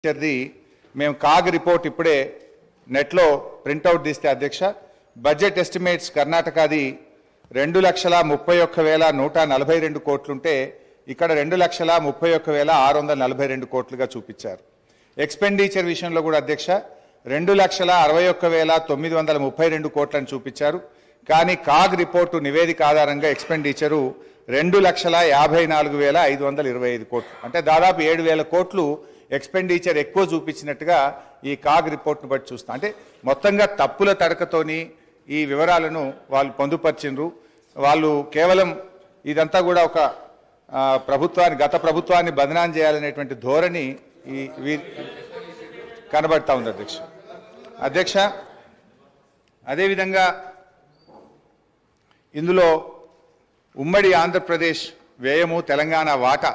మేము CAG report ఇప్పుడే నెట్లో ప్రింట్అవుట్ తీస్తే అధ్యక్ష బడ్జెట్ ఎస్టిమేట్స్ కర్ణాటకది 2,31,142 కోట్లుంటే ఇక్కడ 2,31,642 కోట్లుగా చూపించారు. ఎక్స్పెండిచర్ విషయంలో కూడా అధ్యక్ష 2,61,932 కోట్లను చూపించారు. కానీ కాగ్ రిపోర్టు నివేదిక ఆధారంగా ఎక్స్పెండిచరు 2,54,525 కోట్లు, అంటే దాదాపు 7,000 కోట్లు ఎక్స్పెండిచర్ ఎక్కువ చూపించినట్టుగా ఈ కాగ్ రిపోర్ట్ను బట్టి చూస్తాం. అంటే మొత్తంగా తప్పుల తడకతోని ఈ వివరాలను వాళ్ళు పొందుపరిచిండ్రు. వాళ్ళు కేవలం ఇదంతా కూడా ఒక గత ప్రభుత్వాన్ని బదనాం చేయాలనేటువంటి ధోరణి కనబడతా ఉంది అధ్యక్ష. అదేవిధంగా ఇందులో ఉమ్మడి ఆంధ్రప్రదేశ్ వ్యయము తెలంగాణ వాటా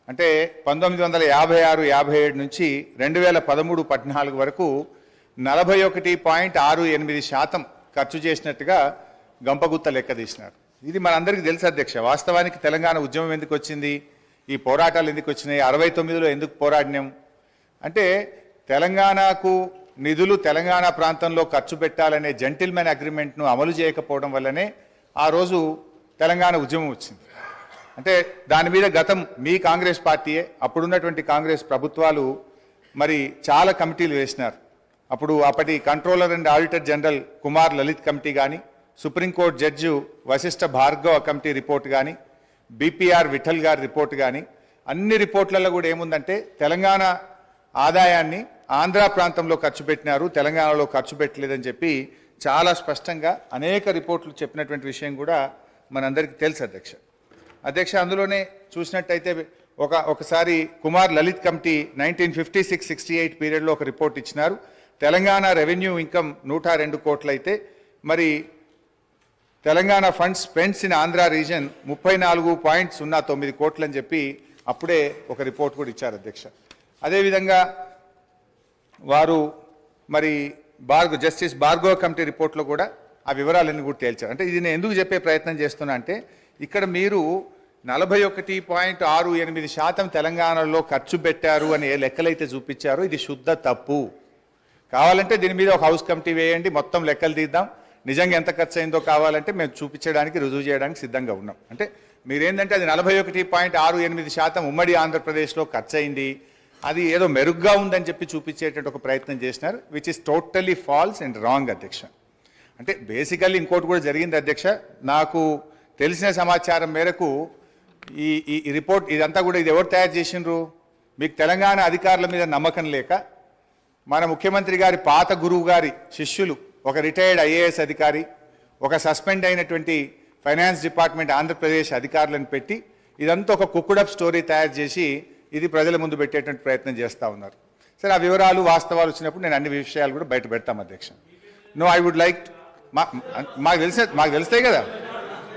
అంటే 1956-57 నుంచి 2013-14 వరకు 41.68% ఖర్చు చేసినట్టుగా గంపగుత్త లెక్క తీసినారు. ఇది మనందరికీ తెలుసు అధ్యక్ష. వాస్తవానికి తెలంగాణ ఉద్యమం ఎందుకు వచ్చింది, ఈ పోరాటాలు ఎందుకు వచ్చినాయి, 69లో ఎందుకు పోరాడినాం అంటే తెలంగాణకు నిధులు తెలంగాణ ప్రాంతంలో ఖర్చు పెట్టాలనే జెంటిల్మెన్ అగ్రిమెంట్ను అమలు చేయకపోవడం వల్లనే ఆ రోజు తెలంగాణ ఉద్యమం వచ్చింది. అంటే దాని మీద గతం మీ కాంగ్రెస్ పార్టీయే, అప్పుడున్నటువంటి కాంగ్రెస్ ప్రభుత్వాలు మరి చాలా కమిటీలు వేసినారు. అప్పటి controller and auditor general Kumar Lalit committee కానీ, supreme court judge Vasishtha Bhargava committee report కానీ, బీపీఆర్ విఠల్ గారి రిపోర్ట్ కానీ, అన్ని రిపోర్ట్లలో కూడా ఏముందంటే తెలంగాణ ఆదాయాన్ని ఆంధ్ర ప్రాంతంలో ఖర్చు పెట్టినారు, తెలంగాణలో ఖర్చు పెట్టలేదని చెప్పి చాలా స్పష్టంగా అనేక రిపోర్ట్లు చెప్పినటువంటి విషయం కూడా మనందరికీ తెలుసు అధ్యక్ష. అందులోనే చూసినట్టయితే ఒకసారి కుమార్ లలిత్ కమిటీ 1956-68 పీరియడ్లో ఒక రిపోర్ట్ ఇచ్చినారు. తెలంగాణ రెవెన్యూ ఇన్కమ్ 102 కోట్లు అయితే మరి Telangana funds spends in Andhra reason 34.09 కోట్లు అని చెప్పి అప్పుడే ఒక రిపోర్ట్ కూడా ఇచ్చారు అధ్యక్ష. అదేవిధంగా వారు మరి జస్టిస్ భార్గవ కమిటీ రిపోర్ట్లో కూడా ఆ వివరాలన్నీ కూడా తేల్చారు. అంటే ఇది నేను ఎందుకు చెప్పే ప్రయత్నం చేస్తున్నా అంటే ఇక్కడ మీరు 41.68% తెలంగాణలో ఖర్చు పెట్టారు అని ఏ లెక్కలైతే చూపించారో ఇది శుద్ధ తప్పు. కావాలంటే దీని మీద ఒక హౌస్ కమిటీ వేయండి, మొత్తం లెక్కలు తీద్దాం, నిజంగా ఎంత ఖర్చు అయిందో కావాలంటే మేము చూపించడానికి రుజువు చేయడానికి సిద్ధంగా ఉన్నాం. అంటే మీరేంటంటే అది 41.68% ఉమ్మడి ఆంధ్రప్రదేశ్లో ఖర్చు అయింది, అది ఏదో మెరుగ్గా ఉందని చెప్పి చూపించేటట్టు ఒక ప్రయత్నం చేసినారు, which is totally false and wrong అధ్యక్ష. అంటే బేసికల్లీ ఇంకోటి కూడా జరిగింది అధ్యక్ష. నాకు తెలిసిన సమాచారం మేరకు ఈ రిపోర్ట్ ఇదంతా కూడా ఇది ఎవరు తయారు చేసిండ్రు, మీకు తెలంగాణ అధికారుల మీద నమ్మకం లేక మన ముఖ్యమంత్రి గారి పాత గురువు గారి శిష్యులు ఒక రిటైర్డ్ ఐఏఎస్ అధికారి, ఒక సస్పెండ్ అయినటువంటి ఫైనాన్స్ డిపార్ట్మెంట్ ఆంధ్రప్రదేశ్ అధికారులను పెట్టి ఇదంతా ఒక కుక్కుడప్ స్టోరీ తయారు చేసి ఇది ప్రజల ముందు పెట్టేటువంటి ప్రయత్నం చేస్తూ ఉన్నారు. సరే, ఆ వివరాలు వాస్తవాలు వచ్చినప్పుడు నేను అన్ని విషయాలు కూడా బయట పెడతాం అధ్యక్ష. నో, ఐ వుడ్ లైక్ మాకు తెలుస్తాయి కదా,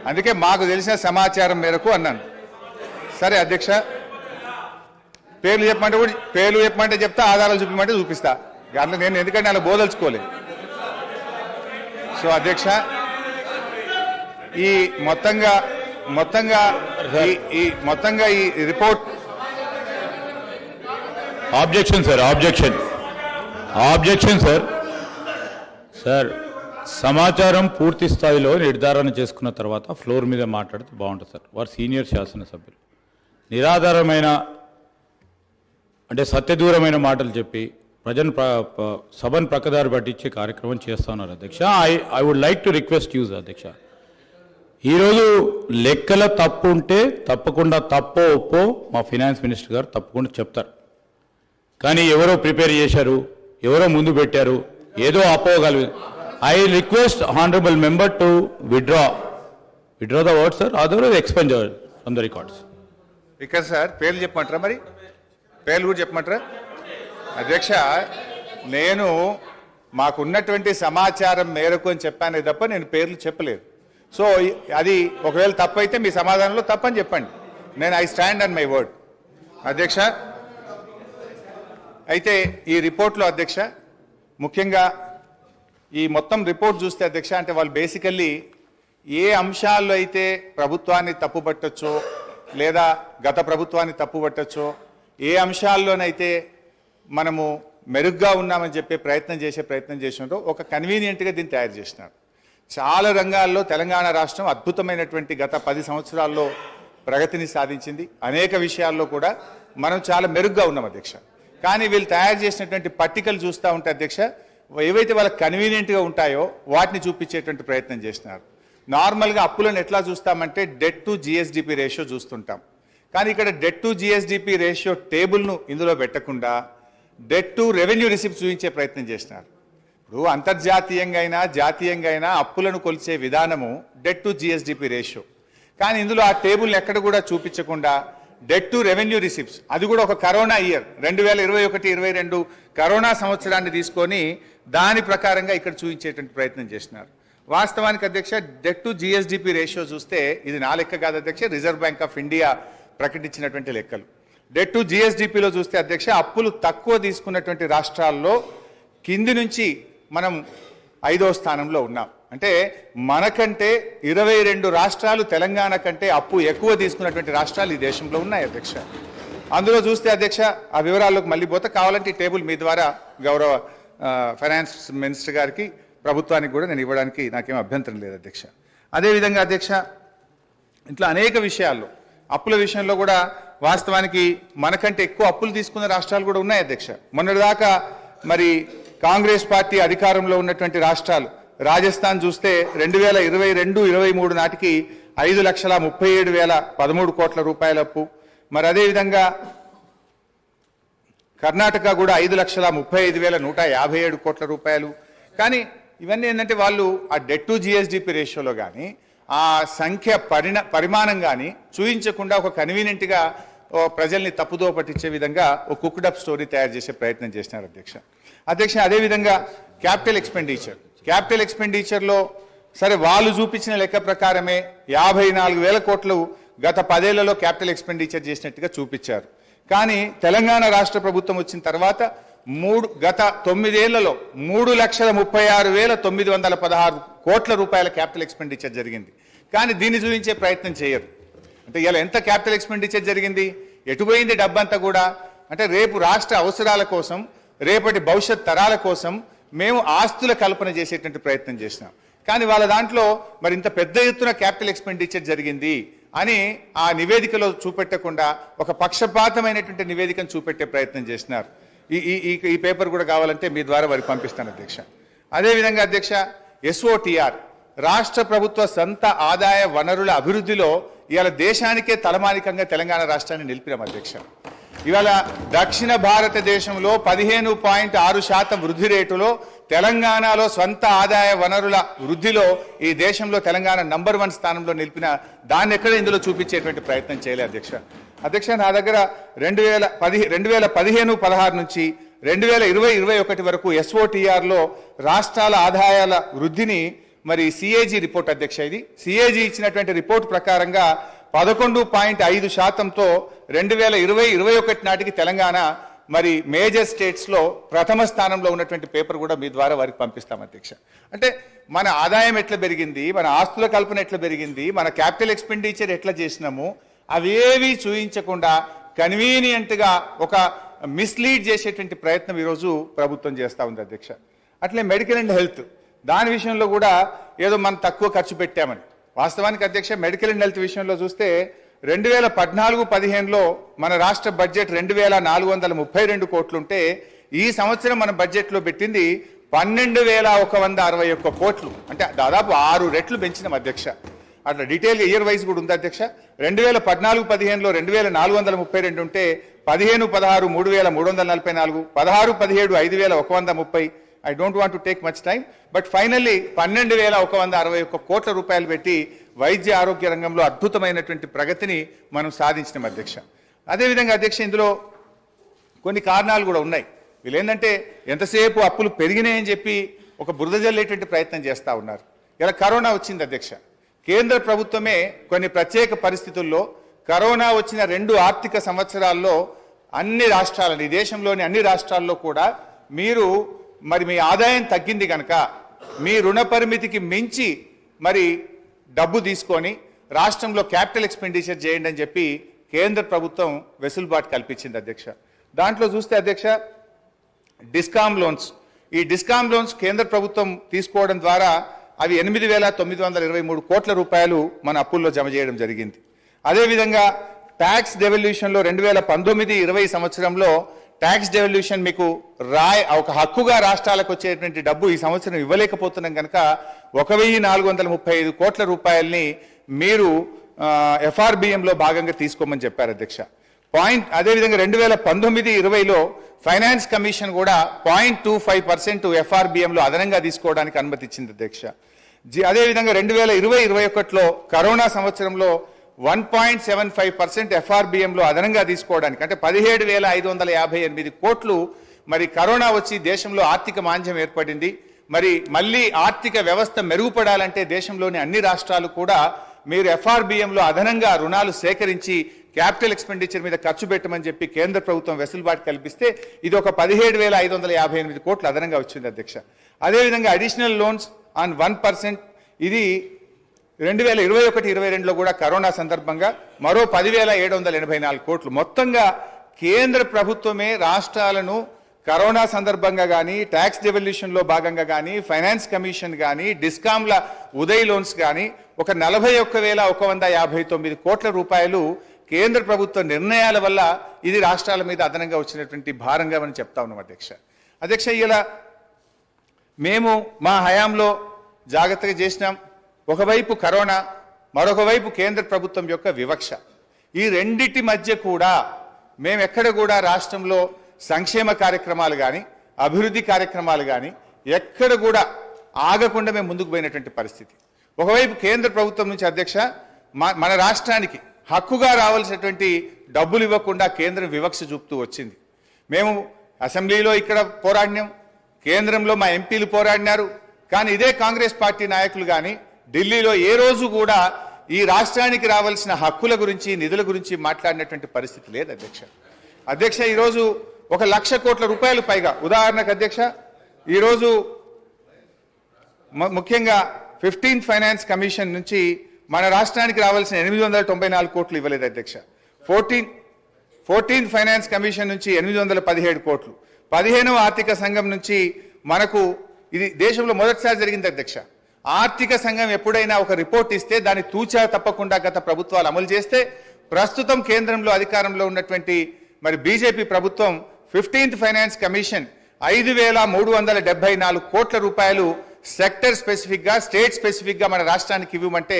అందుకే మాకు తెలిసిన సమాచారం మేరకు అన్నాను. సరే అధ్యక్ష, పేర్లు చెప్పమంటే చెప్తా, ఆధారాలు చూపించమంటే చూపిస్తా. అందులో నేను ఎందుకంటే అలా బోదలుచుకోలేదు. సో అధ్యక్ష, ఈ మొత్తంగా ఈ రిపోర్ట్ ఆబ్జెక్షన్ సార్ సమాచారం పూర్తి స్థాయిలో నిర్ధారణ చేసుకున్న తర్వాత ఫ్లోర్ మీద మాట్లాడితే బాగుంటుంది సార్. వారు సీనియర్ శాసనసభ్యులు నిరాధారమైన అంటే సత్యదూరమైన మాటలు చెప్పి సభను ప్రక్కదారి పట్టించే కార్యక్రమం చేస్తా ఉన్నారు అధ్యక్ష. I would like to request use అధ్యక్ష, ఈరోజు లెక్కల తప్పు ఉంటే తప్పకుండా తప్పో ఒప్పో మా ఫైనాన్స్ మినిస్టర్ గారు తప్పకుండా చెప్తారు. కానీ ఎవరో ప్రిపేర్ చేశారు, ఎవరో ముందు పెట్టారు, ఏదో అపోగలదు. I request honourable member to withdraw the word sir, otherwise expunge from the records. ఇక్కడ సార్ పేర్లు చెప్పమంటారా, మరి పేర్లు కూడా చెప్పమంటారా అధ్యక్ష? నేను మాకున్నటువంటి సమాచారం మేరకు అని చెప్పానే తప్ప నేను పేర్లు చెప్పలేదు. సో అది ఒకవేళ తప్పు అయితే మీ సమాధానంలో తప్పని చెప్పండి. నేను I stand on my word అధ్యక్ష. అయితే ఈ రిపోర్ట్లో అధ్యక్ష ముఖ్యంగా ఈ మొత్తం రిపోర్ట్ చూస్తే అధ్యక్ష, అంటే వాళ్ళు బేసికల్లీ ఏ అంశాల్లో అయితే ప్రభుత్వాన్ని తప్పుపట్టచ్చో లేదా గత ప్రభుత్వాన్ని తప్పుపట్టచ్చో, ఏ అంశాల్లోనైతే మనము మెరుగ్గా ఉన్నామని చెప్పే ప్రయత్నం చేసినారో ఒక కన్వీనియంట్గా దీన్ని తయారు చేసినారు. చాలా రంగాల్లో తెలంగాణ రాష్ట్రం అద్భుతమైనటువంటి గత 10 సంవత్సరాల్లో ప్రగతిని సాధించింది. అనేక విషయాల్లో కూడా మనం చాలా మెరుగ్గా ఉన్నాం అధ్యక్ష. కానీ వీళ్ళు తయారు చేసినటువంటి పట్టికలు చూస్తూ ఉంటే అధ్యక్ష, ఏవైతే వాళ్ళకి కన్వీనియంట్గా ఉంటాయో వాటిని చూపించేటువంటి ప్రయత్నం చేసినారు. నార్మల్గా అప్పులను ఎట్లా చూస్తామంటే డెట్ టు జిఎస్డిపి రేషియో చూస్తుంటాం. కానీ ఇక్కడ డెట్ టు జిఎస్డిపి రేషియో టేబుల్ను ఇందులో పెట్టకుండా డెట్ టు రెవెన్యూ రిసిప్ట్ చూపించే ప్రయత్నం చేసినారు. ఇప్పుడు అంతర్జాతీయంగా అయినా జాతీయంగా అయినా అప్పులను కొలిచే విధానము డెట్ టు జిఎస్డిపి రేషియో. కానీ ఇందులో ఆ టేబుల్ని ఎక్కడ కూడా చూపించకుండా డెట్ టు రెవెన్యూ రిసిప్ట్స్, అది కూడా ఒక కరోనా ఇయర్ 2021-22 కరోనా సంవత్సరాన్ని తీసుకొని దాని ప్రకారంగా ఇక్కడ చూపించేటువంటి ప్రయత్నం చేసినారు. వాస్తవానికి అధ్యక్ష డెట్ టు జిఎస్డిపి రేషియో చూస్తే ఇది నా లెక్క కాదు అధ్యక్ష, రిజర్వ్ బ్యాంక్ ఆఫ్ ఇండియా ప్రకటించినటువంటి లెక్కలు. డెట్ టు జిఎస్డిపిలో చూస్తే అధ్యక్ష అప్పులు తక్కువ తీసుకున్నటువంటి రాష్ట్రాల్లో కింది నుంచి మనం 5వ స్థానంలో ఉన్నాం. అంటే మనకంటే 22 రాష్ట్రాలు తెలంగాణ కంటే అప్పు ఎక్కువ తీసుకున్నటువంటి రాష్ట్రాలు ఈ దేశంలో ఉన్నాయి అధ్యక్ష. అందులో చూస్తే అధ్యక్ష ఆ వివరాల్లోకి మళ్ళీ పోతే కావాలంటే ఈ టేబుల్ మీ ద్వారా గౌరవ ఫైనాన్స్ మినిస్టర్ గారికి ప్రభుత్వానికి కూడా నేను ఇవ్వడానికి నాకేం అభ్యంతరం లేదు అధ్యక్ష. అదేవిధంగా అధ్యక్ష ఇట్లా అనేక విషయాల్లో అప్పుల విషయంలో కూడా వాస్తవానికి మనకంటే ఎక్కువ అప్పులు తీసుకున్న రాష్ట్రాలు కూడా ఉన్నాయి అధ్యక్ష. మొన్నటిదాకా మరి కాంగ్రెస్ పార్టీ అధికారంలో ఉన్నటువంటి రాష్ట్రాలు రాజస్థాన్ చూస్తే 2022-23 నాటికి 5,37,013 కోట్ల రూపాయల అప్పు. మరి అదేవిధంగా కర్ణాటక కూడా 5,35,157 కోట్ల రూపాయలు. కానీ ఇవన్నీ ఏంటంటే వాళ్ళు ఆ డెట్ టు జిఎస్డిపి రేషియోలో కానీ ఆ సంఖ్య పరిమాణం కానీ చూపించకుండా ఒక కన్వీనియంట్గా ప్రజల్ని తప్పుదో పట్టించే విధంగా ఒక కుక్డ్ స్టోరీ తయారు చేసే ప్రయత్నం చేసినారు అధ్యక్ష. అదేవిధంగా క్యాపిటల్ ఎక్స్పెండిచర్లో సరే వాళ్ళు చూపించిన లెక్క ప్రకారమే 54,000 కోట్లు గత 10 ఏళ్లలో క్యాపిటల్ ఎక్స్పెండిచర్ చేసినట్టుగా చూపించారు. కానీ తెలంగాణ రాష్ట్ర ప్రభుత్వం వచ్చిన తర్వాత గత 9 ఏళ్లలో 3,36,916 కోట్ల రూపాయల క్యాపిటల్ ఎక్స్పెండిచర్ జరిగింది. కానీ దీన్ని చూపించే ప్రయత్నం చేయరు. అంటే ఇలా ఎంత క్యాపిటల్ ఎక్స్పెండిచర్ జరిగింది, ఎటుపోయింది డబ్బంతా కూడా అంటే రేపు రాష్ట్ర అవసరాల కోసం, రేపటి భవిష్యత్ తరాల కోసం మేము ఆస్తుల కల్పన చేసేటువంటి ప్రయత్నం చేసినాం. కానీ వాళ్ళ దాంట్లో మరి ఇంత పెద్ద ఎత్తున క్యాపిటల్ ఎక్స్పెండిచర్ జరిగింది అని ఆ నివేదికలో చూపెట్టకుండా ఒక పక్షపాతమైనటువంటి నివేదికను చూపెట్టే ప్రయత్నం చేసినారు. ఈ పేపర్ కూడా కావాలంటే మీ ద్వారా వారికి పంపిస్తాను అధ్యక్ష. అదేవిధంగా అధ్యక్ష ఎస్ఓటిఆర్ రాష్ట్ర ప్రభుత్వ సొంత ఆదాయ వనరుల అభివృద్ధిలో ఇవాళ దేశానికే తలమానికంగా తెలంగాణ రాష్ట్రాన్ని నిలిపినాం అధ్యక్ష. ఇవాళ దక్షిణ భారతదేశంలో 15.6% వృద్ధి రేటులో తెలంగాణలో స్వంత ఆదాయ వనరుల వృద్ధిలో ఈ దేశంలో తెలంగాణ నంబర్ 1 స్థానంలో నిలిపిన దాన్ని ఎక్కడ ఇందులో చూపించేటువంటి ప్రయత్నం చేయలేదు అధ్యక్ష. నా దగ్గర 2015-16 నుంచి 2020-21 వరకు ఎస్ఓటిఆర్లో రాష్ట్రాల ఆదాయాల వృద్ధిని మరి సిఏజీ రిపోర్ట్ అధ్యక్ష, ఇది సిఏజీ ఇచ్చినటువంటి రిపోర్ట్ ప్రకారంగా 11.5%తో 2020-21 నాటికి తెలంగాణ మరి మేజర్ స్టేట్స్లో ప్రథమ స్థానంలో ఉన్నటువంటి పేపర్ కూడా మీ ద్వారా వారికి పంపిస్తాం అధ్యక్ష. అంటే మన ఆదాయం ఎట్లా పెరిగింది, మన ఆస్తుల కల్పన ఎట్లా పెరిగింది, మన క్యాపిటల్ ఎక్స్పెండిచర్ ఎట్లా చేసినాము అవేవి చూయించకుండా కన్వీనియంట్గా ఒక మిస్లీడ్ చేసేటువంటి ప్రయత్నం ఈరోజు ప్రభుత్వం చేస్తూ ఉంది అధ్యక్ష. అట్లే మెడికల్ అండ్ హెల్త్ దాని విషయంలో కూడా ఏదో మనం తక్కువ ఖర్చు పెట్టామని. వాస్తవానికి అధ్యక్ష మెడికల్ అండ్ హెల్త్ విషయంలో చూస్తే 2014-15లో మన రాష్ట్ర బడ్జెట్ 2,432 కోట్లుంటే ఈ సంవత్సరం మన బడ్జెట్లో పెట్టింది 12,161 కోట్లు, అంటే దాదాపు 6 రెట్లు పెంచినాం అధ్యక్ష. అట్లా డీటెయిల్ ఇయర్ వైజ్ కూడా ఉంది అధ్యక్ష. 2014-15లో 2,432 ఉంటే 15-16 3,344, 16-17 5,130. I don't want to take much time, but finally 12,161 కోట్ల రూపాయలు పెట్టి వైద్య ఆరోగ్య రంగంలో అద్భుతమైనటువంటి ప్రగతిని మనం సాధించినాం అధ్యక్ష. అదేవిధంగా అధ్యక్ష ఇందులో కొన్ని కారణాలు కూడా ఉన్నాయి. వీళ్ళు ఏంటంటే ఎంతసేపు అప్పులు పెరిగినాయని చెప్పి ఒక బురద జల్లేటువంటి ప్రయత్నం చేస్తూ ఉన్నారు. ఇలా కరోనా వచ్చింది అధ్యక్ష. కేంద్ర ప్రభుత్వమే కొన్ని ప్రత్యేక పరిస్థితుల్లో కరోనా వచ్చిన 2 ఆర్థిక సంవత్సరాల్లో అన్ని రాష్ట్రాలని, ఈ దేశంలోని అన్ని రాష్ట్రాల్లో కూడా మీరు మరి మీ ఆదాయం తగ్గింది కనుక మీ రుణ పరిమితికి మించి మరి డబ్బు తీసుకొని రాష్ట్రంలో క్యాపిటల్ ఎక్స్పెండిచర్ చేయండి అని చెప్పి కేంద్ర ప్రభుత్వం వెసులుబాటు కల్పించింది అధ్యక్ష. దాంట్లో చూస్తే అధ్యక్ష డిస్కామ్ లోన్స్, ఈ డిస్కామ్ లోన్స్ కేంద్ర ప్రభుత్వం తీసుకోవడం ద్వారా అవి 8,923 కోట్ల రూపాయలు మన అప్పుల్లో జమ చేయడం జరిగింది. అదేవిధంగా ట్యాక్స్ డెవల్యూషన్లో 2019-20 సంవత్సరంలో ట్యాక్స్ డెవల్యూషన్ మీకు ఒక హక్కుగా రాష్ట్రాలకు వచ్చేటువంటి డబ్బు ఈ సంవత్సరం ఇవ్వలేకపోతున్నాం కనుక 1,435 కోట్ల రూపాయలని మీరు ఎఫ్ఆర్బిఎంలో భాగంగా తీసుకోమని చెప్పారు అధ్యక్ష. అదేవిధంగా 2019-20లో ఫైనాన్స్ కమిషన్ కూడా 0.25% ఎఫ్ఆర్బిఎంలో అదనంగా తీసుకోవడానికి అనుమతి ఇచ్చింది అధ్యక్ష. అదేవిధంగా 2020-21లో కరోనా సంవత్సరంలో 1.75% ఎఫ్ఆర్బిఎంలో అదనంగా తీసుకోవడానికి, అంటే 17,558 కోట్లు మరి కరోనా వచ్చి దేశంలో ఆర్థిక మాంద్యం ఏర్పడింది. మరి మళ్ళీ ఆర్థిక వ్యవస్థ మెరుగుపడాలంటే దేశంలోని అన్ని రాష్ట్రాలు కూడా మీరు ఎఫ్ఆర్బిఎంలో అదనంగా రుణాలు సేకరించి క్యాపిటల్ ఎక్స్పెండిచర్ మీద ఖర్చు పెట్టమని చెప్పి కేంద్ర ప్రభుత్వం వెసులుబాటు కల్పిస్తే ఇది ఒక 17,558 కోట్లు అదనంగా వచ్చింది అధ్యక్ష. అదేవిధంగా అడిషనల్ లోన్స్ ఆన్ 1%, ఇది 2021-22లో కూడా కరోనా సందర్భంగా మరో 10,784 కోట్లు. మొత్తంగా కేంద్ర ప్రభుత్వమే రాష్ట్రాలను కరోనా సందర్భంగా కానీ, ట్యాక్స్ డెవల్యూషన్లో భాగంగా కానీ, ఫైనాన్స్ కమిషన్ కానీ, డిస్కామ్ల ఉదయ్ లోన్స్ కానీ ఒక 41,159 కోట్ల రూపాయలు కేంద్ర ప్రభుత్వ నిర్ణయాల వల్ల ఇది రాష్ట్రాల మీద అదనంగా వచ్చినటువంటి భారంగా మనం చెప్తా ఉన్నాం అధ్యక్ష. ఇలా మేము మా హయాంలో జాగ్రత్తగా చేసినాం. ఒకవైపు కరోనా, మరొక వైపు కేంద్ర ప్రభుత్వం యొక్క వివక్ష. ఈ రెండిటి మధ్య కూడా మేము ఎక్కడ కూడా రాష్ట్రంలో సంక్షేమ కార్యక్రమాలు కానీ, అభివృద్ధి కార్యక్రమాలు కానీ ఎక్కడ కూడా ఆగకుండా మేము ముందుకు పోయినటువంటి పరిస్థితి. ఒకవైపు కేంద్ర ప్రభుత్వం నుంచి అధ్యక్ష మన రాష్ట్రానికి హక్కుగా రావాల్సినటువంటి డబ్బులు ఇవ్వకుండా కేంద్రం వివక్ష చూపుతూ వచ్చింది. మేము అసెంబ్లీలో ఇక్కడ పోరాడినాం, కేంద్రంలో మా ఎంపీలు పోరాడినారు. కానీ ఇదే కాంగ్రెస్ పార్టీ నాయకులు కానీ ఢిల్లీలో ఏ రోజు కూడా ఈ రాష్ట్రానికి రావాల్సిన హక్కుల గురించి, నిధుల గురించి మాట్లాడినటువంటి పరిస్థితి లేదు అధ్యక్ష. ఈరోజు 1,00,000 కోట్ల రూపాయలు పైగా, ఉదాహరణకు అధ్యక్ష, ఈరోజు ముఖ్యంగా 15th ఫైనాన్స్ కమిషన్ నుంచి మన రాష్ట్రానికి రావాల్సిన 894 కోట్లు ఇవ్వలేదు అధ్యక్ష. 14th ఫైనాన్స్ కమిషన్ నుంచి 817 కోట్లు, 15వ ఆర్థిక సంఘం నుంచి మనకు, ఇది దేశంలో మొదటిసారి జరిగింది అధ్యక్ష. ఆర్థిక సంఘం ఎప్పుడైనా ఒక రిపోర్ట్ ఇస్తే దాన్ని తూచా తప్పకుండా గత ప్రభుత్వాలు అమలు చేస్తే, ప్రస్తుతం కేంద్రంలో అధికారంలో ఉన్నటువంటి మరి బీజేపీ ప్రభుత్వం 15th ఫైనాన్స్ కమిషన్ 5,374 కోట్ల రూపాయలు సెక్టర్ స్పెసిఫిక్ గా, స్టేట్ స్పెసిఫిక్ గా మన రాష్ట్రానికి ఇవ్వమంటే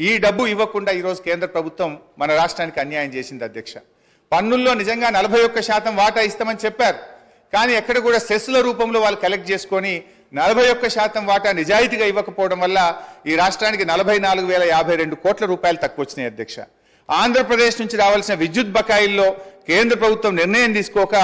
ఈ డబ్బు ఇవ్వకుండా ఈరోజు కేంద్ర ప్రభుత్వం మన రాష్ట్రానికి అన్యాయం చేసింది అధ్యక్ష. పన్నుల్లో నిజంగా 41% వాటా ఇస్తామని చెప్పారు. కానీ ఎక్కడ కూడా సెస్ల రూపంలో వాళ్ళు కలెక్ట్ చేసుకొని 41% వాటా నిజాయితీగా ఇవ్వకపోవడం వల్ల ఈ రాష్ట్రానికి 44,052 కోట్ల రూపాయలు తక్కువ వచ్చినాయి అధ్యక్ష. ఆంధ్రప్రదేశ్ నుంచి రావాల్సిన విద్యుత్ బకాయిల్లో కేంద్ర ప్రభుత్వం నిర్ణయం తీసుకోక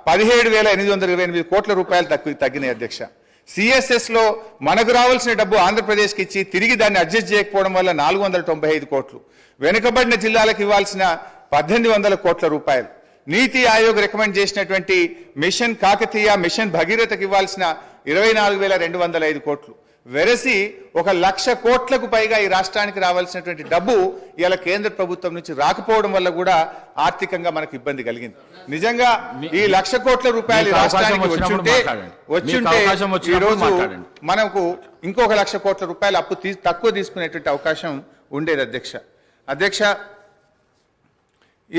17,828 కోట్ల రూపాయలు తగ్గినాయి అధ్యక్ష. సిఎస్ఎస్ లో మనకు రావాల్సిన డబ్బు ఆంధ్రప్రదేశ్కి ఇచ్చి తిరిగి దాన్ని అడ్జస్ట్ చేయకపోవడం వల్ల 495 కోట్లు, వెనుకబడిన జిల్లాలకు ఇవ్వాల్సిన 1,800 కోట్ల రూపాయలు, నీతి ఆయోగ్ రికమెండ్ చేసినటువంటి మిషన్ కాకతీయ, మిషన్ భగీరథకు ఇవ్వాల్సిన 24,205 కోట్లు, వెరసి 1,00,000 కోట్లకు పైగా ఈ రాష్ట్రానికి రావాల్సినటువంటి డబ్బు ఇలా కేంద్ర ప్రభుత్వం నుంచి రాకపోవడం వల్ల కూడా ఆర్థికంగా మనకు ఇబ్బంది కలిగింది. నిజంగా ఈ 1,00,000 కోట్ల రూపాయలు రాష్ట్రానికి వచ్చుంటే ఈరోజు మనకు ఇంకొక 1,00,000 కోట్ల రూపాయలు అప్పు తక్కువ తీసుకునేటువంటి అవకాశం ఉండేది అధ్యక్ష.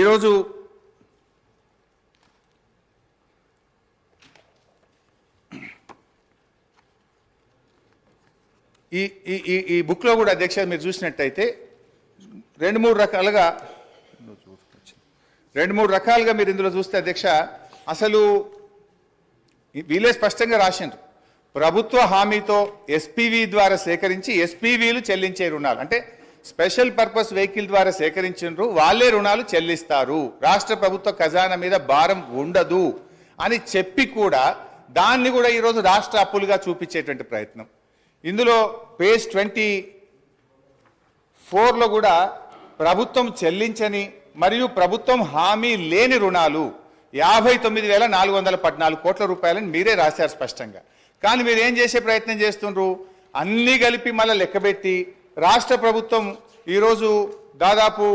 ఈరోజు ఈ బుక్లో కూడా అధ్యక్ష మీరు చూసినట్టయితే 2-3 రకాలుగా మీరు ఇందులో చూస్తే అధ్యక్ష, అసలు వీళ్ళే స్పష్టంగా రాసిండ్రు. ప్రభుత్వ హామీతో ఎస్పీవీ ద్వారా సేకరించి ఎస్పీవీలు చెల్లించే రుణాలు, అంటే స్పెషల్ పర్పస్ వెహికల్ ద్వారా సేకరించిండ్రు, వాళ్ళే రుణాలు చెల్లిస్తారు, రాష్ట్ర ప్రభుత్వ ఖజానా మీద భారం ఉండదు అని చెప్పి కూడా దాన్ని కూడా ఈరోజు రాష్ట్ర అప్పులుగా చూపించేటువంటి ప్రయత్నం. ఇందులో పేజ్ 24లో కూడా ప్రభుత్వం చెల్లించని మరియు ప్రభుత్వం హామీ లేని రుణాలు 59,414 కోట్ల రూపాయలని మీరే రాశారు స్పష్టంగా. కానీ మీరు ఏం చేసే ప్రయత్నం చేస్తుండ్రు, అన్ని కలిపి మళ్ళీ లెక్కబెట్టి రాష్ట్ర ప్రభుత్వం ఈరోజు దాదాపు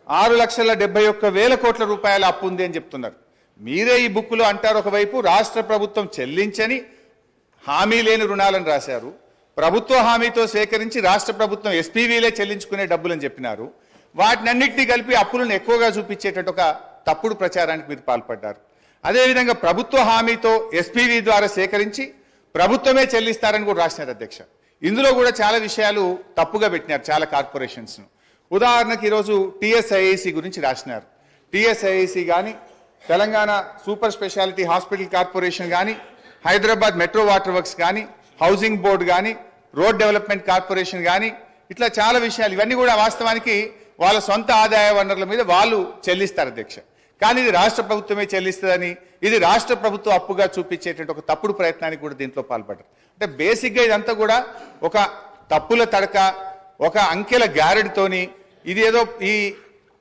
6,71,000 కోట్ల రూపాయల అప్పు ఉంది అని చెప్తున్నారు. మీరే ఈ బుక్లో అంటారు, ఒకవైపు రాష్ట్ర ప్రభుత్వం చెల్లించని హామీ లేని రుణాలను రాశారు, ప్రభుత్వ హామీతో సేకరించి రాష్ట్ర ప్రభుత్వం ఎస్పీవీలే చెల్లించుకునే డబ్బులని చెప్పినారు. వాటినన్నింటినీ కలిపి అప్పులను ఎక్కువగా చూపించేటట్టు ఒక తప్పుడు ప్రచారానికి మీరు పాల్పడ్డారు. అదేవిధంగా ప్రభుత్వ హామీతో ఎస్పీవీ ద్వారా సేకరించి ప్రభుత్వమే చెల్లిస్తారని కూడా రాసినారు అధ్యక్ష. ఇందులో కూడా చాలా విషయాలు తప్పుగా పెట్టినారు చాలా కార్పొరేషన్స్ను. ఉదాహరణకు ఈరోజు టీఎస్ఐఐసి గురించి రాసినారు. టీఎస్ఐఐసి కానీ, Telangana super speciality hospital corporation కానీ, హైదరాబాద్ మెట్రో వాటర్ వర్క్స్ కానీ, హౌసింగ్ బోర్డు కానీ, రోడ్ డెవలప్మెంట్ కార్పొరేషన్ కానీ, ఇట్లా చాలా విషయాలు, ఇవన్నీ కూడా వాస్తవానికి వాళ్ళ సొంత ఆదాయ వనరుల మీద వాళ్ళు చెల్లిస్తారు అధ్యక్ష. కానీ ఇది రాష్ట్ర ప్రభుత్వమే చెల్లిస్తుందని, ఇది రాష్ట్ర ప్రభుత్వం అప్పుగా చూపించేటువంటి ఒక తప్పుడు ప్రయత్నానికి కూడా దీంట్లో పాల్పడ్డారు. అంటే బేసిక్గా ఇదంతా కూడా ఒక తప్పుల తడక, ఒక అంకెల గ్యారెడ్తోని ఇది ఏదో ఈ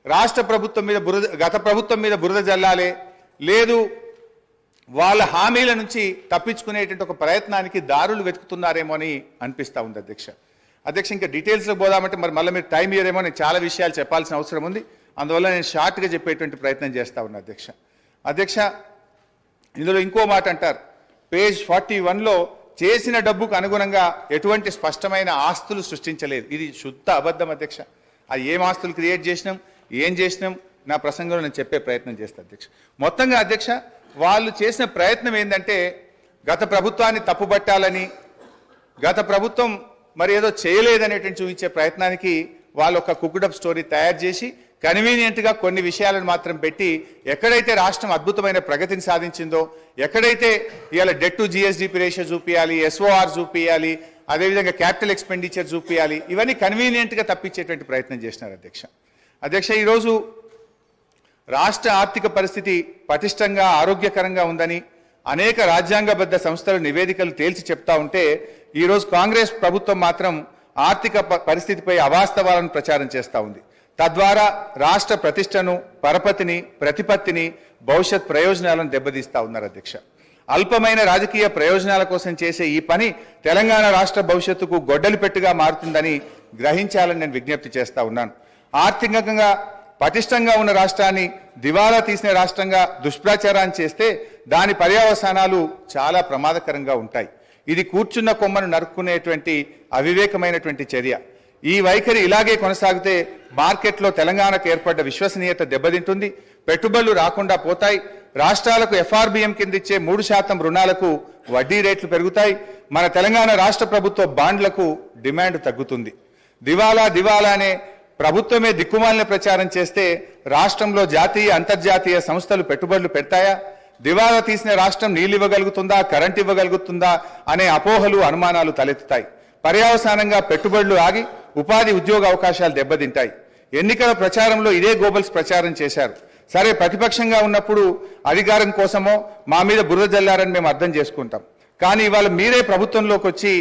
రాష్ట్ర ప్రభుత్వం మీద గత ప్రభుత్వం మీద బురద జల్లాలే, లేదు వాళ్ళ హామీల నుంచి తప్పించుకునేటువంటి ఒక ప్రయత్నానికి దారులు వెతుకుతున్నారేమో అని అనిపిస్తూ ఉంది అధ్యక్ష. ఇంకా డీటెయిల్స్లో పోదామంటే మళ్ళీ మీరు టైం ఇయ్యరేమో, నేను చాలా విషయాలు చెప్పాల్సిన అవసరం ఉంది. అందువల్ల నేను షార్ట్గా చెప్పేటువంటి ప్రయత్నం చేస్తా ఉన్నా అధ్యక్ష. ఇందులో ఇంకో మాట అంటారు, పేజ్ 41లో చేసిన డబ్బుకు అనుగుణంగా ఎటువంటి స్పష్టమైన ఆస్తులు సృష్టించలేదు. ఇది శుద్ధ అబద్ధం అధ్యక్ష. అది ఏం ఆస్తులు క్రియేట్ చేసినాం, ఏం చేసినాం, నా ప్రసంగంలో నేను చెప్పే ప్రయత్నం చేస్తాను అధ్యక్ష. మొత్తంగా అధ్యక్ష, వాళ్ళు చేసిన ప్రయత్నం ఏంటంటే గత ప్రభుత్వాన్ని తప్పుపట్టాలని, గత ప్రభుత్వం మరి ఏదో చేయలేదనేటువంటి చూపించే ప్రయత్నానికి వాళ్ళు ఒక కుక్కుడప్ స్టోరీ తయారు చేసి కన్వీనియంట్గా కొన్ని విషయాలను మాత్రం పెట్టి, ఎక్కడైతే రాష్ట్రం అద్భుతమైన ప్రగతిని సాధించిందో, ఎక్కడైతే ఇవాళ డెట్ టు జిఎస్డిపి రేషియో చూపించాలి, ఎస్ఓఆర్ చూపించాలి, అదేవిధంగా క్యాపిటల్ ఎక్స్పెండిచర్ చూపించాలి, ఇవన్నీ కన్వీనియంట్గా తప్పించేటువంటి ప్రయత్నం చేసినారు అధ్యక్ష. ఈరోజు రాష్ట్ర ఆర్థిక పరిస్థితి పటిష్టంగా ఆరోగ్యకరంగా ఉందని అనేక రాజ్యాంగబద్ధ సంస్థల నివేదికలు తేల్చి చెప్తా ఉంటే, ఈరోజు కాంగ్రెస్ ప్రభుత్వం మాత్రం ఆర్థిక పరిస్థితిపై అవాస్తవాలను ప్రచారం చేస్తూ ఉంది. తద్వారా రాష్ట్ర ప్రతిష్టను, పరపతిని, ప్రతిపత్తిని, భవిష్యత్ ప్రయోజనాలను దెబ్బతీస్తా ఉన్నారు అధ్యక్ష. అల్పమైన రాజకీయ ప్రయోజనాల కోసం చేసే ఈ పని తెలంగాణ రాష్ట్ర భవిష్యత్తుకు గొడ్డలి పెట్టుగా మారుతుందని గ్రహించాలని నేను విజ్ఞప్తి చేస్తా ఉన్నాను. ఆర్థికంగా పటిష్టంగా ఉన్న రాష్ట్రాన్ని దివాలా తీసిన రాష్ట్రంగా దుష్ప్రచారాన్ని చేస్తే దాని పర్యవసానాలు చాలా ప్రమాదకరంగా ఉంటాయి. ఇది కూర్చున్న కొమ్మను నరుక్కునేటువంటి అవివేకమైనటువంటి చర్య. ఈ వైఖరి ఇలాగే కొనసాగితే మార్కెట్లో తెలంగాణకు ఏర్పడ్డ విశ్వసనీయత దెబ్బతింటుంది, పెట్టుబడులు రాకుండా పోతాయి, రాష్ట్రాలకు ఎఫ్ఆర్బిఎం కింద ఇచ్చే 3% రుణాలకు వడ్డీ రేట్లు పెరుగుతాయి, మన తెలంగాణ రాష్ట్ర ప్రభుత్వ బాండ్లకు డిమాండ్ తగ్గుతుంది. దివాలా అనే ప్రభుత్వమే దిక్కుమాలిన ప్రచారం చేస్తే రాష్ట్రంలో జాతీయ అంతర్జాతీయ సంస్థలు పెట్టుబడులు పెడతాయా? దివాలా తీసిన రాష్ట్రం నీళ్లు ఇవ్వగలుగుతుందా, కరెంట్ ఇవ్వగలుగుతుందా అనే అపోహలు, అనుమానాలు తలెత్తుతాయి. పర్యవసానంగా పెట్టుబడులు ఆగి ఉపాధి ఉద్యోగ అవకాశాలు దెబ్బతింటాయి. ఎన్నికల ప్రచారంలో ఇదే గోబల్స్ ప్రచారం చేశారు. సరే, ప్రతిపక్షంగా ఉన్నప్పుడు అధికారం కోసమో మా మీద బురద జల్లారని మేము అర్థం చేసుకుంటాం. కానీ ఇవాళ మీరే ప్రభుత్వంలోకి వచ్చి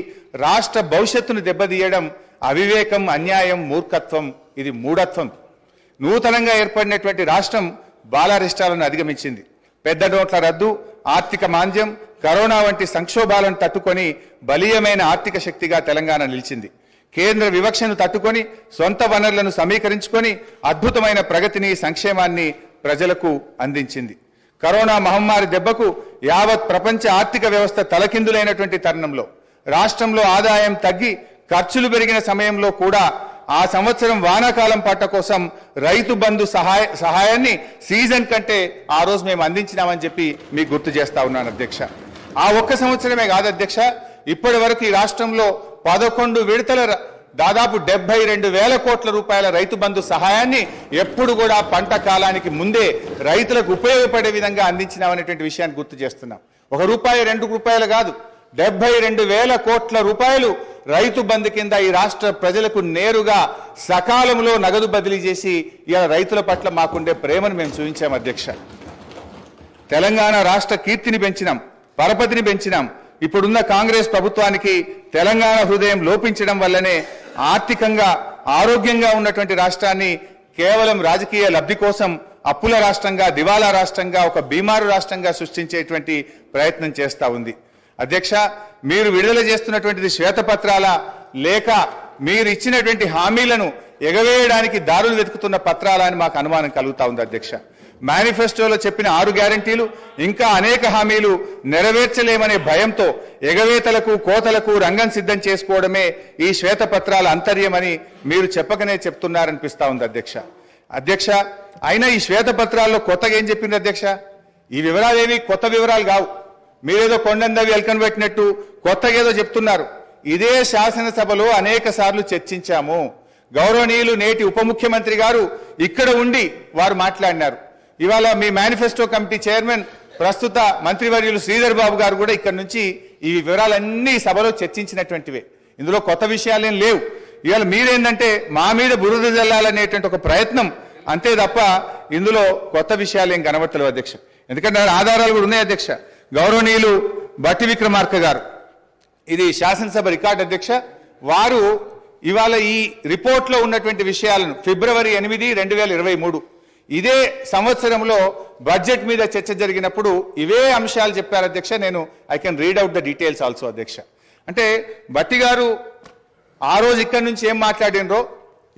రాష్ట్ర భవిష్యత్తును దెబ్బతీయడం అవివేకం, అన్యాయం, మూర్ఖత్వం, ఇది మూఢత్వం. నూతనంగా ఏర్పడినటువంటి రాష్ట్రం బాలారిష్టాలను అధిగమించింది. పెద్ద నోట్ల రద్దు, ఆర్థిక మాంద్యం, కరోనా వంటి సంక్షోభాలను తట్టుకొని బలీయమైన ఆర్థిక శక్తిగా తెలంగాణ నిలిచింది. కేంద్ర వివక్షను తట్టుకొని సొంత వనరులను సమీకరించుకొని అద్భుతమైన ప్రగతిని, సంక్షేమాన్ని ప్రజలకు అందించింది. కరోనా మహమ్మారి దెబ్బకు యావత్ ప్రపంచ ఆర్థిక వ్యవస్థ తలకిందులైనటువంటి తరుణంలో రాష్ట్రంలో ఆదాయం తగ్గి ఖర్చులు పెరిగిన సమయంలో కూడా ఆ సంవత్సరం వానాకాలం పంట కోసం రైతు బంధు సహాయాన్ని సీజన్ కంటే ఆ రోజు మేము అందించినామని చెప్పి మీకు గుర్తు చేస్తా ఉన్నాను అధ్యక్ష. ఆ ఒక్క సంవత్సరమే కాదు అధ్యక్ష, ఇప్పటి వరకు ఈ రాష్ట్రంలో 11 విడతల దాదాపు 72,000 కోట్ల రూపాయల రైతు బంధు సహాయాన్ని ఎప్పుడు కూడా పంట కాలానికి ముందే రైతులకు ఉపయోగపడే విధంగా అందించినామనేటువంటి విషయాన్ని గుర్తు చేస్తున్నాం. 1 రూపాయి 2 రూపాయలు కాదు, 72,000 కోట్ల రూపాయలు రైతు బంధు కింద ఈ రాష్ట్ర ప్రజలకు నేరుగా సకాలంలో నగదు బదిలీ చేసి ఇలా రైతుల పట్ల మాకుండే ప్రేమను మేము చూపించాం అధ్యక్ష. తెలంగాణ రాష్ట్ర కీర్తిని పెంచినాం, పరపతిని పెంచినాం. ఇప్పుడున్న కాంగ్రెస్ ప్రభుత్వానికి తెలంగాణ హృదయం లోపించడం వల్లనే ఆర్థికంగా ఆరోగ్యంగా ఉన్నటువంటి రాష్ట్రాన్ని కేవలం రాజకీయ లబ్ధి కోసం అప్పుల రాష్ట్రంగా, దివాలా రాష్ట్రంగా, ఒక బీమారు రాష్ట్రంగా సృష్టించేటువంటి ప్రయత్నం చేస్తా ఉంది. అధ్యక్ష, మీరు విడుదల చేస్తున్నటువంటిది శ్వేతపత్రాల లేక మీరు ఇచ్చినటువంటి హామీలను ఎగవేయడానికి దారులు వెతుకుతున్న పత్రాల అని మాకు అనుమానం కలుగుతా ఉంది అధ్యక్ష. మేనిఫెస్టోలో చెప్పిన 6 గ్యారంటీలు ఇంకా అనేక హామీలు నెరవేర్చలేమనే భయంతో ఎగవేతలకు కోతలకు రంగం సిద్ధం చేసుకోవడమే ఈ శ్వేతపత్రాల అంతర్యమని మీరు చెప్పకనే చెప్తున్నారనిపిస్తా ఉంది అధ్యక్ష అయినా ఈ శ్వేతపత్రాల్లో కొత్తగా ఏం చెప్పింది అధ్యక్ష? ఈ వివరాలు ఏవి కొత్త వివరాలు కావు. మీరేదో కొండందవి ఎల్కను పెట్టినట్టు కొత్తగా ఏదో చెప్తున్నారు. ఇదే శాసనసభలో అనేక సార్లు చర్చించాము. గౌరవనీయులు నేటి ఉప ముఖ్యమంత్రి గారు ఇక్కడ ఉండి వారు మాట్లాడినారు. ఇవాళ మీ మేనిఫెస్టో కమిటీ చైర్మన్ ప్రస్తుత మంత్రివర్యులు శ్రీధర్ బాబు గారు కూడా ఇక్కడ నుంచి ఈ వివరాలన్నీ సభలో చర్చించినటువంటివే. ఇందులో కొత్త విషయాలేం లేవు. ఇవాళ మీరేంటంటే మా మీద బురద జల్లాలనేటువంటి ఒక ప్రయత్నం అంతే తప్ప ఇందులో కొత్త విషయాలు ఏం కనబడతలేవు అధ్యక్ష. ఎందుకంటే ఆధారాలు కూడా ఉన్నాయి అధ్యక్ష. గౌరవనీయులు బట్టి విక్రమార్క గారు, ఇది శాసనసభ రికార్డు అధ్యక్ష, వారు ఇవాళ ఈ రిపోర్ట్లో ఉన్నటువంటి విషయాలను ఫిబ్రవరి 8, 2023 ఇదే సంవత్సరంలో బడ్జెట్ మీద చర్చ జరిగినప్పుడు ఇవే అంశాలు చెప్పారు అధ్యక్ష. నేను I can read out the details also అధ్యక్ష. అంటే బట్టి గారు ఆ రోజు ఇక్కడి నుంచి ఏం మాట్లాడినరో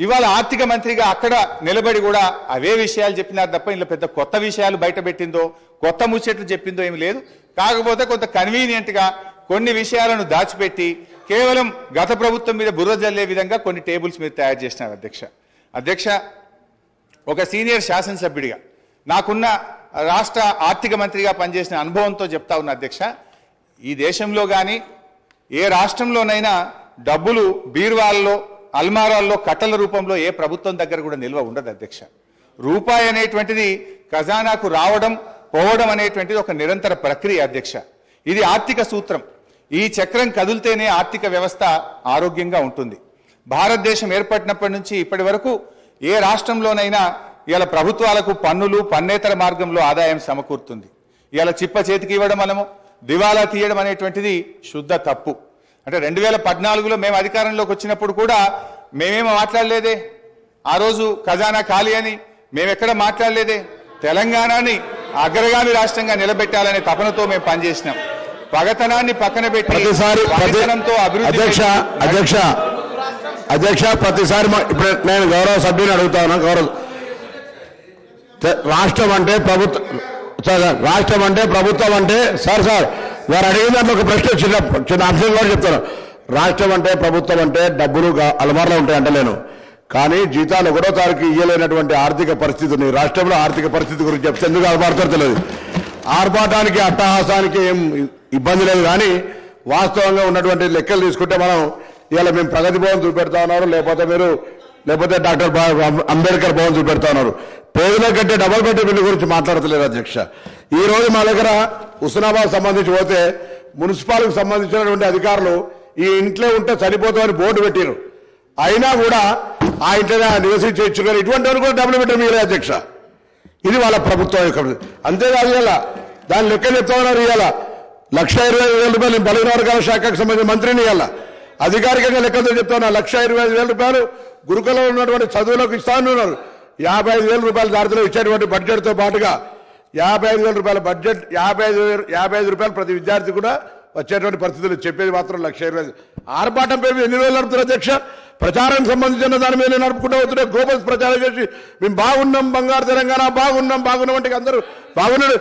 ఇవాళ ఆర్థిక మంత్రిగా అక్కడ నిలబడి కూడా అవే విషయాలు చెప్పినారు తప్ప ఇందులో పెద్ద కొత్త విషయాలు బయట పెట్టిందో కొత్త ముచ్చట్లు చెప్పిందో ఏమి లేదు. కాకపోతే కొంత కన్వీనియంట్గా కొన్ని విషయాలను దాచిపెట్టి కేవలం గత ప్రభుత్వం మీద బుర్ర జల్లే విధంగా కొన్ని టేబుల్స్ మీరు తయారు చేసినారు అధ్యక్ష. ఒక సీనియర్ శాసనసభ్యుడిగా నాకున్న రాష్ట్ర ఆర్థిక మంత్రిగా పనిచేసిన అనుభవంతో చెప్తా ఉన్నా అధ్యక్ష, ఈ దేశంలో కానీ ఏ రాష్ట్రంలోనైనా డబ్బులు బీరువాల్లో అల్మారాల్లో కట్టల రూపంలో ఏ ప్రభుత్వం దగ్గర కూడా నిల్వ ఉండదు అధ్యక్ష. రూపాయి అనేటువంటిది ఖజానాకు రావడం పోవడం అనేటువంటిది ఒక నిరంతర ప్రక్రియ అధ్యక్ష. ఇది ఆర్థిక సూత్రం. ఈ చక్రం కదిలితేనే ఆర్థిక వ్యవస్థ ఆరోగ్యంగా ఉంటుంది. భారతదేశం ఏర్పడినప్పటి నుంచి ఇప్పటి వరకు ఏ రాష్ట్రంలోనైనా ఇవాళ ప్రభుత్వాలకు పన్నులు పన్నేతర మార్గంలో ఆదాయం సమకూరుతుంది. ఇవాళ చిప్ప చేతికి ఇవ్వడం మనము దివాలా తీయడం అనేటువంటిది శుద్ధ తప్పు. అంటే 2014లో మేము అధికారంలోకి వచ్చినప్పుడు కూడా మేమేమో మాట్లాడలేదే. ఆ రోజు ఖజానా ఖాళీ అని మేమెక్కడ మాట్లాడలేదే. తెలంగాణని అగ్రగామి రాష్ట్రంగా నిలబెట్టాలనే తపనతో మేము పనిచేసినాం. పగతనాన్ని పక్కన పెట్టి పగతనంతో అధ్యక్ష ప్రతిసారి ఇప్పుడు నేను గౌరవ సభ్యుని అడుగుతాను. రాష్ట్రం అంటే ప్రభుత్వం అంటే సార్ వారు అడిగిన దాంట్లో ఒక ప్రశ్న చిన్న అంశం కూడా చెప్తాను. రాష్ట్రం అంటే ప్రభుత్వం అంటే డబ్బులు అలమార్లో ఉంటాయి అంటలేను, కానీ జీతాలు 1వ తారీఖు ఇయ్యలేనటువంటి ఆర్థిక పరిస్థితి ఉంది. రాష్ట్రంలో ఆర్థిక పరిస్థితి గురించి చెప్తే ఎందుకు ఆర్పాటుతో తెలియదు. ఆర్పాటానికి అట్టహాసానికి ఏం ఇబ్బంది లేదు, కానీ వాస్తవంగా ఉన్నటువంటి లెక్కలు తీసుకుంటే మనం ఇవాళ మేము ప్రగతి భవన్ చూపెడతా ఉన్నారు, లేకపోతే డాక్టర్ అంబేద్కర్ భవన్ చూపెడతా ఉన్నారు. పేదల కంటే డబుల్ బెడ్రూమ్ బిల్లు గురించి మాట్లాడతలేదు అధ్యక్ష. ఈ రోజు మా దగ్గర హుస్నాబాద్ సంబంధించి పోతే మున్సిపాలిటీకి సంబంధించినటువంటి అధికారులు ఈ ఇంట్లో ఉంటే సరిపోతామని బోర్డు పెట్టారు. అయినా కూడా ఆ ఇంట్లో నివసించి ఇచ్చుకొని ఇటువంటి వారు కూడా డబుల్ బెడ్రూమ్ ఇవ్వలేదు అధ్యక్ష. ఇది వాళ్ళ ప్రభుత్వం యొక్క. అంతేకాదు ఇవాళ దాని లెక్కలు చెప్తా ఉన్నారు. ఇవాళ 1,25,000 రూపాయలు బలహీన వర్గాల శాఖకు సంబంధించిన మంత్రిని ఇవాళ అధికారికంగా లెక్కలతో చెప్తా ఉన్నా. 1,25,000 రూపాయలు గురుకులంలో ఉన్నటువంటి చదువులకు ఇస్తా ఉన్నారు. 55,000 రూపాయల దారిలో ఇచ్చేటువంటి బడ్జెట్తో పాటుగా 55,000 రూపాయల బడ్జెట్ 55 రూపాయలు ప్రతి విద్యార్థి కూడా వచ్చేటువంటి పరిస్థితులు చెప్పేది మాత్రం 1,20,000. ఆర్భాటం పేరు ఎన్ని రోజులు నడుపుతారు అధ్యక్ష? ప్రచారానికి సంబంధించిన దాని మీద నడుపుకుంటూ అవుతున్నాయి. గ్లోబల్ ప్రచారం చేసి మేము బాగున్నాం, బంగారు తెలంగాణ బాగున్నాం అంటే అందరూ బాగున్నాడు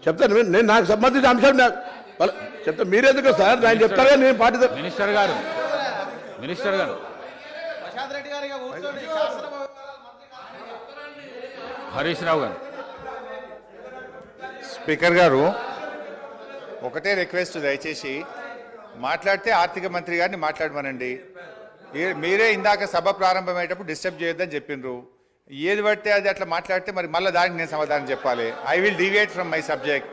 చెప్తాను. నేను నాకు సంబంధించిన అంశం చెప్తా. మీరెందుకు సార్ నేను చెప్తాగా నేను పార్టీ మినిస్టర్ గారు హరీష్ రావు గారు. స్పీకర్ గారు ఒకటే రిక్వెస్ట్, దయచేసి మాట్లాడితే ఆర్థిక మంత్రి గారిని మాట్లాడమనండి. మీరే ఇందాక సభ ప్రారంభమయ్యేటప్పుడు డిస్టర్బ్ చేయొద్దని చెప్పిండ్రు. ఏది పడితే అది అట్లా మాట్లాడితే మరి మళ్ళీ దానికి నేను సమాధానం చెప్పాలి. I will deviate from my subject.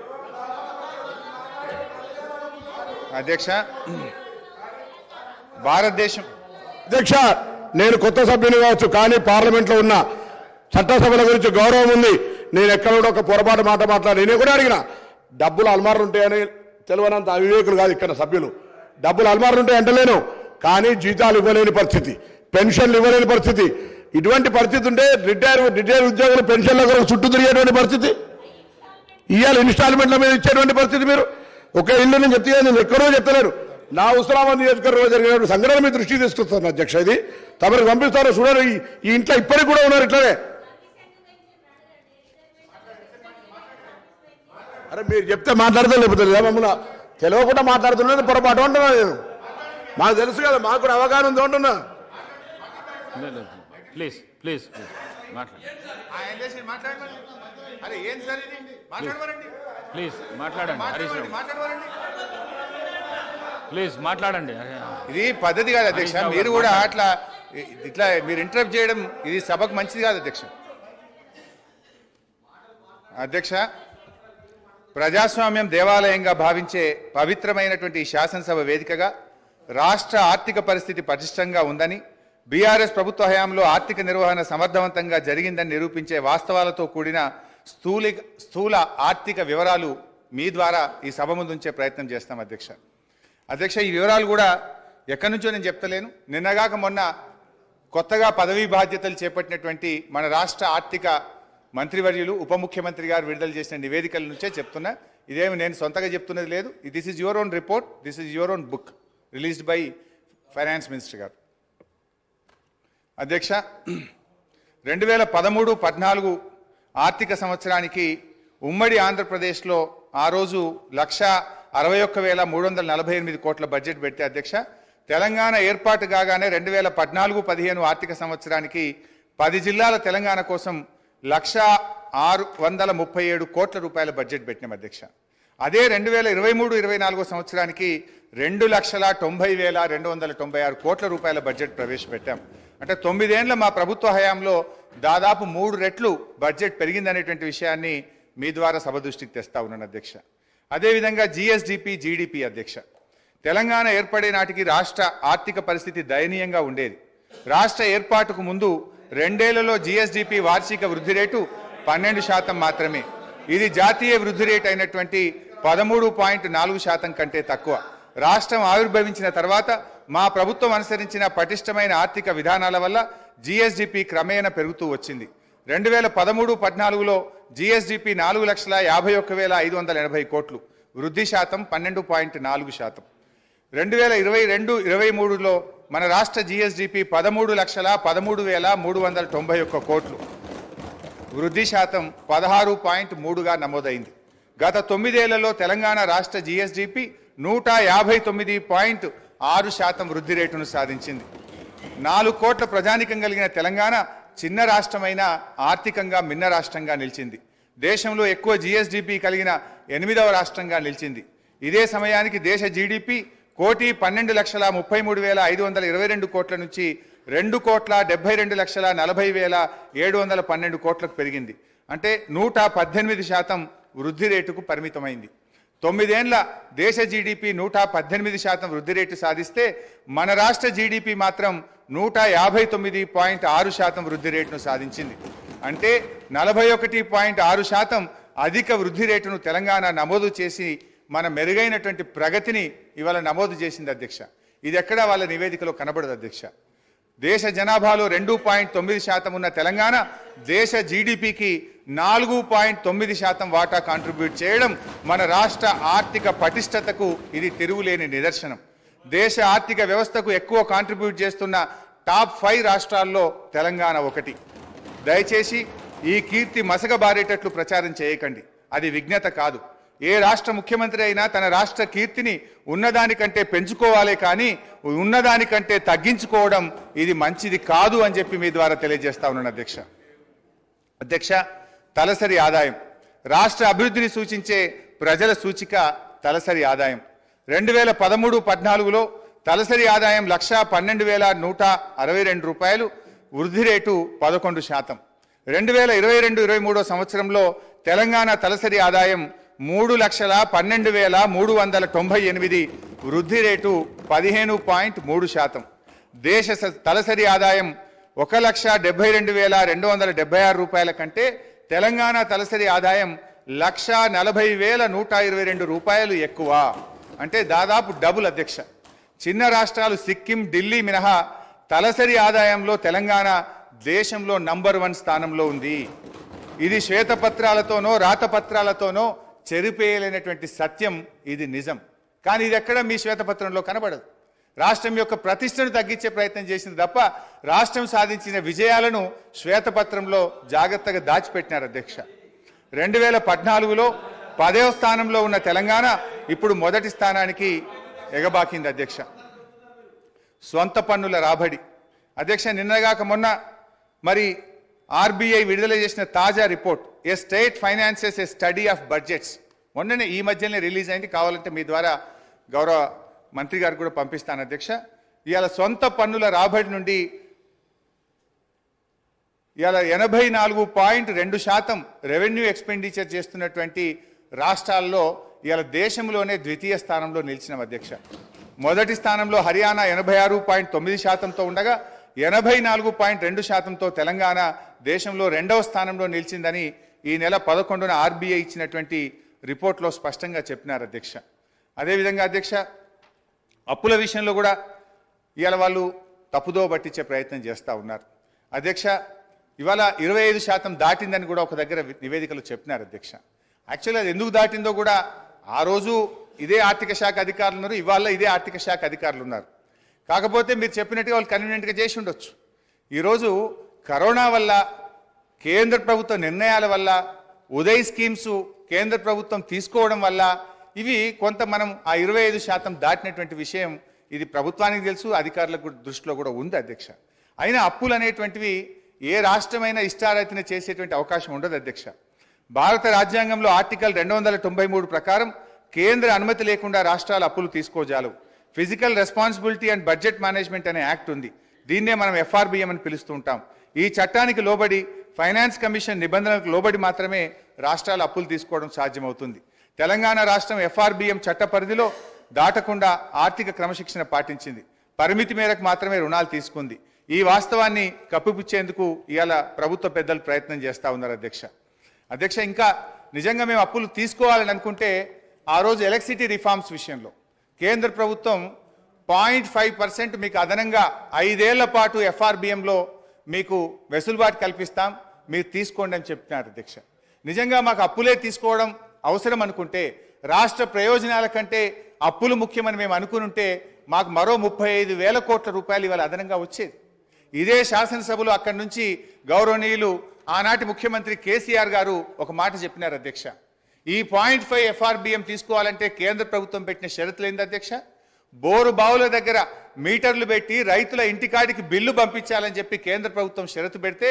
అధ్యక్ష, భారతదేశం అధ్యక్ష నేను కొత్త సభ్యుని కావచ్చు, కానీ పార్లమెంట్లో ఉన్న చట్టసభల గురించి గౌరవం ఉంది. నేను ఎక్కడ కూడా ఒక పొరపాటు మాట మాట్లాడి నేను కూడా అడిగిన డబ్బులు అల్మార్లు ఉంటాయని తెలియనంత అవివేకులు కాదు ఇక్కడ సభ్యులు. డబ్బులు అల్మార్లు ఉంటాయి అంటలేను, కానీ జీతాలు ఇవ్వలేని పరిస్థితి, పెన్షన్లు ఇవ్వలేని పరిస్థితి. ఇటువంటి పరిస్థితి ఉంటే రిటైర్ ఉద్యోగులు పెన్షన్ల కొరకు చుట్టూ తిరిగేటువంటి పరిస్థితి, ఇవాళ ఇన్స్టాల్మెంట్ల మీద ఇచ్చేటువంటి పరిస్థితి. మీరు ఒక ఇల్లు నేను చెప్తే నేను ఎక్కడో చెప్తలేరు. నా హుస్నాబాద్ నియోజకవర్గంలో జరిగినటువంటి సంఘటన మీ దృష్టికి తీసుకొస్తాను అధ్యక్ష. ఇది తమరికి పంపిస్తారో చూడరు. ఈ ఇంట్లో ఇప్పటికి కూడా ఉన్నారు ఇట్లనే. అరే మీరు చెప్తే మాట్లాడతాం, లేకపోతే లేదా మమ్మల్ని తెలియకుండా మాట్లాడుతున్నది పొరపాటు అంటున్నా నేను. మాకు తెలుసు కదా, మాకు కూడా అవగాహన ఉంది అంటున్నా. ప్లీజ్ ప్లీజ్ ప్లీజ్ మాట్లాడండి హరీష్ రావు, ప్లీజ్ మాట్లాడండి. ఇది పద్ధతి కాదు అధ్యక్ష. మీరు కూడా అట్లా ఇట్లా మీరు ఇంటరప్ట్ చేయడం ఇది సభకు మంచిది కాదు అధ్యక్ష. అధ్యక్ష, ప్రజాస్వామ్యం దేవాలయంగా భావించే పవిత్రమైనటువంటి ఈ శాసనసభ వేదికగా రాష్ట్ర ఆర్థిక పరిస్థితి పటిష్టంగా ఉందని, బీఆర్ఎస్ ప్రభుత్వ హయాంలో ఆర్థిక నిర్వహణ సమర్థవంతంగా జరిగిందని నిరూపించే వాస్తవాలతో కూడిన స్థూల ఆర్థిక వివరాలు మీ ద్వారా ఈ సభ ముందు ఉంచే ప్రయత్నం చేస్తాం అధ్యక్ష. అధ్యక్ష, ఈ వివరాలు కూడా ఎక్కడి నుంచో నేను చెప్తలేను. నిన్నగాక మొన్న కొత్తగా పదవీ బాధ్యతలు చేపట్టినటువంటి మన రాష్ట్ర ఆర్థిక మంత్రివర్యులు ఉప ముఖ్యమంత్రి గారు విడుదల చేసిన నివేదికల నుంచే చెప్తున్నా. ఇదేమి నేను సొంతగా చెప్తున్నది లేదు. This is your own report, this is your own book released by finance minister గారు. అధ్యక్ష, 2013-14 ఆర్థిక సంవత్సరానికి ఉమ్మడి ఆంధ్రప్రదేశ్లో ఆ రోజు 1,61,348 కోట్ల బడ్జెట్ పెడితే అధ్యక్ష, తెలంగాణ ఏర్పాటు కాగానే 2014-15 ఆర్థిక సంవత్సరానికి 10 జిల్లాల తెలంగాణ కోసం 1,637 కోట్ల రూపాయల బడ్జెట్ పెట్టినాం అధ్యక్ష. అదే 2023-24 సంవత్సరానికి 2,90,296 కోట్ల రూపాయల బడ్జెట్ ప్రవేశపెట్టాం. అంటే 9 ఏళ్ల మా ప్రభుత్వ హయాంలో దాదాపు 3 రెట్లు బడ్జెట్ పెరిగిందనేటువంటి విషయాన్ని మీ ద్వారా సభ దృష్టికి తెస్తా ఉన్నాను అధ్యక్ష. అదేవిధంగా జిఎస్డిపి, జీడిపి అధ్యక్ష, తెలంగాణ ఏర్పడే నాటికి రాష్ట్ర ఆర్థిక పరిస్థితి దయనీయంగా ఉండేది. రాష్ట్ర ఏర్పాటుకు ముందు 2 ఏళ్లలో జిఎస్డిపి వార్షిక వృద్ధి రేటు 12% మాత్రమే. ఇది జాతీయ వృద్ధి రేటు అయినటువంటి 13.4% కంటే తక్కువ. రాష్ట్రం ఆవిర్భవించిన తర్వాత మా ప్రభుత్వం అనుసరించిన పటిష్టమైన ఆర్థిక విధానాల వల్ల జిఎస్డిపి క్రమేణా పెరుగుతూ వచ్చింది. 2013-14లో జిఎస్డిపి 4,51,580 కోట్లు, వృద్ధి శాతం 12.4%. 2022-23లో మన రాష్ట్ర జిఎస్డిపి 13,13,391 కోట్లు, వృద్ధి శాతం 16.3గా నమోదైంది. గత 9 ఏళ్లలో తెలంగాణ రాష్ట్ర జిఎస్డిపి 159.6% వృద్ధి రేటును సాధించింది. 4 కోట్ల ప్రజానికం కలిగిన తెలంగాణ చిన్న రాష్ట్రమైన ఆర్థికంగా మిన్న రాష్ట్రంగా నిలిచింది. దేశంలో ఎక్కువ జిఎస్డిపి కలిగిన 8వ రాష్ట్రంగా నిలిచింది. ఇదే సమయానికి దేశ జీడిపి 1,33,522 కోట్ల నుంచి 2,72,40,712 కోట్లకు పెరిగింది. అంటే 118% వృద్ధి రేటుకు పరిమితమైంది. 9 ఏళ్ల దేశ జీడిపి 118% వృద్ధి రేటు సాధిస్తే మన రాష్ట్ర జీడిపి మాత్రం 159.6% వృద్ధి రేటును సాధించింది. అంటే 41.6% అధిక వృద్ధి రేటును తెలంగాణ నమోదు చేసి మన మెరుగైనటువంటి ప్రగతిని ఇవాళ నమోదు చేసింది అధ్యక్ష. ఇది ఎక్కడా వాళ్ళ నివేదికలో కనబడదు అధ్యక్ష. దేశ జనాభాలో 2.9% ఉన్న తెలంగాణ దేశ జీడిపికి 4.9% వాటా కాంట్రిబ్యూట్ చేయడం మన రాష్ట్ర ఆర్థిక పటిష్టతకు ఇది తిరుగులేని నిదర్శనం. దేశ ఆర్థిక వ్యవస్థకు ఎక్కువ కాంట్రిబ్యూట్ చేస్తున్న టాప్ 5 రాష్ట్రాల్లో తెలంగాణ ఒకటి. దయచేసి ఈ కీర్తి మసకబారేటట్లు ప్రచారం చేయకండి, అది విజ్ఞత కాదు. ఏ రాష్ట్ర ముఖ్యమంత్రి అయినా తన రాష్ట్ర కీర్తిని ఉన్నదానికంటే పెంచుకోవాలే కానీ ఉన్నదానికంటే తగ్గించుకోవడం ఇది మంచిది కాదు అని చెప్పి మీ ద్వారా తెలియజేస్తా ఉన్నాను అధ్యక్ష. అధ్యక్ష, తలసరి ఆదాయం రాష్ట్ర అభివృద్ధిని సూచించే ప్రజల సూచిక తలసరి ఆదాయం. 2013-14లో తలసరి ఆదాయం 1,12,162 రూపాయలు, వృద్ధి రేటు 11%. 2022-23 సంవత్సరంలో తెలంగాణ తలసరి ఆదాయం 3,12,398, వృద్ధి రేటు 15.3%. దేశ తలసరి ఆదాయం 1,72,276 రూపాయల కంటే తెలంగాణ తలసరి ఆదాయం 1,40,122 రూపాయలు ఎక్కువ. అంటే దాదాపు డబుల్ అధ్యక్ష. చిన్న రాష్ట్రాలు సిక్కిం, ఢిల్లీ మినహా తలసరి ఆదాయంలో తెలంగాణ దేశంలో నంబర్ 1 స్థానంలో ఉంది. ఇది శ్వేతపత్రాలతోనో రాతపత్రాలతోనో చెరిపేయలేనటువంటి సత్యం, ఇది నిజం. కానీ ఇది ఎక్కడ మీ శ్వేతపత్రంలో కనబడదు. రాష్ట్రం యొక్క ప్రతిష్టను తగ్గించే ప్రయత్నం చేసింది తప్ప రాష్ట్రం సాధించిన విజయాలను శ్వేతపత్రంలో జాగ్రత్తగా దాచిపెట్టినారు అధ్యక్ష. 2014లో 10వ స్థానంలో ఉన్న తెలంగాణ ఇప్పుడు మొదటి స్థానానికి ఎగబాకింది అధ్యక్ష. స్వంత పన్నుల రాబడి అధ్యక్ష, నిన్నగాక మొన్న మరి ఆర్బీఐ విడుదల చేసిన తాజా report A state finances A study of budgets మొన్ననే ఈ మధ్యనే రిలీజ్ అయింది. కావాలంటే మీ ద్వారా గౌరవ మంత్రి గారికి కూడా పంపిస్తాను అధ్యక్ష. ఇవాళ సొంత పన్నుల రాబడి నుండి ఇవాళ 84.2% రెవెన్యూ ఎక్స్పెండిచర్ చేస్తున్నటువంటి రాష్ట్రాల్లో ఇవాళ దేశంలోనే ద్వితీయ స్థానంలో నిలిచిన అధ్యక్ష. మొదటి స్థానంలో హర్యానా 86.9%తో ఉండగా 84.2%తో తెలంగాణ దేశంలో రెండవ స్థానంలో నిలిచిందని ఈ నెల 11న ఆర్బీఐ ఇచ్చినటువంటి రిపోర్ట్లో స్పష్టంగా చెప్పినారు అధ్యక్ష. అదేవిధంగా అధ్యక్ష, అప్పుల విషయంలో కూడా ఇవాళ వాళ్ళు తప్పుదో పట్టించే ప్రయత్నం చేస్తూ ఉన్నారు అధ్యక్ష. ఇవాళ 25% దాటిందని కూడా ఒక దగ్గర నివేదికలు చెప్పినారు అధ్యక్ష. యాక్చువల్లీ అది ఎందుకు దాటిందో కూడా ఆ రోజు ఇదే ఆర్థిక శాఖ అధికారులు ఉన్నారు, ఇవాళ ఇదే ఆర్థిక శాఖ అధికారులు ఉన్నారు. కాకపోతే మీరు చెప్పినట్టుగా వాళ్ళు కన్వీనియంట్గా చేసి ఉండొచ్చు. ఈరోజు కరోనా వల్ల, కేంద్ర ప్రభుత్వ నిర్ణయాల వల్ల, ఉదయ్ స్కీమ్స్ కేంద్ర ప్రభుత్వం తీసుకోవడం వల్ల ఇవి కొంత మనం ఆ 25% దాటినటువంటి విషయం ఇది ప్రభుత్వానికి తెలుసు, అధికారులకు దృష్టిలో కూడా ఉంది అధ్యక్ష. అయినా అప్పులు అనేటువంటివి ఏ రాష్ట్రమైనా ఇష్టారీతిన చేసేటువంటి అవకాశం ఉండదు అధ్యక్ష. భారత రాజ్యాంగంలో ఆర్టికల్ 293 ప్రకారం కేంద్ర అనుమతి లేకుండా రాష్ట్రాలు అప్పులు తీసుకోజాలవు. Physical responsibility and budget management అనే యాక్ట్ ఉంది. దీన్నే మనం ఎఫ్ఆర్బిఎం అని పిలుస్తూ ఉంటాం. ఈ చట్టానికి లోబడి ఫైనాన్స్ కమిషన్ నిబంధనలకు లోబడి మాత్రమే రాష్ట్రాలు అప్పులు తీసుకోవడం సాధ్యమవుతుంది. తెలంగాణ రాష్ట్రం ఎఫ్ఆర్బిఎం చట్ట పరిధిలో దాటకుండా ఆర్థిక క్రమశిక్షణ పాటించింది. పరిమితి మేరకు మాత్రమే రుణాలు తీసుకుంది. ఈ వాస్తవాన్ని కప్పిపుచ్చేందుకు ఇవాళ ప్రభుత్వ పెద్దలు ప్రయత్నం చేస్తూ ఉన్నారు అధ్యక్ష. ఇంకా నిజంగా మేము అప్పులు తీసుకోవాలని అనుకుంటే ఆ రోజు ఎలక్ట్రిసిటీ రిఫార్మ్స్ విషయంలో కేంద్ర ప్రభుత్వం 0.5% మీకు అదనంగా 5 ఏళ్ల పాటు ఎఫ్ఆర్బిఎంలో మీకు వెసులుబాటు కల్పిస్తాం, మీరు తీసుకోండి అని చెప్తున్నారు అధ్యక్ష. నిజంగా మాకు అప్పులే తీసుకోవడం అవసరం అనుకుంటే, రాష్ట్ర ప్రయోజనాల కంటే అప్పులు ముఖ్యమని మేము అనుకునుంటే మాకు మరో 35,000 కోట్ల రూపాయలు ఇవాళ అదనంగా వచ్చేది. ఇదే శాసనసభలో అక్కడి నుంచి గౌరవనీయులు ఆనాటి ముఖ్యమంత్రి కేసీఆర్ గారు ఒక మాట చెప్పినారు అధ్యక్ష. ఈ 0.5 ఎఫ్ఆర్బిఎం తీసుకోవాలంటే కేంద్ర ప్రభుత్వం పెట్టిన షరతులు ఏంది అధ్యక్ష? బోరు బావుల దగ్గర మీటర్లు పెట్టి రైతుల ఇంటికాడికి బిల్లు పంపించాలని చెప్పి కేంద్ర ప్రభుత్వం షరతు పెడితే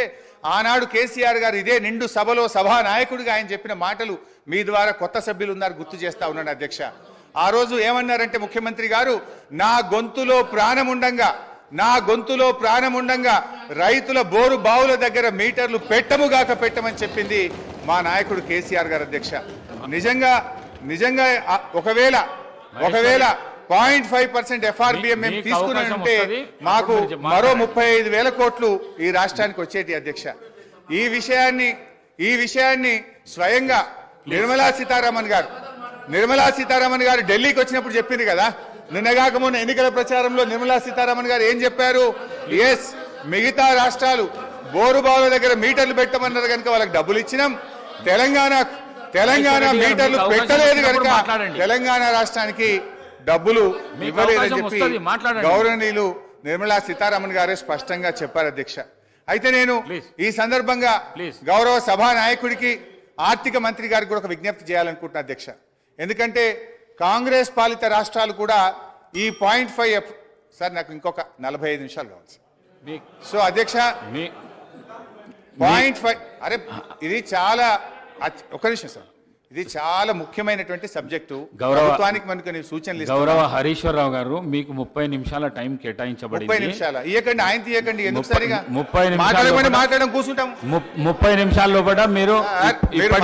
ఆనాడు కేసీఆర్ గారు ఇదే నిండు సభలో సభా నాయకుడిగా ఆయన చెప్పిన మాటలు మీ ద్వారా కొత్త సభ్యులు ఉన్నారు గుర్తు చేస్తా ఉన్నాను అధ్యక్ష. ఆ రోజు ఏమన్నారంటే ముఖ్యమంత్రి గారు, నా గొంతులో ప్రాణముండంగా రైతుల బోరు బావుల దగ్గర మీటర్లు పెట్టముగాక పెట్టమని చెప్పింది మా నాయకుడు కేసీఆర్ గారు అధ్యక్ష. నిజంగా ఒకవేళ 0.5% ఎఫ్ఆర్బిఎం మేము తీసుకుని ఉంటే మాకు మరో 35,000 కోట్లు ఈ రాష్ట్రానికి వచ్చేటి అధ్యక్ష. ఈ విషయాన్ని స్వయంగా నిర్మలా సీతారామన్ గారు ఢిల్లీకి వచ్చినప్పుడు చెప్పింది కదా. నిన్నగాక మొన్న ఎన్నికల ప్రచారంలో నిర్మలా సీతారామన్ గారు ఏం చెప్పారు? ఎస్, మిగతా రాష్ట్రాలు బోరుబావుల దగ్గర మీటర్లు పెట్టమన్నారు కనుక వాళ్ళకి డబ్బులు ఇచ్చినాం, తెలంగాణ మీటర్లు పెట్టలేదు కనుక తెలంగాణ రాష్ట్రానికి డబ్బులు ఇవ్వలేదని చెప్పి గౌరవనీయులు నిర్మలా సీతారామన్ గారే స్పష్టంగా చెప్పారు అధ్యక్ష. అయితే నేను ఈ సందర్భంగా గౌరవ సభా నాయకుడికి, ఆర్థిక మంత్రి గారికి కూడా ఒక విజ్ఞప్తి చేయాలనుకుంటున్నా అధ్యక్ష. ఎందుకంటే కాంగ్రెస్ పాలిత రాష్ట్రాలు కూడా ఈ 0.5 సార్ నాకు ఇంకొక 45 నిమిషాలు కావాలి సార్. సో అధ్యక్ష 0.5 అరే ఇది చాలా ఒక నిమిషం సార్, ఇది చాలా ముఖ్యమైనటువంటి సబ్జెక్టు. ప్రభుత్వానికి మనకు సూచనలు గౌరవ హరీశ్వరరావు గారు, మీకు 30 నిమిషాల టైం కేటాయించబడింది. 30 నిమిషాలు ఇవ్వకండి, ఆయన తీయకండి, ఎందుకు సరిగా 30 మాట్లాడడం కూర్చుంటాం. 30 నిమిషాల లోపల మీరు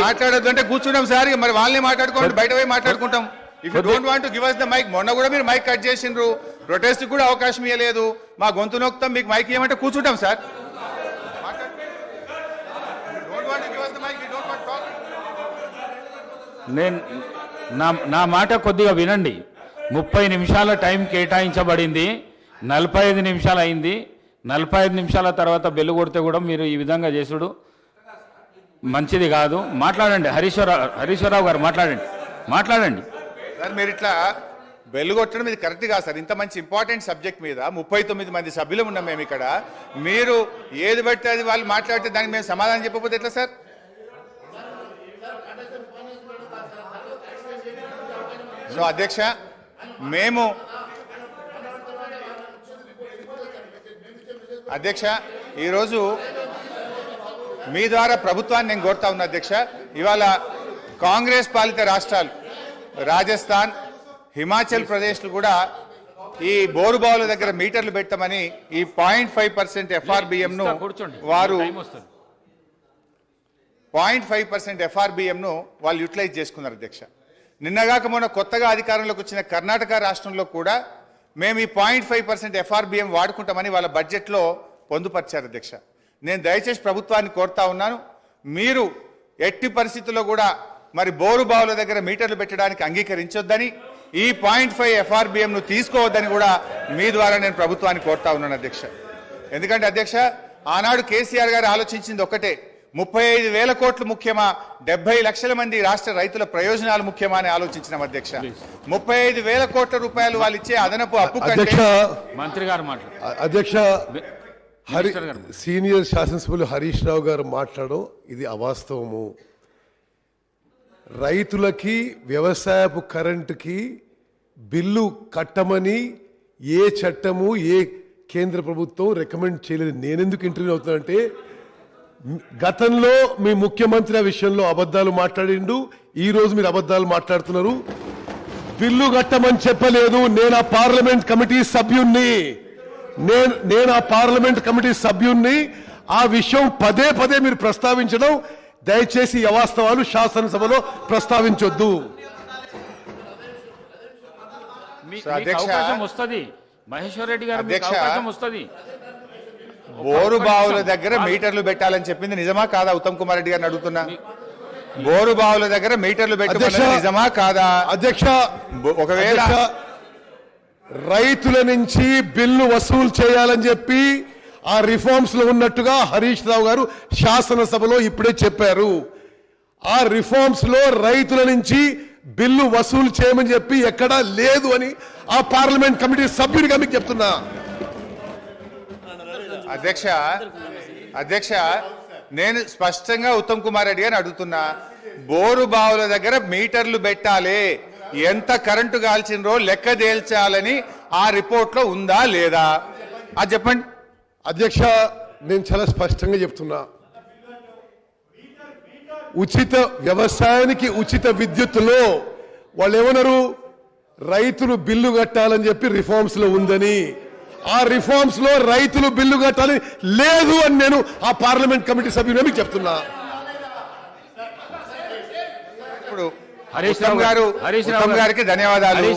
మాట్లాడద్దు అంటే కూర్చుంటాం సార్. మరి వాళ్ళని మాట్లాడుకోండి, బయట పోయి మాట్లాడుకుంటాం. If you don't want to give us the mic, మొన్న కూడా మీరు మైక్ కట్ చేసిండ్రు, ప్రొటెస్ట్ కూడా అవకాశం ఇవ్వలేదు. మా గొంతు నొక్కుతాం, మీకు మైక్ ఇవ్వమంటే కూర్చుంటాం సార్. నా మాట కొద్దిగా వినండి. 30 నిమిషాల టైం కేటాయించబడింది, 45 నిమిషాలు అయింది. 45 నిమిషాల తర్వాత బెల్లు కొడితే కూడా మీరు ఈ విధంగా చేసుడు మంచిది కాదు. మాట్లాడండి హరీశ్వరరావు గారు, మాట్లాడండి సార్. మీరు ఇట్లా బెల్లు కొట్టడం ఇది కరెక్ట్ కాదు సార్. ఇంత మంచి ఇంపార్టెంట్ సబ్జెక్ట్ మీద 39 మంది సభ్యులు ఉన్నాం మేము ఇక్కడ. మీరు ఏది బట్టి అది వాళ్ళు మాట్లాడితే దానికి మేము సమాధానం చెప్పకపోతే ఎట్లా సార్? సో అధ్యక్ష మేము అధ్యక్ష ఈరోజు మీ ద్వారా ప్రభుత్వాన్ని నేను కోరుతా ఉన్నా అధ్యక్ష. ఇవాళ కాంగ్రెస్ పాలిత రాష్ట్రాలు రాజస్థాన్, హిమాచల్ ప్రదేశ్లు కూడా ఈ బోరుబావుల దగ్గర మీటర్లు పెట్టమని ఈ 0.5% FRBM-ను వారు 0.5% FRBM-ను వాళ్ళు యూటిలైజ్ చేసుకున్నారు అధ్యక్ష. నిన్నగాక మొన్న కొత్తగా అధికారంలోకి వచ్చిన కర్ణాటక రాష్ట్రంలో కూడా మేము ఈ 0.5% FRBM వాడుకుంటామని వాళ్ళ బడ్జెట్లో పొందుపరిచారు అధ్యక్ష. నేను దయచేసి ప్రభుత్వాన్ని కోరుతా ఉన్నాను, మీరు ఎట్టి పరిస్థితుల్లో కూడా మరి బోరు బావుల దగ్గర మీటర్లు పెట్టడానికి అంగీకరించొద్దని, ఈ 0.5 FRBM-ను తీసుకోవద్దని కూడా మీ ద్వారా నేను ప్రభుత్వాన్ని కోరుతా ఉన్నాను అధ్యక్ష. ఎందుకంటే అధ్యక్ష ఆనాడు కేసీఆర్ గారు ఆలోచించింది ఒకటే, 35,000 కోట్లు ముఖ్యమా, 70 లక్షల మంది రాష్ట్ర రైతుల ప్రయోజనాలు ముఖ్యమా అని ఆలోచించినాం అధ్యక్ష. 35,000 కోట్ల రూపాయలు వాళ్ళు ఇచ్చే అదనపు అప్పు కంటే మంత్రి గారు అధ్యక్ష సీనియర్ శాసనసభ్యులు హరీష్ రావు గారు మాట్లాడడం ఇది అవాస్తవము. రైతులకి వ్యవసాయపు కరెంటుకి బిల్లు కట్టమని ఏ చట్టము ఏ కేంద్ర ప్రభుత్వం రికమెండ్ చేయలేదు. నేనెందుకు ఇంటర్వ్యూ అవుతానంటే గతంలో మీ ముఖ్యమంత్రి ఆ విషయంలో అబద్ధాలు మాట్లాడిండు, ఈ రోజు మీరు అబద్ధాలు మాట్లాడుతున్నారు. బిల్లు కట్టమని చెప్పలేదు. నేను ఆ పార్లమెంట్ కమిటీ సభ్యుణ్ణి ఆ విషయం పదే పదే మీరు ప్రస్తావించడం దయచేసి అవాస్తవాలు శాసనసభలో ప్రస్తావించొద్దు. అవకాశం వస్తుంది మహేశ్వర్ రెడ్డి గారు, అవకాశం వస్తుంది. బోరు బావుల దగ్గర మీటర్లు పెట్టాలని చెప్పింది నిజమా కాదా? ఉత్తమ్ కుమార్ రెడ్డి గారిని అడుగుతున్నా, బోరు బావుల దగ్గర మీటర్లు పెట్టాలని నిజమా కాదా? అధ్యక్ష ఒకవేళ రైతుల నుంచి బిల్లు వసూలు చేయాలని చెప్పి ఆ రిఫార్మ్స్ లో ఉన్నట్టుగా హరీష్ రావు గారు శాసనసభలో ఇప్పుడే చెప్పారు. ఆ రిఫార్మ్స్ లో రైతుల నుంచి బిల్లు వసూలు చేయమని చెప్పి ఎక్కడా లేదు అని ఆ పార్లమెంట్ కమిటీ సభ్యుడిగా మీకు చెప్తున్నా. అధ్యక్ష నేను స్పష్టంగా ఉత్తమ్ కుమార్ రెడ్డి గారిని అడుగుతున్నా, బోరు బావుల దగ్గర మీటర్లు పెట్టాలి, ఎంత కరెంటు కాల్చినరో లెక్క తేల్చాలని ఆ రిపోర్ట్ లో ఉందా లేదా అది చెప్పండి. అధ్యక్ష నేను చాలా స్పష్టంగా చెప్తున్నా, ఉచిత వ్యవసాయానికి ఉచిత విద్యుత్తులో వాళ్ళు ఏమన్నారు, రైతులు బిల్లు కట్టాలని చెప్పి రిఫార్మ్స్ లో ఉందని, ఆ రిఫార్మ్స్ లో రైతులు బిల్లు కట్టాలని లేదు అని నేను ఆ పార్లమెంట్ కమిటీ సభ్యులు మీకు చెప్తున్నా. ఇప్పుడు ఉత్తమ్ గారికి ధన్యవాదాలు.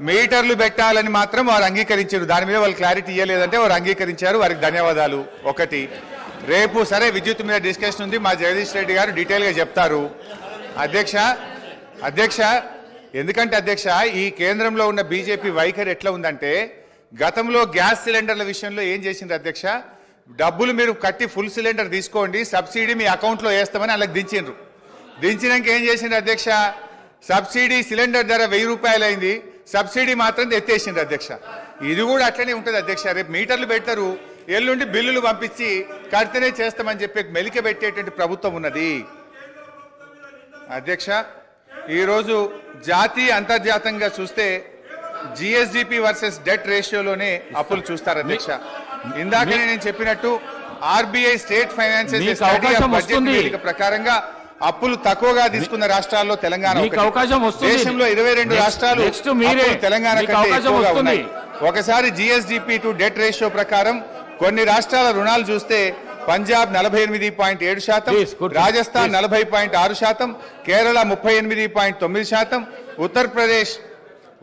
మీటర్లు పెట్టాలని మాత్రం వారు అంగీకరించారు, దాని మీద వాళ్ళు క్లారిటీ ఇవ్వలేదంటే వారు అంగీకరించారు, వారికి ధన్యవాదాలు. ఒకటి, రేపు సరే విద్యుత్ మీద డిస్కషన్ ఉంది, మా జగదీష్ రెడ్డి గారు డీటెయిల్ గా చెప్తారు. అధ్యక్ష ఎందుకంటే అధ్యక్ష ఈ కేంద్రంలో ఉన్న బీజేపీ వైఖరి ఎట్లా ఉందంటే, గతంలో గ్యాస్ సిలిండర్ల విషయంలో ఏం చేసింది అధ్యక్ష, డబ్బులు మీరు కట్టి ఫుల్ సిలిండర్ తీసుకోండి, సబ్సిడీ మీ అకౌంట్ లో వేస్తామని అలాగ దించిండ్రు. దించినాక ఏం చేసిండ్రు అధ్యక్ష, సబ్సిడీ సిలిండర్ ధర 1000 రూపాయలు అయింది, సబ్సిడీ మాత్రం ఎత్తేసిండ్రు అధ్యక్ష. ఇది కూడా అట్లనే ఉంటుంది అధ్యక్ష. రేపు మీటర్లు పెడతారు, ఎల్లుండి బిల్లులు పంపించి కడితేనే చేస్తామని చెప్పి మెలిక పెట్టేటువంటి ప్రభుత్వం ఉన్నది అధ్యక్ష. ఈరోజు జాతీయ అంతర్జాతీయంగా చూస్తే జిఎస్డిపి వర్సెస్ డెట్ రేషియోలోనే అప్పులు చూస్తారు అధ్యక్ష. ఇందాకనే నేను చెప్పినట్టు ఆర్బీఐ స్టేట్ ఫైనాన్షియల్ బడ్జెట్ ప్రకారంగా అప్పులు తక్కువగా తీసుకున్న రాష్ట్రాల్లో తెలంగాణ దేశంలో 22 రాష్ట్రాలు తెలంగాణ కంటే ఎక్కువగా ఉన్నాయి. ఒకసారి జిఎస్డిపి టు డెట్ రేషియో ప్రకారం కొన్ని రాష్ట్రాల రుణాలు చూస్తే పంజాబ్ 48.7%, రాజస్థాన్ 40.6%, కేరళ 38.9%, ఉత్తరప్రదేశ్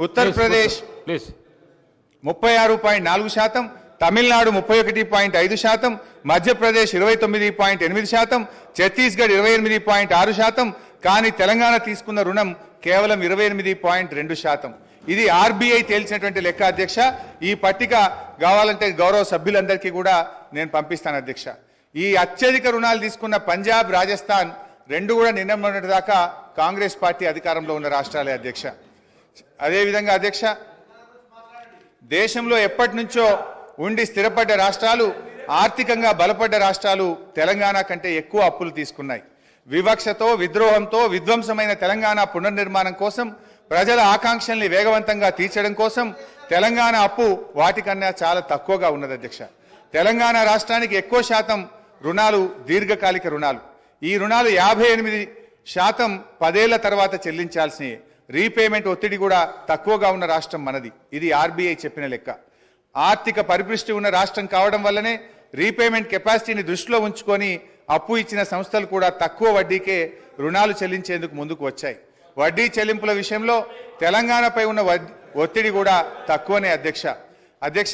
36.4%, తమిళనాడు 31.5%, మధ్యప్రదేశ్ 29.8%, ఛత్తీస్గఢ్ 28.6%. కానీ తెలంగాణ తీసుకున్న రుణం కేవలం 28.2%. ఇది ఆర్బీఐ తేల్చినటువంటి లెక్క అధ్యక్ష. ఈ పట్టిక కావాలంటే గౌరవ సభ్యులందరికీ కూడా నేను పంపిస్తాను అధ్యక్ష. ఈ అత్యధిక రుణాలు తీసుకున్న పంజాబ్, రాజస్థాన్ రెండు కూడా నిన్న మొన్నటి దాకా కాంగ్రెస్ పార్టీ అధికారంలో ఉన్న రాష్ట్రాలే అధ్యక్ష. అదేవిధంగా అధ్యక్ష దేశంలో ఎప్పటి నుంచో ఉండి స్థిరపడ్డ రాష్ట్రాలు, ఆర్థికంగా బలపడ్డ రాష్ట్రాలు తెలంగాణ కంటే ఎక్కువ అప్పులు తీసుకున్నాయి. వివక్షతో విద్రోహంతో విధ్వంసమైన తెలంగాణ పునర్నిర్మాణం కోసం ప్రజల ఆకాంక్షల్ని వేగవంతంగా తీర్చడం కోసం తెలంగాణ అప్పు వాటికన్నా చాలా తక్కువగా ఉన్నది అధ్యక్ష. తెలంగాణ రాష్ట్రానికి ఎక్కువ శాతం రుణాలు దీర్ఘకాలిక రుణాలు. ఈ రుణాలు 58% 10 ఏళ్ల తర్వాత చెల్లించాల్సినవి. రీపేమెంట్ ఒత్తిడి కూడా తక్కువగా ఉన్న రాష్ట్రం మనది. ఇది ఆర్బీఐ చెప్పిన లెక్క. ఆర్థిక పరిపుష్టి ఉన్న రాష్ట్రం కావడం వల్లనే రీపేమెంట్ కెపాసిటీని దృష్టిలో ఉంచుకొని అప్పు ఇచ్చిన సంస్థలు కూడా తక్కువ వడ్డీకే రుణాలు చెల్లించేందుకు ముందుకు వచ్చాయి. వడ్డీ చెల్లింపుల విషయంలో తెలంగాణపై ఉన్న ఒత్తిడి కూడా తక్కువనే అధ్యక్ష.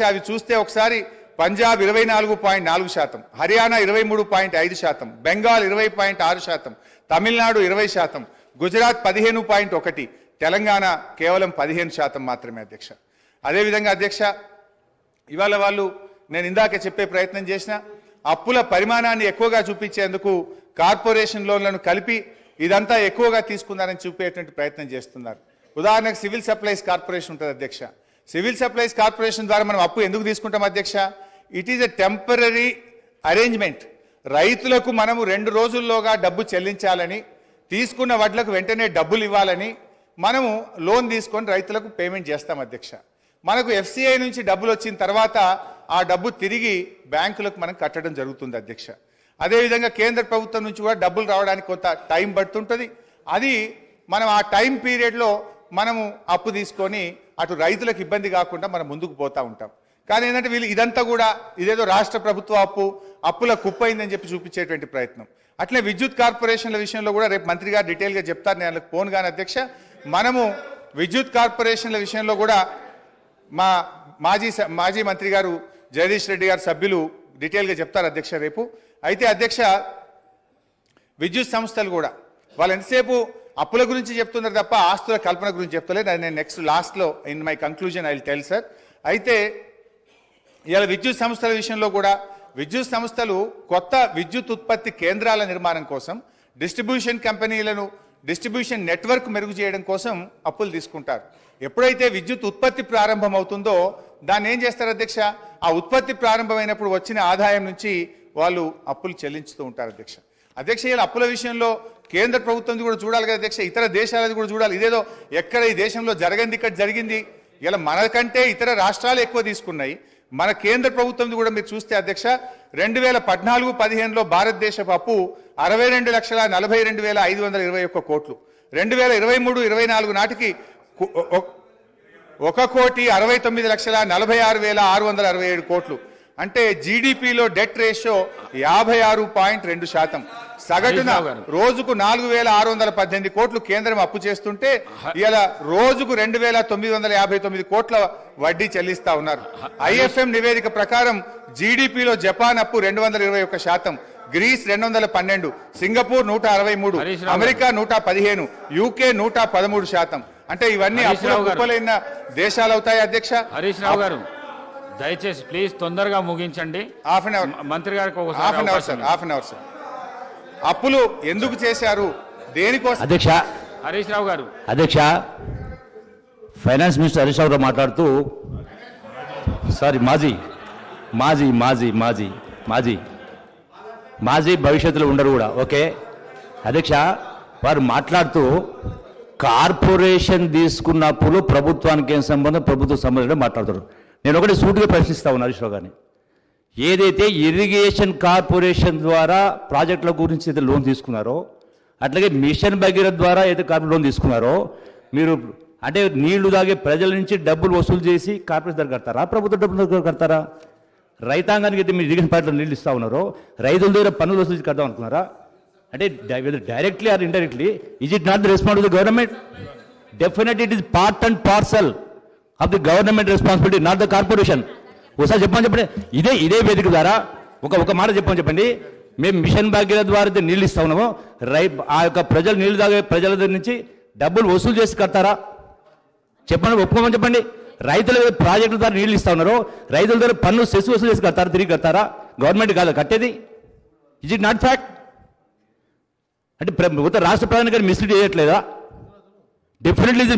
అవి చూస్తే ఒకసారి పంజాబ్ 24.4%, హర్యానా 23.5%, బెంగాల్ 20.6%, తమిళనాడు 20%, గుజరాత్ 15.1%, తెలంగాణ కేవలం 15% మాత్రమే అధ్యక్ష. అదేవిధంగా అధ్యక్ష, ఇవాళ వాళ్ళు నేను ఇందాక చెప్పే ప్రయత్నం చేసిన అప్పుల పరిమాణాన్ని ఎక్కువగా చూపించేందుకు కార్పొరేషన్ లోన్లను కలిపి ఇదంతా ఎక్కువగా తీసుకున్నారని చూపేటువంటి ప్రయత్నం చేస్తున్నారు. ఉదాహరణకు సివిల్ సప్లైస్ కార్పొరేషన్ ఉంటుంది అధ్యక్ష. సివిల్ సప్లైస్ కార్పొరేషన్ ద్వారా మనం అప్పు ఎందుకు తీసుకుంటాం అధ్యక్ష? It is a temporary arrangement. రైతులకు మనము 2 రోజుల్లోగా డబ్బు చెల్లించాలని, తీసుకున్న వడ్లకు వెంటనే డబ్బులు ఇవ్వాలని మనము లోన్ తీసుకొని రైతులకు పేమెంట్ చేస్తాం అధ్యక్ష. మనకు ఎఫ్సిఐ నుంచి డబ్బులు వచ్చిన తర్వాత ఆ డబ్బు తిరిగి బ్యాంకులకు మనం కట్టడం జరుగుతుంది అధ్యక్ష. అదేవిధంగా కేంద్ర ప్రభుత్వం నుంచి కూడా డబ్బులు రావడానికి కొంత టైం పడుతుంటుంది. అది మనం ఆ టైం పీరియడ్లో మనము అప్పు తీసుకొని అటు రైతులకు ఇబ్బంది కాకుండా మనం ముందుకు పోతూ ఉంటాం. కానీ ఏంటంటే వీళ్ళు ఇదంతా కూడా ఇదేదో రాష్ట్ర ప్రభుత్వ అప్పుల కుప్పైందని చెప్పి చూపించేటువంటి ప్రయత్నం. అట్లే విద్యుత్ కార్పొరేషన్ల విషయంలో కూడా రేపు మంత్రి గారు డీటెయిల్గా చెప్తారు, నేను వాళ్ళకి పోను కానీ అధ్యక్ష. మనము విద్యుత్ కార్పొరేషన్ల విషయంలో కూడా మా మాజీ మంత్రి గారు జగదీష్ రెడ్డి గారు సభ్యులు డీటెయిల్గా చెప్తారు అధ్యక్ష రేపు. అయితే అధ్యక్ష, విద్యుత్ సంస్థలు కూడా వాళ్ళు ఎంతసేపు అప్పుల గురించి చెప్తున్నారు తప్ప ఆస్తుల కల్పన గురించి చెప్తలేదు. అది నేను నెక్స్ట్ లాస్ట్లో in my conclusion I will tell sir. అయితే ఇవాళ విద్యుత్ సంస్థల విషయంలో కూడా విద్యుత్ సంస్థలు కొత్త విద్యుత్ ఉత్పత్తి కేంద్రాల నిర్మాణం కోసం, డిస్ట్రిబ్యూషన్ కంపెనీలను డిస్ట్రిబ్యూషన్ నెట్వర్క్ మెరుగు చేయడం కోసం అప్పులు తీసుకుంటారు. ఎప్పుడైతే విద్యుత్ ఉత్పత్తి ప్రారంభం అవుతుందో దాన్ని ఏం చేస్తారు అధ్యక్ష? ఆ ఉత్పత్తి ప్రారంభమైనప్పుడు వచ్చిన ఆదాయం నుంచి వాళ్ళు అప్పులు చెల్లించుతూ ఉంటారు అధ్యక్ష. ఇలా అప్పుల విషయంలో కేంద్ర ప్రభుత్వం కూడా చూడాలి కదా అధ్యక్ష, ఇతర దేశాలది కూడా చూడాలి. ఇదేదో ఎక్కడ ఈ దేశంలో జరగంది ఇక్కడ జరిగింది. ఇలా మనకంటే ఇతర రాష్ట్రాలు ఎక్కువ తీసుకున్నాయి. మన కేంద్ర ప్రభుత్వం కూడా మీరు చూస్తే అధ్యక్ష, 2014-15లో భారతదేశపు అప్పు 62,42,521 కోట్లు. 2023-24 నాటికి 1,69,46,667 కోట్లు. అంటే జీడిపిలో డెట్ రేషియో 56.2%. సగటున రోజుకు 4,618 కోట్లు కేంద్రం అప్పు చేస్తుంటే ఇలా రోజుకు 2,959 కోట్ల వడ్డీ చెల్లిస్తా ఉన్నారు. ఐఎఫ్ఎం నివేదిక ప్రకారం జీడిపిలో జపాన్ అప్పు 221%, గ్రీస్ 212, సింగపూర్ 163, అమెరికా 115, యూకే 113%. అంటే ఇవన్నీ అప్పులైన దేశాలు అవుతాయి అధ్యక్ష. హరీష్ రావు గారు దయచేసి ప్లీజ్ తొందరగా ముగించండి. హాఫ్ అన్ అవర్ మంత్రి గారికి హాఫ్ అన్ అవర్ సార్. అప్పులు ఎందుకు చేశారు, దేనికోసం? అధ్యక్ష హరీష్ రావు గారు. అధ్యక్ష, ఫైనాన్స్ మినిస్టర్ హరీష్ రావు గారు మాట్లాడుతూ సారీ మాజీ మాజీ మాజీ మాజీ మాజీ మాజీ భవిష్యత్తులో ఉండరు కూడా. ఓకే అధ్యక్ష, వారు మాట్లాడుతూ కార్పొరేషన్ తీసుకున్నప్పుడు ప్రభుత్వానికి ఏం సంబంధం, ప్రభుత్వ సంబంధం మాట్లాడుతారు. నేను ఒకటి సూటిగా ప్రశ్నిస్తా ఉన్నాను హరీష్ రావు గారిని. ఏదైతే ఇరిగేషన్ కార్పొరేషన్ ద్వారా ప్రాజెక్టుల గురించి అయితే లోన్ తీసుకున్నారో, అట్లాగే మిషన్ భగీరథ ద్వారా అయితే కార్పొరేట్ లోన్ తీసుకున్నారో, మీరు అంటే నీళ్లు తాగే ప్రజల నుంచి డబ్బులు వసూలు చేసి కార్పొరేషన్ దగ్గర కడతారా, ప్రభుత్వ డబ్బుల దగ్గర కడతారా? రైతాంగానికి అయితే మీరు ఇరిగేషన్ పార్టీలో నీళ్ళు ఇస్తా ఉన్నారో, రైతుల దగ్గర పన్నులు వసూలు కడదాం అనుకున్నారా? అంటే directly or indirectly is it not the responsibility the government? Definitely it is part and parcel of the government responsibility, not the corporation. ఒకసారి చెప్పండి. ఇదే వేదిక ద్వారా ఒక మాట చెప్పండి. మేము మిషన్ భాగ్యత ద్వారా నీళ్ళు ఇస్తా ఉన్నాము, ఆ యొక్క ప్రజలు నీళ్లు తాగే ప్రజల దగ్గర నుంచి డబ్బులు వసూలు చేసి కడతారా? చెప్పండి, ఒప్పుకోమని చెప్పండి. రైతుల ప్రాజెక్టుల ద్వారా నీళ్ళు ఇస్తా ఉన్నారు, రైతుల దగ్గర పన్ను సెస్ వసూలు చేసి కడతారా, తిరిగి కడతారా? గవర్నమెంట్ కాదు కట్టేది. Is it not fact? అంటే రాష్ట్ర ప్రధాని గారు మిస్లీడ్ చేయట్లేదా? Definitely is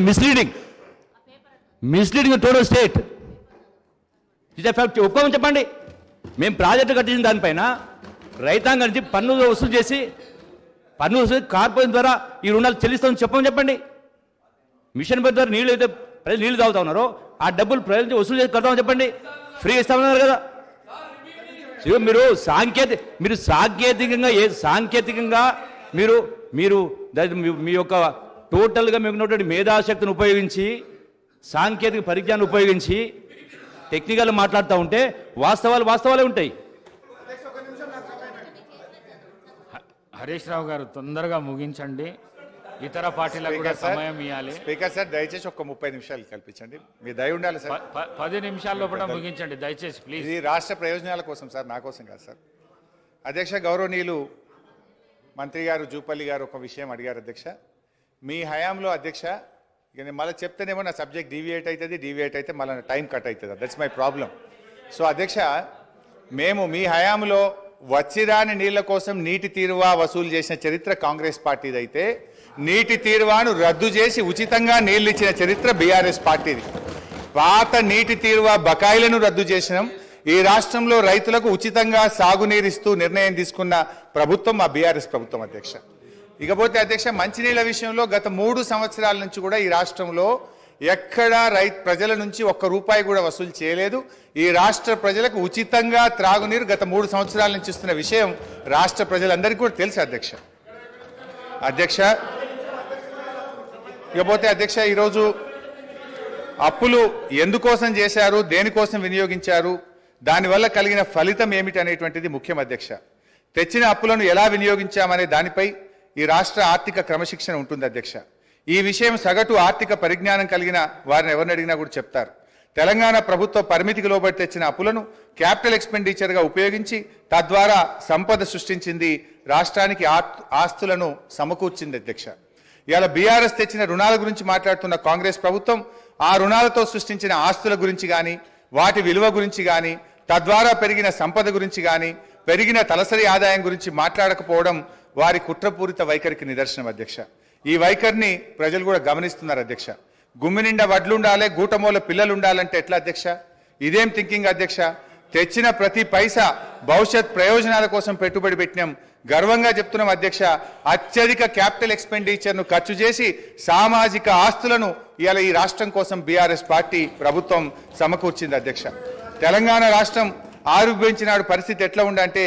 misleading total state. Is a fact. ఒప్పుకోమని చెప్పండి. మేము ప్రాజెక్టు కట్టించిన దానిపైన రైతాంగం నుంచి పన్నులు వసూలు చేసి పన్ను వసూలు కార్పొరేషన్ ద్వారా ఈ రుణాలు చెల్లిస్తామని చెప్పండి. మిషన్ ద్వారా నీళ్ళు అయితే ప్రజలు నీళ్లు తాగుతా ఉన్నారో ఆ డబ్బులు ప్రజలు వసూలు చేసి కడతామని చెప్పండి. ఫ్రీ ఇస్తామన్నారు కదా. మీరు సాంకేతికంగా మీరు మీ యొక్క టోటల్గా మీకు ఉన్నటువంటి మేధాశక్తిని ఉపయోగించి సాంకేతిక పరిజ్ఞానం ఉపయోగించి టెక్నికల్ మాట్లాడుతూ ఉంటే వాస్తవాలే ఉంటాయి. హరీష్ రావు గారు తొందరగా ముగించండి, ఇతర పార్టీలకు కూడా సమయం ఇవ్వాలి. స్పీకర్ సార్ దయచేసి ఒక 30 నిమిషాలు కల్పించండి, మీ దయ ఉండాలి సార్. 10 నిమిషాల లోపల ముగించండి దయచేసి ప్లీజ్. ఇది రాష్ట్ర ప్రయోజనాల కోసం సార్, నా కోసం కాదు సార్. అధ్యక్ష, గౌరవనీయులు మంత్రి గారు జూపల్లి గారు ఒక విషయం అడిగారు అధ్యక్ష. మీ హయాంలో అధ్యక్ష, ఇక నేను మళ్ళీ చెప్తేనేమో నా సబ్జెక్ట్ డీవియేట్ అయితే మళ్ళీ టైం కట్ అవుతుంది. That's my problem. సో అధ్యక్ష, మేము మీ హయాంలో వచ్చిరాని నీళ్ల కోసం నీటి తీరువా వసూలు చేసిన చరిత్ర కాంగ్రెస్ పార్టీది అయితే, నీటి తీరువాను రద్దు చేసి ఉచితంగా నీళ్లు ఇచ్చిన చరిత్ర బీఆర్ఎస్ పార్టీది. పాత నీటి తీరువా బకాయిలను రద్దు చేసినాం. ఈ రాష్ట్రంలో రైతులకు ఉచితంగా సాగునీరిస్తూ నిర్ణయం తీసుకున్న ప్రభుత్వం మా బీఆర్ఎస్ ప్రభుత్వం అధ్యక్ష. ఇకపోతే అధ్యక్ష, మంచినీళ్ల విషయంలో గత 3 సంవత్సరాల నుంచి కూడా ఈ రాష్ట్రంలో ఎక్కడా ప్రజల నుంచి ఒక్క రూపాయి కూడా వసూలు చేయలేదు. ఈ రాష్ట్ర ప్రజలకు ఉచితంగా త్రాగునీరు గత 3 సంవత్సరాల నుంచి ఇస్తున్న విషయం రాష్ట్ర ప్రజలందరికీ కూడా తెలుసు అధ్యక్ష. ఇకపోతే అధ్యక్ష, ఈరోజు అప్పులు ఎందుకోసం చేశారు, దేనికోసం వినియోగించారు, దానివల్ల కలిగిన ఫలితం ఏమిటి అనేటువంటిది ముఖ్యం అధ్యక్ష. తెచ్చిన అప్పులను ఎలా వినియోగించామనే దానిపై ఈ రాష్ట్ర ఆర్థిక క్రమశిక్షణ ఉంటుంది అధ్యక్ష. ఈ విషయం సగటు ఆర్థిక పరిజ్ఞానం కలిగిన వారిని ఎవరిని అడిగినా కూడా చెప్తారు. తెలంగాణ ప్రభుత్వ పరిమితికి లోబడి తెచ్చిన అప్పులను క్యాపిటల్ ఎక్స్పెండిచర్గా ఉపయోగించి తద్వారా సంపద సృష్టించింది, రాష్ట్రానికి ఆస్తులను సమకూర్చింది అధ్యక్ష. ఇవాళ బీఆర్ఎస్ తెచ్చిన రుణాల గురించి మాట్లాడుతున్న కాంగ్రెస్ ప్రభుత్వం ఆ రుణాలతో సృష్టించిన ఆస్తుల గురించి కానీ, వాటి విలువ గురించి కానీ, తద్వారా పెరిగిన సంపద గురించి కానీ, పెరిగిన తలసరి ఆదాయం గురించి మాట్లాడకపోవడం వారి కుట్రపూరిత వైఖరికి నిదర్శనం అధ్యక్ష. ఈ వైఖరిని ప్రజలు కూడా గమనిస్తున్నారు అధ్యక్ష. గుమ్మి నిండా వడ్లుండాలి, గూటమూల పిల్లలు ఉండాలంటే ఎట్లా అధ్యక్ష? ఇదేం థింకింగ్ అధ్యక్ష? తెచ్చిన ప్రతి పైసా భవిష్యత్ ప్రయోజనాల కోసం పెట్టుబడి పెట్టినాం. గర్వంగా చెప్తున్నాం అధ్యక్ష. అత్యధిక క్యాపిటల్ ఎక్స్పెండిచర్ను ఖర్చు చేసి సామాజిక ఆస్తులను ఇవాళ ఈ రాష్ట్రం కోసం బీఆర్ఎస్ పార్టీ ప్రభుత్వం సమకూర్చింది అధ్యక్ష. తెలంగాణ రాష్ట్రం ఆవిర్భవించినాడు పరిస్థితి ఎట్లా ఉందంటే,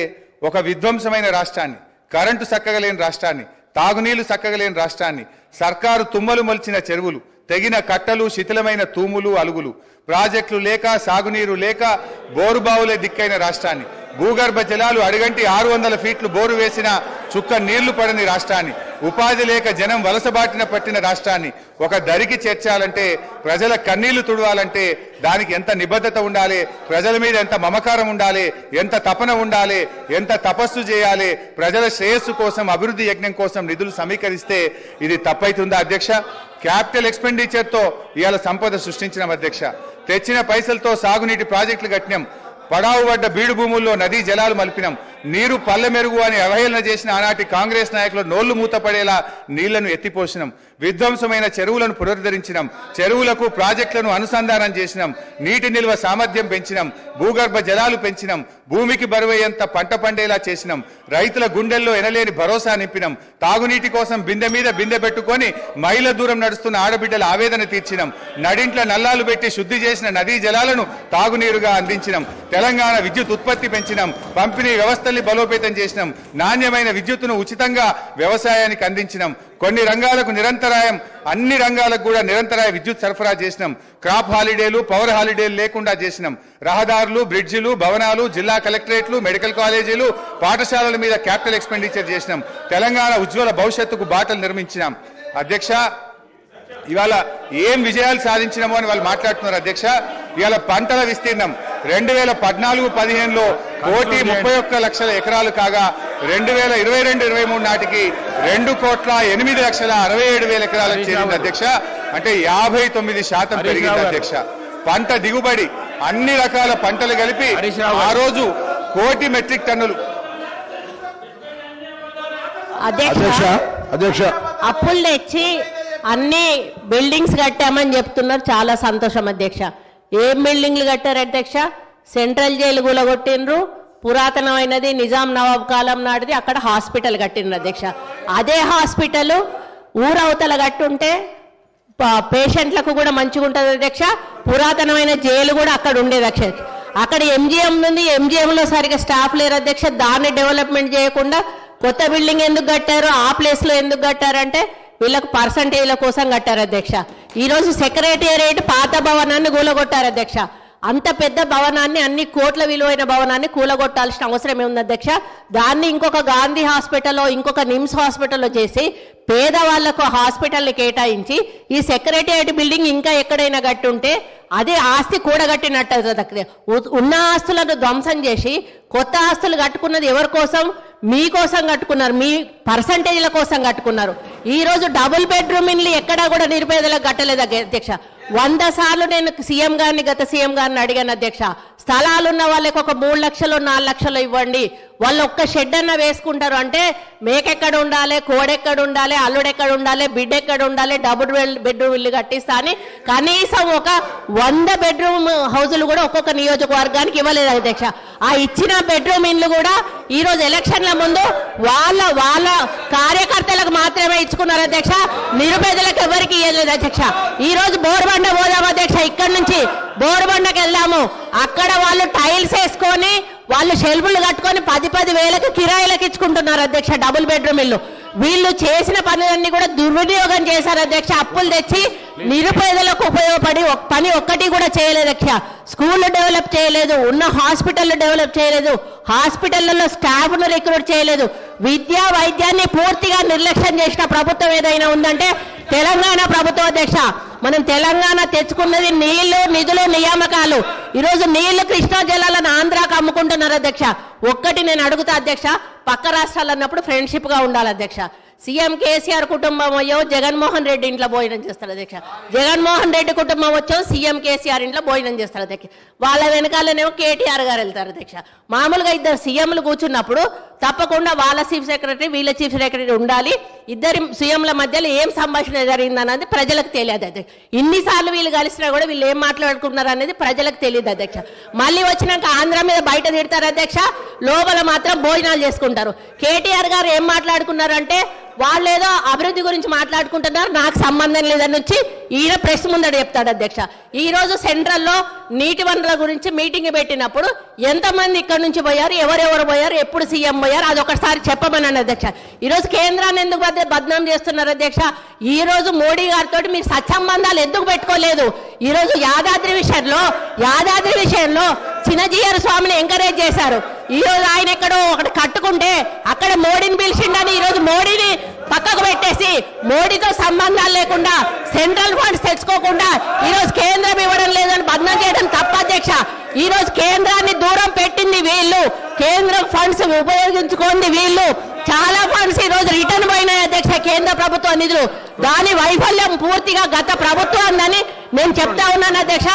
ఒక విధ్వంసమైన రాష్ట్రాన్ని, కరెంటు చక్కగలేని రాష్ట్రాన్ని, తాగునీళ్లు చక్కగలేని రాష్ట్రాన్ని, సర్కారు తుమ్మలు మొలిచిన చెరువులు, తెగిన కట్టలు, శిథిలమైన తూములు, అలుగులు, ప్రాజెక్టులు లేక, సాగునీరు లేక, బోరుబావులే దిక్కైన రాష్ట్రాన్ని, భూగర్భ జలాలు అడిగంటి 600 ఫీట్లు బోరు వేసిన చుక్క నీళ్లు పడని రాష్ట్రాన్ని, ఉపాధి లేక జనం వలసబాటిన పట్టిన రాష్ట్రాన్ని ఒక దరికి చేర్చాలంటే, ప్రజల కన్నీళ్లు తుడవాలంటే దానికి ఎంత నిబద్ధత ఉండాలి, ప్రజల మీద ఎంత మమకారం ఉండాలి, ఎంత తపన ఉండాలి, ఎంత తపస్సు చేయాలి, ప్రజల శ్రేయస్సు కోసం, అభివృద్ధి యజ్ఞం కోసం నిధులు సమీకరిస్తే ఇది తప్పైతుందా అధ్యక్ష? క్యాపిటల్ ఎక్స్పెండిచర్తో ఇవాళ సంపద సృష్టించినాం అధ్యక్ష. తెచ్చిన పైసలతో సాగునీటి ప్రాజెక్టులు కట్టినాం. పడావు పడ్డ బీడు భూముల్లో నదీ జలాలు మలిపినాం. నీరు పల్లె మెరుగు అని అవహేళన చేసిన ఆనాటి కాంగ్రెస్ నాయకులు నోళ్లు మూతపడేలా నీళ్లను ఎత్తిపోసినాం. విధ్వంసమైన చెరువులను పునరుద్ధరించినాం. చెరువులకు ప్రాజెక్టులను అనుసంధానం చేసినాం. నీటి నిల్వ సామర్థ్యం పెంచినాం. భూగర్భ జలాలు పెంచినాం. భూమికి బరువయ్యేంత పంట పండేలా చేసినాం. రైతుల గుండెల్లో ఎనలేని భరోసా నింపినాం. తాగునీటి కోసం బిందె మీద బిందె పెట్టుకొని మైళ్ళ దూరం నడుస్తున్న ఆడబిడ్డల ఆవేదన తీర్చినాం. నడింట్ల నల్లాలు పెట్టి శుద్ధి చేసిన నదీ జలాలను తాగునీరుగా అందించినాం. తెలంగాణ విద్యుత్ ఉత్పత్తి పెంచినాం. పంపిణీ వ్యవస్థల్ని బలోపేతం చేసినాం. నాణ్యమైన విద్యుత్తును ఉచితంగా వ్యవసాయానికి అందించినాం. కొన్ని రంగాలకు నిరంతరాయం, అన్ని రంగాలకు కూడా నిరంతరాయ విద్యుత్ సరఫరా చేసినాం. క్రాప్ హాలిడేలు, పవర్ హాలిడేలు లేకుండా చేసినాం. రహదారులు, బ్రిడ్జిలు, భవనాలు, జిల్లా కలెక్టరేట్లు, మెడికల్ కాలేజీలు, పాఠశాలల మీద క్యాపిటల్ ఎక్స్పెండిచర్ చేసినాం. తెలంగాణ ఉజ్వల భవిష్యత్తుకు బాటలు నిర్మించినాం. అధ్యక్ష, ఇవాళ ఏం విజయాలు సాధించినామో అని వాళ్ళు మాట్లాడుతున్నారు అధ్యక్ష. ఇవాళ పంటల విస్తీర్ణం 2014-15లో 1,31,00,000 ఎకరాలు కాగా 2022-23 నాటికి 2,08,67,000 ఎకరాలకు చేరింది అధ్యక్ష. అంటే 59% పెరిగింది అధ్యక్ష. పంట దిగుబడి అన్ని రకాల పంటలు కలిపి ఆ రోజు 1,00,000 మెట్రిక్ టన్నులు. అధ్యక్ష, అప్పులు తెచ్చి అన్ని బిల్డింగ్స్ కట్టామని చెప్తున్నారు. చాలా సంతోషం అధ్యక్ష. ఏం బిల్డింగ్లు కట్టారు అధ్యక్ష? సెంట్రల్ జైలు కూలగొట్టిండ్రు, పురాతనమైనది, నిజాం నవాబ్ కాలం నాటిది. అక్కడ హాస్పిటల్ కట్టిండ్రు అధ్యక్ష. అదే హాస్పిటల్ ఊరవతల కట్టుంటే పేషెంట్లకు కూడా మంచిగా ఉంటుంది అధ్యక్ష. పురాతనమైన జైలు కూడా అక్కడ ఉండేది అధ్యక్ష. అక్కడ ఎంజిఎం ఉంది, ఎంజిఎంలో సరిగా స్టాఫ్ లేరు అధ్యక్ష. దాన్ని డెవలప్మెంట్ చేయకుండా కొత్త బిల్డింగ్ ఎందుకు కట్టారు, ఆ ప్లేస్లో ఎందుకు కట్టారంటే వీళ్ళకు పర్సంటేజ్ల కోసం కట్టారు అధ్యక్ష. ఈరోజు సెక్రటేరియట్ పాత భవనాన్ని కూలగొట్టారు అధ్యక్ష. అంత పెద్ద భవనాన్ని, అన్ని కోట్ల విలువైన భవనాన్ని కూలగొట్టాల్సిన అవసరం ఏముంది అధ్యక్ష? దాన్ని ఇంకొక గాంధీ హాస్పిటల్లో, ఇంకొక నిమ్స్ హాస్పిటల్లో చేసి పేదవాళ్లకు హాస్పిటల్ని కేటాయించి ఈ సెక్రటేరియట్ బిల్డింగ్ ఇంకా ఎక్కడైనా కట్టుంటే అదే ఆస్తి కూడగట్టినట్టు. ఉన్న ఆస్తులను ధ్వంసం చేసి కొత్త ఆస్తులు కట్టుకున్నది ఎవరి కోసం? మీకోసం కట్టుకున్నారు, మీ పర్సంటేజ్ల కోసం కట్టుకున్నారు. ఈ రోజు డబుల్ బెడ్రూమ్ ఇల్లు ఎక్కడా కూడా నిరుపేదలకు కట్టలేదు అధ్యక్ష. 100 సార్లు నేను సీఎం గారిని, గత సీఎం గారిని అడిగాను అధ్యక్ష. స్థలాలున్న వాళ్ళకి ఒక 3 లక్షలు 4 లక్షలు ఇవ్వండి, వాళ్ళు ఒక్క షెడ్ అన్న వేసుకుంటారు అంటే మేకెక్కడ ఉండాలి, కోడెక్కడ ఉండాలి, అల్లుడెక్కడ ఉండాలి, బిడ్డ ఎక్కడ ఉండాలి, డబుల్ బెడ్రూమ్ ఇల్లు కట్టిస్తా అని కనీసం ఒక 100 బెడ్రూమ్ హౌజులు కూడా ఒక్కొక్క నియోజకవర్గానికి ఇవ్వలేదు అధ్యక్ష. ఆ ఇచ్చిన బెడ్రూమ్ ఇల్లు కూడా ఈ రోజు ఎలక్షన్ల ముందు వాళ్ళ కార్యకర్తలకు మాత్రమే ఇచ్చుకున్నారు అధ్యక్ష. నిరుపేదలకు ఎవరికి ఇవ్వలేదు అధ్యక్ష. ఈ రోజు బోర్బండ పోదాం అధ్యక్ష, ఇక్కడ నుంచి బోర్బండకి వెళ్దాము. అక్కడ వాళ్ళు టైల్స్ వేసుకొని, వాళ్ళు షెల్ఫ్లు కట్టుకొని 10 వేలకు కిరాయిలకు ఇచ్చుకుంటున్నారు అధ్యక్ష డబుల్ బెడ్రూమ్ ఇల్లు. వీళ్ళు చేసిన పనులన్నీ కూడా దుర్వినియోగం చేశారు అధ్యక్ష. అప్పులు తెచ్చి నిరుపేదలకు ఉపయోగపడి పని ఒక్కటి కూడా చేయలేదు అధ్యక్ష. స్కూళ్ళు డెవలప్ చేయలేదు, ఉన్న హాస్పిటల్ డెవలప్ చేయలేదు, హాస్పిటళ్లలో స్టాఫ్ను రిక్రూట్ చేయలేదు. విద్యా వైద్యాన్ని పూర్తిగా నిర్లక్ష్యం చేసిన ప్రభుత్వం ఏదైనా ఉందంటే తెలంగాణ ప్రభుత్వం అధ్యక్ష. మనం తెలంగాణ తెచ్చుకున్నది నీళ్లు, నిధులు, నియామకాలు. ఈరోజు నీళ్లు కృష్ణా జలాలను ఆంధ్రాకు అమ్ముకుంటున్నారు అధ్యక్ష. ఒక్కటి నేను అడుగుతా అధ్యక్ష, పక్క రాష్ట్రాలు అన్నప్పుడు ఫ్రెండ్షిప్ గా ఉండాలి అధ్యక్ష. సీఎం కేసీఆర్ కుటుంబం అయ్యో జగన్మోహన్ రెడ్డి ఇంట్లో భోజనం చేస్తారు అధ్యక్ష. జగన్మోహన్ రెడ్డి కుటుంబం వచ్చో సీఎం కేసీఆర్ ఇంట్లో భోజనం చేస్తారు అధ్యక్ష. వాళ్ళ వెనకాలనేమో కేటీఆర్ గారు వెళ్తారు అధ్యక్ష. మామూలుగా ఇద్దరు సీఎంలు కూర్చున్నప్పుడు తప్పకుండా వాళ్ళ చీఫ్ సెక్రటరీ, వీళ్ళ చీఫ్ సెక్రటరీ ఉండాలి. ఇద్దరి సీఎంల మధ్యలో ఏం సంభాషణ జరిగిందన్నది ప్రజలకు తెలియదు అధ్యక్ష. ఇన్నిసార్లు వీళ్ళు కలిసినా కూడా వీళ్ళు ఏం మాట్లాడుకున్నారు అనేది ప్రజలకు తెలియదు అధ్యక్ష. మళ్ళీ వచ్చినాక ఆంధ్ర మీద బయట తిడతారు అధ్యక్ష, లోపల మాత్రం భోజనాలు చేసుకుంటారు. కేటీఆర్ గారు ఏం మాట్లాడుకున్నారంటే వాళ్ళు ఏదో అభివృద్ధి గురించి మాట్లాడుకుంటున్నారు, నాకు సంబంధం లేదని వచ్చి ఈయన ప్రెస్ ముందట చెప్తాడు అధ్యక్ష. ఈ రోజు సెంట్రల్లో నీటి వనరుల గురించి మీటింగ్ పెట్టినప్పుడు ఎంతమంది ఇక్కడ నుంచి పోయారు, ఎవరెవరు పోయారు, ఎప్పుడు సీఎం పోయారు, అది ఒకసారి చెప్పమన్నాను అధ్యక్ష. ఈ రోజు కేంద్రాన్ని ఎందుకు బద్నాం చేస్తున్నారు అధ్యక్ష? ఈ రోజు మోడీ గారితో మీరు సత్సంబంధాలు ఎందుకు పెట్టుకోలేదు? ఈ రోజు యాదాద్రి విషయంలో చిన్నజీయర్ స్వామిని ఎంకరేజ్ చేశారు. ఈ రోజు ఆయన ఎక్కడో ఒకటి కట్టుకుంటే అక్కడ మోడీని పిలిచిండని ఈ రోజు మోడీని పక్కకు పెట్టేసి మోడీతో సంబంధాలు లేకుండా సెంట్రల్ ఫండ్స్ తెచ్చుకోకుండా ఈ రోజు కేంద్రం ఇవ్వడం లేదని బద్నాం చేయడం తప్ప అధ్యక్ష. ఈ రోజు కేంద్రాన్ని దూరం పెట్టింది వీళ్ళు, కేంద్రం ఫండ్స్ ఉపయోగించుకోండి వీళ్ళు. చాలా ఫండ్స్ ఈ రోజు రిటర్న్ పోయినాయి అధ్యక్ష, కేంద్ర ప్రభుత్వ నిధులు. దాని వైఫల్యం పూర్తిగా గత ప్రభుత్వం ఉందని నేను చెప్తా ఉన్నాను అధ్యక్ష.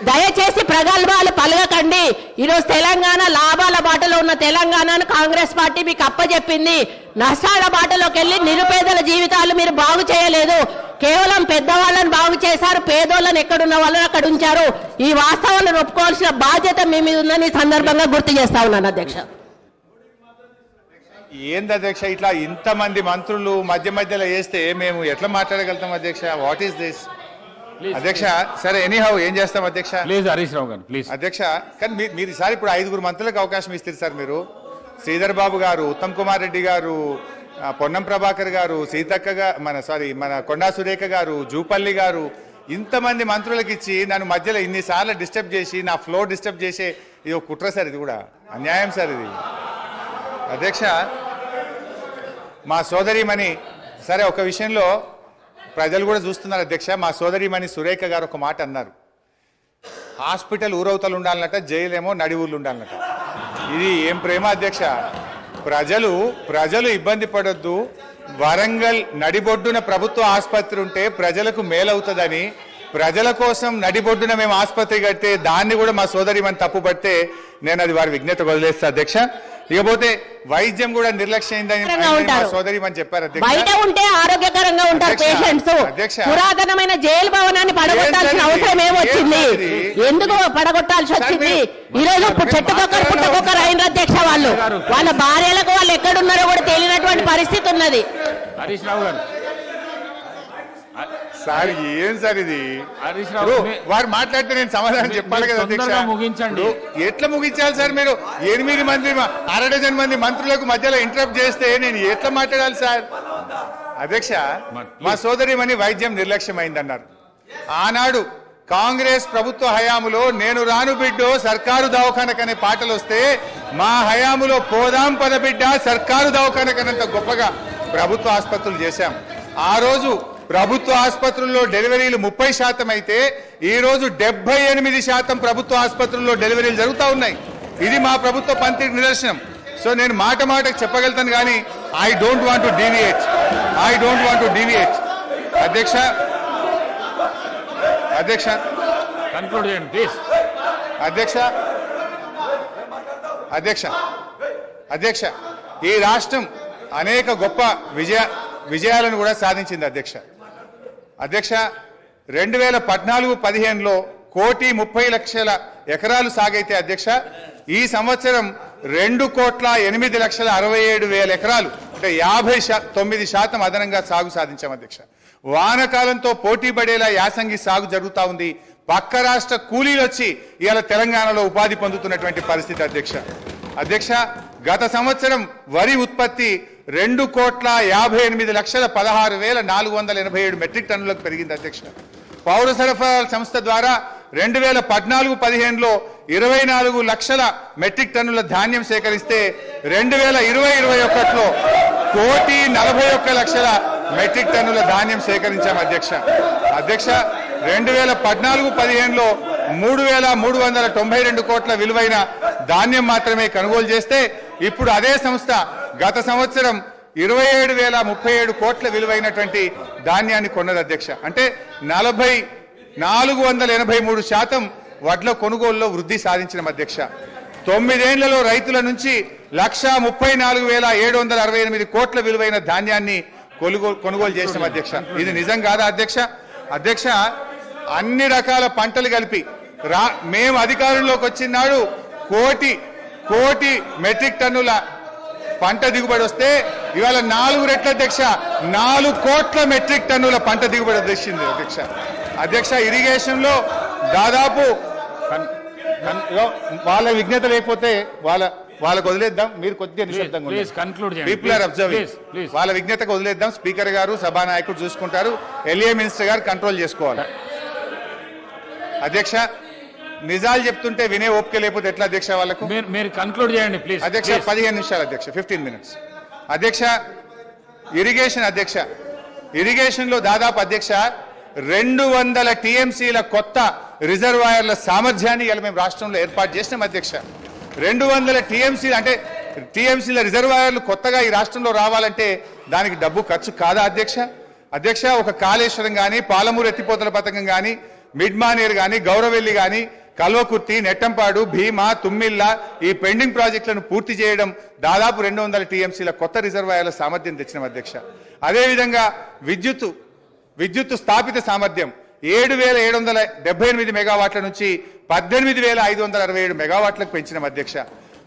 దయచేసి ప్రగల్భాలు పలగకండి. ఈరోజు తెలంగాణ లాభాల బాటలో ఉన్న తెలంగాణను కాంగ్రెస్ పార్టీ మీకు అప్పచెప్పింది. నష్టాల బాటలోకి వెళ్ళి నిరుపేదల జీవితాలు మీరు బాగు చేయలేదు, కేవలం పెద్దవాళ్ళని బాగు చేశారు, పేదోళ్ళని ఎక్కడున్న వాళ్ళని అక్కడ ఉంచారు. ఈ వాస్తవాలను ఒప్పుకోవాల్సిన బాధ్యత మీ మీద ఉందని ఈ సందర్భంగా గుర్తు చేస్తా ఉన్నాను అధ్యక్ష. ఏంది అధ్యక్ష ఇట్లా ఇంతమంది మంత్రులు మధ్యలో వేస్తే మేము ఎట్లా మాట్లాడగలుగుతాం అధ్యక్ష? వాట్ ఈస్ దిస్ అధ్యక్ష? సరే ఎనీహౌ ఏం చేస్తాం అధ్యక్ష? ప్లీజ్ హరీష్ రావు గారు ప్లీజ్. అధ్యక్ష కానీ మీరు ఈసారి ఇప్పుడు 5 మంత్రులకు అవకాశం ఇస్తారు సార్. మీరు శ్రీధర్ బాబు గారు, ఉత్తమ్ కుమార్ రెడ్డి గారు, పొన్నం ప్రభాకర్ గారు, సీతక్క మన కొండా సురేఖ గారు, జూపల్లి గారు, ఇంతమంది మంత్రులకు ఇచ్చి నన్ను మధ్యలో ఇన్నిసార్లు డిస్టర్బ్ చేసి నా ఫ్లో డిస్టర్బ్ చేసే ఇది ఒక కుట్ర సార్. ఇది కూడా అన్యాయం సార్ ఇది అధ్యక్ష. మా సోదరిమణి సరే ఒక విషయంలో ప్రజలు కూడా చూస్తున్నారు అధ్యక్ష. మా సోదరిమణి సురేఖ గారు ఒక మాట అన్నారు, హాస్పిటల్ ఊరవతలు ఉండాలన్నట, జైలేమో నడి ఊర్లు ఉండాలన్నట. ఇది ఏం ప్రేమ అధ్యక్ష? ప్రజలు ఇబ్బంది పడొద్దు, వరంగల్ నడిబొడ్డున ప్రభుత్వ ఆసుపత్రి ఉంటే ప్రజలకు మేలవుతుందని ప్రజల కోసం నడిబొడ్డున మేము ఆసుపత్రి కడితే దాన్ని కూడా మా సోదరిమణి తప్పుపడితే నేను అది వారి విజ్ఞత వదిలేస్తా అధ్యక్ష. ఇకపోతే వైద్యం కూడా నిర్లక్ష్యమైందని సోదరిమణి చెప్పారు అధ్యక్ష. బయట ఉంటే ఆరోగ్యకరంగా ఉంటారు పేషెంట్స్. పురాతనమైన జైలు భవనాన్ని పడగొట్టాల్సిన అవసరం ఏమొచ్చింది? ఇది? ఎందుకు పడగొట్టాల్సి వచ్చింది? మీరు- ఈ రోజు మీరు చెట్టుకొక్కరు పుట్టకొక్కరు అయిన అధ్యక్ష వాళ్ళు వాళ్ళ భార్యలకు వాళ్ళు ఎక్కడున్నారో కూడా తెలియనటువంటి పరిస్థితి ఉన్నది. హరీష్ రావు గారు సార్ ఏం సార్ ఇది? హరీష్ రావు ఇప్పుడు వారు మాట్లాడితే నేను సమాధానం చెప్పాలి కదా అధ్యక్ష. తొందరగా ముగించండి. ఇప్పుడు ఎట్లా ముగించాలి సార్? మీరు 8 మంది 1/2 మంది మంత్రులకు మధ్యలో ఇంటరప్ట్ చేస్తే నేను ఎట్లా మాట్లాడాలి సార్? అధ్యక్ష, మా సోదరిమణి వైద్యం నిర్లక్ష్యమైందన్నారు. ఆనాడు కాంగ్రెస్ ప్రభుత్వ హయాములో నేను రాను బిడ్డో సర్కారు దవాఖానకనే పాటలు వస్తే మా హయాములో పోదాం పద బిడ్డ సర్కారు దవాఖానకనంత గొప్పగా ప్రభుత్వ ఆసుపత్రులు చేశాం. ఆ రోజు ప్రభుత్వ ఆసుపత్రుల్లో డెలివరీలు 30% అయితే ఈ రోజు 78% ప్రభుత్వ ఆసుపత్రుల్లో డెలివరీలు జరుగుతూ ఉన్నాయి. ఇది మా ప్రభుత్వ పనితీరు నిదర్శనం. సో నేను మాటకు చెప్పగలుగుతాను కానీ I don't want to deviate. అధ్యక్ష కన్క్లూడ్ చేయండి ప్లీజ్. అధ్యక్ష ఈ రాష్ట్రం అనేక గొప్ప విజయాలను కూడా సాధించింది అధ్యక్ష. 2014-15లో 1,30,00,000 ఎకరాలు సాగైతే అధ్యక్ష ఈ సంవత్సరం 2,08,67,000 ఎకరాలు అంటే 59% అదనంగా సాగు సాధించాం అధ్యక్ష. వానకాలంతో పోటీ పడేలా యాసంగి సాగు జరుగుతూ ఉంది. పక్క రాష్ట్ర కూలీలు వచ్చి ఇవాళ తెలంగాణలో ఉపాధి పొందుతున్నటువంటి పరిస్థితి అధ్యక్ష. గత సంవత్సరం వరి ఉత్పత్తి 2,58,16,487 మెట్రిక్ టన్నులకు పెరిగింది అధ్యక్ష. పౌర సరఫరాల సంస్థ ద్వారా 2014-15లో 24 లక్షల మెట్రిక్ టన్నుల ధాన్యం సేకరిస్తే 2020-21లో 1,41,00,000 మెట్రిక్ టన్నుల ధాన్యం సేకరించాం అధ్యక్ష. 2014-15లో 3,392 కోట్ల విలువైన ధాన్యం మాత్రమే కొనుగోలు చేస్తే ఇప్పుడు అదే సంస్థ గత సంవత్సరం 27,037 కోట్ల విలువైనటువంటి ధాన్యాన్ని కొన్నది అధ్యక్ష. అంటే 483% వడ్ల కొనుగోలులో వృద్ధి సాధించిన అధ్యక్ష. 9 ఏళ్లలో రైతుల నుంచి 1,34,768 కోట్ల విలువైన ధాన్యాన్ని కొనుగోలు చేసిన అధ్యక్ష. ఇది నిజం కాదా అధ్యక్ష? అన్ని రకాల పంటలు కలిపి మేము అధికారంలోకి వచ్చినాడు కోటి మెట్రిక్ టన్నుల పంట దిగుబడి వస్తే ఇవాళ 4 రెట్ల అధ్యక్ష 4 కోట్ల మెట్రిక్ టన్నుల పంట దిగుబడి వచ్చింది అధ్యక్ష. ఇరిగేషన్ లో దాదాపు వాళ్ళ విజ్ఞత లేకపోతే వాళ్ళకు వదిలేద్దాం. మీరు కొద్దిగా నిశ్శబ్దంగా పీపుల్ ఆర్ అబ్జర్వింగ్. వాళ్ళ విజ్ఞతకు వదిలేద్దాం. స్పీకర్ గారు సభానాయకుడు చూసుకుంటారు. ఎల్ఏ మినిస్టర్ గారు కంట్రోల్ చేసుకోవాలి అధ్యక్ష. నిజాలు చెప్తుంటే వినే ఓపిక లేకపోతే ఎట్లా అధ్యక్ష? వాళ్ళకు మీరు కంక్లూడ్ చేయండి ప్లీజ్ అధ్యక్ష. 15 నిమిషాలు అధ్యక్ష. 15 minutes అధ్యక్ష. ఇరిగేషన్ లో దాదాపు అధ్యక్ష 200 TMCల కొత్త రిజర్వాయర్ల సామర్థ్యాన్ని ఇలా మేము రాష్ట్రంలో ఏర్పాటు చేసినాం అధ్యక్ష. 200 TMCలు అంటే TMCల రిజర్వాయర్లు కొత్తగా ఈ రాష్ట్రంలో రావాలంటే దానికి డబ్బు ఖర్చు కాదా అధ్యక్ష? ఒక కాళేశ్వరం కానీ, పాలమూరు ఎత్తిపోతల పథకం కానీ, మిడ్మానేర్ కానీ, గౌరవెల్లి కానీ, కల్వకుర్తి, నెట్టంపాడు, భీమా, తుమ్మిళ్ళ ఈ పెండింగ్ ప్రాజెక్టులను పూర్తి చేయడం దాదాపు 200 TMCల కొత్త రిజర్వాయర్ల సామర్థ్యం తెచ్చిన అధ్యక్ష. అదేవిధంగా విద్యుత్ స్థాపిత సామర్థ్యం 7,778 మెగావాట్ల నుంచి 18,567 మెగావాట్లకు పెంచిన అధ్యక్ష.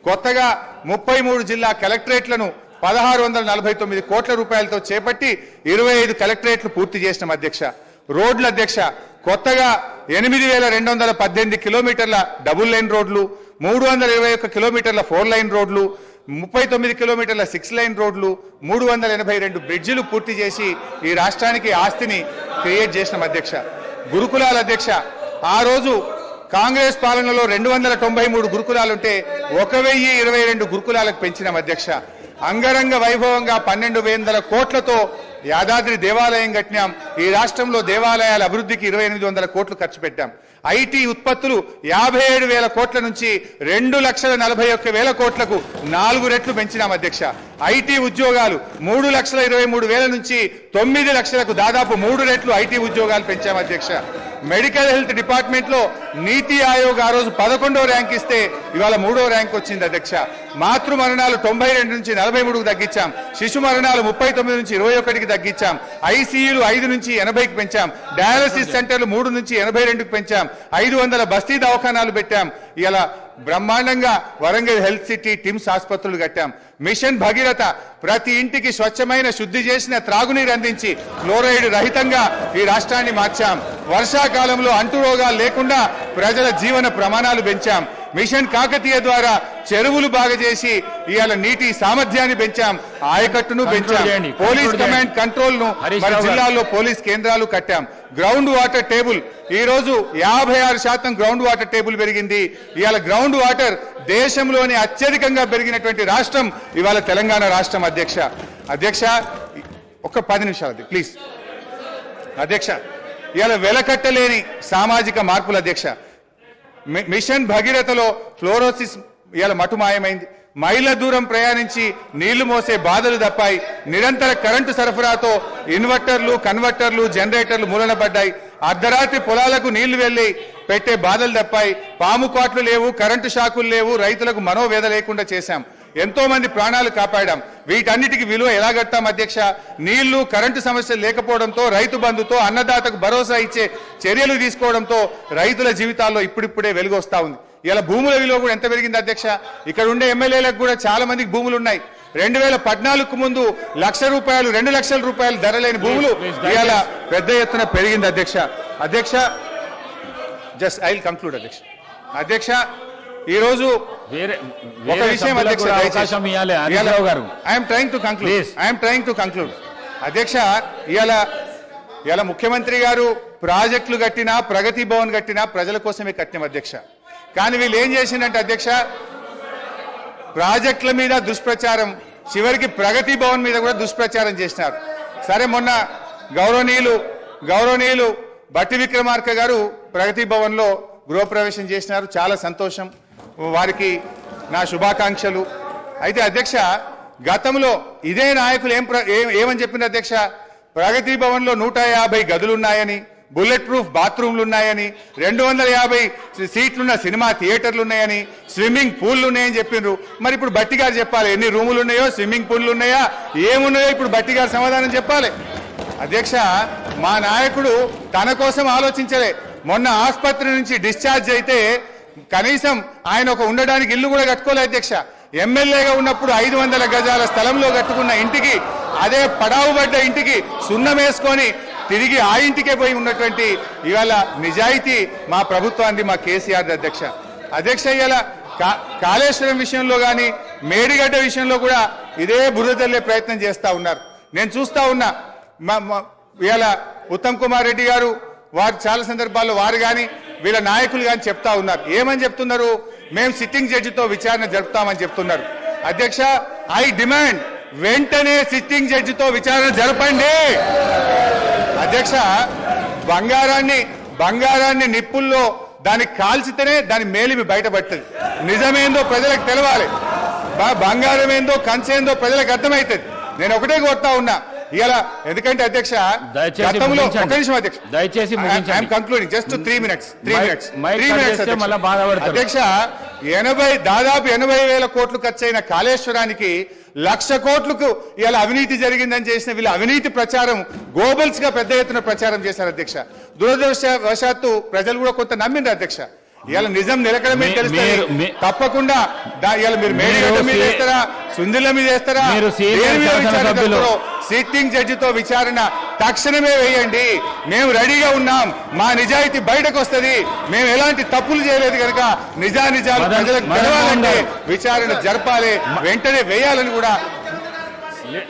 కొత్తగా 33 జిల్లా కలెక్టరేట్లను 1,649 కోట్ల రూపాయలతో చేపట్టి 25 కలెక్టరేట్లు పూర్తి చేసిన అధ్యక్ష. రోడ్ల అధ్యక్ష కొత్తగా 8,218 కిలోమీటర్ల డబుల్ లైన్ రోడ్లు, 321 కిలోమీటర్ల 4 లైన్ రోడ్లు, 39 కిలోమీటర్ల 6 లైన్ రోడ్లు, 382 బ్రిడ్జిలు పూర్తి చేసి ఈ రాష్ట్రానికి ఆస్తిని క్రియేట్ చేసిన అధ్యక్ష. గురుకులాల అధ్యక్ష ఆ రోజు కాంగ్రెస్ పాలనలో 293 గురుకులాలుంటే 1,022 గురుకులాలకు పెంచిన అధ్యక్ష. అంగరంగ వైభవంగా 1,200 కోట్లతో యాదాద్రి దేవాలయం కట్టినాం. ఈ రాష్ట్రంలో దేవాలయాల అభివృద్ధికి 2,800 కోట్లు ఖర్చు పెట్టాం. ఐటీ ఉత్పత్తులు 57,000 కోట్ల నుంచి 2,41,000 కోట్లకు 4 రెట్లు పెంచినాం అధ్యక్ష. ఐటీ ఉద్యోగాలు 3,23,000 నుంచి 9 లక్షలకు దాదాపు 3 రెట్లు ఐటీ ఉద్యోగాలు పెంచాం అధ్యక్ష. మెడికల్ హెల్త్ డిపార్ట్మెంట్లో నీతి ఆయోగ్ ఆ రోజు 11వ ర్యాంక్ ఇస్తే ఇవాళ 3వ ర్యాంక్ వచ్చింది అధ్యక్ష. మాతృ మరణాలు 92 నుంచి 43కు తగ్గించాం. శిశు మరణాలు 39 నుంచి 21కి తగ్గించాం. ఐసీయూలు 5 నుంచి 80కి పెంచాం. డయాలసిస్ సెంటర్లు 3 నుంచి 82కి పెంచాం. 500 బస్తీ దవాఖానాలు పెట్టాం. ఇలా బ్రహ్మాండంగా వరంగల్ హెల్త్ సిటీ టిమ్స్ ఆసుపత్రులు కట్టాం. మిషన్ భగీరథ ప్రతి ఇంటికి స్వచ్ఛమైన శుద్ధి చేసిన త్రాగునీరు అందించి ఫ్లోరైడ్ రహితంగా ఈ రాష్ట్రాన్ని మార్చాం. వర్షాకాలంలో అంటురోగాలు లేకుండా ప్రజల జీవన ప్రమాణాలు పెంచాం. మిషన్ కాకతీయ ద్వారా చెరువులు బాగా చేసి ఇవాళ నీటి సామర్థ్యాన్ని పెంచాం. ఆయకట్టును పెంచాం. పోలీస్ కమాండ్ కంట్రోల్ ను మన జిల్లాల్లో పోలీస్ కేంద్రాలు కట్టాం. గ్రౌండ్ వాటర్ టేబుల్ ఈ రోజు 56% గ్రౌండ్ వాటర్ టేబుల్ పెరిగింది. ఇవాళ గ్రౌండ్ వాటర్ దేశంలోని అత్యధికంగా పెరిగినటువంటి రాష్ట్రం ఇవాళ తెలంగాణ రాష్ట్రం. అధ్యక్ష ఒక 10 నిమిషాలు ప్లీజ్. అధ్యక్ష ఇవాళ వెలకట్టలేని సామాజిక మార్పులు అధ్యక్ష. మిషన్ భగీరథలో ఫ్లోరోసిస్ ఇవాళ మటుమాయమైంది. మైళ్ళ దూరం ప్రయాణించి నీళ్లు మోసే బాధలు తప్పాయి. నిరంతర కరెంటు సరఫరాతో ఇన్వర్టర్లు, కన్వర్టర్లు, జనరేటర్లు మూలన పడ్డాయి. అర్ధరాత్రి పొలాలకు నీళ్లు వెళ్లి పెట్టే బాధలు తప్పాయి. పాము కాట్లు లేవు, కరెంటు షాకులు లేవు. రైతులకు మనోవేద లేకుండా చేశాం. ఎంతో మంది ప్రాణాలు కాపాడాం. వీటన్నిటికి విలువ ఎలా కట్టాం అధ్యక్ష? నీళ్లు, కరెంటు సమస్యలు లేకపోవడంతో, రైతు బంధుతో, అన్నదాతకు భరోసా ఇచ్చే చర్యలు తీసుకోవడంతో రైతుల జీవితాల్లో ఇప్పుడిప్పుడే వెలుగు వస్తా ఉంది. ఇలా భూముల విలువ కూడా ఎంత పెరిగింది అధ్యక్ష? ఇక్కడ ఉండే ఎమ్మెల్యేలకు కూడా చాలా మందికి భూములు ఉన్నాయి. 2014కు ముందు ₹1,00,000, 2 లక్షల రూపాయలు ధర లేని భూములు ఇవాళ పెద్ద ఎత్తున పెరిగింది అధ్యక్ష. జస్ట్ ఐ విల్ కంక్లూడ్ అధ్యక్ష. ఈ రోజు ఒక విషయం అధ్యక్ష, ఐఎమ్ ట్రైంగ్ టు కంక్లూడ్ అధ్యక్ష. ఇవాళ ముఖ్యమంత్రి గారు ప్రాజెక్టులు కట్టినా, ప్రగతి భవన్ కట్టినా ప్రజల కోసమే కట్టినాం అధ్యక్ష. కానీ వీళ్ళు ఏం చేసిందంటే అధ్యక్ష, ప్రాజెక్టుల మీద దుష్ప్రచారం, చివరికి ప్రగతి భవన్ మీద కూడా దుష్ప్రచారం చేసినారు. సరే, మొన్న గౌరవనీయులు బట్టి విక్రమార్క గారు ప్రగతి భవన్ లో గృహప్రవేశం చేసినారు. చాలా సంతోషం, వారికి నా శుభాకాంక్షలు. అయితే అధ్యక్ష, గతంలో ఇదే నాయకులు ఏమని చెప్పింది అధ్యక్ష? ప్రగతి భవన్ లో 150 గదులున్నాయని, బుల్లెట్ ప్రూఫ్ బాత్రూమ్లు ఉన్నాయని, 250 సీట్లున్న సినిమా థియేటర్లు ఉన్నాయని, స్విమ్మింగ్ పూల్లు ఉన్నాయని చెప్పిండ్రు. మరి ఇప్పుడు బట్టి గారు చెప్పాలి, ఎన్ని రూములు ఉన్నాయో, స్విమ్మింగ్ పూల్లు ఉన్నాయా, ఏమున్నాయో ఇప్పుడు బట్టి గారు సమాధానం చెప్పాలి. అధ్యక్ష, మా నాయకుడు తన కోసం ఆలోచించలే. మొన్న ఆసుపత్రి నుంచి డిశ్చార్జ్ అయితే కనీసం ఆయన ఒక ఉండడానికి ఇల్లు కూడా కట్టుకోలే అధ్యక్ష. ఎమ్మెల్యేగా ఉన్నప్పుడు 500 గజాల స్థలంలో కట్టుకున్న ఇంటికి, అదే పడావుబడ్డ ఇంటికి సున్నం వేసుకొని తిరిగి ఆ ఇంటికే పోయి ఉన్నటువంటి ఇవాళ నిజాయితీ మా ప్రభుత్వాన్ని, మా కేసీఆర్ అధ్యక్ష. ఇవాళ కాళేశ్వరం విషయంలో కానీ, మేడిగడ్డ విషయంలో కూడా ఇదే బురద తల్లే ప్రయత్నం చేస్తా ఉన్నారు. నేను చూస్తా ఉన్నా. ఇవాళ ఉత్తమ్ కుమార్ రెడ్డి గారు వారు చాలా సందర్భాల్లో వారు కానీ వీళ్ళ నాయకులు కానీ చెప్తా ఉన్నారు. ఏమని చెప్తున్నారు? మేము సిట్టింగ్ జడ్జితో విచారణ జరుపుతామని చెప్తున్నారు. అధ్యక్ష, ఐ డిమాండ్ వెంటనే సిట్టింగ్ జడ్జితో విచారణ జరపండి అధ్యక్ష. బంగారాన్ని నిప్పుల్లో దాన్ని కాల్చితేనే దాని మేలిమి బయటపడుతుంది. నిజమేందో ప్రజలకు తెలవాలి, బంగారం ఏందో కంచేందో ప్రజలకు అర్థమవుతుంది. నేను ఒకటే కోరుతా ఉన్నా ఇలా, ఎందుకంటే అధ్యక్ష గతంలో ఒక నిమిషం అధ్యక్ష, దయచేసి ఐఎమ్ కంక్లూడింగ్ జస్ట్ 3 minutes అధ్యక్ష. దాదాపు 80,000 కోట్లు ఖర్చయిన కాళేశ్వరానికి 1,00,000 కోట్లకు ఇలా అవినీతి జరిగిందని చేసిన వీళ్ళ అవినీతి ప్రచారం గోబల్స్ గా పెద్ద ఎత్తున ప్రచారం చేశారు అధ్యక్ష. దురదృష్టవశాత్తు ప్రజలు కూడా కొంత నమ్మిండ్రు అధ్యక్ష. ఇవాళ నిజం నిలకడమే తెలుస్తుంది. తప్పకుండా ఇవాళ మీరు మేడిగడ్డ మీద వేస్తారా, సుందిల మీద వేస్తారా, సిట్టింగ్ జడ్జితో విచారణ తక్షణమే వేయండి. మేము రెడీగా ఉన్నాం. మా నిజాయితీ బయటకు వస్తుంది. మేము ఎలాంటి తప్పులు చేయలేదు కనుక నిజాలు ప్రజలకు తెలవాలంటే విచారణ జరపాలి, వెంటనే వేయాలని కూడా.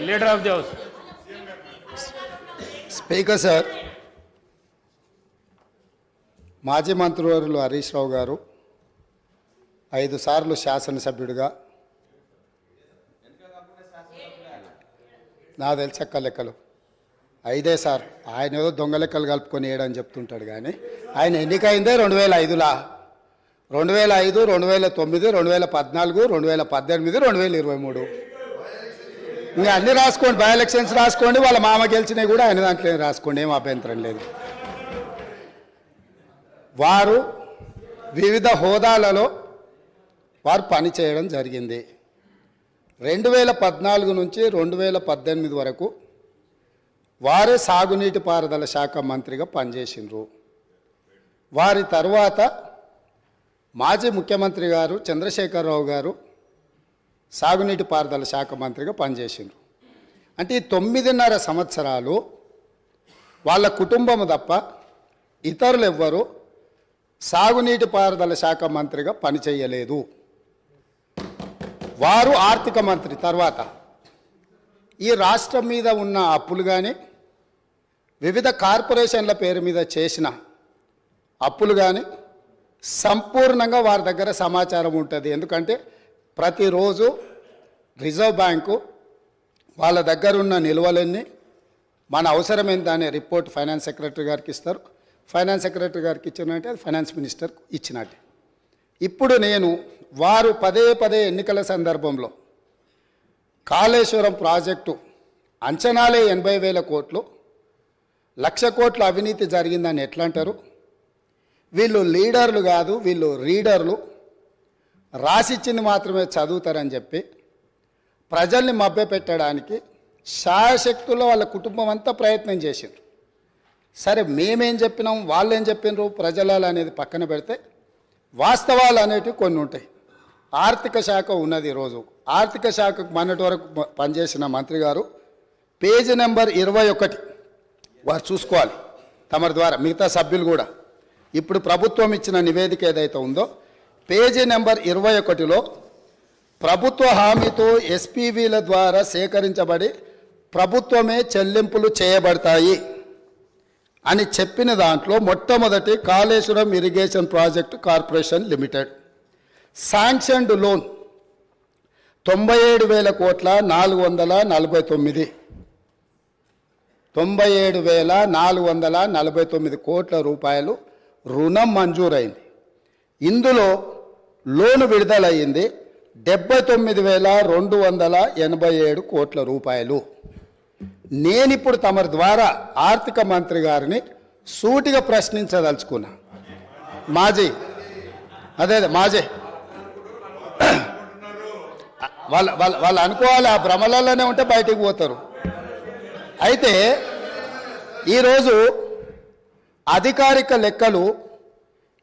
Leader of the house speaker sir, మాజీ మంత్రివర్యులు హరీష్ రావు గారు 5 సార్లు శాసనసభ్యుడిగా, నా తెలిసక్క లెక్కలు 5 సార్. ఆయన ఏదో దొంగ లెక్కలు కలుపుకొని వేయడని చెప్తుంటాడు, కానీ ఆయన ఎన్నికైందే 2005లో, 2005, 2009, 2014, 2018, 2023. ఇంకా అన్నీ రాసుకోండి, బై ఎలక్షన్స్ రాసుకోండి, వాళ్ళ మామ గెలిచినవి కూడా ఆయన దాంట్లో రాసుకోండి, ఏం అభ్యంతరం లేదు. వారు వివిధ హోదాలలో వారు పనిచేయడం జరిగింది. 2014 నుంచి 2018 వరకు వారే సాగునీటి పారుదల శాఖ మంత్రిగా పనిచేసిండ్రు. వారి తర్వాత మాజీ ముఖ్యమంత్రి గారు చంద్రశేఖరరావు గారు సాగునీటి పారుదల శాఖ మంత్రిగా పనిచేసిండ్రు. అంటే ఈ 9.5 సంవత్సరాలు వాళ్ళ కుటుంబం తప్ప ఇతరులు ఎవ్వరూ సాగునీటి పారుదల శాఖ మంత్రిగా పనిచేయలేదు. వారు ఆర్థిక మంత్రి తర్వాత ఈ రాష్ట్రం మీద ఉన్న అప్పులు కానీ వివిధ కార్పొరేషన్ల పేరు మీద చేసిన అప్పులు కానీ సంపూర్ణంగా వారి దగ్గర సమాచారం ఉంటుంది. ఎందుకంటే ప్రతిరోజు రిజర్వ్ బ్యాంకు వాళ్ళ దగ్గర ఉన్న నిల్వలన్నీ మన అవసరం ఎంత అనే రిపోర్ట్ ఫైనాన్స్ సెక్రటరీ గారికి ఇస్తారు. ఫైనాన్స్ సెక్రటరీ గారికి ఇచ్చినట్టే అది ఫైనాన్స్ మినిస్టర్ ఇచ్చినట్టే. ఇప్పుడు నేను వారు పదే ఎన్నికల సందర్భంలో కాళేశ్వరం ప్రాజెక్టు అంచనాలే 80,000 కోట్లు, 1,00,000 కోట్ల అవినీతి జరిగిందని ఎట్లా అంటారు? వీళ్ళు లీడర్లు కాదు, వీళ్ళు రీడర్లు, రాసిచ్చింది మాత్రమే చదువుతారని చెప్పి ప్రజల్ని మభ్యపెట్టడానికి శాయశక్తుల్లో వాళ్ళ కుటుంబం అంతా ప్రయత్నం చేసిండ్రు. సరే, మేమేం చెప్పినాం, వాళ్ళు ఏం చెప్పినారు, ప్రజల అనేది పక్కన పెడితే వాస్తవాలు అనేటివి కొన్ని ఉంటాయి. ఆర్థిక శాఖ ఉన్నది. ఈరోజు ఆర్థిక శాఖకు మొన్నటి వరకు పనిచేసిన మంత్రి గారు పేజీ నెంబర్ 21 వారు చూసుకోవాలి తమరి ద్వారా, మిగతా సభ్యులు కూడా. ఇప్పుడు ప్రభుత్వం ఇచ్చిన నివేదిక ఏదైతే ఉందో పేజీ నెంబర్ 21లో ప్రభుత్వ హామీతో ఎస్పీవీల ద్వారా సేకరించబడి ప్రభుత్వమే చెల్లింపులు చేయబడతాయి అని చెప్పిన దాంట్లో మొట్టమొదటి Kaleshwaram irrigation project corporation limited sanctioned loan 97,000 కోట్ల 449 97,449 కోట్ల రూపాయలు రుణం మంజూరైంది. ఇందులో లోను విడుదలయ్యింది 79,287 కోట్ల రూపాయలు. నేనిప్పుడు తమరి ద్వారా ఆర్థిక మంత్రి గారిని సూటిగా ప్రశ్నించదలుచుకున్నా. మాజీ వాళ్ళు అనుకోవాలి, ఆ భ్రమలలోనే ఉంటే బయటికి పోతారు. అయితే ఈరోజు అధికారిక లెక్కలు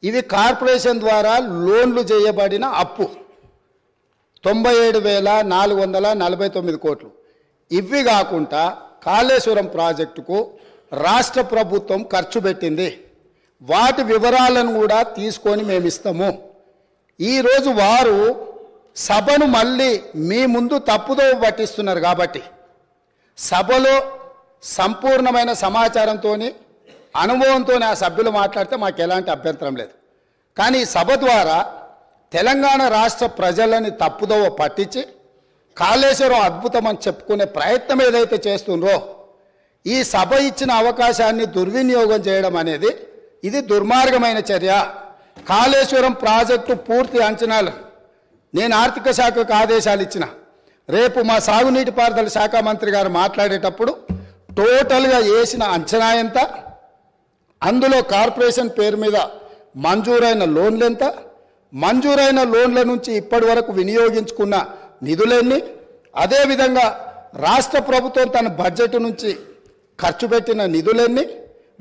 ఇవి కార్పొరేషన్ ద్వారా లోన్లు చేయబడిన అప్పు 97,449 కోట్లు. ఇవి కాకుండా కాళేశ్వరం ప్రాజెక్టుకు రాష్ట్ర ప్రభుత్వం ఖర్చు పెట్టింది. వాటి వివరాలను కూడా తీసుకొని మేము ఇస్తాము. ఈరోజు వారు సభను మళ్ళీ మీ ముందు తప్పుదో పట్టిస్తున్నారు. కాబట్టి సభలో సంపూర్ణమైన సమాచారంతో అనుభవంతో ఆ సభ్యులు మాట్లాడితే మాకు ఎలాంటి అభ్యంతరం లేదు. కానీ సభ ద్వారా తెలంగాణ రాష్ట్ర ప్రజలని తప్పుదోవ పట్టించి కాళేశ్వరం అద్భుతం అని చెప్పుకునే ప్రయత్నం ఏదైతే చేస్తుండ్రో, ఈ సభ ఇచ్చిన అవకాశాన్ని దుర్వినియోగం చేయడం అనేది ఇది దుర్మార్గమైన చర్య. కాళేశ్వరం ప్రాజెక్టు పూర్తి అంచనాలు నేను ఆర్థిక శాఖకు ఆదేశాలు ఇచ్చిన. రేపు మా సాగునీటి పారుదల శాఖ మంత్రి గారు మాట్లాడేటప్పుడు టోటల్గా వేసిన అంచనా ఎంత, అందులో కార్పొరేషన్ పేరు మీద మంజూరైన లోన్లు ఎంత, మంజూరైన లోన్ల నుంచి ఇప్పటి వరకు వినియోగించుకున్న నిధులెన్ని, అదేవిధంగా రాష్ట్ర ప్రభుత్వం తన బడ్జెట్ నుంచి ఖర్చు పెట్టిన నిధులెన్ని,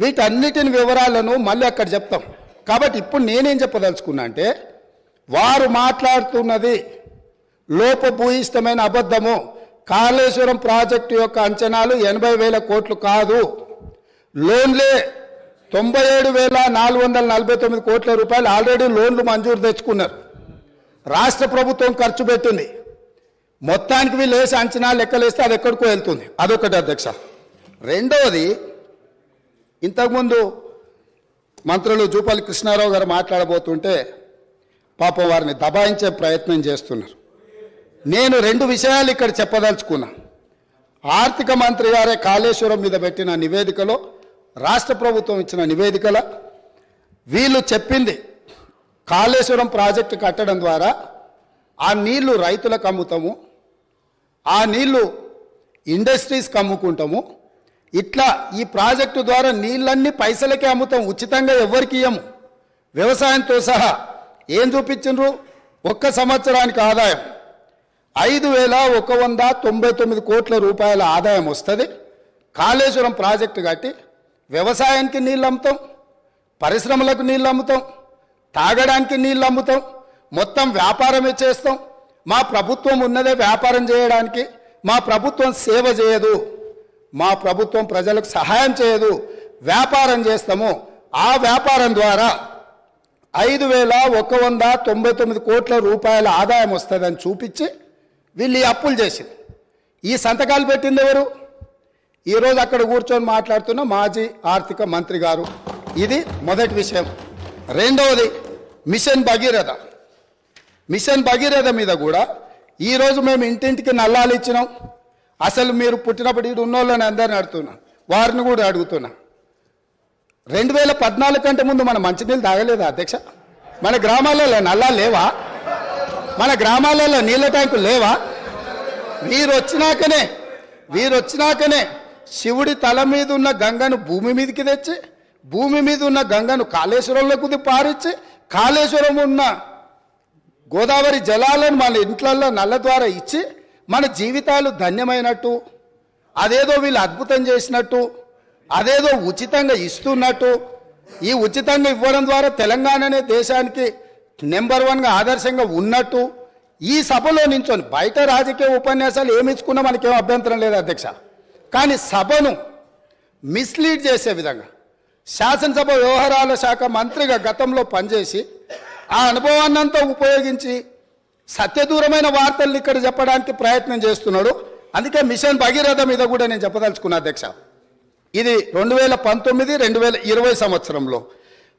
వీటన్నిటిని వివరాలను మళ్ళీ అక్కడ చెప్తాం. కాబట్టి ఇప్పుడు నేనేం చెప్పదలుచుకున్నా అంటే, వారు మాట్లాడుతున్నది లోపభూయిష్టమైన అబద్ధము. కాళేశ్వరం ప్రాజెక్టు యొక్క అంచనాలు 80,000 కోట్లు కాదు, లోన్లే 97,449 కోట్ల రూపాయలు ఆల్రెడీ లోన్లు మంజూరు తెచ్చుకున్నారు. రాష్ట్ర ప్రభుత్వం ఖర్చు పెట్టింది. మొత్తానికి వీళ్ళు వేసి అంచనా లెక్కలేస్తే అది ఎక్కడికో వెళ్తుంది. అదొకటి అధ్యక్ష. రెండవది, ఇంతకుముందు మంత్రులు జూపల్లి కృష్ణారావు గారు మాట్లాడబోతుంటే పాపం వారిని దబాయించే ప్రయత్నం చేస్తున్నారు. నేను 2 విషయాలు ఇక్కడ చెప్పదలుచుకున్నా. ఆర్థిక మంత్రి గారే కాళేశ్వరం మీద పెట్టిన నివేదికలో, రాష్ట్ర ప్రభుత్వం ఇచ్చిన నివేదికల వీళ్ళు చెప్పింది కాళేశ్వరం ప్రాజెక్టు కట్టడం ద్వారా ఆ నీళ్లు రైతులకు అమ్ముతాము, ఆ నీళ్లు ఇండస్ట్రీస్కి అమ్ముకుంటాము, ఇట్లా ఈ ప్రాజెక్టు ద్వారా నీళ్ళన్నీ పైసలకే అమ్ముతాం, ఉచితంగా ఎవరికి ఇయ్యము, వ్యవసాయంతో సహా ఏం చూపించిండ్రు? ఒక్క సంవత్సరానికి ఆదాయం 5,199 కోట్ల రూపాయల ఆదాయం వస్తుంది. కాళేశ్వరం ప్రాజెక్టు కట్టి వ్యవసాయానికి నీళ్ళు అమ్ముతాం, పరిశ్రమలకు నీళ్ళు అమ్ముతాం, తాగడానికి నీళ్ళు అమ్ముతాం, మొత్తం వ్యాపారమే చేస్తాం. మా ప్రభుత్వం ఉన్నదే వ్యాపారం చేయడానికి. మా ప్రభుత్వం సేవ చేయదు, మా ప్రభుత్వం ప్రజలకు సహాయం చేయదు, వ్యాపారం చేస్తాము. ఆ వ్యాపారం ద్వారా 5,199 కోట్ల రూపాయల ఆదాయం వస్తుందని చూపించి వీళ్ళు ఈ అప్పులు చేసింది. ఈ సంతకాలు పెట్టింది ఎవరు? ఈరోజు అక్కడ కూర్చొని మాట్లాడుతున్న మాజీ ఆర్థిక మంత్రి గారు. ఇది మొదటి విషయం. రెండవది మిషన్ భగీరథ. మిషన్ భగీరథ మీద కూడా ఈరోజు మేము ఇంటింటికి నల్లాలు ఇచ్చినాం. అసలు మీరు పుట్టినప్పుడు ఇటు ఉన్నోళ్ళని అందరిని అడుగుతున్నా, వారిని కూడా అడుగుతున్నా. 2014 కంటే ముందు మన మంచినీళ్ళు తాగలేదా అధ్యక్ష? మన గ్రామాలలో నల్లాలు లేవా? మన గ్రామాలలో నీళ్ళ ట్యాంకులు లేవా? వీరు వచ్చినాకనే శివుడి తల మీద ఉన్న గంగను భూమి మీదకి తెచ్చి, భూమి మీద ఉన్న గంగను కాళేశ్వరంలోకి పారించి, కాళేశ్వరం ఉన్న గోదావరి జలాలను మన ఇంట్లల్లో నల్ల ద్వారా ఇచ్చి మన జీవితాలు ధన్యమైనట్టు, అదేదో వీళ్ళు అద్భుతం చేసినట్టు, అదేదో ఉచితంగా ఇస్తున్నట్టు, ఈ ఉచితంగా ఇవ్వడం ద్వారా తెలంగాణనే దేశానికి నెంబర్ 1గా ఆదర్శంగా ఉన్నట్టు ఈ సభలో నించొని, బయట రాజకీయ ఉపన్యాసాలు ఏమి ఇచ్చుకున్నా మనకేం అభ్యంతరం లేదు అధ్యక్ష, కానీ సభను మిస్లీడ్ చేసే విధంగా శాసనసభ వ్యవహారాల శాఖ మంత్రిగా గతంలో పనిచేసి ఆ అనుభవాన్నంతా ఉపయోగించి సత్యదూరమైన వార్తల్ని ఇక్కడ చెప్పడానికి ప్రయత్నం చేస్తున్నాడు. అందుకే మిషన్ భగీరథ మీద కూడా నేను చెప్పదలుచుకున్నా అధ్యక్ష. ఇది 2019-2020 సంవత్సరంలో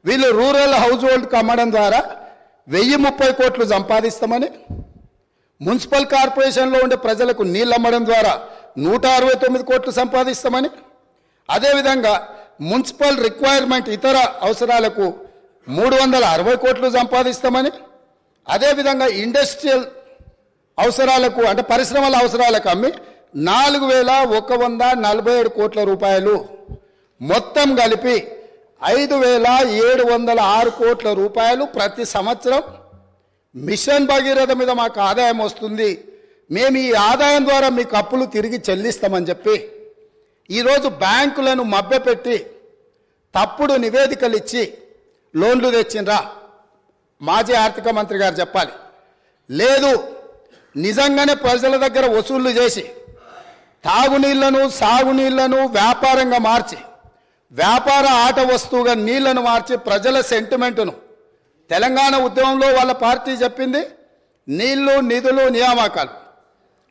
వీళ్ళు రూరల్ హౌస్ హోల్డ్కి అమ్మడం ద్వారా 1030 కోట్లు సంపాదిస్తామని, మున్సిపల్ కార్పొరేషన్లో ఉండే ప్రజలకు నీళ్ళు అమ్మడం ద్వారా 169 కోట్లు సంపాదిస్తామని, అదేవిధంగా మున్సిపల్ రిక్వైర్మెంట్ ఇతర అవసరాలకు 360 కోట్లు సంపాదిస్తామని, అదేవిధంగా ఇండస్ట్రియల్ అవసరాలకు అంటే పరిశ్రమల అవసరాలకు అమ్మి 4,147 కోట్ల రూపాయలు, మొత్తం కలిపి 5,706 కోట్ల రూపాయలు ప్రతి సంవత్సరం మిషన్ భగీరథ మీద మాకు ఆదాయం వస్తుంది. మేము ఈ ఆదాయం ద్వారా మీకు అప్పులు తిరిగి చెల్లిస్తామని చెప్పి ఈరోజు బ్యాంకులను మభ్యపెట్టి తప్పుడు నివేదికలు ఇచ్చి లోన్లు తెచ్చిండ్రా? మాజీ ఆర్థిక మంత్రి గారు చెప్పాలి. లేదు, నిజంగానే ప్రజల దగ్గర వసూళ్లు చేసి తాగునీళ్లను సాగునీళ్లను వ్యాపారంగా మార్చి, వ్యాపార ఆట వస్తువుగా నీళ్లను మార్చి ప్రజల సెంటిమెంటును, తెలంగాణ ఉద్యమంలో వాళ్ళ పార్టీ చెప్పింది నీళ్లు నిధులు నియామకాలు,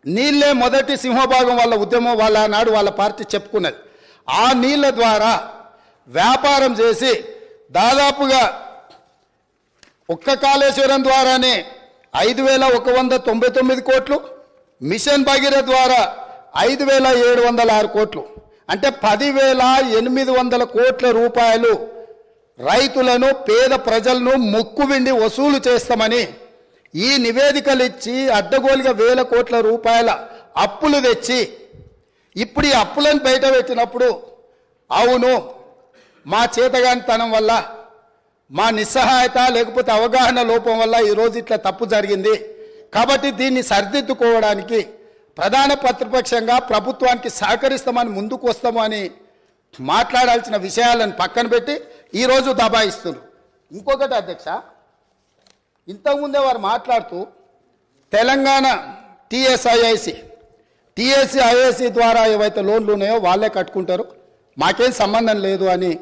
నీళ్లే మొదటి సింహభాగం వాళ్ళ ఉద్యమం, వాళ్ళ నాడు వాళ్ళ పార్టీ చెప్పుకున్నది. ఆ నీళ్ల ద్వారా వ్యాపారం చేసి దాదాపుగా ఒక్క కాళేశ్వరం ద్వారానే 5,199 కోట్లు, మిషన్ భగీరథ ద్వారా 5,706 కోట్లు, అంటే 10,800 కోట్ల రూపాయలు రైతులను, పేద ప్రజలను ముక్కువిండి వసూలు చేస్తామని ఈ నివేదికలు ఇచ్చి అడ్డగోలుగా 1,000 కోట్ల రూపాయల అప్పులు తెచ్చి ఇప్పుడు ఈ అప్పులను బయట పెట్టినప్పుడు అవును మా చేతగానితనం వల్ల, మా నిస్సహాయత లేకపోతే అవగాహన లోపం వల్ల ఈరోజు ఇట్లా తప్పు జరిగింది, కాబట్టి దీన్ని సరిదిద్దుకోవడానికి ప్రధాన ప్రతిపక్షంగా ప్రభుత్వానికి సహకరిస్తామని ముందుకు వస్తాము అని మాట్లాడాల్సిన విషయాలను పక్కన పెట్టి ఈరోజు దబాయిస్తున్నారు. ఇంకొకటి అధ్యక్ష, ఇంతకుముందే వారు మాట్లాడుతూ తెలంగాణ టీఎస్ఐఐసి ద్వారా ఏవైతే లోన్లు ఉన్నాయో వాళ్ళే కట్టుకుంటారు, మాకేం సంబంధం లేదు అని,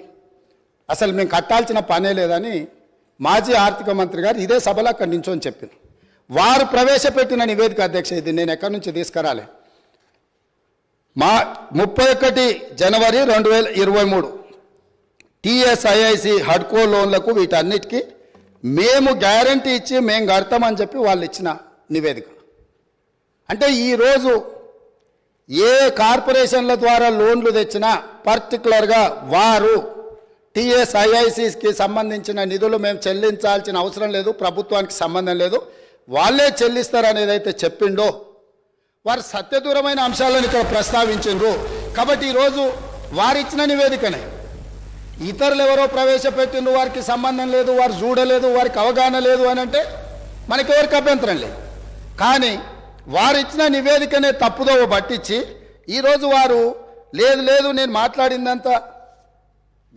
అసలు మేము కట్టాల్సిన పనే లేదని మాజీ ఆర్థిక మంత్రి గారు ఇదే సభలో అక్కడి నించొని చెప్పింది. వారు ప్రవేశపెట్టిన నివేదిక అధ్యక్ష, ఇది నేను ఎక్కడి నుంచి తీసుకురాలే. 31 జనవరి 2023 టీఎస్ఐఐసి హడ్కో లోన్లకు వీటన్నిటికీ మేము గ్యారంటీ ఇచ్చి మేము కడతామని చెప్పి వాళ్ళు ఇచ్చిన నివేదిక. అంటే ఈరోజు ఏ కార్పొరేషన్ల ద్వారా లోన్లు తెచ్చినా పర్టికులర్గా వారు టీఎస్ఐఐసికి సంబంధించిన నిధులు మేము చెల్లించాల్సిన అవసరం లేదు, ప్రభుత్వానికి సంబంధం లేదు, వాళ్ళే చెల్లిస్తారనేది అయితే చెప్పిండో వారు సత్యదూరమైన అంశాలను ఇక్కడ ప్రస్తావించారు. కాబట్టి ఈరోజు వారిచ్చిన నివేదికనే ఇతరులు ఎవరో ప్రవేశపెట్టిన వారికి సంబంధం లేదు, వారు చూడలేదు, వారికి అవగాహన లేదు అని అంటే మనకెవరికి అభ్యంతరం లేదు. కానీ వారు ఇచ్చిన నివేదికనే తప్పుదోవ పట్టించి ఈరోజు వారు లేదు నేను మాట్లాడిందంతా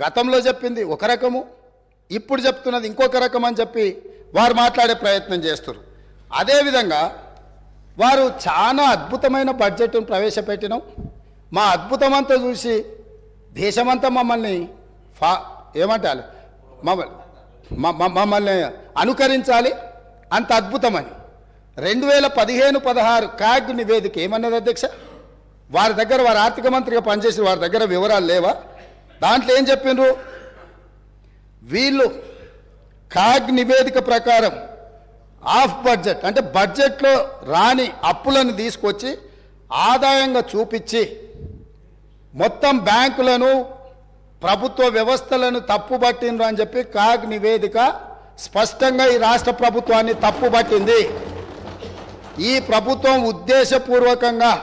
గతంలో చెప్పింది ఒక రకము, ఇప్పుడు చెప్తున్నది ఇంకొక రకం అని చెప్పి వారు మాట్లాడే ప్రయత్నం చేస్తారు. అదేవిధంగా వారు చాలా అద్భుతమైన బడ్జెట్ను ప్రవేశపెట్టినాం, మా అద్భుతమంతా చూసి దేశమంతా మమ్మల్ని ఏమంటారు మమ్మల్ని అనుకరించాలి, అంత అద్భుతమని 2015-16 కాగ్ నివేదిక ఏమన్నది అధ్యక్ష? వారి దగ్గర, వారి ఆర్థిక మంత్రిగా పనిచేసి వారి దగ్గర వివరాలు లేవా? దాంట్లో ఏం చెప్పిండ్రు వీళ్ళు? కాగ్ నివేదిక ప్రకారం ఆఫ్ బడ్జెట్ అంటే బడ్జెట్లో రాని అప్పులను తీసుకొచ్చి ఆదాయంగా చూపించి మొత్తం బ్యాంకులను, ప్రభుత్వ వ్యవస్థలను తప్పుపట్టిండ్రు అని చెప్పి కాగ్ నివేదిక స్పష్టంగా ఈ రాష్ట్ర ప్రభుత్వాన్ని తప్పుపట్టింది. ఈ ప్రభుత్వం ఉద్దేశపూర్వకంగా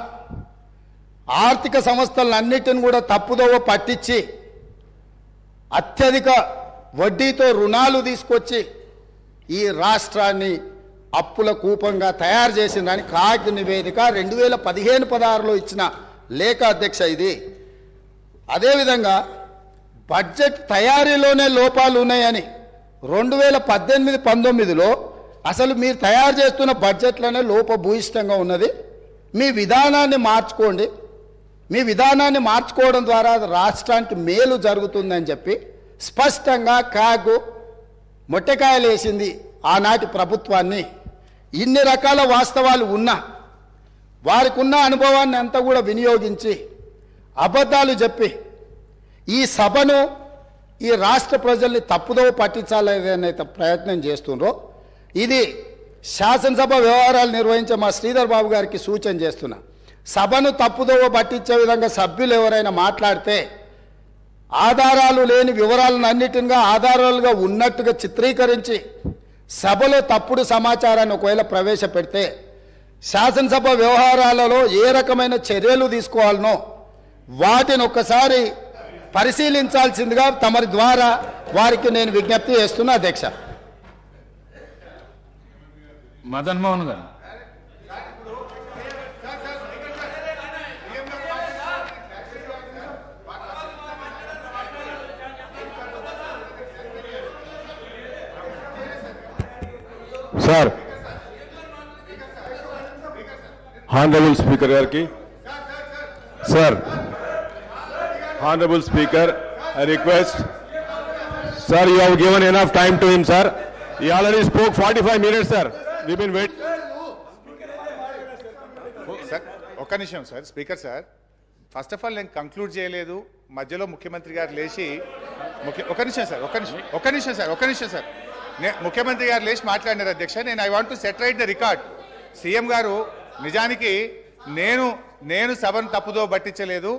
ఆర్థిక సంస్థలన్నిటిని కూడా తప్పుదోవ పట్టించి అత్యధిక వడ్డీతో రుణాలు తీసుకొచ్చి ఈ రాష్ట్రాన్ని అప్పుల కూపంగా తయారు చేసిందని కాగ్ నివేదిక 2015-16లో ఇచ్చిన లేఖ అధ్యక్ష ఇది. అదేవిధంగా బడ్జెట్ తయారీలోనే లోపాలు ఉన్నాయని 2018-19లో అసలు మీరు తయారు చేస్తున్న బడ్జెట్లోనే లోపభూయిష్టంగా ఉన్నది, మీ విధానాన్ని మార్చుకోండి, మీ విధానాన్ని మార్చుకోవడం ద్వారా రాష్ట్రానికి మేలు జరుగుతుందని చెప్పి స్పష్టంగా కాగు మొట్టకాయలు వేసింది ఆనాటి ప్రభుత్వాన్ని. ఇన్ని రకాల వాస్తవాలు ఉన్నా వారికి ఉన్న అనుభవాన్ని అంతా కూడా వినియోగించి అబద్ధాలు చెప్పి ఈ సభను, ఈ రాష్ట్ర ప్రజల్ని తప్పుదోవ పట్టించాలనే ప్రయత్నం చేస్తుండ్రో ఇది శాసనసభ వ్యవహారాలు నిర్వహించే మా శ్రీధర్ బాబు గారికి సూచన చేస్తున్నా. సభను తప్పుదోవ పట్టించే విధంగా సభ్యులు ఎవరైనా మాట్లాడితే ఆధారాలు లేని వివరాలను అన్నిటిగా ఆధారాలుగా ఉన్నట్టుగా చిత్రీకరించి సభలో తప్పుడు సమాచారాన్ని ఒకవేళ ప్రవేశపెడితే శాసనసభ వ్యవహారాలలో ఏ రకమైన చర్యలు తీసుకోవాలనో వాటిని ఒక్కసారి పరిశీలించాల్సిందిగా తమరి ద్వారా వారికి నేను విజ్ఞప్తి చేస్తున్నా అధ్యక్ష. మదన్ మోహన్ గారు. సార్, హానరబుల్ స్పీకర్ గారికి, sir, honourable speaker, I request, sir, you have given enough time to him, sir. He already spoke 45 minutes, sir. We've been waiting. Sir ఒక్క నిమిషం sir. Speaker sir, first of all నేను conclude చేయలేదు, మధ్యలో ముఖ్యమంత్రి గారు లేచి ఒక్క నిమిషం సార్ ముఖ్యమంత్రి గారు లేచి మాట్లాడినారు అధ్యక్ష. నేను I want to set right the record. CM గారు నిజానికి నేను సభను తప్పుదో పట్టించలేదు,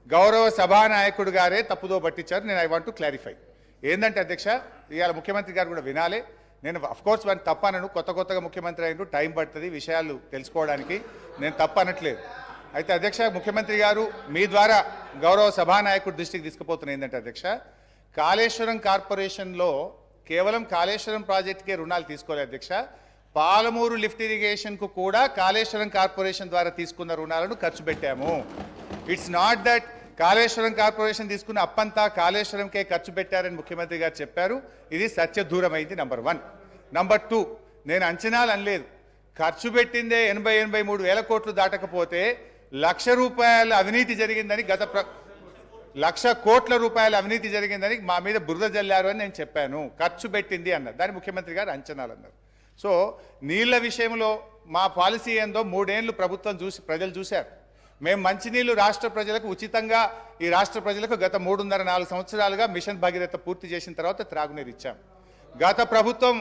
గౌరవ సభానాయకుడు గారే తప్పుదో పట్టించారు. నేను ఐ వాంట్ టు క్లారిఫై. ఏంటంటే అధ్యక్ష, ఇవాళ ముఖ్యమంత్రి గారు కూడా వినాలి. నేను అఫ్కోర్స్ వాడిని తప్పనను, కొత్తగా ముఖ్యమంత్రి అయినట్టు టైం పడుతుంది విషయాలు తెలుసుకోవడానికి, నేను తప్పనట్లేదు. అయితే అధ్యక్ష, ముఖ్యమంత్రి గారు మీ ద్వారా గౌరవ సభానాయకుడి దృష్టికి తీసుకుపోతున్న ఏంటంటే అధ్యక్ష, కాళేశ్వరం కార్పొరేషన్లో కేవలం కాళేశ్వరం ప్రాజెక్టుకే రుణాలు తీసుకోలేదు అధ్యక్ష, పాలమూరు లిఫ్ట్ ఇరిగేషన్కు కూడా కాళేశ్వరం కార్పొరేషన్ ద్వారా తీసుకున్న రుణాలను ఖర్చు పెట్టాము. It's not that Kaleshwaram corporation తీసుకున్న అప్పంతా కాళేశ్వరంకే ఖర్చు పెట్టారని ముఖ్యమంత్రి గారు చెప్పారు. ఇది సత్యదూరమైంది. నంబర్ 1. నంబర్ 2, నేను అంచనాలు అనలేదు. ఖర్చు పెట్టిందే 83 వేల కోట్లు దాటకపోతే ₹1,00,000 అవినీతి జరిగిందని, 1,00,000 కోట్ల రూపాయల అవినీతి జరిగిందని మా మీద బురద జల్లారు అని నేను చెప్పాను. ఖర్చు పెట్టింది అన్నారు, దాని ముఖ్యమంత్రి గారు అంచనాలు అన్నారు. సో నీళ్ల విషయంలో మా పాలసీ ఏందో 3 ఏళ్ళు ప్రభుత్వం ప్రజలు చూశారు. మేము మంచినీళ్లు రాష్ట్ర ప్రజలకు ఉచితంగా, ఈ రాష్ట్ర ప్రజలకు గత 3.5-4 సంవత్సరాలుగా మిషన్ భగీరథ పూర్తి చేసిన తర్వాత త్రాగునీరు ఇచ్చాం. గత ప్రభుత్వం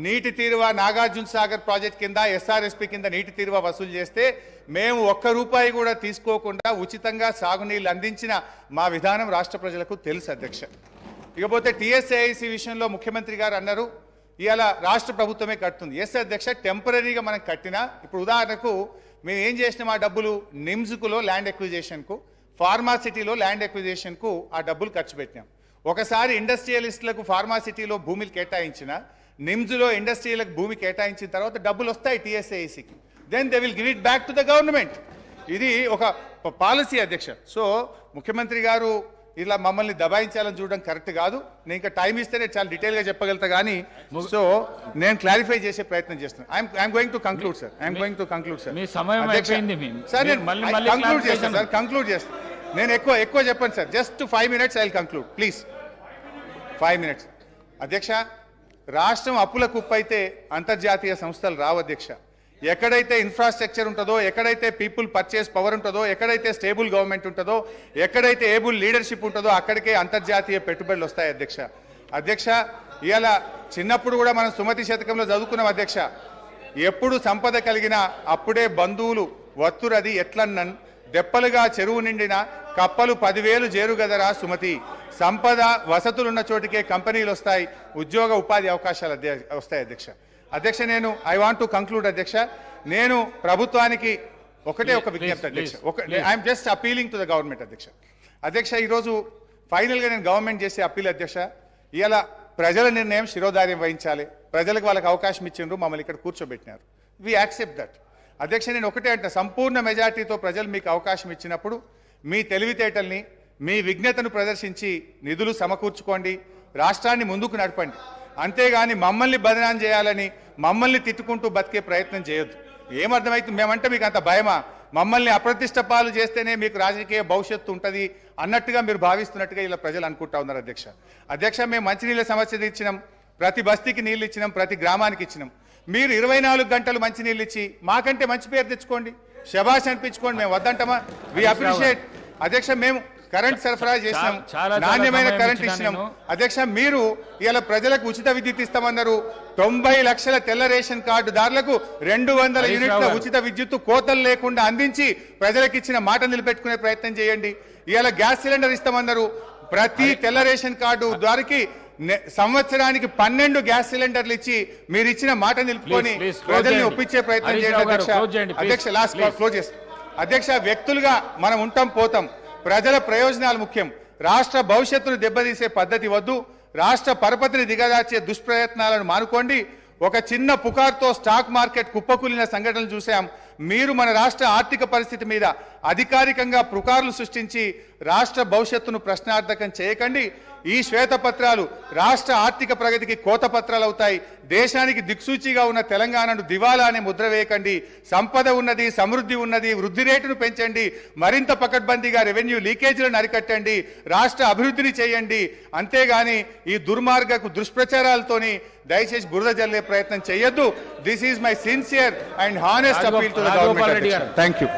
నీటి తీరువ నాగార్జున సాగర్ ప్రాజెక్ట్ కింద ఎస్ఆర్ఎస్పి కింద నీటి తీరువ వసూలు చేస్తే మేము ₹1 కూడా తీసుకోకుండా ఉచితంగా సాగునీళ్లు అందించిన మా విధానం రాష్ట్ర ప్రజలకు తెలుసు అధ్యక్ష. ఇకపోతే టీఎస్ఏఐసి విషయంలో ముఖ్యమంత్రి గారు అన్నారు ఇవాళ రాష్ట్ర ప్రభుత్వమే కడుతుంది. ఎస్ అధ్యక్ష, టెంపరీగా మనం కట్టినా, ఇప్పుడు ఉదాహరణకు మేము ఏం చేసినాం, ఆ డబ్బులు నిమ్స్కులో ల్యాండ్ ఎక్విజిషన్కు, ఫార్మాసిటీలో ల్యాండ్ ఎక్విజిషన్కు ఆ డబ్బులు ఖర్చు పెట్టినాం. ఒకసారి ఇండస్ట్రియలిస్టులకు ఫార్మాసిటీలో భూమిలు కేటాయించిన, నిమ్స్లో ఇండస్ట్రీలకు భూమి కేటాయించిన తర్వాత డబ్బులు వస్తాయి టీఎస్ఏఈసీకి. Then they will give it back to the government. ఇది ఒక పాలసీ అధ్యక్ష. సో ముఖ్యమంత్రి గారు ఇలా మమ్మల్ని దబాయించాలని చూడడం కరెక్ట్ కాదు. నేను ఇంకా టైం ఇస్తేనే చాలా డీటెయిల్గా చెప్పగలుగుతా కానీ, సో నేను క్లారిఫై చేసే ప్రయత్నం చేస్తున్నాను. I'm going to conclude sir. మీ సమయం అయిపోయింది. సార్ నేను కంక్లూడ్ చేస్తాను సార్. కంక్లూడ్ చేస్తాను. నేను ఎక్కువ చెప్పండి sir. Just 5 minutes I will conclude please. 5 minutes. అధ్యక్ష, రాష్ట్రం అప్పుల కుప్పైతే అంతర్జాతీయ సంస్థలు రావు అధ్యక్ష. ఎక్కడైతే ఇన్ఫ్రాస్ట్రక్చర్ ఉంటుందో, ఎక్కడైతే పీపుల్ పర్చేస్ పవర్ ఉంటుందో, ఎక్కడైతే స్టేబుల్ గవర్నమెంట్ ఉంటుందో, ఎక్కడైతే ఏబుల్ లీడర్షిప్ ఉంటుందో అక్కడికే అంతర్జాతీయ పెట్టుబడులు వస్తాయి అధ్యక్ష. అధ్యక్ష, ఇవాళ చిన్నప్పుడు కూడా మనం సుమతి శతకంలో చదువుకున్నాం అధ్యక్ష. ఎప్పుడు సంపద కలిగినా అప్పుడే బంధువులు వత్తురది ఎట్లన్నన్, దెప్పలుగా చెరువు నిండిన కప్పలు 10,000 చేరుగదరా సుమతి. సంపద వసతులున్న చోటికే కంపెనీలు వస్తాయి, ఉద్యోగ ఉపాధి అవకాశాలు వస్తాయి అధ్యక్ష. అధ్యక్ష, నేను ఐ వాంట్ టు కంక్లూడ్ అధ్యక్ష. నేను ప్రభుత్వానికి ఒక విజ్ఞప్తి అధ్యక్ష. I'm just appealing to the government అధ్యక్ష. అధ్యక్ష, ఈరోజు ఫైనల్గా నేను గవర్నమెంట్ చేసే అప్పీల్ అధ్యక్ష. ఇవాళ ప్రజల నిర్ణయం శిరోధార్యం వహించాలి. ప్రజలకు వాళ్ళకి అవకాశం ఇచ్చిండ్రు, మమ్మల్ని ఇక్కడ కూర్చోబెట్టినారు. We accept that. అధ్యక్ష, నేను ఒకటే అంటే సంపూర్ణ మెజార్టీతో ప్రజలు మీకు అవకాశం ఇచ్చినప్పుడు మీ తెలివితేటల్ని, మీ విజ్ఞతను ప్రదర్శించి నిధులు సమకూర్చుకోండి, రాష్ట్రాన్ని ముందుకు నడపండి. అంతేగాని మమ్మల్ని బదనాం చేయాలని, మమ్మల్ని తిట్టుకుంటూ బతికే ప్రయత్నం చేయొద్దు. ఏమర్థమైతుంది? మేమంటే మీకు అంత భయమా? మమ్మల్ని అప్రతిష్ట పాలు చేస్తేనే మీకు రాజకీయ భవిష్యత్తు ఉంటుంది అన్నట్టుగా మీరు భావిస్తున్నట్టుగా ఇలా ప్రజలు అనుకుంటా ఉన్నారు అధ్యక్ష. అధ్యక్ష, మేము మంచినీళ్ళ సమస్య ఇచ్చినాం, ప్రతి బస్తీకి నీళ్ళు ఇచ్చినాం, ప్రతి గ్రామానికి ఇచ్చినాం. మీరు 24 గంటలు మంచినీళ్ళు ఇచ్చి మాకంటే మంచి పేరు తెచ్చుకోండి, శబాష్ అనిపించుకోండి. మేము వద్దంటామా? We appreciate. అధ్యక్ష, మేము కరెంట్ సరఫరా చేసినాం, నాణ్యమైన కరెంట్ ఇచ్చినాం. అధ్యక్ష, మీరు ఇలా ప్రజలకు ఉచిత విద్యుత్ ఇస్తామన్నారు. 90 లక్షల తెల్ల రేషన్ కార్డుదారులకు 200 యూనిట్ల ఉచిత విద్యుత్ కోతలు లేకుండా అందించి ప్రజలకు ఇచ్చిన మాట నిలబెట్టుకునే ప్రయత్నం చేయండి. ఇలా గ్యాస్ సిలిండర్ ఇస్తామన్నారు. ప్రతి తెల్ల రేషన్ కార్డు ద్వారాకి సంవత్సరానికి 12 గ్యాస్ సిలిండర్లు ఇచ్చి మీరు ఇచ్చిన మాట నిలుపుకొని ప్రజల్ని ఒప్పించే ప్రయత్నం చేయండి అధ్యక్ష. అధ్యక్ష, లాస్ట్ క్లోజ్ చేస్తాం అధ్యక్ష. వ్యక్తులుగా మనం ఉంటాం, పోతాం. ప్రజల ప్రయోజనాలు ముఖ్యం. రాష్ట్ర భవిష్యత్తును దెబ్బతీసే పద్ధతి వద్దు. రాష్ట్ర పరపతిని దిగజార్చే దుష్ప్రయత్నాలను మానుకోండి. ఒక చిన్న పుకార్తో స్టాక్ మార్కెట్ కుప్పకూలిన సంఘటనలు చూసాం. మీరు మన రాష్ట్ర ఆర్థిక పరిస్థితి మీద అధికారికంగా పుకార్లు సృష్టించి రాష్ట్ర భవిష్యత్తును ప్రశ్నార్థకం చేయకండి. ఈ శ్వేతపత్రాలు రాష్ట్ర ఆర్థిక ప్రగతికి కోతపత్రాలు అవుతాయి. దేశానికి దిక్సూచిగా ఉన్న తెలంగాణను దివాలా అనే ముద్ర వేయకండి. సంపద ఉన్నది, సమృద్ధి ఉన్నది, వృద్ధి రేటును పెంచండి. మరింత పకడ్బందీగా రెవెన్యూ లీకేజీలను అరికట్టండి. రాష్ట్ర అభివృద్ధిని చేయండి. అంతేగాని ఈ దుర్మార్గకు దుష్ప్రచారాలతోని దయచేసి బురద జల్లే ప్రయత్నం చేయొద్దు. This is my sincere and honest appeal to the government. Thank you.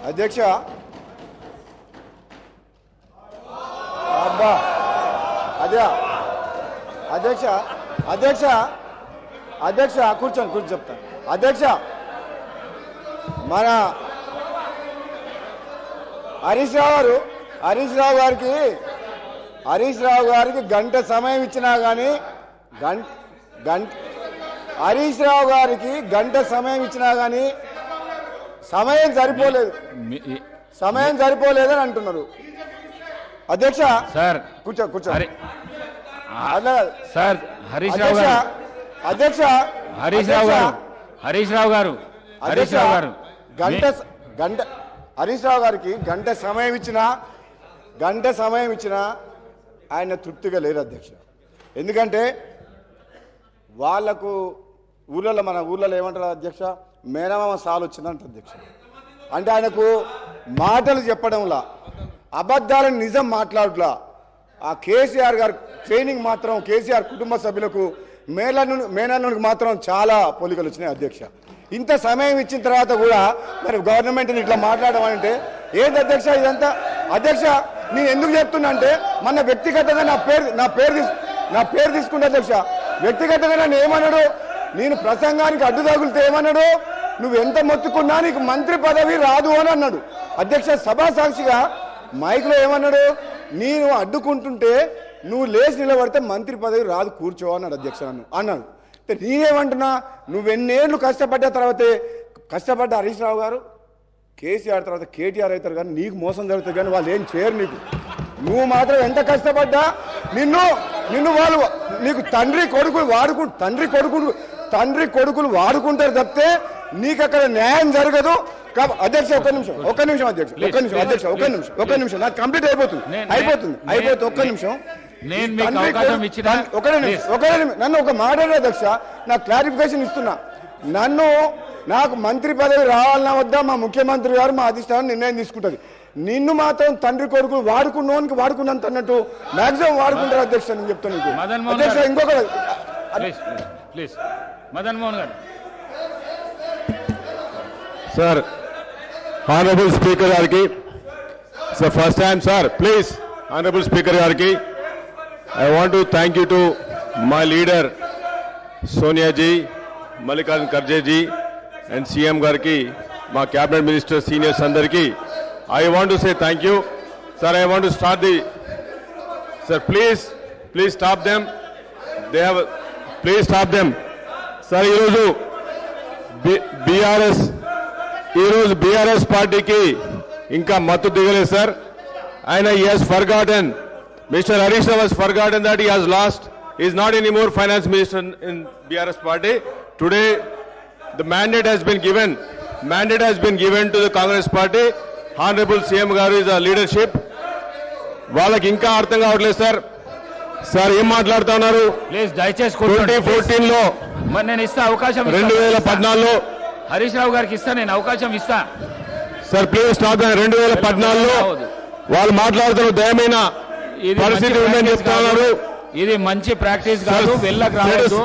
అధ్యక్ష, అబ్బా అదే అధ్యక్ష అధ్యక్ష అధ్యక్ష కూర్చోండి చెప్తాను. అధ్యక్ష, మన హరీష్ రావు గారికి గంట సమయం ఇచ్చినా కానీ హరీష్ రావు గారికి గంట సమయం ఇచ్చినా కానీ సమయం సరిపోలేదని అంటున్నారు అధ్యక్ష. సార్ కూర్చో సార్. హరీష్ రావు గారు హరీష్ రావు గారికి గంట సమయం ఇచ్చినా ఆయన తృప్తిగా లేరు అధ్యక్ష. ఎందుకంటే వాళ్లకు మన ఊర్లలో ఏమంటారు అధ్యక్ష, మేనమామ సాలు వచ్చిందంట అధ్యక్ష. అంటే ఆయనకు మాటలు చెప్పడంలా, అబద్ధాలను నిజం మాట్లాడలా. ఆ కేసీఆర్ గారు ట్రైనింగ్ మాత్రం కేసీఆర్ కుటుంబ సభ్యులకు మేనల్లునికి మాత్రం చాలా పోలికలు వచ్చినాయి అధ్యక్ష. ఇంత సమయం ఇచ్చిన తర్వాత కూడా మరి గవర్నమెంట్ని ఇట్లా మాట్లాడడం అంటే ఏంటి అధ్యక్ష ఇదంతా? అధ్యక్ష, నేను ఎందుకు చెప్తున్నా అంటే మన వ్యక్తిగతంగా నా పేరు తీసుకుంటే అధ్యక్ష, వ్యక్తిగతంగా నన్ను ఏమన్నాడు, నేను ప్రసంగానికి అడ్డు తగులితే ఏమన్నాడు, నువ్వు ఎంత మొత్తుకున్నా నీకు మంత్రి పదవి రాదు అని అన్నాడు అధ్యక్ష. సభా సాక్షిగా మైక్లో ఏమన్నాడు, నేను అడ్డుకుంటుంటే నువ్వు లేచి నిలబడితే మంత్రి పదవి రాదు, కూర్చో అన్నాడు అధ్యక్ష. అన్నాడు. నేనేమంటున్నా, నువ్వెన్నేళ్ళు కష్టపడ్డ తర్వాతే కష్టపడ్డ హరీష్ రావు గారు కేసీఆర్ తర్వాత కేటీఆర్ అవుతారు కానీ నీకు మోసం జరుగుతుంది కానీ వాళ్ళు ఏం చేయరు నీకు. నువ్వు మాత్రం ఎంత కష్టపడ్డా నిన్ను వాళ్ళు నీకు తండ్రి కొడుకులు వాడుకుంటారు తప్పితే నీకు అక్కడ న్యాయం జరగదు. అధ్యక్ష ఒక్క నిమిషం అధ్యక్ష నాకు కంప్లీట్ అయిపోతుంది. ఒక్క నిమిషం నన్ను ఒక మాట అధ్యక్ష, నాకు క్లారిఫికేషన్ ఇస్తున్నా. నాకు మంత్రి పదవి రావాలన్నా వద్దా మా ముఖ్యమంత్రి గారు మా అధిష్టానం నిర్ణయం తీసుకుంటుంది. నిన్ను మాత్రం తండ్రి కొడుకులు వాడుకున్నంత అన్నట్టు మాక్సిమం వాడుకుంటారు అధ్యక్ష. నేను చెప్తాను అధ్యక్ష. ఇంకొక మదన్ మోహన్ గారు. సార్, హానరబుల్ స్పీకర్ గారికి sir first time sir please honourable speaker గారికి I want to thank you to my leader Sonia ji, Mallikarjun Kharge ji and CM గారికి, మా క్యాబినెట్ మినిస్టర్ సీనియర్స్ అందరికీ I want to say thank you. Sir, I want to start Sir, please stop them. Please stop them. Sir, ఈరోజు BRS పార్టీకి ఇంకా మత్తు దిగలేదు sir. ఆయన he has forgotten, Mr. Harish Rav has forgotten that he has lost. He is not anymore finance minister in BRS party. Today, the mandate has been given to the Congress party. Honourable CM గారు is a leadership. వాళ్ళకి ఇంకా అర్థం కావట్లేదు sir. Sir ఏం మాట్లాడుతా ఉన్నారు? Please దయచేసి 2014లో నేను ఇస్తా అవకాశం. 2014లో హరీష్ రావు గారికి ఇస్తా, నేను అవకాశం ఇస్తా సార్. Please stop. 2014లో వాళ్ళు మాట్లాడుతున్న దయమైన పరిస్థితి ఉందని చెప్తా ఉన్నారు. ఇది మంచి ప్రాక్టీస్ కాదు, వెళ్ళకు రావద్దు.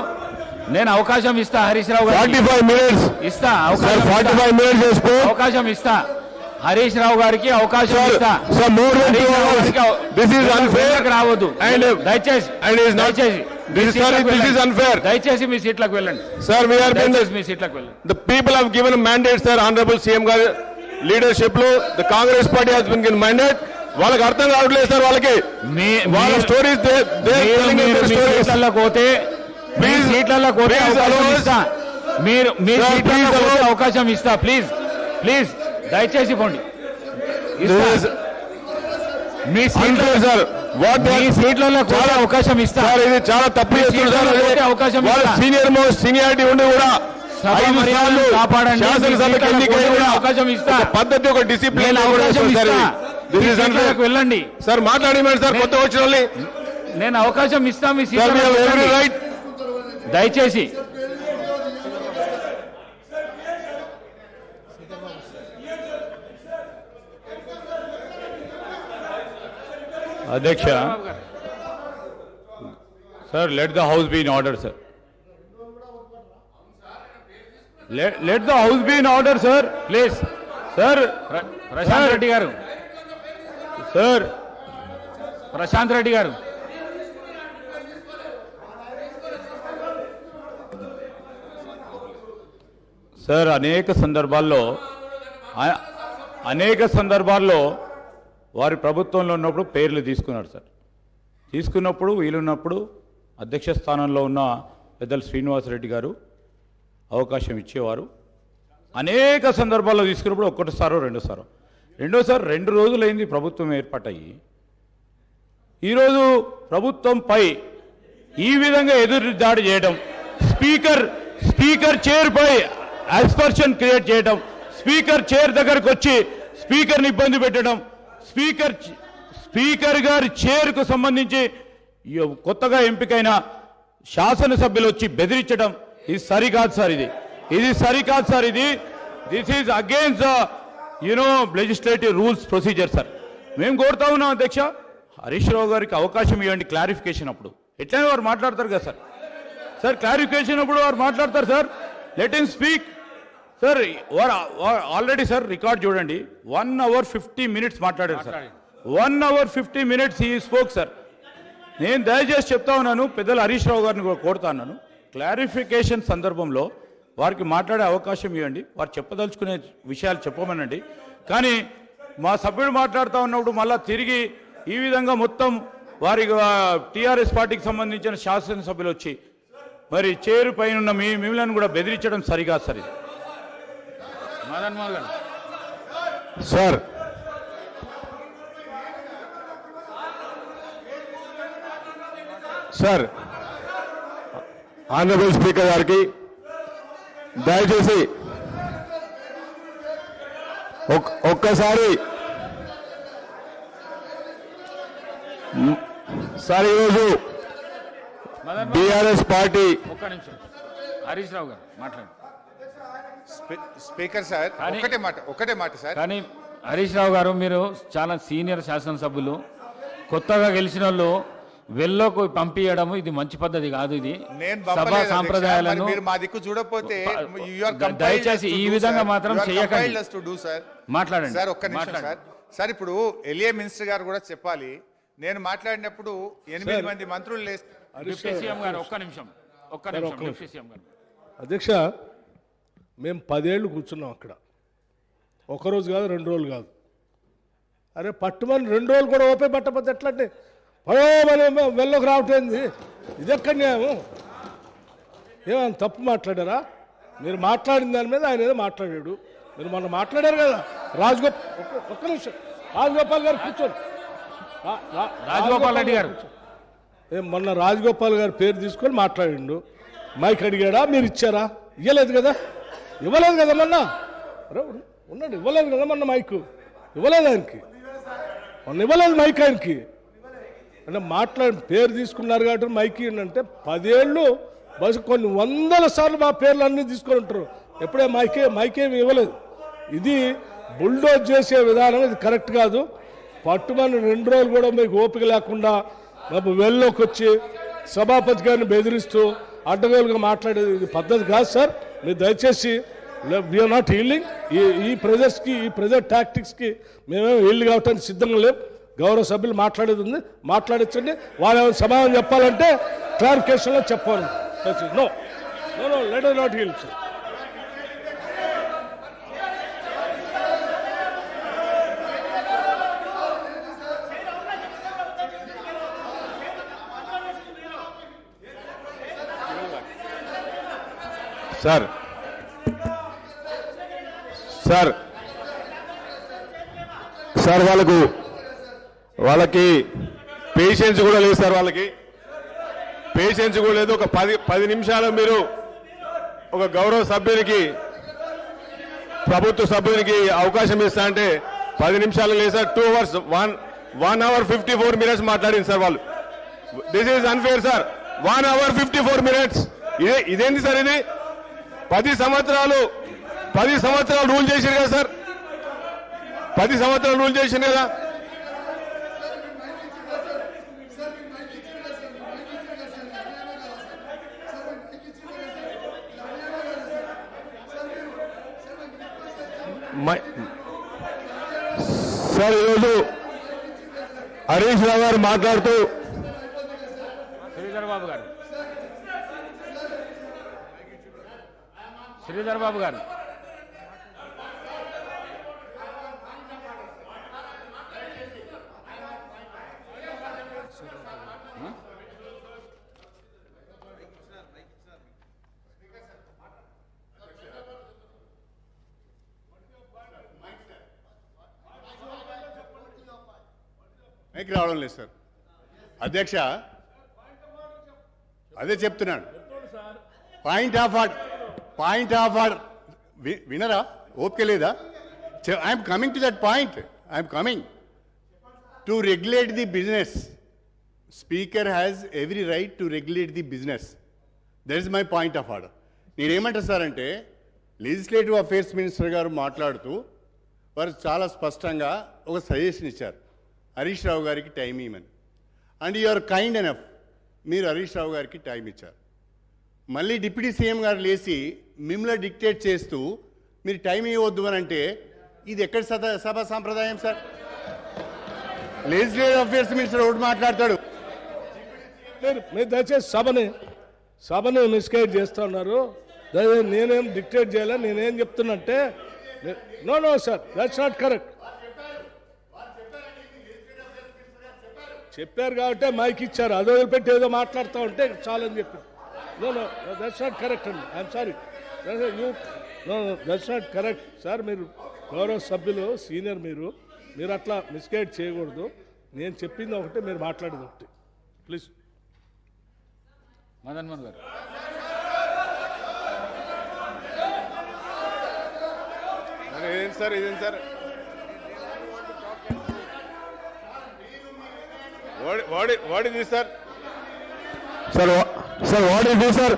నేను అవకాశం ఇస్తా హరీష్ రావు గారు. 45 minutes ఇస్తా. 45 minutes చేసుకో. అవకాశం ఇస్తా హరీష్ రావు గారికి అవకాశం ఇస్తా. రావద్దు దయచేసి మీ సీట్లకు వెళ్ళండి సార్. మీ సీట్లకు వెళ్ళండి. The people have given mandate sir. Honourable CM గారి లీడర్షిప్ లో the Congress party has been given mandate. వాళ్ళకి అర్థం కావట్లేదు సార్. వాళ్ళకి వాళ్ళ స్టోరీస్ పోతే అవకాశం ఇస్తా. ప్లీజ్ దయచేసి పోండి. మీ సీట్లలో కూడా అవకాశం ఇస్తా. ఇది చాలా తప్పు చేస్తున్నారు. అవకాశం సీనియారిటీ ఉండి కూడా అవకాశం ఇస్తా. పద్ధతి ఒక డిసిప్లిన్ వెళ్ళండి సార్. మాట్లాడి సార్ కొత్త వచ్చిన నేను అవకాశం ఇస్తా. మీ సీట్ రైట్. దయచేసి అధ్యక్ష sir, let the house be in order sir. Let the house be in order sir please. Sir Prashant Reddy గారు, సార్ ప్రశాంత్ రెడ్డి గారు, సార్ అనేక సందర్భాల్లో వారి ప్రభుత్వంలో ఉన్నప్పుడు పేర్లు తీసుకున్నారు సార్. తీసుకున్నప్పుడు వీలున్నప్పుడు అధ్యక్ష స్థానంలో ఉన్న పెద్దలు శ్రీనివాసరెడ్డి గారు అవకాశం ఇచ్చేవారు. అనేక సందర్భాల్లో తీసుకున్నప్పుడు ఒకటిసారో రెండోసారి 2 రోజులైంది ప్రభుత్వం ఏర్పాటయ్యి. ఈరోజు ప్రభుత్వంపై ఈ విధంగా ఎదురు దాడి చేయడం, స్పీకర్ చైర్పై అస్పర్షన్ క్రియేట్ చేయడం, స్పీకర్ చైర్ దగ్గరకు వచ్చి స్పీకర్ని ఇబ్బంది పెట్టడం, స్పీకర్ గారి చైర్కు సంబంధించి కొత్తగా ఎంపికైన శాసనసభ్యులు వచ్చి బెదిరించడం, ఇది సరికాదు సార్. ఇది సరికాదు sir. This is against the legislative rules procedure sir. మేము కోరుతా ఉన్నాం అధ్యక్ష, హరీష్ రావు గారికి అవకాశం ఇవ్వండి క్లారిఫికేషన్ అప్పుడు. ఎట్లయినా వారు మాట్లాడతారు కదా సార్. క్లారిఫికేషన్ అప్పుడు వారు మాట్లాడతారు sir. Let him speak sir. Already sir record చూడండి, 1 hour 50 minutes మాట్లాడారు సార్. 1 hour 50 minutes ఈ స్పోక్ సార్. నేను దయచేసి చెప్తా ఉన్నాను, పెద్దలు హరీష్ రావు గారిని కూడా కోరుతా ఉన్నాను, క్లారిఫికేషన్ సందర్భంలో వారికి మాట్లాడే అవకాశం ఇవ్వండి. వారు చెప్పదలుచుకునే విషయాలు చెప్పమనండి. కానీ మా సభ్యుడు మాట్లాడుతూ ఉన్నప్పుడు మళ్ళా తిరిగి ఈ విధంగా మొత్తం వారి టీఆర్ఎస్ పార్టీకి సంబంధించిన శాసనసభ్యులు వచ్చి మరి చైరు పైన మిమ్మల్ని కూడా బెదిరించడం సరిగా సార్. మదన్ మోహన్ గారు సార్ సార్ ఆనరబుల్ స్పీకర్ గారికి దయచేసి ఒక్కసారి సార్ ఈరోజు బీఆర్ఎస్ పార్టీ ఒక్క నిమిషం హరీష్ రావు గారు మాట్లాడండి. స్పీకర్ సార్ ఒకటే మాట సార్. కానీ హరీష్ రావు గారు మీరు చాలా సీనియర్ శాసనసభ్యులు, కొత్తగా గెలిచిన వాళ్ళు వెల్లోకి పంపించడం ఇది మంచి పద్ధతి కాదు. ఇది సభా సాంప్రదాయాలను మా దిక్కు చూడకపోతే దయచేసి ఈ విధంగా మాత్రం చేయకండి. మాట్లాడండి సార్. ఒక్క నిమిషం సార్. సార్ ఇప్పుడు ఎలియా మినిస్టర్ గారు కూడా చెప్పాలి. నేను మాట్లాడినప్పుడు 8 మంది మంత్రులు డిప్యూటీ సీఎం గారు ఒక్క నిమిషం డిప్యూటీ సీఎం గారు. అధ్యక్ష, మేము 10 ఏళ్ళు కూర్చున్నాం అక్కడ. ఒకరోజు కాదు, 2 రోజులు కాదు. అరే పట్టుమని 2 రోజులు కూడా ఓపెన్ పట్టకపోతే ఎట్లంటే మనం వెళ్ళకు రావటేంది? ఇది ఎక్కడ న్యాయం? ఏమైనా తప్పు మాట్లాడారా? మీరు మాట్లాడిన దాని మీద ఆయన ఏదో మాట్లాడాడు. మీరు మొన్న మాట్లాడారు కదా ఒక్క నిమిషం రాజగోపాల్ గారు కూర్చోండి. రాజగోపాల్ రెడ్డి గారు మొన్న రాజగోపాల్ గారి పేరు తీసుకొని మాట్లాడిండు. మైక్ అడిగాడా? మీరు ఇచ్చారా? ఇవ్వలేదు కదా మొన్న. ఉన్నాడు, ఇవ్వలేదు కదా మొన్న మైక్. ఇవ్వలేదు ఆయనకి, మొన్న ఇవ్వలేదు మైక్ ఆయనకి. అంటే పేరు తీసుకున్నారు కాబట్టి మైక్ అంటే 10 ఏళ్ళు బస్ కొన్ని 100 సార్లు మా పేర్లు అన్నీ తీసుకొని ఉంటారు. ఎప్పుడే మైకేమి ఇవ్వలేదు. ఇది బుల్డోజ్ చేసే విధానం, ఇది కరెక్ట్ కాదు. పట్టుమని 2 రోజులు కూడా మీకు ఓపిక లేకుండా వెళ్ళలోకి వచ్చి సభాపతి గారిని బెదిరిస్తూ అడ్డగోలుగా మాట్లాడేది ఇది పద్ధతి కాదు సార్. మీరు దయచేసి వీఆర్ నాట్ హీల్డింగ్. ఈ ప్రెజర్స్కి, ఈ ప్రెజర్ టాక్టిక్స్కి మేమేమో హీల్డ్ కావటానికి సిద్ధంగా లేవు. గౌరవ సభ్యులు మాట్లాడేది ఉంది, మాట్లాడించండి. వాళ్ళు ఏమైనా సమాధానం చెప్పాలంటే క్లారిఫికేషన్లో చెప్పాలి. No no no let us not yield, sir. Sir sir sir వాళ్ళకి పేషెన్స్ కూడా లేదు సార్. వాళ్ళకి పేషెన్స్ కూడా లేదు. ఒక 10 నిమిషాలు మీరు ఒక గౌరవ సభ్యునికి, ప్రభుత్వ సభ్యునికి అవకాశం ఇస్తా అంటే 10 నిమిషాలు లేదు సార్. 2 hours 1 hour 54 minutes మాట్లాడింది సార్ వాళ్ళు. This is unfair sir. 1 hour 54 minutes. ఇదేంటి సార్? ఇది 10 సంవత్సరాలు రూల్ చేశారు కదా సార్. 10 సంవత్సరాలు రూల్ చేశారు కదా. సార్ ఈరోజు హరీష్ రావు గారు మాట్లాడుతూ శ్రీధర్ బాబు గారు మైక్ రావడం లేదు సార్. అధ్యక్ష, అదే చెప్తున్నాను. పాయింట్ ఆఫ్ ఆర్డర్ వినరా? ఓపిక లేదా? I'm coming to that point. I'm coming to regulate the business. Speaker has every right to regulate the business. That is my point of order. నేనేమంటా సార్ అంటే, లెజిస్లేటివ్ అఫేర్స్ మినిస్టర్ గారు మాట్లాడుతూ వారు చాలా స్పష్టంగా ఒక సజెషన్ ఇచ్చారు, హరీష్ రావు గారికి టైం ఇవ్వమని. And you are kind enough, మీరు హరీష్ రావు గారికి టైం ఇచ్చారు. మళ్ళీ డిప్యూటీ సీఎం గారు లేచి మిమ్మల్ని డిక్టేట్ చేస్తూ మీరు టైం ఇవ్వద్దు అని అంటే ఇది ఎక్కడ సభ సాంప్రదాయం సార్? లెజిస్లేటివ్ అఫేర్స్ మినిస్టర్ ఒకటి మాట్లాడతాడు. మీరు దయచేసి సభని మిస్గైడ్ చేస్తూ ఉన్నారు. నేనేం డిక్టేట్ చేయాలా? నేనేం చెప్తున్నంటే no sir, that's not correct. చెప్పారు కాబట్టి మైక్ ఇచ్చారు. అదో వదిలిపెట్టి ఏదో మాట్లాడుతూ ఉంటే చాలని చెప్పారు. నో దట్స్ నాట్ కరెక్ట్ అండి. I'm sorry. That's not correct sir. మీరు గౌరవ సభ్యులు సీనియర్ మీరు అట్లా మిస్గైడ్ చేయకూడదు. నేను చెప్పింది ఒకటే, మీరు మాట్లాడేది ఒకటి. ప్లీజ్. మదన్ మోహన్ గారు. ఇదేం sir what is this sir? Sir what is this sir?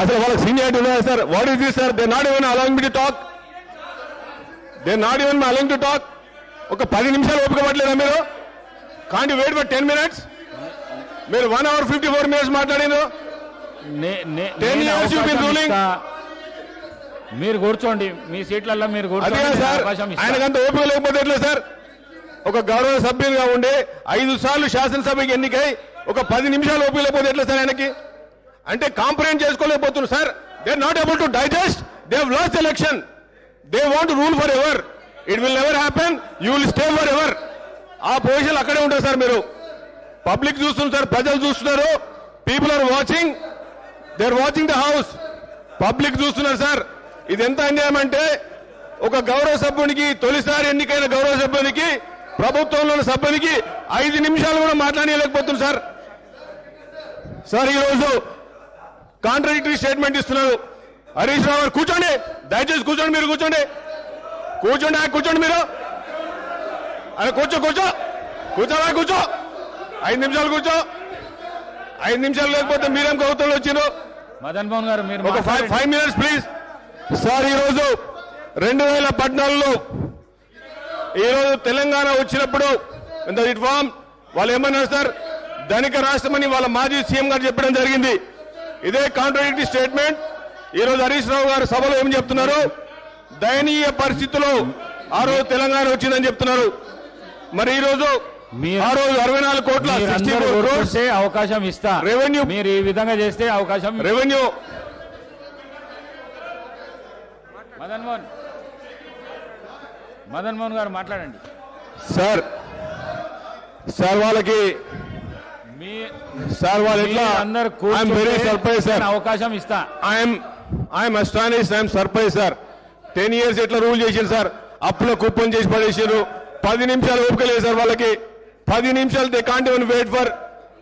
అసలు వాళ్ళకి సీనియారిటీ ఉన్నాయా sir? What is this sir? They not even allowing me to talk. ఒక 10 నిమిషాలు ఓపిక పట్టలేదా మీరు? Can't wait for 10 minutes? మీరు 1 hour 54 minutes మాట్లాడినారు. 10 years you been ruling. మీరు కూర్చోండి, మీ సీట్లలో మీరు కూర్చోండి. ఆయనకంత ఓపిక లేకపోతే ఎట్లా సార్? ఒక గౌరవ సభ్యులుగా ఉండి 5 సార్లు శాసనసభకి ఎన్నికై ఒక 10 నిమిషాలు ఓపిక లేకపోతే ఎట్లా సార్ ఆయనకి? అంటే కాంప్రహెండ్ చేసుకోలేకపోతున్నారు sir. They are not able to digest. They have lost election. They want rule for ever. It will never happen. You will stay for ever. ఆ పొజిషన్ అక్కడే ఉంటారు సార్. మీరు పబ్లిక్ చూస్తున్నారు సార్, ప్రజలు చూస్తున్నారు. People are watching. They are watching the house. Public చూస్తున్నారు sir. ఇది ఎంత అన్యాయం అంటే, ఒక గౌరవ సభ్యునికి, తొలిసారి ఎన్నికైన గౌరవ సభ్యునికి, ప్రభుత్వంలో ఉన్న సభ్యునికి 5 నిమిషాలు కూడా మాట్లాడలేకపోతున్నారు సార్. సార్ ఈరోజు కాంట్రడిక్టరీ స్టేట్మెంట్ ఇస్తున్నారు. హరీష్ రావు గారు కూర్చోండి, దయచేసి కూర్చోండి. మీరు కూర్చోండి మీరు. అరే కూర్చో 5 నిమిషాలు కూర్చో. 5 నిమిషాలు లేకపోతే మీరేం ప్రభుత్వంలో వచ్చిండ్రు? మదన్ మోహన్ గారు మీరు ఒక 5 minutes ప్లీజ్. సార్ ఈరోజు 2014లో ఈరోజు తెలంగాణ వచ్చినప్పుడు ఇంత రిఫార్మ్ వాళ్ళు ఏమన్నారు సార్? ధనిక రాష్ట్రమని వాళ్ళ మాజీ సీఎం గారు చెప్పడం జరిగింది. ఇదే కాంట్రడిక్టరీ స్టేట్మెంట్ ఈరోజు హరీష్ రావు గారు సభలో ఏం చెప్తున్నారు? దయనీయ పరిస్థితుల్లో ఆ రోజు తెలంగాణ వచ్చిందని చెప్తున్నారు. మరి ఈ రోజు ఆ రోజు 64 కోట్ల అవకాశం ఇస్తా. రెవెన్యూ మీరు ఈ విధంగా చేస్తే అవకాశం. రెవెన్యూ మదన్ మోహన్ గారు మాట్లాడండి సార్. వాళ్ళకి వాళ్ళు ఎట్లా అందరు అవకాశం ఇస్తా. I'm astonished, I'm surprise sir. 10 years ఎట్లా రూల్ చేసింది సార్? అప్పులో కుప్పం చేసి పడేసారు. 10 నిమిషాలు ఓపిక లేదు సార్ వాళ్ళకి. 10 నిమిషాలు they can't even wait for.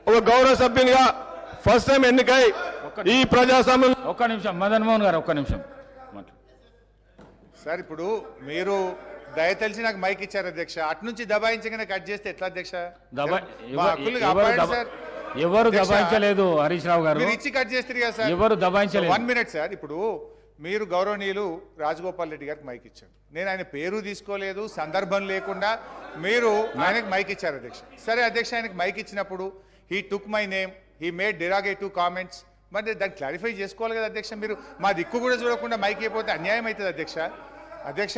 ఒక గౌరవ సభ్యునిగా ఫస్ట్ టైం ఎన్నికై ఈ ప్రజాస్వామ్యం. ఒక్క నిమిషం మదన్ మోహన్ గారు, ఒక్క నిమిషం సార్. ఇప్పుడు మీరు దయతలిసి నాకు మైక్ ఇచ్చారు అధ్యక్ష. అటు నుంచి దబాయించగానే కట్ చేస్తే ఎట్లా అధ్యక్ష? ఎవరు దబాయించలేదు హరీష్ రావు గారు. మీరు ఇచ్చి కట్ చేస్తారు కదా సార్. ఎవరు దబాయించలేదు. 1 minute సార్. ఇప్పుడు మీరు గౌరవనీయులు రాజగోపాల్ రెడ్డి గారికి మైక్ ఇచ్చారు. నేను ఆయన పేరు తీసుకోలేదు, సందర్భం లేకుండా మీరు ఆయనకు మైక్ ఇచ్చారు అధ్యక్ష. సరే అధ్యక్ష, ఆయనకు మైక్ ఇచ్చినప్పుడు he took my name, he made derogatory comments. మరి దాన్ని క్లారిఫై చేసుకోవాలి కదా అధ్యక్ష. మీరు మా దిక్కు కూడా చూడకుండా మైక్ అయిపోతే అన్యాయం అవుతుంది అధ్యక్ష. అధ్యక్ష,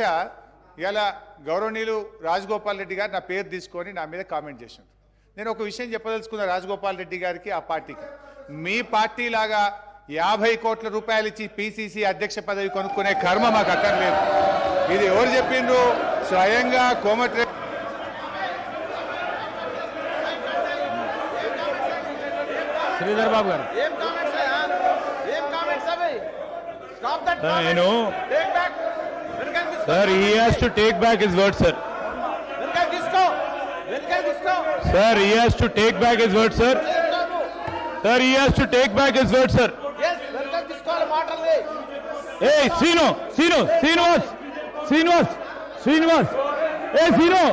ఇలా గౌరవనీయులు రాజగోపాల్ రెడ్డి గారు నా పేరు తీసుకొని నా మీద కామెంట్ చేశారు. నేను ఒక విషయం చెప్పదలుచుకున్నా రాజగోపాల్ రెడ్డి గారికి, ఆ పార్టీకి. మీ పార్టీ లాగా 50 కోట్ల రూపాయలు ఇచ్చి పిసిసి అధ్యక్ష పదవి కొనుక్కునే కర్మ మాకు అక్కర్లేదు. ఇది ఎవరు చెప్పిండ్రు? స్వయంగా కోమటిరెడ్డి. శ్రీధర్ బాబు గారు. Sir, he has to take back his word, sir. Sir, he has to take back his word, sir. Sir, he has to take back his word, sir. Hey, Srinivas. Hey, Srino.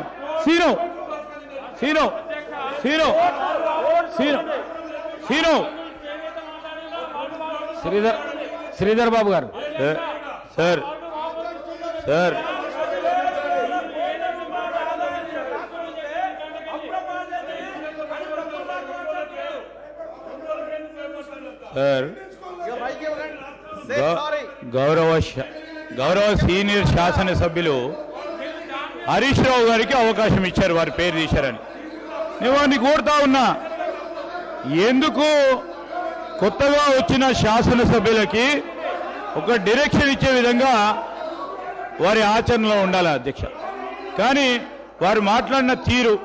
Sridhar Babu గారు. Sir. Sir. గౌరవ senior శాసనసభ్యులు హరీష్ రావు గారికి అవకాశం ఇచ్చారు, వారి పేరు తీశారని. నేను వారిని కోరుతా ఉన్నా, ఎందుకు కొత్తగా వచ్చిన శాసనసభ్యులకి ఒక డైరెక్షన్ ఇచ్చే విధంగా వారి ఆచరణలో ఉండాలి అధ్యక్ష. కానీ వారు మాట్లాడిన తీరు,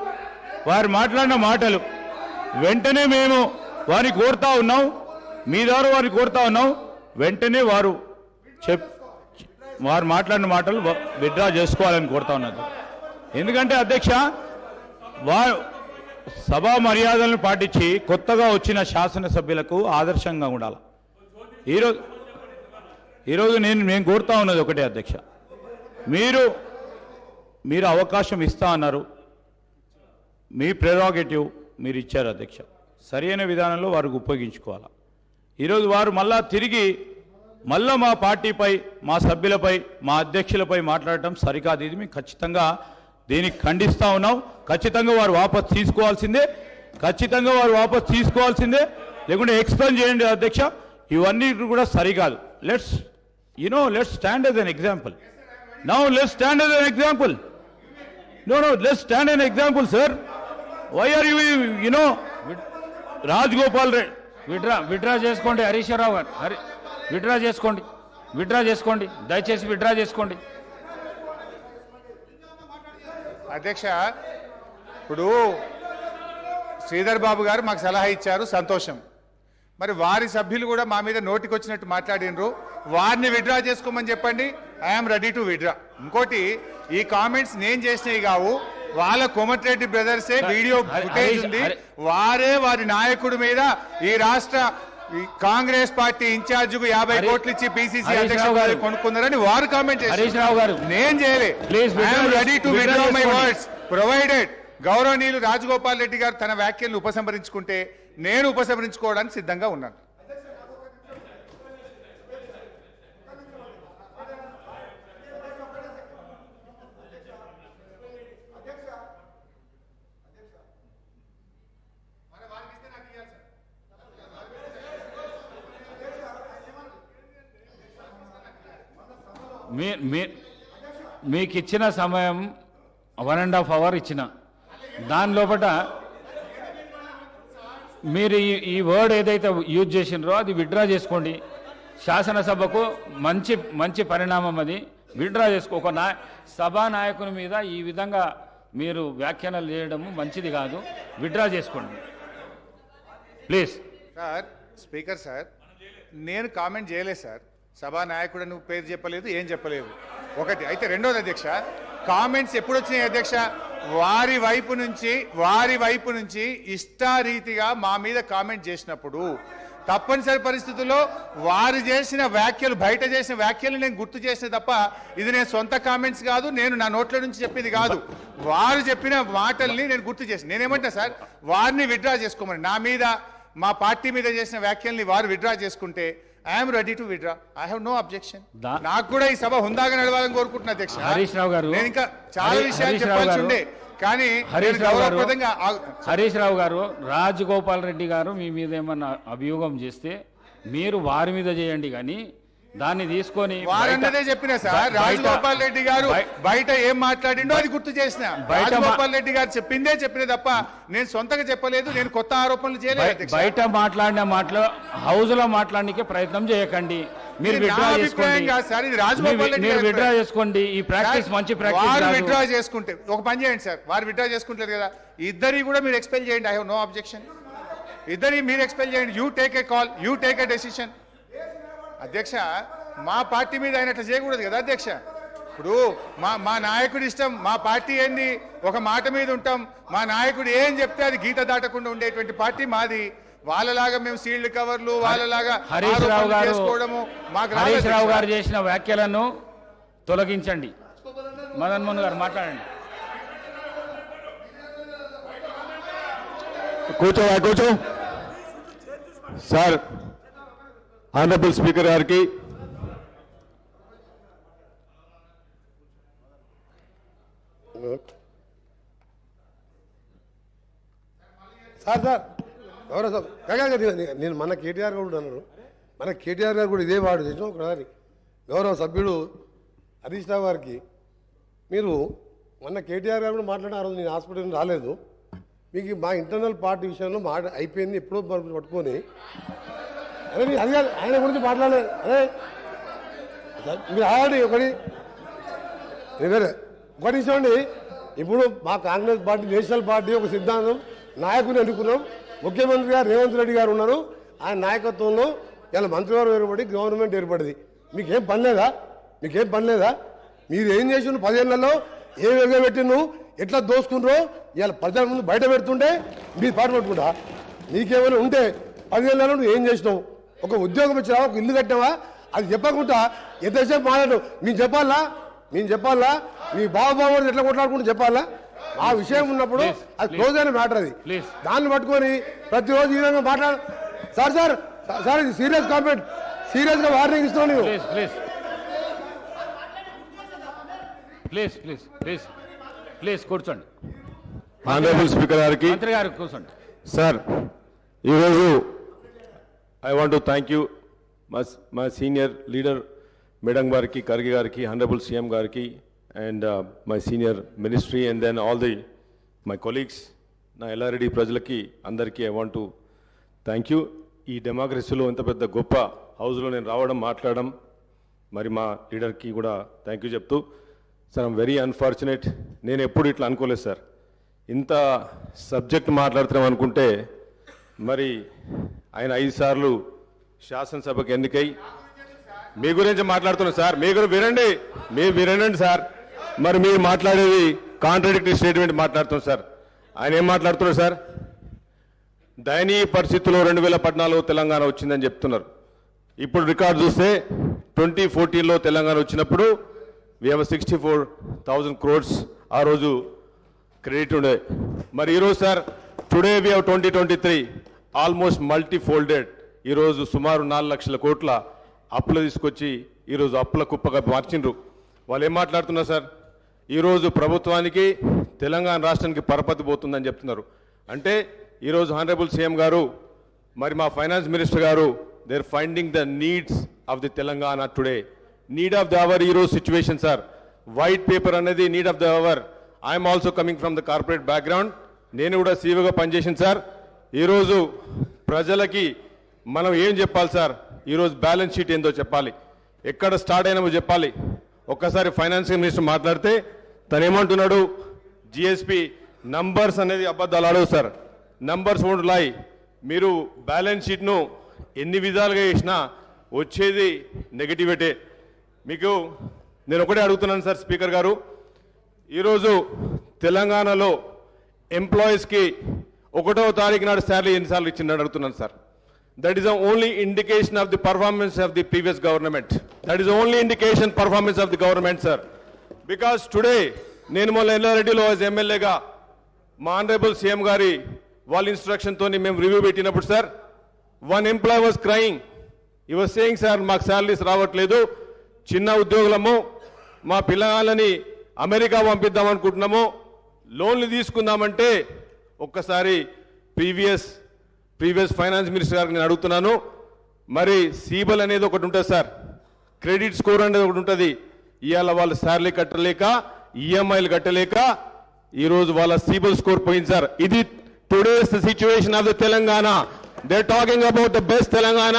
వారు మాట్లాడిన మాటలు వెంటనే మేము వారిని కోరుతా ఉన్నాం, మీ ద్వారా వారిని కోరుతా ఉన్నాం, వెంటనే వారు వారు మాట్లాడిన మాటలు విత్డ్రా చేసుకోవాలని కోరుతా ఉన్నది. ఎందుకంటే అధ్యక్ష వారు సభా మర్యాదలను పాటించి కొత్తగా వచ్చిన శాసనసభ్యులకు ఆదర్శంగా ఉండాలి. ఈరోజు నేను కోరుతా ఉన్నది ఒకటే అధ్యక్ష, మీరు అవకాశం ఇస్తా అన్నారు, మీ ప్రెరోగేటివ్ మీరు ఇచ్చారు అధ్యక్ష. సరైన విధానంలో వారికి ఉపయోగించుకోవాలి. ఈరోజు వారు మళ్ళా మా పార్టీపై, మా సభ్యులపై, మా అధ్యక్షులపై మాట్లాడటం సరికాదు. ఇది మేము ఖచ్చితంగా దీనికి ఖండిస్తూ ఉన్నాం. ఖచ్చితంగా వారు వాపస్ తీసుకోవాల్సిందే, లేకుంటే ఎక్స్ప్లెయిన్ చేయండి అధ్యక్ష. ఇవన్నీ కూడా సరికాదు. Let's stand as an example. Now let's stand as an example. Let's stand as an example sir. Why are you Rajagopal Reddy withdraw చేసుకోండి. హరీష్ రావు గారు విడ్రా చేసుకోండి, దయచేసి విడ్రా చేసుకోండి. అధ్యక్ష, ఇప్పుడు శ్రీధర్ బాబు గారు మాకు సలహా ఇచ్చారు, సంతోషం. మరి వారి సభ్యులు కూడా మా మీద నోటికొచ్చినట్టు మాట్లాడినరు. వారిని విడ్రా చేసుకోమని చెప్పండి. I'm ready to withdraw. ఇంకోటి, ఈ కామెంట్స్ నేను చేసినవి కావు, వాళ్ళ కోమటిరెడ్డి బ్రదర్సే వీడియో ఫుటేజ్ ఉంది. వారి నాయకుడి మీద ఈ రాష్ట్ర కాంగ్రెస్ పార్టీ ఇన్ఛార్జ్ కు 50 కోట్లు ఇచ్చి పిసిసి అధ్యక్షుడు కొనుక్కున్నారని వారు కామెంట్ చేశారు. నేను చేయలే. Ready to withdraw my words provided గౌరవనీయులు రాజగోపాల్ రెడ్డి గారు తన వ్యాఖ్యలను ఉపసంహరించుకుంటే నేను ఉపసంహరించుకోవడానికి సిద్ధంగా ఉన్నాను. మీకు ఇచ్చిన సమయం 1.5 hours ఇచ్చిన దాని లోపల మీరు ఈ వర్డ్ ఏదైతే యూజ్ చేసినారో అది విత్డ్రా చేసుకోండి. శాసనసభకు మంచి పరిణామం అది. విత్డ్రా చేసుకో. ఒక సభా నాయకుని మీద ఈ విధంగా మీరు వ్యాఖ్యానాలు చేయడం మంచిది కాదు. విత్డ్రా చేసుకోండి ప్లీజ్. సార్, స్పీకర్ సార్, నేను కామెంట్ చేయలేదు సార్. సభా నాయకుడు నువ్వు పేరు చెప్పలేదు, ఏం చెప్పలేదు. ఒకటి అయితే. రెండోది అధ్యక్ష, కామెంట్స్ ఎప్పుడు వచ్చినాయి అధ్యక్ష? వారి వైపు నుంచి ఇష్టారీతిగా మా మీద కామెంట్ చేసినప్పుడు తప్పనిసరి పరిస్థితుల్లో వారు చేసిన వ్యాఖ్యలు, బయట చేసిన వ్యాఖ్యలు నేను గుర్తు చేసిన తప్ప ఇది నేను సొంత కామెంట్స్ కాదు, నేను నా నోట్ల నుంచి చెప్పింది కాదు. వారు చెప్పిన మాటల్ని నేను గుర్తు చేసిన. నేనేమంటా సార్, వారిని విత్డ్రా చేసుకోమని. నా మీద, మా పార్టీ మీద చేసిన వ్యాఖ్యల్ని వారు విత్డ్రా చేసుకుంటే I'm ready to withdraw. I have no objection. నాకు కూడా ఈ సభ హుందాగా నడవాలని కోరుకుంటున్నా అధ్యక్ష. హరీష్ రావు గారు, నేను ఇంకా చాలా విషయాలు చెప్పాల్సి ఉండే, కానీ హరీష్ రావు గారు, రాజగోపాల్ రెడ్డి గారు మీ మీద ఏమన్నా అభియోగం చేస్తే మీరు వారి మీద చేయండి, కానీ దాన్ని తీసుకొని వారన్నదే చెప్పిన సార్. రాజగోపాల్ రెడ్డి గారు బయట ఏం మాట్లాడిండో అది గుర్తు చేసిన. రాజగోపాల్ రెడ్డి గారు చెప్పిన తప్ప నేను సొంతంగా చెప్పలేదు, నేను కొత్త ఆరోపణలు చేయలేదు. బయట మాట్లాడిన మాటలు హౌస్ లో మాట్లాడడానికి ప్రయత్నం చేయకండి. మీరు విత్డ్రా చేసుకోండి. ఈ ప్రాక్టీస్ మంచి ప్రాక్టీస్. వారు విత్డ్రా చేసుకుంటే ఒక పని చేయండి సార్. వారు విత్డ్రా చేసుకుంటారు కదా, ఇద్దరి కూడా మీరు ఎక్స్పెల్ చేయండి. I have no objection. ఇద్దరి మీరు ఎక్స్పెల్ చేయండి. You take a call, you take a decision. అధ్యక్ష, మా పార్టీ మీద అయినట్లు చేయకూడదు కదా అధ్యక్ష. ఇప్పుడు మా నాయకుడి ఇష్టం. మా పార్టీ ఏంది, ఒక మాట మీద ఉంటాం. మా నాయకుడు ఏం చెప్తే అది గీత దాటకుండా ఉండేటువంటి పార్టీ మాది. వాళ్ళలాగా మేము సీల్డ్ కవర్లు, వాళ్ళలాగా హరీష్ రావు గారు చేసిన వ్యాఖ్యలను తొలగించండి. మదన్ మోహన్ గారు మాట్లాడండి. కూర్చో సార్. ఆనరబుల్ స్పీకర్ గారికి, సార్ నేను మన కేటీఆర్ గారు అన్నారు. మన కేటీఆర్ గారు కూడా ఇదే వాడు చేసిన ఒకసారి గౌరవ సభ్యుడు హరీష్ రావు గారికి, మీరు మొన్న కేటీఆర్ గారు కూడా మాట్లాడిన, ఆ రోజు నేను హాస్పిటల్ రాలేదు, మీకు మా ఇంటర్నల్ పార్టీ విషయంలో మాట అయిపోయింది ఎప్పుడో పట్టుకొని, అదే అది కాదు ఆయన గురించి మాట్లాడలేదు. అదే మీరు ఆల్రెడీ ఒకటి ఇవ్వండి. ఇప్పుడు మా కాంగ్రెస్ పార్టీ, నేషనల్ పార్టీ ఒక సిద్ధాంతం, నాయకుని ఎన్నుకున్నాం. ముఖ్యమంత్రి గారు రేవంత్ రెడ్డి గారు ఉన్నారు. ఆయన నాయకత్వంలో ఇలా మంత్రివర్గం ఏర్పడి గవర్నమెంట్ ఏర్పడింది. మీకేం పని లేదా? మీకేం పని లేదా? మీరు ఏం చేసిండ్రు 10 ఏళ్లలో, ఏం ఎగబెట్టిండ్రు, ఎట్లా దోసుకుండ్రో ఇవాళ ప్రజల ముందు బయట పెడుతుంటే మీరు పాటు పట్టుకుంటా. నీకేమైనా ఉంటే 10 ఏళ్లలో నువ్వు ఏం చేసినావు? ఒక ఉద్యోగం ఇచ్చినావా, ఒక ఇల్లు కట్టినావా? అది చెప్పకుండా ఎంతసేపు మాట్లాడు. మేము చెప్పాలా మీ బాబు ఎట్లా కొట్లాడుకుంటూ చెప్పాలా? ఆ విషయం ఉన్నప్పుడు అది క్లోజ్ అయిన మ్యాటర్. అది దాన్ని పట్టుకొని ప్రతిరోజు ఈ విధంగా మాట్లాడు. సార్ ఇది సీరియస్ కామెంట్, సీరియస్ గా వార్నింగ్ ఇస్తున్నాను. ప్లీజ్ కూర్చోండి. ఆనరబుల్ స్పీకర్ గారికి, మంత్రి గారు కూర్చోండి. సార్ ఈరోజు I want to thank you మా సీనియర్ లీడర్ మేడం గారికి, ఖర్గే గారికి, ఆనరబుల్ సీఎం గారికి, and my senior ministry, and then all the my colleagues, నా ఎల్లారెడ్డి ప్రజలకి అందరికీ I want to thank you. ఈ డెమోక్రసీలో ఇంత పెద్ద గొప్ప హౌస్లో నేను రావడం, మాట్లాడడం, మరి మా లీడర్కి కూడా థ్యాంక్ యూ చెప్తూ, సార్ ఐమ్ వెరీ అన్ఫార్చునేట్. నేను ఎప్పుడు ఇట్లా అనుకోలేదు సార్. ఇంత సబ్జెక్ట్ మాట్లాడుతున్నాం అనుకుంటే మరి ఆయన 5 సార్లు శాసనసభకు ఎన్నికై మీ గురించి మాట్లాడుతున్నారు సార్. మీ గురించి వినండి సార్. మరి మీరు మాట్లాడేది కాంట్రాడిక్టరీ స్టేట్మెంట్ మాట్లాడుతున్నారు సార్. ఆయన ఏం మాట్లాడుతున్నారు సార్? దయనీయ పరిస్థితుల్లో 2014 తెలంగాణ వచ్చిందని చెప్తున్నారు. ఇప్పుడు రికార్డు చూస్తే 2014లో తెలంగాణ వచ్చినప్పుడు we have 64,000 crores ఆ రోజు క్రెడిట్ ఉండే. మరి ఈరోజు sir today we have 2023 almost multifolded. ఈరోజు సుమారు 4 లక్షల కోట్ల అప్పులు తీసుకొచ్చి ఈరోజు అప్పుల కుప్పగా మార్చిండ్రు. వాళ్ళు ఏం మాట్లాడుతున్నారు సార్? ఈరోజు ప్రభుత్వానికి, తెలంగాణ రాష్ట్రానికి పరపతి పోతుందని చెప్తున్నారు. అంటే ఈరోజు హానరబుల్ సీఎం గారు, మరి మా ఫైనాన్స్ మినిస్టర్ గారు, they are finding the needs of the Telangana today. Need of the hour ఈరోజు సిచ్యువేషన్ సార్. వైట్ పేపర్ అనేది need of the hour. I'm also coming from the corporate background. నేను కూడా సీఈఓగా పనిచేసింది sir. ఈరోజు ప్రజలకి మనం ఏం చెప్పాలి సార్? ఈరోజు బ్యాలెన్స్ షీట్ ఏందో చెప్పాలి, ఎక్కడ స్టార్ట్ అయినామో చెప్పాలి. ఒక్కసారి ఫైనాన్స్ మినిస్టర్ మాట్లాడితే తను ఏమంటున్నాడు? జిఎస్పి నంబర్స్ అనేది అబద్ధాలు ఆడవు సార్. నంబర్స్ వోంట్ లై. మీరు బ్యాలెన్స్ షీట్ను ఎన్ని విధాలుగా చేసినా వచ్చేది నెగటివిటీ. మీకు నేను ఒకటే అడుగుతున్నాను సార్ స్పీకర్ గారు, ఈరోజు తెలంగాణలో ఎంప్లాయీస్కి 1వ తారీఖు నాడు శాలరీ ఎన్నిసార్లు ఇచ్చిందని అడుగుతున్నాను sir. That is the only indication of the performance of the previous government. That is only indication performance of the government sir. Because today నేను మొన్న ఎల్లారెడ్డిలో యాజ్ ఎమ్మెల్యేగా మా ఆనరబుల్ సీఎం గారి వాళ్ళ ఇన్స్ట్రక్షన్తో మేము రివ్యూ పెట్టినప్పుడు sir, one employee was crying. He was saying sir మాకు salaries రావట్లేదు, చిన్న ఉద్యోగులము, మా పిల్లలని అమెరికా పంపిద్దాం అనుకుంటున్నాము, లోన్లు తీసుకుందామంటే ఒక్కసారి ప్రీవియస్ ఫైనాన్స్ మినిస్టర్ గారికి నేను అడుగుతున్నాను. మరి సీబల్ అనేది ఒకటి ఉంటుంది సార్, క్రెడిట్ స్కోర్ అనేది ఒకటి ఉంటుంది. ఇవాళ వాళ్ళు శాలరీ కట్టలేక, ఈఎంఐలు కట్టలేక ఈరోజు వాళ్ళ సీబల్ స్కోర్ పోయింది సార్. ఇది today's situation of the Telangana. They talking about the best Telangana.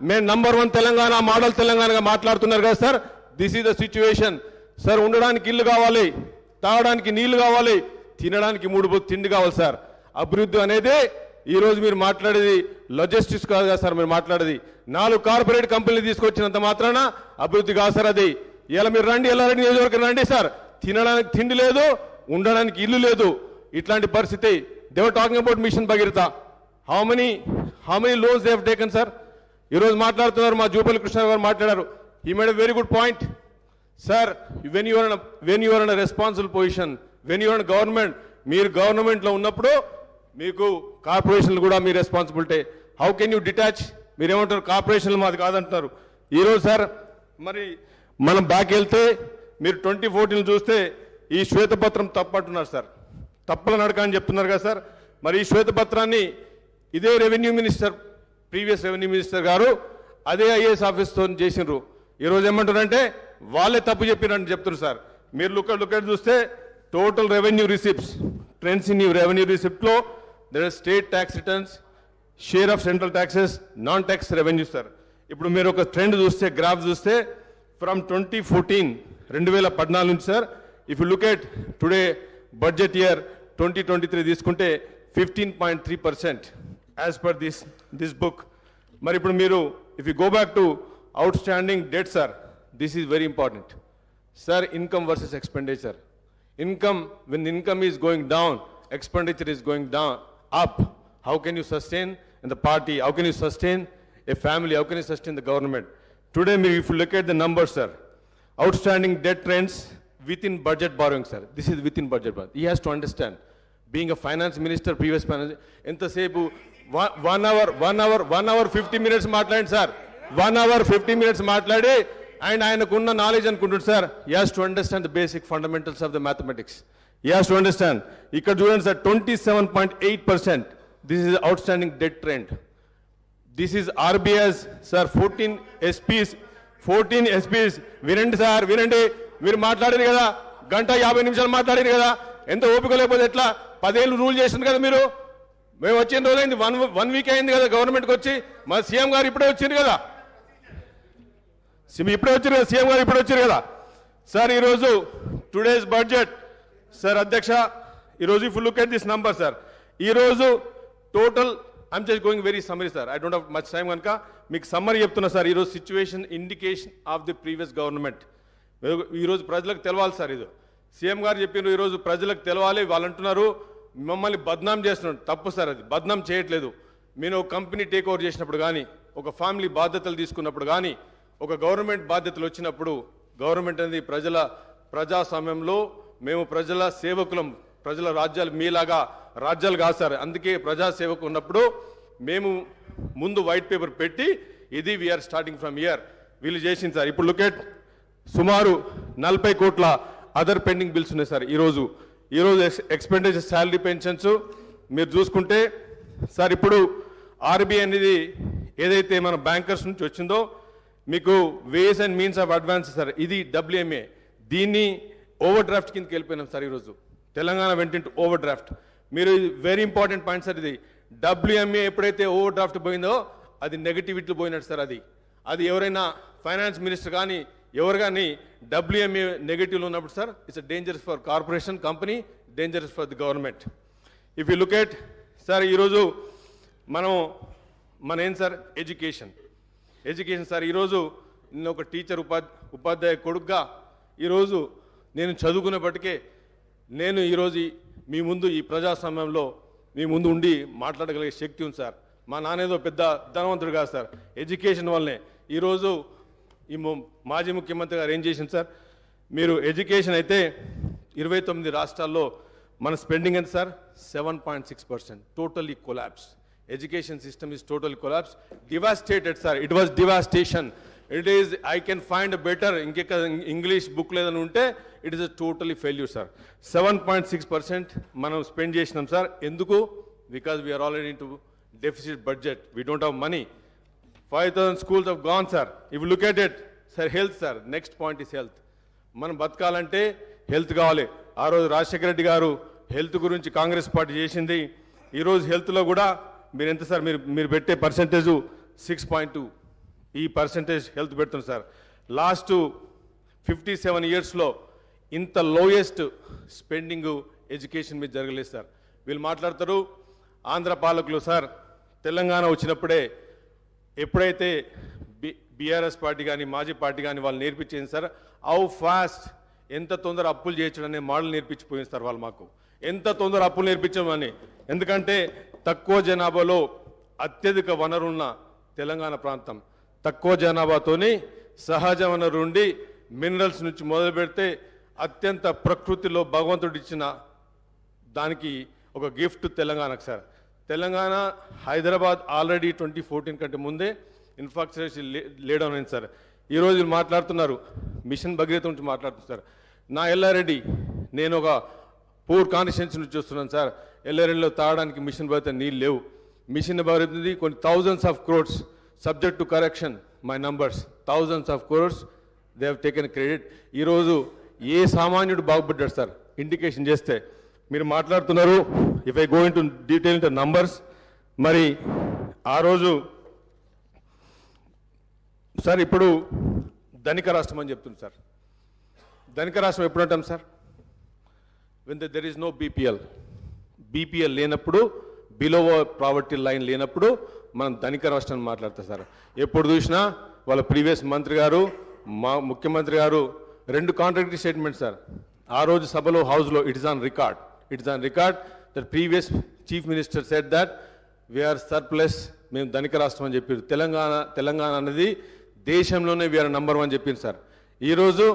మేము నంబర్ 1 తెలంగాణ, మోడల్ తెలంగాణగా మాట్లాడుతున్నారు కదా sir. This is the situation sir. ఉండడానికి ఇల్లు కావాలి, తాగడానికి నీళ్లు కావాలి, తినడానికి 3 పూట తిండి కావాలి సార్. అభివృద్ధి అనేది ఈరోజు మీరు మాట్లాడేది లాజిస్టిక్స్ కాదు కదా సార్. మీరు మాట్లాడేది 4 కార్పొరేట్ కంపెనీలు తీసుకొచ్చినంత మాత్రాన అభివృద్ధి కాదు సార్ అది. ఇలా మీరు రండి, ఎల్లారెడ్డి నియోజకవర్గం రండి సార్, తినడానికి తిండి లేదు, ఉండడానికి ఇల్లు లేదు. ఇట్లాంటి పరిస్థితి. They were talking about mission Bhagiratha. How many loans they have taken sir? ఈరోజు మాట్లాడుతున్నారు, మా జూపల్లి కృష్ణ గారు మాట్లాడారు. He made a very good point sir. When you are in responsible position, when you are in government, మీరు గవర్నమెంట్లో ఉన్నప్పుడు మీకు కార్పొరేషన్లు కూడా మీ responsibility. How can you detach? మీరేమంటారు? కార్పొరేషన్లు మాది కాదంటున్నారు. ఈరోజు సార్ మరి మనం బ్యాక్ వెళ్తే మీరు 2014 చూస్తే ఈ శ్వేతపత్రం తప్పంటున్నారు సార్. తప్పుల నడక అని చెప్తున్నారు కదా సార్. మరి ఈ శ్వేతపత్రాన్ని ఇదే ప్రీవియస్ రెవెన్యూ మినిస్టర్ గారు అదే ఐఏఎస్ ఆఫీస్తో చేసినారు. ఈరోజు ఏమంటారంటే వాళ్ళే తప్పు చెప్పినట్టు చెప్తున్నారు సార్. మీరు లుక్ చూస్తే total revenue receipts, trends in revenue రిసిప్ట్లో there are state tax returns, share of central taxes, non tax revenue sir. ఇప్పుడు మీరు ఒక ట్రెండ్ చూస్తే, గ్రాఫ్ చూస్తే ఫ్రమ్ 2014 నుంచి sir, if you look at today budget year 2023 తీసుకుంటే 15.3% as per this book. మరి ఇప్పుడు మీరు if you go back to out standing debt sir, this is very important. Sir, income versus expenditure. Income, when income is going down, expenditure is going down, up. How can you sustain in the party? How can you sustain a family? How can you sustain the government? Today, if you look at the numbers, sir, outstanding debt trends within budget borrowing, sir. This is within budget borrowing. He has to understand. Being a finance minister, previous finance, entasepu 1 hour 50 minutes matladi, sir. 1 hour 50 minutes matladi, and ayakunna knowledge anukuntudu, sir. He has to understand the basic fundamentals of the mathematics. He has to understand. Ikkada chudandi, sir, 27.8%. This is outstanding debt trend. This is RBI's, sir, 14 SPs. వినండి sir, వినండి. మీరు మాట్లాడారు కదా, గంట 50 నిమిషాలు మాట్లాడారు కదా, ఎంత ఓపిక లేకపోతే ఎట్లా? 10 ఏళ్ళు రూల్ చేసింది కదా మీరు. మేము వచ్చిన రోజైంది, వన్ వీక్ అయింది కదా గవర్నమెంట్కి వచ్చి. మా సీఎం గారు ఇప్పుడే వచ్చింది కదా, సీఎం గారు ఇప్పుడే వచ్చారు కదా. సార్ ఈరోజు టుడేస్ బడ్జెట్, సార్ అధ్యక్ష, ఈరోజు if look at this number, sir, ఈరోజు total, I'm just going very summary, sir. I don't have much time కనుక మీకు సమ్మరీ చెప్తున్నా, సార్. ఈరోజు situation indication of the previous government. ఈరోజు ప్రజలకు తెలవాలి, సార్. ఇది సీఎం గారు చెప్పినారు, ఈరోజు ప్రజలకు తెలవాలి. వాళ్ళు అంటున్నారు మమ్మల్ని బద్నాం చేస్తున్నారు. తప్పు సార్, అది బద్నాం చేయట్లేదు. మీరు ఒక కంపెనీ టేక్ ఓవర్ చేసినప్పుడు కానీ, ఒక ఫ్యామిలీ బాధ్యతలు తీసుకున్నప్పుడు కానీ, ఒక గవర్నమెంట్ బాధ్యతలు వచ్చినప్పుడు, గవర్నమెంట్ అనేది ప్రజాస్వామ్యంలో మేము ప్రజల సేవకులం. ప్రజల రాజ్యాలు మీలాగా రాజ్యాలు కాదు సార్. అందుకే ప్రజాసేవకు ఉన్నప్పుడు మేము ముందు వైట్ పేపర్ పెట్టి, ఇది వీఆర్ స్టార్టింగ్ ఫ్రమ్ ఇయర్ వీళ్ళు చేసింది, సార్. ఇప్పుడు లుక్ ఎట్ సుమారు 40 కోట్ల అదర్ పెండింగ్ బిల్స్ ఉన్నాయి, సార్. ఈరోజు ఎక్స్పెండిచర్, శాలరీ, పెన్షన్స్ మీరు చూసుకుంటే, సార్, ఇప్పుడు ఆర్బీఐ అనేది ఏదైతే మన బ్యాంకర్స్ నుంచి వచ్చిందో, మీకు ways and means of advance, sir. ఇది WMA. దీన్ని ఓవర్ డ్రాఫ్ట్ కిందకి వెళ్ళిపోయినాం, సార్. ఈరోజు తెలంగాణ వెంట ఇంటూ ఓవర్ డ్రాఫ్ట్. మీరు వెరీ ఇంపార్టెంట్ పాయింట్, సార్. ఇది WMA ఎప్పుడైతే ఓవర్ డ్రాఫ్ట్ పోయిందో అది నెగటివిటీలో పోయినట్టు, సార్. అది ఎవరైనా ఫైనాన్స్ మినిస్టర్ కానీ ఎవరు కానీ WMA నెగటివ్లో ఉన్నప్పుడు, sir, it's dangerous for corporation company, dangerous for the government. If you look at, sir, ఈరోజు మన ఏం, సార్, ఎడ్యుకేషన్, సార్. ఈరోజు నేను ఒక టీచర్, ఉపాధ్యాయ కొడుకుగా ఈరోజు నేను చదువుకునేప్పటికే నేను ఈరోజు మీ ముందు ఈ ప్రజాస్వామ్యంలో మీ ముందు ఉండి మాట్లాడగలిగే శక్తి ఉంది, సార్. మా నాన్నేదో పెద్ద ధనవంతుడు కాదు, సార్. ఎడ్యుకేషన్ వల్లనే ఈరోజు ఈ మాజీ ముఖ్యమంత్రి గారు ఏం చేసింది, సార్. మీరు ఎడ్యుకేషన్ అయితే 29 రాష్ట్రాల్లో మన స్పెండింగ్ ఎంత, sir? 7.6%. Totally collapse. Education system is totally collapse. Devastated, sir. It was devastation. It is, I can find better, ఇంకెక్కడ ఇంగ్లీష్ బుక్ లేదని ఉంటే, it is totally failure, sir. 7.6% మనం స్పెండ్ చేసినాం, సార్. ఎందుకు? Because we are already in to deficit budget. We don't have money. 5,000 schools have gone, sir. If you look at it, sir, health, sir. Next point is health. మనం బతకాలంటే health కావాలి. ఆ రోజు రాజశేఖర రెడ్డి గారు health గురించి Congress party చేసింది. ఈరోజు హెల్త్లో కూడా మీరు ఎంత, సార్, మీరు పెట్టే పర్సెంటేజ్ 6.2. ఈ పర్సెంటేజ్ హెల్త్ పెడుతుంది, సార్. లాస్ట్ 57 yearsలో ఇంత లోయెస్ట్ స్పెండింగ్ ఎడ్యుకేషన్ మీద జరగలేదు, సార్. వీళ్ళు మాట్లాడతారు ఆంధ్ర పాలకులు, సార్. తెలంగాణ వచ్చినప్పుడే ఎప్పుడైతే బీఆర్ఎస్ పార్టీ కానీ మాజీ పార్టీ కానీ వాళ్ళు నేర్పించింది, సార్, హౌ ఫాస్ట్, ఎంత తొందర అప్పులు చేయడం అనే మోడల్ నేర్పించిపోయింది, సార్. వాళ్ళు మాకు ఎంత తొందర అప్పులు నేర్పించమని. ఎందుకంటే తక్కువ జనాభాలో అత్యధిక వనరున్న తెలంగాణ ప్రాంతం, తక్కువ జనాభాతోని సహజ వనరు ఉండి మినరల్స్ నుంచి మొదలు పెడితే అత్యంత ప్రకృతిలో భగవంతుడు ఇచ్చిన దానికి ఒక గిఫ్ట్ తెలంగాణకు, సార్. తెలంగాణ, హైదరాబాద్ ఆల్రెడీ 2014 కంటే ముందే ఇన్ఫ్రాస్ట్రక్చర్ లేడౌన్ అయింది, సార్. ఈరోజు మాట్లాడుతున్నారు మిషన్ భగీరథ నుంచి మాట్లాడుతున్నారు, సార్. నా ఎల్లారెడ్డి, నేను ఒక పూర్ కాన్స్టిట్యున్సీ నుంచి వస్తున్నాను, సార్. ఎల్లారెడ్డిలో తాగడానికి మిషన్ భగీరథ నీళ్ళు లేవు. మిషన్ భగీరథ కొన్ని thousands of crores, subject to correction my numbers, thousands of crores they have taken credit. ఈరోజు ఏ సామాన్యుడు బాగుపడ్డాడు, సార్, ఇండికేషన్ చేస్తే. మీరు మాట్లాడుతున్నారు, if I go in to detail into numbers, మరి ఆ రోజు, సార్, ఇప్పుడు ధనిక రాష్ట్రం అని చెప్తుంది, సార్. ధనిక రాష్ట్రం ఎప్పుడు అంటాం, sir? When there is no BPL లేనప్పుడు, బిలో ప్రావర్టీ లైన్ లేనప్పుడు మనం ధనిక రాష్ట్రాన్ని మాట్లాడతాం, సార్. ఎప్పుడు చూసినా వాళ్ళ ప్రీవియస్ మంత్రి గారు మా ముఖ్యమంత్రి గారు 2 కాంట్రాక్టరీ స్టేట్మెంట్ సార్ ఆ రోజు సభలో హౌస్లో it is on record that previous chief minister said that we are surplus, మేము ధనిక రాష్ట్రం అని చెప్పారు. తెలంగాణ అనేది దేశంలోనే వీఆర్ నంబర్ 1 చెప్పింది సార్. ఈరోజు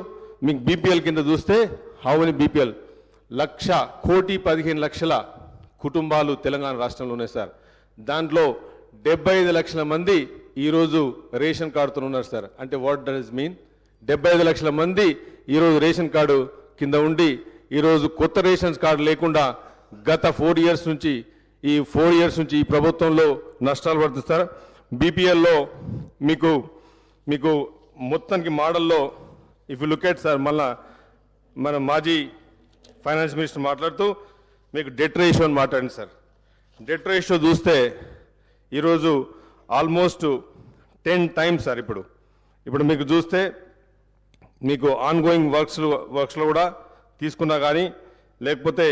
మీకు బీపీఎల్ కింద చూస్తే హౌ మెనీ బీపీఎల్ 1,15,00,000 కుటుంబాలు తెలంగాణ రాష్ట్రంలో ఉన్నాయి సార్. దాంట్లో 75 లక్షల మంది ఈరోజు రేషన్ కార్డుతో ఉన్నారు సార్. అంటే వాట్ డస్ మీన్? 75 లక్షల మంది ఈరోజు రేషన్ కార్డు కింద ఉండి ఈరోజు కొత్త రేషన్ కార్డు లేకుండా గత 4 ఇయర్స్ నుంచి ఈ ప్రభుత్వంలో నష్టాలు పడుతుంది సార్. బీపీఎల్లో మీకు మొత్తానికి మోడల్లో if you look at sir, మళ్ళా మన మాజీ ఫైనాన్స్ మినిస్టర్ మాట్లాడుతూ మీకు డెట్ రేషియో అని మాట్లాడింది సార్. డెట్ రేషియో చూస్తే ఈరోజు ఆల్మోస్ట్ 10 టైమ్స్ సార్. ఇప్పుడు మీకు చూస్తే మీకు ఆన్గోయింగ్ వర్క్స్లో కూడా తీసుకున్నా కానీ, లేకపోతే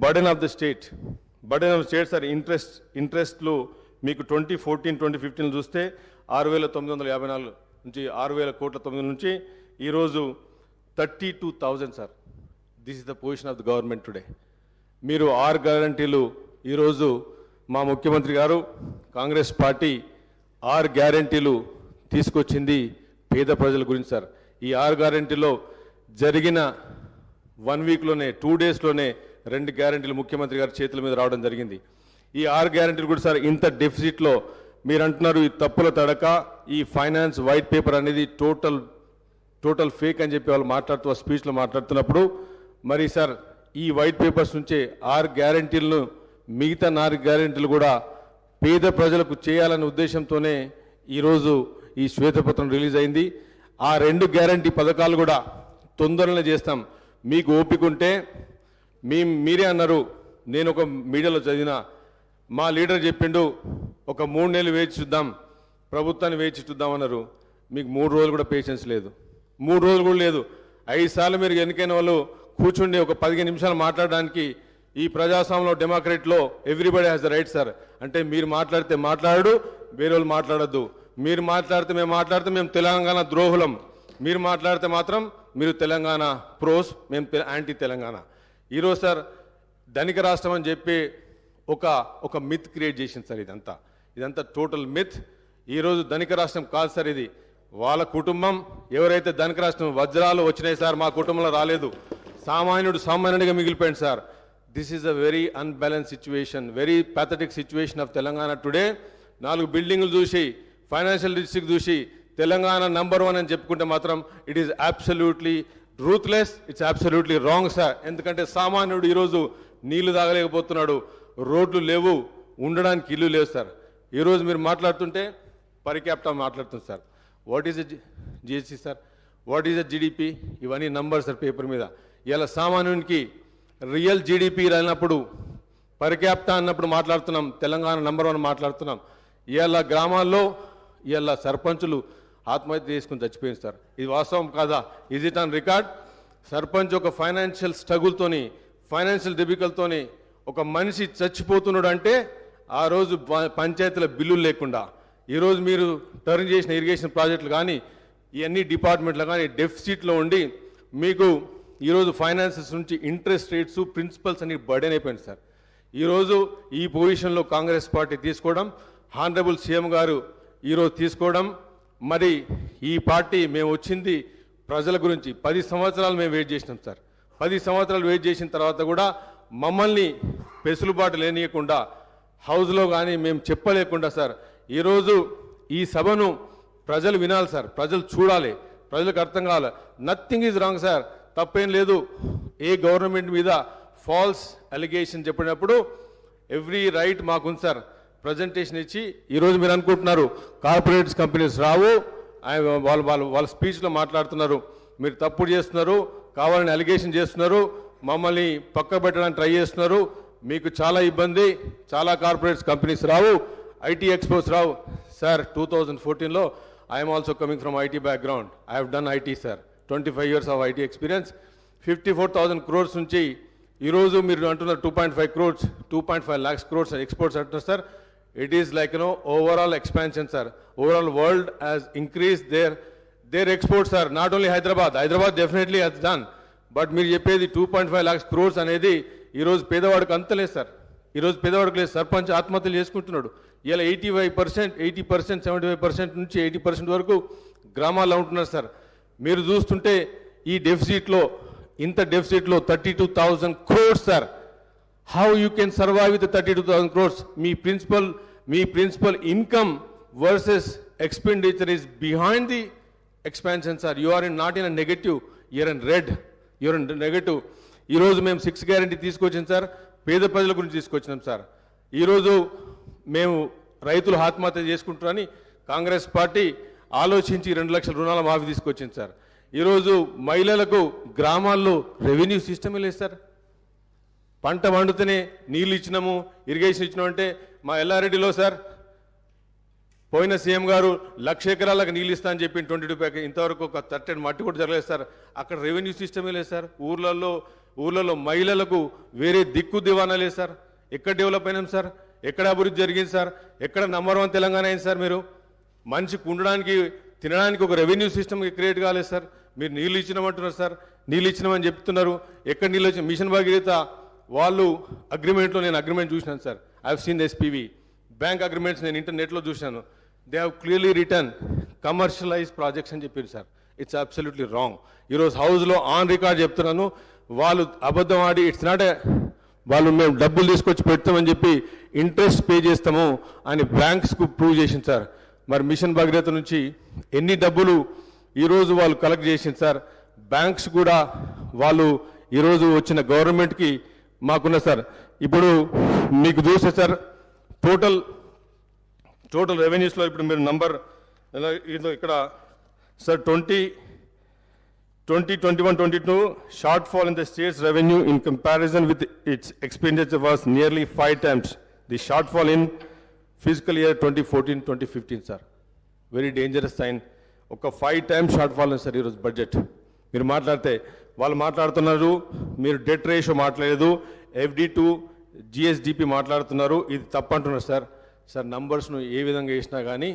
burden of the state sir, ఇంట్రెస్ట్లు మీకు 2014-2015 చూస్తే 6,954 నుంచి 6,000 కోట్ల 9 నుంచి ఈరోజు 32,000 sir. This is the position of the government today. మీరు 6 గ్యారంటీలు ఈరోజు మా ముఖ్యమంత్రి గారు కాంగ్రెస్ పార్టీ 6 గ్యారంటీలు తీసుకొచ్చింది పేద ప్రజల గురించి సార్. ఈ 6 గ్యారంటీలో జరిగిన 1 వీక్లోనే 2 డేస్లోనే 2 గ్యారంటీలు ముఖ్యమంత్రి గారి చేతుల మీద రావడం జరిగింది. ఈ 6 గ్యారంటీలు కూడా సార్ ఇంత డెఫిసిట్లో మీరు అంటున్నారు ఈ తప్పుల తడక, ఈ ఫైనాన్స్ వైట్ పేపర్ అనేది టోటల్ ఫేక్ అని చెప్పి వాళ్ళు మాట్లాడుతూ స్పీచ్లో మాట్లాడుతున్నప్పుడు, మరి సార్ ఈ వైట్ పేపర్స్ నుంచే 6 గ్యారంటీలను మిగతా 4 గ్యారంటీలు కూడా పేద ప్రజలకు చేయాలనే ఉద్దేశంతోనే ఈరోజు ఈ శ్వేతపత్రం రిలీజ్ అయింది. ఆ 2 గ్యారంటీ పథకాలు కూడా తొందరనే చేస్తాం. మీకు ఓపిక ఉంటే మీరే అన్నారు, నేను ఒక మీడియాలో చదివిన మా లీడర్ చెప్పిండు ఒక 3 నెలలు వేచి చూద్దాం, ప్రభుత్వాన్ని వేచి చూద్దాం అన్నారు. మీకు 3 రోజులు కూడా పేషెన్స్ లేదు, 3 రోజులు కూడా లేదు. 5 సార్లు మీరు ఎన్నికైన వాళ్ళు కూర్చుండి ఒక 15 నిమిషాలు మాట్లాడడానికి ఈ ప్రజాస్వామ్యంలో డెమోక్రసీలో everybody has the right sir. అంటే మీరు మాట్లాడితే మాట్లాడు, వేరే వాళ్ళు మాట్లాడద్దు. మీరు మాట్లాడితే మేము తెలంగాణ ద్రోహులం, మీరు మాట్లాడితే మాత్రం మీరు తెలంగాణ ప్రోస్, మేము యాంటీ తెలంగాణ. ఈరోజు సార్ ధనిక రాష్ట్రం అని చెప్పి ఒక మిత్ క్రియేట్ చేసింది సార్. ఇదంతా టోటల్ మిత్. ఈరోజు ధనిక రాష్ట్రం కాదు సార్, ఇది వాళ్ళ కుటుంబం. ఎవరైతే ధనిక రాష్ట్రం వజ్రాలు వచ్చినాయి సార్, మా కుటుంబంలో రాలేదు. సామాన్యుడిగా మిగిలిపోయింది sir. This is a very unbalance situation, very pathetic situation of Telangana today. 4 బిల్డింగ్లు చూసి, ఫైనాన్షియల్ డిస్ట్రిక్ట్ చూసి తెలంగాణ నంబర్ 1 అని చెప్పుకుంటే మాత్రం it is absolutely ruthless, it's absolutely wrong sir. ఎందుకంటే సామాన్యుడు ఈరోజు నీళ్లు తాగలేకపోతున్నాడు, రోడ్లు లేవు, ఉండడానికి ఇల్లు లేవు సార్. ఈరోజు మీరు మాట్లాడుతుంటే పర్ క్యాపిటా మాట్లాడుతుంది sir. What is GST sir, what is GDP, ఇవన్నీ నంబర్స్ సార్ పేపర్ మీద. ఇలా సామాన్యునికి రియల్ జీడిపి రానప్పుడు పర్ క్యాపిటా అన్నప్పుడు మాట్లాడుతున్నాం, తెలంగాణ నంబర్ 1 మాట్లాడుతున్నాం. ఇవాళ గ్రామాల్లో ఇవాళ సర్పంచులు ఆత్మహత్య చేసుకుని చచ్చిపోయింది సార్. ఇది వాస్తవం కాదా? Is it on record? Sarpanch ఒక ఫైనాన్షియల్ స్ట్రగుల్తోని, ఫైనాన్షియల్ డిఫికల్ట్తోని ఒక మనిషి చచ్చిపోతున్నాడు అంటే ఆ రోజు పంచాయతీల బిల్లులు లేకుండా, ఈరోజు మీరు టర్న్ చేసిన ఇరిగేషన్ ప్రాజెక్టులు కానీ ఇవన్నీ డిపార్ట్మెంట్లు కానీ డెఫిసిట్లో ఉండి మీకు ఈరోజు ఫైనాన్సెస్ నుంచి ఇంట్రెస్ట్ రేట్స్, ప్రిన్సిపల్స్ అన్ని బర్డెన్ అయిపోయింది సార్. ఈరోజు ఈ పొజిషన్లో కాంగ్రెస్ పార్టీ తీసుకోవడం, హానరబుల్ సీఎం గారు ఈరోజు తీసుకోవడం, మరి ఈ పార్టీ మేము వచ్చింది ప్రజల గురించి 10 సంవత్సరాలు మేము వెయిట్ చేసినాం సార్. 10 సంవత్సరాలు వెయిట్ చేసిన తర్వాత కూడా మమ్మల్ని పెసులుబాటు లేనియకుండా హౌస్లో కానీ మేము చెప్పలేకుండా సార్, ఈరోజు ఈ సభను ప్రజలు వినాలి సార్, ప్రజలు చూడాలి, ప్రజలకు అర్థం కావాలి. నథింగ్ ఈజ్ రాంగ్ సార్, తప్పేం లేదు. ఏ గవర్నమెంట్ మీద ఫాల్స్ అలిగేషన్ చెప్పినప్పుడు ఎవ్రీ రైట్ మాకుంది సార్ ప్రజెంటేషన్ ఇచ్చి. ఈరోజు మీరు అనుకుంటున్నారు కార్పొరేట్స్ కంపెనీస్ రావు, వాళ్ళ స్పీచ్లో మాట్లాడుతున్నారు, మీరు తప్పుడు చేస్తున్నారు, కావాలని అలిగేషన్ చేస్తున్నారు, మమ్మల్ని పక్క పెట్టడానికి ట్రై చేస్తున్నారు, మీకు చాలా ఇబ్బంది, చాలా కార్పొరేట్స్ కంపెనీస్ రావు, ఐటీ ఎక్స్పోర్ట్స్ రావు. సార్ 2014లో I'm also coming from IT background, I have done IT sir, 25 years of IT experience. 54,000 crores నుంచి ఈరోజు మీరు అంటున్నారు 2.5 crores, 2.5 lakhs crores ఎక్స్పోర్ట్స్ అంటున్నారు sir. It is like overall expansion sir. Overall world has increase their exports are not only Hyderabad definitely has done, but మీరు చెప్పేది 2.5 lakhs crores అనేది ఈరోజు పేదవాడికి అంతలేదు సార్. ఈరోజు పేదవాడికి లేదు. సర్పంచ్ ఆత్మహత్యలు చేసుకుంటున్నాడు. ఇలా 80%, 75% నుంచి 80% వరకు గ్రామాల్లో ఉంటున్నారు సార్. మీరు చూస్తుంటే ఈ డెఫిసిట్లో, ఇంత డెఫిసిట్లో 32,000 crores sir. How you can survive with 32,000 crores? మీ principal income versus expenditure is behind the expansion sir. You are not in a negative, you're in red, you're in negative. ఈరోజు మేము 6 గ్యారంటీ తీసుకొచ్చాం సార్, పేద ప్రజల గురించి తీసుకొచ్చినాం sir. ఈరోజు మేము రైతులు ఆత్మహత్య చేసుకుంటారని కాంగ్రెస్ పార్టీ ఆలోచించి 2 లక్షల రుణాల మాఫీ తీసుకొచ్చింది సార్. ఈరోజు మహిళలకు గ్రామాల్లో రెవెన్యూ సిస్టమే లేదు సార్. పంట వండుతూనే నీళ్ళు ఇచ్చినాము, ఇరిగేషన్ ఇచ్చినాము అంటే మా ఎల్లారెడ్డిలో సార్ పోయిన సీఎం గారు 1,00,000 ఎకరాలకు నీళ్ళు ఇస్తా అని చెప్పి 22 ప్యాక్ ఇంతవరకు ఒక 30 మట్టి కూడా జరగలేదు సార్. అక్కడ రెవెన్యూ సిస్టమే లేదు సార్. ఊర్లలో మహిళలకు వేరే దిక్కు దివానా లేదు సార్. ఎక్కడ డెవలప్ అయినాం సార్? ఎక్కడ అభివృద్ధి జరిగింది సార్? ఎక్కడ నంబర్ 1 తెలంగాణ అయింది సార్? మీరు మనిషికి ఉండడానికి తినడానికి ఒక రెవెన్యూ సిస్టమ్ క్రియేట్ కాలేదు సార్. మీరు నీళ్ళు ఇచ్చినామంటున్నారు సార్, నీళ్ళు ఇచ్చినామని చెప్తున్నారు. ఎక్కడ నీళ్ళు వచ్చి మిషన్ భగీరథ వాళ్ళు అగ్రిమెంట్లో నేను అగ్రిమెంట్ చూసినాను sir. I have seen SPV bank agreements నేను ఇంటర్నెట్లో చూశాను. They have clearly return commercialise projects అని చెప్పారు సార్. It's absolutely wrong. ఈరోజు హౌస్లో ఆన్ రికార్డ్ చెప్తున్నాను, వాళ్ళు అబద్ధం ఆడి ఇట్స్ నాట్ వాళ్ళు మేము డబ్బులు తీసుకొచ్చి పెడతామని చెప్పి ఇంట్రెస్ట్ పే చేస్తాము అని బ్యాంక్స్కు ప్రూవ్ చేసింది సార్. మరి మిషన్ భగీరథ నుంచి ఎన్ని డబ్బులు ఈరోజు వాళ్ళు కలెక్ట్ చేసింది సార్. బ్యాంక్స్ కూడా వాళ్ళు ఈరోజు వచ్చిన గవర్నమెంట్కి మాకున్న సార్. ఇప్పుడు మీకు చూస్తే సార్ టోటల్ రెవెన్యూస్లో ఇప్పుడు మీరు నంబర్ ఇక్కడ sir 2021-22 shortfall in the state's revenue in comparison with its expenditure was nearly 5 times the shortfall in physical year 2014-2015 sir. Very dangerous sign. ఒక 5 times షార్ట్ ఫాల్ సార్ ఈరోజు budget. మీరు మాట్లాడితే వాళ్ళు మాట్లాడుతున్నారు, మీరు debt ratio మాట్లాడలేదు, FD to GSDP మాట్లాడుతున్నారు, ఇది తప్పంటున్నారు సార్. సార్ నంబర్స్ను ఏ విధంగా వేసినా కానీ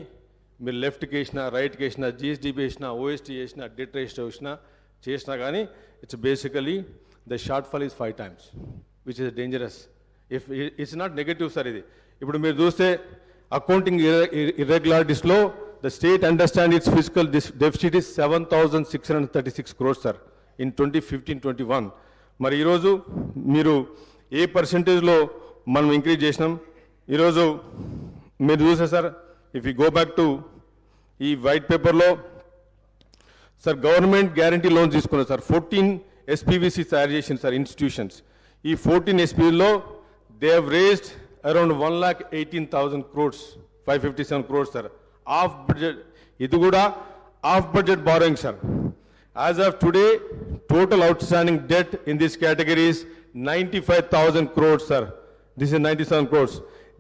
మీరు లెఫ్ట్కి వేసినా, రైట్కి వేసినా, GSDP వేసినా, OST వేసినా, డెట్ రేషియో చేసినా కానీ it's basically the short fall is 5 times which is dangerous. It's not negative sir ఇది. ఇప్పుడు మీరు చూస్తే అకౌంటింగ్ ఇర్రెగ్యులారిటీస్లో the state understand it's physical deficit is 7,636 crores sir in 2015-21. మరి ఈరోజు మీరు ఏ పర్సెంటేజ్లో మనం ఇంక్రీజ్ చేసినాం? ఈరోజు మీరు చూసే సార్, if you go back to ఈ వైట్ పేపర్లో సార్ గవర్నమెంట్ గ్యారంటీ లోన్స్ తీసుకున్నారు సార్. 14 SPVC తయారు చేసింది సార్ ఇన్స్టిట్యూషన్స్. ఈ 14 SPVలో they have raised around 1,18,000 crores, 557 crores sir off budget. ఇది కూడా off budget borrowing sir. As of today total outstanding debt in this category is 95,000 crores sir. This is 97 crores.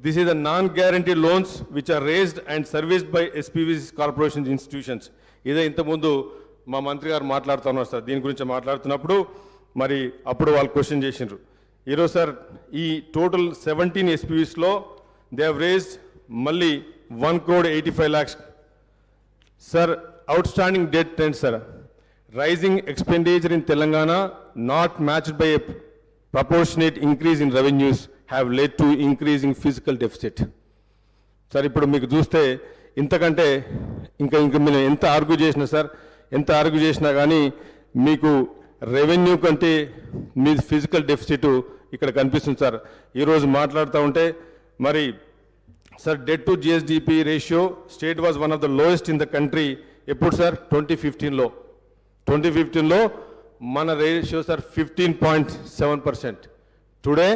This is the non-guaranteed loans which are raised and serviced by SPVC corporations institutions. ఇదే ఇంతకుముందు మా మంత్రి గారు మాట్లాడుతున్నారు sir. దీని గురించి మాట్లాడుతున్నప్పుడు మరి అప్పుడు వాళ్ళు క్వశ్చన్ చేసిండ్రు. ఈరోజు సార్ ఈ టోటల్ 17 SPVsలో దే హ్యావ్ రేస్డ్ మళ్ళీ 1,85 lakhs sir. Outstanding debt trend sir. Rising expenditure in Telangana, not matched by a proportionate increase in revenues, have led to increasing fiscal deficit. Sir ఇప్పుడు మీకు చూస్తే ఇంతకంటే ఇంకా మీరు ఎంత ఆర్గ్యూ చేసినా సార్, ఎంత ఆర్గ్యూ చేసినా కానీ మీకు రెవెన్యూ కంటే మీ ఫిజికల్ డెఫిసిట్ ఇక్కడ కనిపిస్తుంది సార్. ఈరోజు మాట్లాడుతూ ఉంటే మరి sir debt to GSDP ratio state was one of the lowest in the country. ఎప్పుడు సార్? 2015లో మన రేషియో సార్ 15.7%. టుడే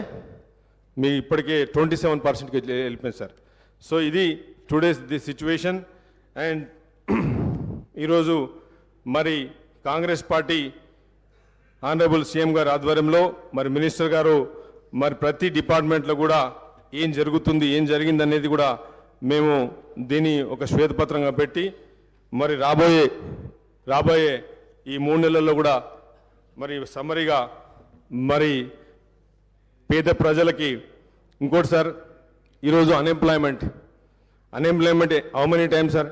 మీ ఇప్పటికే 27%కి వెళ్ళిపోయింది సార్. సో ఇది టుడేస్ ది సిచ్యువేషన్. అండ్ ఈరోజు మరి కాంగ్రెస్ పార్టీ ఆనరబుల్ సీఎం గారి ఆధ్వర్యంలో మరి మినిస్టర్ గారు మరి ప్రతి డిపార్ట్మెంట్లో కూడా ఏం జరుగుతుంది, ఏం జరిగింది అనేది కూడా మేము దీన్ని ఒక శ్వేతపత్రంగా పెట్టి మరి రాబోయే ఈ 3 నెలల్లో కూడా మరి సమ్మరీగా మరి పేద ప్రజలకి. ఇంకోటి సార్, ఈరోజు unemployment how many times sir?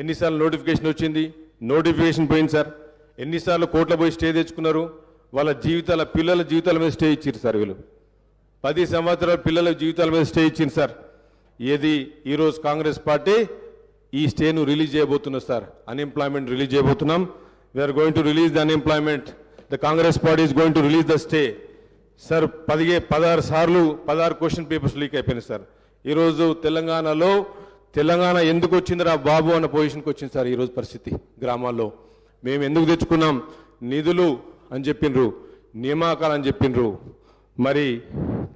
ఎన్నిసార్లు నోటిఫికేషన్ వచ్చింది, నోటిఫికేషన్ పోయింది సార్. ఎన్నిసార్లు కోర్టులో పోయి స్టే తెచ్చుకున్నారు. వాళ్ళ జీవితాల పిల్లల జీవితాల మీద స్టే ఇచ్చారు సార్. వీళ్ళు 10 సంవత్సరాల పిల్లల జీవితాల మీద స్టే ఇచ్చింది సార్. ఏది ఈరోజు కాంగ్రెస్ పార్టీ ఈ స్టేను రిలీజ్ చేయబోతున్నారు సార్. అన్ఎంప్లాయ్మెంట్ రిలీజ్ చేయబోతున్నాం. We are going to release the unemployment. The Congress party is going to release the stay sir. 16 సార్లు 16 క్వశ్చన్ పేపర్స్ లీక్ అయిపోయినాయి సార్. ఈరోజు తెలంగాణలో తెలంగాణ ఎందుకు వచ్చిందిరా బాబు అన్న పొజిషన్కి వచ్చింది సార్. ఈరోజు పరిస్థితి గ్రామాల్లో మేము ఎందుకు తెచ్చుకున్నాం, నిధులు అని చెప్పిండ్రు, నియామకాలు అని చెప్పిండ్రు. మరి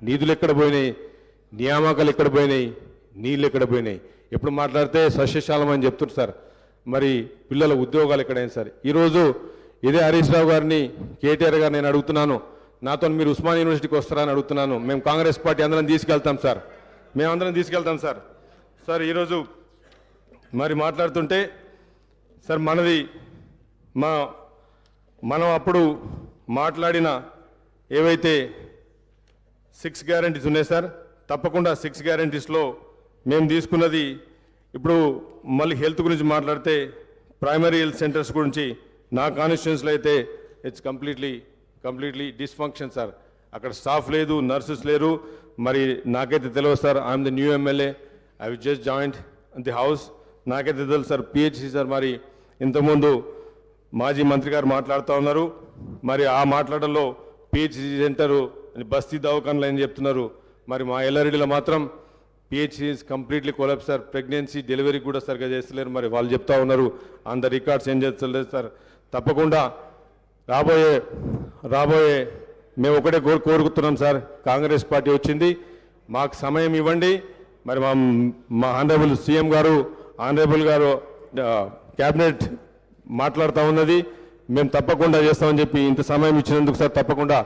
నిధులు ఎక్కడ పోయినాయి, నియామకాలు ఎక్కడ పోయినాయి, నీళ్ళు ఎక్కడ పోయినాయి? ఎప్పుడు మాట్లాడితే సస్యశాలం అని చెప్తున్నారు సార్. మరి పిల్లల ఉద్యోగాలు ఎక్కడైనా సార్. ఈరోజు ఇదే హరీష్ రావు గారిని, కేటీఆర్ గారు నేను అడుగుతున్నాను, నాతో మీరు ఉస్మాన్ యూనివర్సిటీకి వస్తారని అడుగుతున్నాను. మేము కాంగ్రెస్ పార్టీ అందరం తీసుకెళ్తాం సార్, మేమందరం తీసుకెళ్తాం సార్. సార్ ఈరోజు మరి మాట్లాడుతుంటే సార్ మనం అప్పుడు మాట్లాడిన ఏవైతే 6 గ్యారంటీస్ ఉన్నాయి సార్, తప్పకుండా 6 గ్యారంటీస్లో మేము తీసుకున్నది ఇప్పుడు మళ్ళీ హెల్త్ గురించి మాట్లాడితే ప్రైమరీ హెల్త్ సెంటర్స్ గురించి నా కాన్స్టిట్యున్సీలో అయితే ఇట్స్ కంప్లీట్లీ డిస్ఫంక్షన్ సార్. అక్కడ స్టాఫ్ లేదు, నర్సెస్ లేరు. మరి నాకైతే తెలియదు sir. I'm the new MLA, I will just joint the house. నాకైతే తెలుసు సార్. పిహెచ్సి సార్ మరి ఇంతకుముందు మాజీ మంత్రి గారు మాట్లాడుతూ ఉన్నారు. మరి ఆ మాట్లాడడంలో పిహెచ్సి సెంటరు బస్తీ దవాఖానలు అని చెప్తున్నారు. మరి మా ఎల్లారెడ్డిలో మాత్రం PHC is completely collapse sir. Pregnancy delivery కూడా సరిగ్గా చేస్తలేరు. మరి వాళ్ళు చెప్తా ఉన్నారు, ఆన్ ద రికార్డ్స్ ఏం చేస్తలేదు సార్. తప్పకుండా రాబోయే మేము ఒకటే కోరుకుతున్నాం సార్. కాంగ్రెస్ పార్టీ వచ్చింది, మాకు సమయం ఇవ్వండి. మరి మా ఆనరబుల్ సీఎం గారు, ఆనరబుల్ గారు క్యాబినెట్ మాట్లాడుతూ ఉన్నది. మేము తప్పకుండా చేస్తామని చెప్పి ఇంత సమయం ఇచ్చినందుకు సార్, తప్పకుండా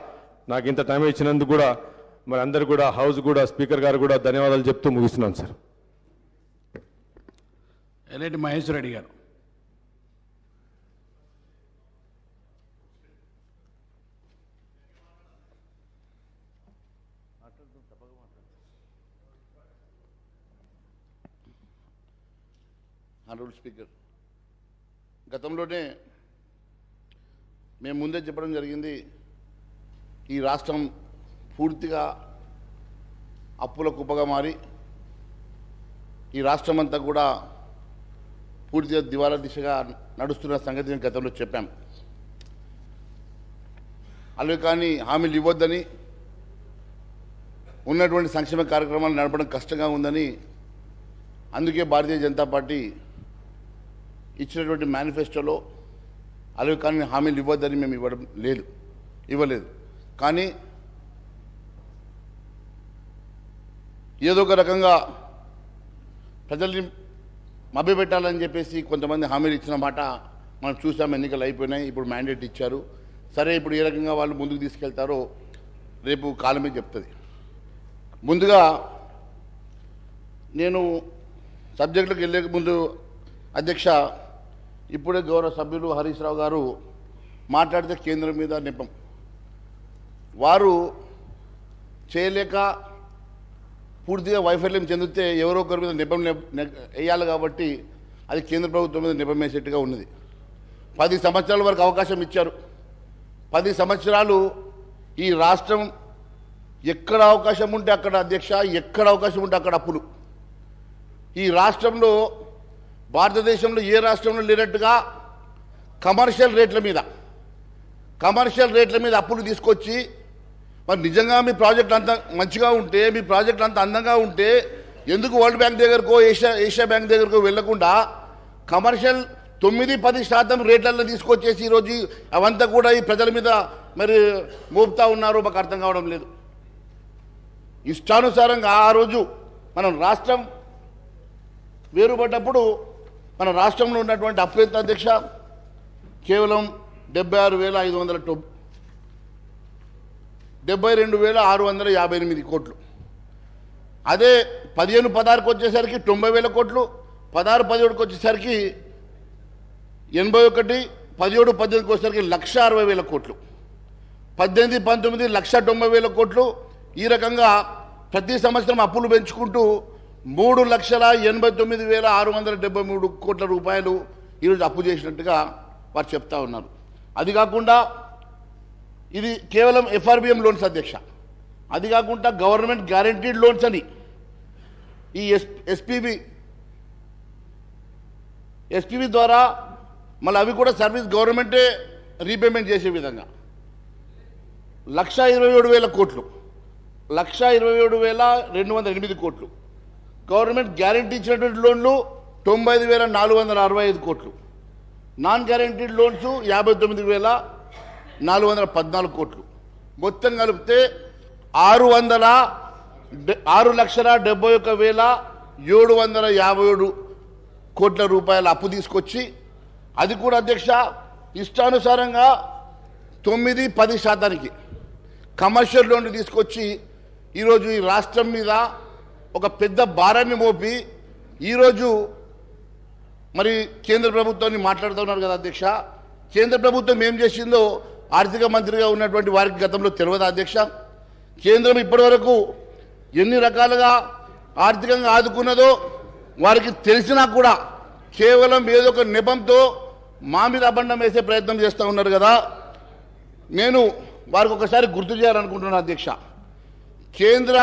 నాకు ఇంత టైం ఇచ్చినందుకు కూడా మరి అందరు కూడా, హౌస్ కూడా, స్పీకర్ గారు కూడా ధన్యవాదాలు చెప్తూ ముగిస్తున్నాను సార్. ఎల్లేటి మహేశ్వర రెడ్డి గారు. ఆనరబుల్ స్పీకర్, గతంలోనే మేము ముందే చెప్పడం జరిగింది, ఈ రాష్ట్రం పూర్తిగా అప్పుల కుప్పగా మారి ఈ రాష్ట్రం అంతా కూడా పూర్తిగా దివాలా దిశగా నడుస్తున్న సంగతి నేను గతంలో చెప్పాం. అలాగే కానీ హామీలు ఇవ్వద్దని, ఉన్నటువంటి సంక్షేమ కార్యక్రమాలు నడపడం కష్టంగా ఉందని, అందుకే భారతీయ జనతా పార్టీ ఇచ్చినటువంటి మేనిఫెస్టోలో అలాగే కానీ హామీలు ఇవ్వద్దని మేము ఇవ్వలేదు. కానీ ఏదో ఒక రకంగా ప్రజల్ని మభ్యపెట్టాలని చెప్పేసి కొంతమంది హామీలు ఇచ్చిన మాట మనం చూసాం. ఎన్నికలు అయిపోయినాయి, ఇప్పుడు మ్యాండేట్ ఇచ్చారు. సరే, ఇప్పుడు ఏ రకంగా వాళ్ళు ముందుకు తీసుకెళ్తారో రేపు కాలమే చెప్తుంది. ముందుగా నేను సబ్జెక్టులకు వెళ్ళే ముందు అధ్యక్ష, ఇప్పుడే గౌరవ సభ్యులు హరీష్ రావు గారు మాట్లాడితే కేంద్రం మీద నెపం, వారు చేయలేక పూర్తిగా వైఫల్యం చెందితే ఎవరో ఒకరి మీద నెపం వేయాలి. కాబట్టి అది కేంద్ర ప్రభుత్వం మీద నెపం వేసేట్టుగా ఉన్నది. 10 సంవత్సరాల వరకు అవకాశం ఇచ్చారు. 10 సంవత్సరాలు ఈ రాష్ట్రం ఎక్కడ అవకాశం ఉంటే అక్కడ అధ్యక్ష, ఎక్కడ అవకాశం ఉంటే అక్కడ అప్పులు. ఈ రాష్ట్రంలో భారతదేశంలో ఏ రాష్ట్రంలో లేనట్టుగా కమర్షియల్ రేట్ల మీద అప్పులు తీసుకొచ్చి, మరి నిజంగా మీ ప్రాజెక్ట్ అంత మంచిగా ఉంటే, మీ ప్రాజెక్ట్ అంత అందంగా ఉంటే ఎందుకు వరల్డ్ బ్యాంక్ దగ్గరకో ఏషియా బ్యాంక్ దగ్గరకో వెళ్లకుండా కమర్షియల్ 9-10% రేట్లలో తీసుకొచ్చేసి ఈరోజు అవంతా కూడా ఈ ప్రజల మీద మరి మోపుతా ఉన్నారో మాకు అర్థం కావడం లేదు. ఇష్టానుసారంగా ఆ రోజు మనం రాష్ట్రం వేరుపడ్డప్పుడు మన రాష్ట్రంలో ఉన్నటువంటి అప్పు ఎంత అధ్యక్ష? కేవలం 72,658 కోట్లు. అదే 15-16కి వచ్చేసరికి 90,000 కోట్లు, 16-17కి వచ్చేసరికి 81, 17-18కి వచ్చేసరికి 1,60,000 కోట్లు, 18-19 1,90,000 కోట్లు. ఈ రకంగా ప్రతి సంవత్సరం అప్పులు పెంచుకుంటూ 3,89,673 కోట్ల రూపాయలు ఈరోజు అప్పు చేసినట్టుగా వారు చెప్తా ఉన్నారు. అది కాకుండా ఇది కేవలం FRBM లోన్స్ అధ్యక్ష. అది కాకుండా గవర్నమెంట్ గ్యారంటీడ్ లోన్స్ అని ఈ ఎస్పీబీ ద్వారా మళ్ళీ అవి కూడా సర్వీస్ గవర్నమెంటే రీపేమెంట్ చేసే విధంగా 1,27,000 కోట్లు, 1,27,208 కోట్లు. గవర్నమెంట్ గ్యారంటీ ఇచ్చినటువంటి లోన్లు 95,465 కోట్లు. నాన్ గ్యారంటీడ్ లోన్స్ 59,414 కోట్లు. మొత్తం కలిపితే 6,71,757 కోట్ల రూపాయల అప్పు తీసుకొచ్చి అది కూడా అధ్యక్ష ఇష్టానుసారంగా 9-10% కమర్షియల్ లోన్లు తీసుకొచ్చి ఈరోజు ఈ రాష్ట్రం మీద ఒక పెద్ద భారాన్ని మోపి ఈరోజు మరి కేంద్ర ప్రభుత్వాన్ని మాట్లాడుతున్నారు కదా అధ్యక్ష. కేంద్ర ప్రభుత్వం ఏం చేసిందో ఆర్థిక మంత్రిగా ఉన్నటువంటి వారికి గతంలో తెలియదా అధ్యక్ష? కేంద్రం ఇప్పటివరకు ఎన్ని రకాలుగా ఆర్థికంగా ఆదుకున్నదో వారికి తెలిసినా కూడా కేవలం ఏదో ఒక నెపంతో మా మీద అబండం వేసే ప్రయత్నం చేస్తూ ఉన్నారు కదా. నేను వారికి ఒకసారి గుర్తు చేయాలనుకుంటున్నాను అధ్యక్ష. కేంద్ర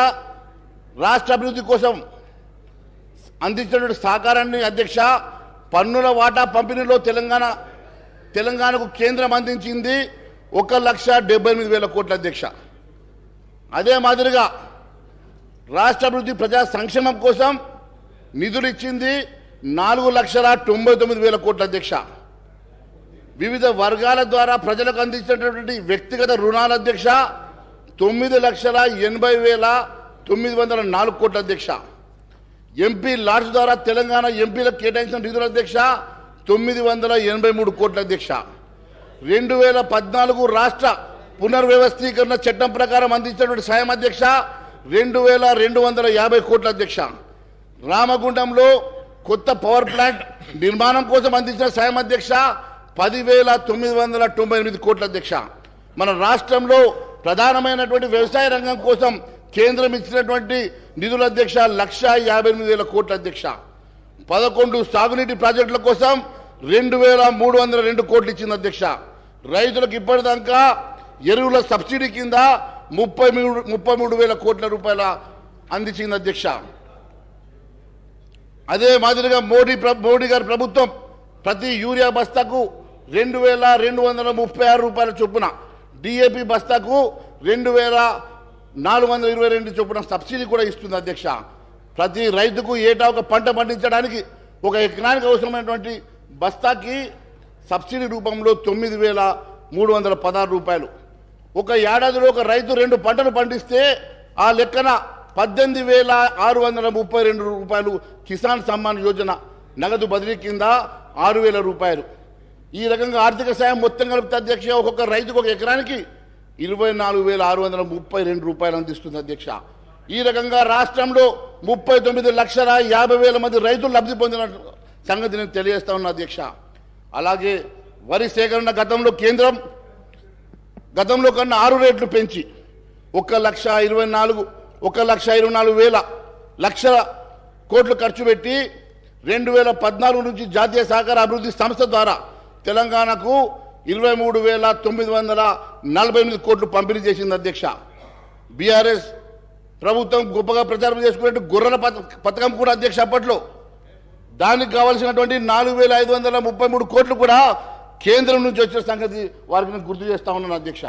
రాష్ట్ర అభివృద్ధి కోసం అందించినటువంటి సహకారాన్ని అధ్యక్ష పన్నుల వాటా పంపిణీలో తెలంగాణకు కేంద్రం అందించింది 1,78,000 కోట్ల అధ్యక్ష. అదే మాదిరిగా రాష్ట్ర అభివృద్ధి ప్రజా సంక్షేమం కోసం నిధులు ఇచ్చింది 4,99,000 కోట్ల అధ్యక్ష. వివిధ వర్గాల ద్వారా ప్రజలకు అందించినటువంటి వ్యక్తిగత రుణాల అధ్యక్ష 9,80,904 కోట్ల అధ్యక్ష. ఎంపీ లాడ్స్ ద్వారా తెలంగాణ ఎంపీలకు కేటాయించిన నిధుల అధ్యక్ష 983 కోట్ల అధ్యక్ష. 2014 రాష్ట్ర పునర్వ్యవస్థీకరణ చట్టం ప్రకారం అందించినటువంటి సాయం అధ్యక్ష 2,250 కోట్ల అధ్యక్ష. రామగుండంలో కొత్త పవర్ ప్లాంట్ నిర్మాణం కోసం అందించిన సాయం అధ్యక్ష 10,998 కోట్ల అధ్యక్ష. మన రాష్ట్రంలో ప్రధానమైనటువంటి వ్యవసాయ రంగం కోసం కేంద్రం ఇచ్చినటువంటి నిధుల అధ్యక్ష 1,58,000 కోట్ల అధ్యక్ష. 11 సాగునీటి ప్రాజెక్టుల కోసం 2,302 కోట్లు ఇచ్చింది అధ్యక్ష. రైతులకు ఇప్పటిదాకా ఎరువుల సబ్సిడీ కింద 33,000 కోట్ల రూపాయల అందించింది అధ్యక్ష. అదే మాదిరిగా మోడీ గారి ప్రభుత్వం ప్రతి యూరియా బస్తాకు 2,236 రూపాయల చొప్పున, డిఏపి బస్తాకు 2,422 చొప్పున సబ్సిడీ కూడా ఇస్తుంది అధ్యక్ష. ప్రతి రైతుకు ఏటా ఒక పంట పండించడానికి ఒక ఎకరానికి అవసరమైనటువంటి బస్తాకి సబ్సిడీ రూపంలో 9,316 రూపాయలు. ఒక ఏడాదిలో ఒక రైతు 2 పంటలు పండిస్తే ఆ లెక్కన 18,632 రూపాయలు కిసాన్ సమ్మాన్ యోజన నగదు బదిలీ కింద 6,000 రూపాయలు. ఈ రకంగా ఆర్థిక సాయం మొత్తం కలిపితే అధ్యక్ష ఒక్కొక్క రైతుకు ఒక ఎకరానికి 24,632 రూపాయలు అందిస్తుంది అధ్యక్ష. ఈ రకంగా రాష్ట్రంలో 39,50,000 మంది రైతులు లబ్ధి పొందిన సంగతి నేను తెలియజేస్తా ఉన్నా అధ్యక్ష. అలాగే వరి సేకరణ కేంద్రం గతంలో కన్నా 6 రేట్లు పెంచి 1,24,000 కోట్లు ఖర్చు పెట్టి 2014 నుంచి జాతీయ సహకార అభివృద్ధి సంస్థ ద్వారా తెలంగాణకు 23,948 కోట్లు పంపిణీ చేసింది అధ్యక్ష. బీఆర్ఎస్ ప్రభుత్వం గొప్పగా ప్రచారం చేసుకున్నట్టు గొర్రెల పథకం కూడా అధ్యక్ష అప్పట్లో దానికి కావాల్సినటువంటి 4,533 కోట్లు కూడా కేంద్రం నుంచి వచ్చిన సంగతి వారికి నేను గుర్తు చేస్తా ఉన్నాను అధ్యక్ష.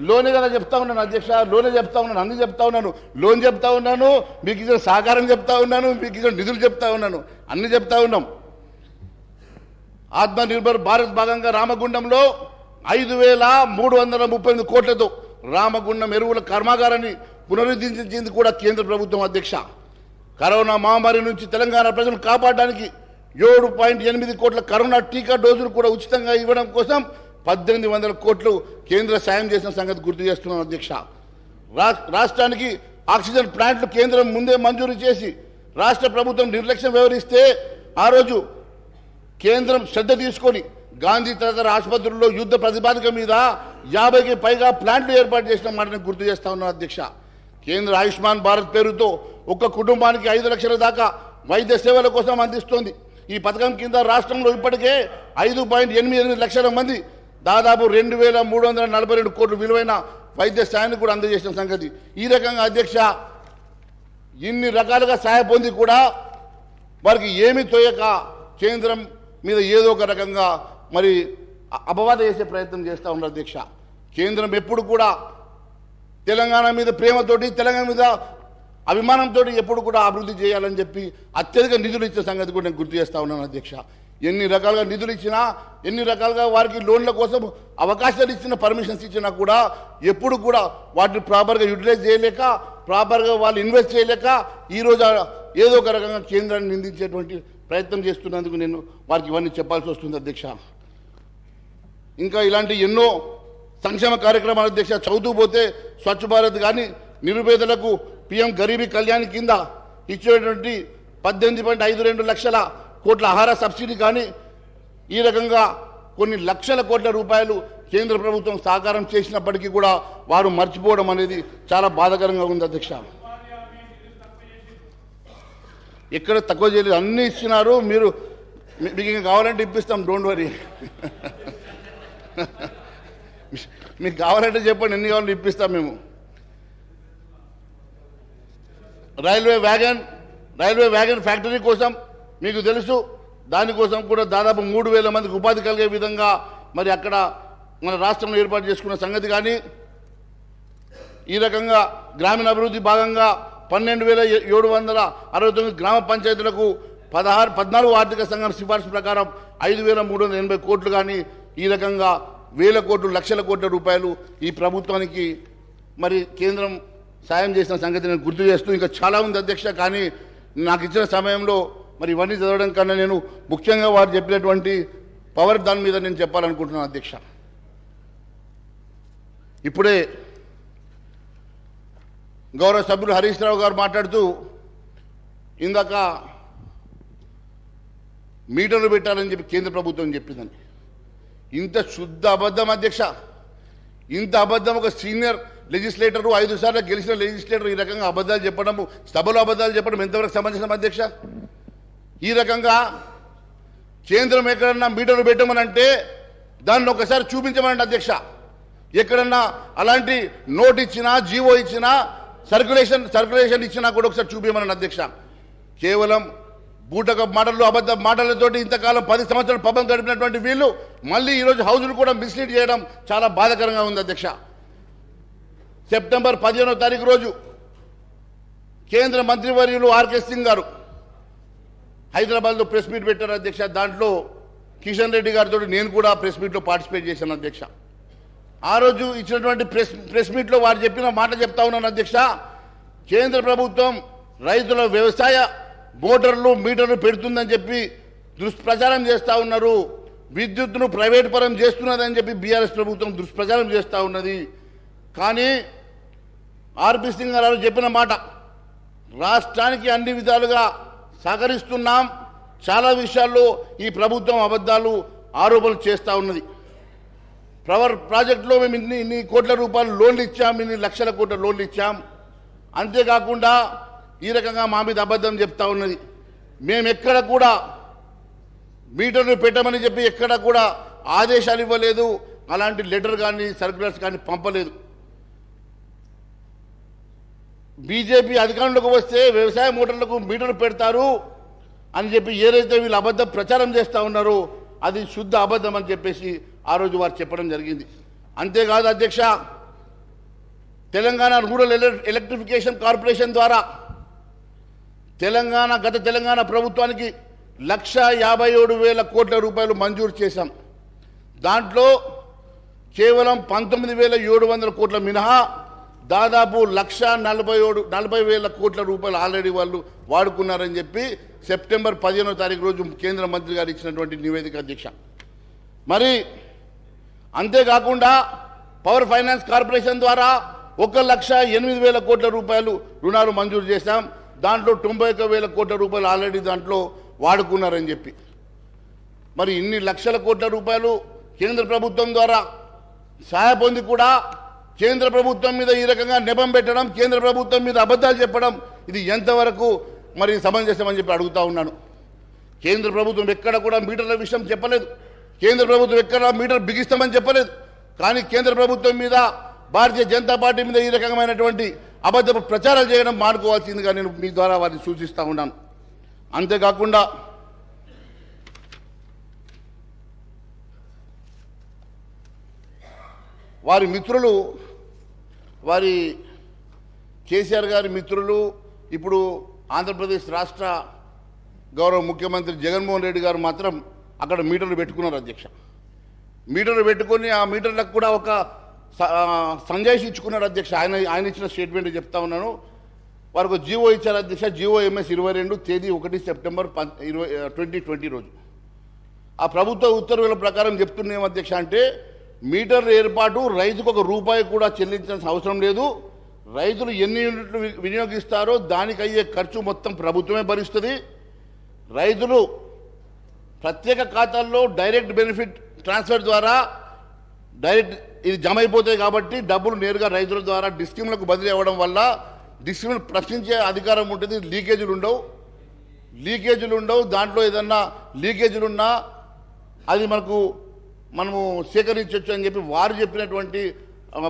లోనే కదా చెప్తా ఉన్నాను అధ్యక్ష, లోనే చెప్తా ఉన్నాను, అన్ని చెప్తా ఉన్నాను, లోన్ చెప్తా ఉన్నాను, మీకు ఇచ్చిన సహకారం చెప్తా ఉన్నాను, మీకు ఇచ్చిన నిధులు చెప్తా ఉన్నాను, అన్ని చెప్తా ఉన్నాం. ఆత్మనిర్భర్ భారత్ భాగంగా రామగుండంలో 5,338 కోట్లతో రామగుండం ఎరువుల కర్మాగారాన్ని పునరుద్ధరించింది కూడా కేంద్ర ప్రభుత్వం అధ్యక్ష. కరోనా మహమ్మారి నుంచి తెలంగాణ ప్రజలను కాపాడడానికి 7.8 కోట్ల కరోనా టీకా డోసులు కూడా ఉచితంగా ఇవ్వడం కోసం 1,800 కోట్లు కేంద్ర సాయం చేసిన సంగతి గుర్తు చేస్తున్నాను అధ్యక్ష. రాష్ట్రానికి ఆక్సిజన్ ప్లాంట్లు కేంద్రం ముందే మంజూరు చేసి రాష్ట్ర ప్రభుత్వం నిర్లక్ష్యం వ్యవహరిస్తే ఆ రోజు కేంద్రం శ్రద్ధ తీసుకొని గాంధీ తదితర ఆసుపత్రుల్లో యుద్ధ ప్రతిపాదిక మీద 50కి పైగా ప్లాంట్లు ఏర్పాటు చేసిన మాట నేను గుర్తు చేస్తా ఉన్నాను అధ్యక్ష. కేంద్ర ఆయుష్మాన్ భారత్ పేరుతో ఒక్క కుటుంబానికి 5 లక్షల దాకా వైద్య సేవల కోసం అందిస్తోంది. ఈ పథకం కింద రాష్ట్రంలో ఇప్పటికే 5.88 లక్షల మంది దాదాపు 2,342 కోట్ల విలువైన వైద్య సాయాన్ని కూడా అందజేసిన సంగతి. ఈ రకంగా అధ్యక్ష ఇన్ని రకాలుగా సహాయ పొంది కూడా వారికి ఏమీ తోయక కేంద్రం మీద ఏదో ఒక రకంగా మరి అపవాద చేసే ప్రయత్నం చేస్తూ ఉన్నారు అధ్యక్ష. కేంద్రం ఎప్పుడు కూడా తెలంగాణ మీద ప్రేమతోటి తెలంగాణ మీద అభిమానంతో ఎప్పుడు కూడా అభివృద్ధి చేయాలని చెప్పి అత్యధిక నిధులు ఇచ్చే సంగతి కూడా నేను గుర్తు చేస్తా ఉన్నాను అధ్యక్ష. ఎన్ని రకాలుగా నిధులు ఇచ్చినా, ఎన్ని రకాలుగా వారికి లోన్ల కోసం అవకాశాలు ఇచ్చిన, పర్మిషన్స్ ఇచ్చినా కూడా ఎప్పుడు కూడా వాటిని ప్రాపర్గా యూటిలైజ్ చేయలేక, ప్రాపర్గా వాళ్ళు ఇన్వెస్ట్ చేయలేక ఈరోజు ఏదో ఒక రకంగా కేంద్రాన్ని నిందించేటువంటి ప్రయత్నం చేస్తున్నందుకు నేను వారికి ఇవన్నీ చెప్పాల్సి వస్తుంది అధ్యక్ష. ఇంకా ఇలాంటి ఎన్నో సంక్షేమ కార్యక్రమాలు అధ్యక్ష చదువుతూ పోతే స్వచ్ఛ భారత్ కానీ, నిరుపేదలకు పిఎం గరీబీ కళ్యాణ్ కింద ఇచ్చేటువంటి 18.52 లక్షల కోట్ల ఆహార సబ్సిడీ కానీ, ఈ రకంగా కొన్ని లక్షల కోట్ల రూపాయలు కేంద్ర ప్రభుత్వం సహకారం చేసినప్పటికీ కూడా వారు మర్చిపోవడం అనేది చాలా బాధాకరంగా ఉంది అధ్యక్ష. ఎక్కడ తక్కువ చేయలేదు, అన్నీ ఇచ్చినారు. మీకు ఇంకా కావాలంటే ఇప్పిస్తాం, డోంట్ వరీ. మీకు కావాలంటే చెప్పండి, ఎన్ని కావాలంటే ఇప్పిస్తాం మేము. రైల్వే వ్యాగన్ ఫ్యాక్టరీ కోసం మీకు తెలుసు, దానికోసం కూడా దాదాపు 3,000 మందికి ఉపాధి కలిగే విధంగా మరి అక్కడ మన రాష్ట్రంలో ఏర్పాటు చేసుకున్న సంగతి కానీ, ఈ రకంగా గ్రామీణ అభివృద్ధి భాగంగా 12,769 గ్రామ పంచాయతీలకు 14 ఆర్థిక సంఘం సిఫార్సు ప్రకారం 5,380 కోట్లు కానీ, ఈ రకంగా వేల కోట్లు, లక్షల కోట్ల రూపాయలు ఈ ప్రభుత్వానికి మరి కేంద్రం సాయం చేసిన సంగతి నేను గుర్తు చేస్తూ, ఇంకా చాలా ఉంది అధ్యక్ష. కానీ నాకు ఇచ్చిన సమయంలో మరి ఇవన్నీ చదవడం కన్నా నేను ముఖ్యంగా వారు చెప్పినటువంటి పవర్ దాని మీద నేను చెప్పాలనుకుంటున్నాను అధ్యక్ష. ఇప్పుడే గౌరవ సభ్యులు హరీష్ రావు గారు మాట్లాడుతూ ఇందాక మీటర్లు పెట్టాలని చెప్పి కేంద్ర ప్రభుత్వం చెప్పిందని. ఇంత శుద్ధ అబద్ధం అధ్యక్ష, ఇంత అబద్ధం ఒక సీనియర్ లెజిస్లేటరు, 5 సార్లు గెలిచిన లెజిస్లేటర్ ఈ రకంగా అబద్ధాలు చెప్పడం, సభలో అబద్ధాలు చెప్పడం ఎంతవరకు సంబంధించిన అధ్యక్ష? ఈ రకంగా కేంద్రం ఎక్కడన్నా మీటర్లు పెట్టమని అంటే దాన్ని ఒకసారి చూపించమనండి అధ్యక్ష. ఎక్కడన్నా అలాంటి నోట్ ఇచ్చినా, జీవో ఇచ్చినా, సర్క్యులేషన్ ఇచ్చినా కూడా ఒకసారి చూపించమనండి అధ్యక్ష. కేవలం బూటక మాటలు, అబద్ధ మాటలతోటి ఇంతకాలం 10 సంవత్సరాలు పబ్బం గడిపినటువంటి వీళ్ళు మళ్ళీ ఈరోజు హౌజులు కూడా మిస్లీడ్ చేయడం చాలా బాధాకరంగా ఉంది అధ్యక్ష. సెప్టెంబర్ 15వ తారీఖు రోజు కేంద్ర మంత్రివర్యులు ఆర్కే సింగ్ గారు హైదరాబాద్లో ప్రెస్ మీట్ పెట్టారు అధ్యక్ష. దాంట్లో కిషన్ రెడ్డి గారితో నేను కూడా ప్రెస్ మీట్లో పార్టిసిపేట్ చేశాను అధ్యక్ష. ఆ రోజు ఇచ్చినటువంటి ప్రెస్ మీట్లో వారు చెప్పిన మాట చెప్తా ఉన్నాను అధ్యక్ష. కేంద్ర ప్రభుత్వం రైతుల వ్యవసాయ మోటార్లు, మీటర్లు పెడుతుందని చెప్పి దుష్ప్రచారం చేస్తూ ఉన్నారు. విద్యుత్తును ప్రైవేట్ పరం చేస్తున్నదని చెప్పి బీఆర్ఎస్ ప్రభుత్వం దుష్ప్రచారం చేస్తూ ఉన్నది. కానీ ఆర్పి సింగ్ గారు చెప్పిన మాట, రాష్ట్రానికి అన్ని విధాలుగా సహకరిస్తున్నాం, చాలా విషయాల్లో ఈ ప్రభుత్వం అబద్ధాలు, ఆరోపణలు చేస్తూ ఉన్నది. పవర్ ప్రాజెక్టులో మేము ఇన్ని కోట్ల రూపాయలు లోన్లు ఇచ్చాం, ఇన్ని లక్షల కోట్ల లోన్లు ఇచ్చాం. అంతేకాకుండా ఈ రకంగా మా మీద అబద్ధం చెప్తా ఉన్నది. మేము ఎక్కడ కూడా మీటర్లు పెట్టమని చెప్పి ఎక్కడ కూడా ఆదేశాలు ఇవ్వలేదు, అలాంటి లెటర్ కానీ సర్క్యులర్స్ కానీ పంపలేదు. బీజేపీ అధికారంలోకి వస్తే వ్యవసాయ మోటార్లకు మీటర్లు పెడతారు అని చెప్పి ఏదైతే వీళ్ళు అబద్ధం ప్రచారం చేస్తూ ఉన్నారో అది శుద్ధ అబద్ధం అని చెప్పేసి ఆ రోజు వారు చెప్పడం జరిగింది. అంతేకాదు అధ్యక్ష, తెలంగాణ రూరల్ ఎలక్ట్రిఫికేషన్ కార్పొరేషన్ ద్వారా గత తెలంగాణ ప్రభుత్వానికి 1,57,000 కోట్ల రూపాయలు మంజూరు చేశాం. దాంట్లో కేవలం 19,700 కోట్ల మినహా దాదాపు 1,40,000 కోట్ల రూపాయలు ఆల్రెడీ వాళ్ళు వాడుకున్నారని చెప్పి సెప్టెంబర్ 15వ తారీఖు రోజు కేంద్ర మంత్రి గారు ఇచ్చినటువంటి నివేదిక అధ్యక్ష. మరి అంతేకాకుండా పవర్ ఫైనాన్స్ కార్పొరేషన్ ద్వారా 1,08,000 కోట్ల రూపాయలు రుణాలు మంజూరు చేశాం. దాంట్లో 91,000 కోట్ల రూపాయలు ఆల్రెడీ దాంట్లో వాడుకున్నారని చెప్పి. మరి ఇన్ని లక్షల కోట్ల రూపాయలు కేంద్ర ప్రభుత్వం ద్వారా సహాయ పొంది కూడా కేంద్ర ప్రభుత్వం మీద ఈ రకంగా నెపం పెట్టడం, కేంద్ర ప్రభుత్వం మీద అబద్ధాలు చెప్పడం, ఇది ఎంతవరకు మరి సమంజసమని చెప్పి అడుగుతా ఉన్నాను. కేంద్ర ప్రభుత్వం ఎక్కడ కూడా మీటర్ల విషయం చెప్పలేదు. కేంద్ర ప్రభుత్వం ఎక్కడ మీటర్ బిగిస్తామని చెప్పలేదు. కానీ కేంద్ర ప్రభుత్వం మీద, భారతీయ జనతా పార్టీ మీద ఈ రకమైనటువంటి అబద్ధ ప్రచారాలు చేయడం మానుకోవాల్సిందిగా నేను మీ ద్వారా వారిని సూచిస్తూ ఉన్నాను. అంతేకాకుండా వారి మిత్రులు, వారి కేసీఆర్ గారి మిత్రులు, ఇప్పుడు ఆంధ్రప్రదేశ్ రాష్ట్ర గౌరవ ముఖ్యమంత్రి జగన్మోహన్ రెడ్డి గారు మాత్రం అక్కడ మీటర్లు పెట్టుకున్నారు అధ్యక్ష. మీటర్లు పెట్టుకొని ఆ మీటర్లకు కూడా ఒక సంజాయిషి ఇచ్చుకున్నారు అధ్యక్ష. ఆయన ఇచ్చిన స్టేట్మెంట్ చెప్తా ఉన్నాను. వారికి జీవో ఇచ్చారు అధ్యక్ష. జీవో MS 22 తేదీ 1 సెప్టెంబర్ 2020 రోజు. ఆ ప్రభుత్వ ఉత్తర్వుల ప్రకారం చెప్తున్నాం అధ్యక్ష, అంటే మీటర్ల ఏర్పాటు రైతుకు ₹1 కూడా చెల్లించాల్సిన అవసరం లేదు. రైతులు ఎన్ని యూనిట్లు వినియోగిస్తారో దానికి అయ్యే ఖర్చు మొత్తం ప్రభుత్వమే భరిస్తుంది. రైతులు ప్రత్యేక ఖాతాల్లో డైరెక్ట్ బెనిఫిట్ ట్రాన్స్ఫర్ ద్వారా డైరెక్ట్ ఇది జమ అయిపోతాయి కాబట్టి డబ్బులు నేరుగా రైతుల ద్వారా డిస్ట్రిక్ట్లకు బదిలీ అవ్వడం వల్ల డిస్ట్రిక్ట్ ప్రశ్నించే అధికారం ఉంటుంది. లీకేజీలు ఉండవు. దాంట్లో ఏదన్నా లీకేజీలు ఉన్నా అది మనము సేకరించవచ్చు అని చెప్పి వారు చెప్పినటువంటి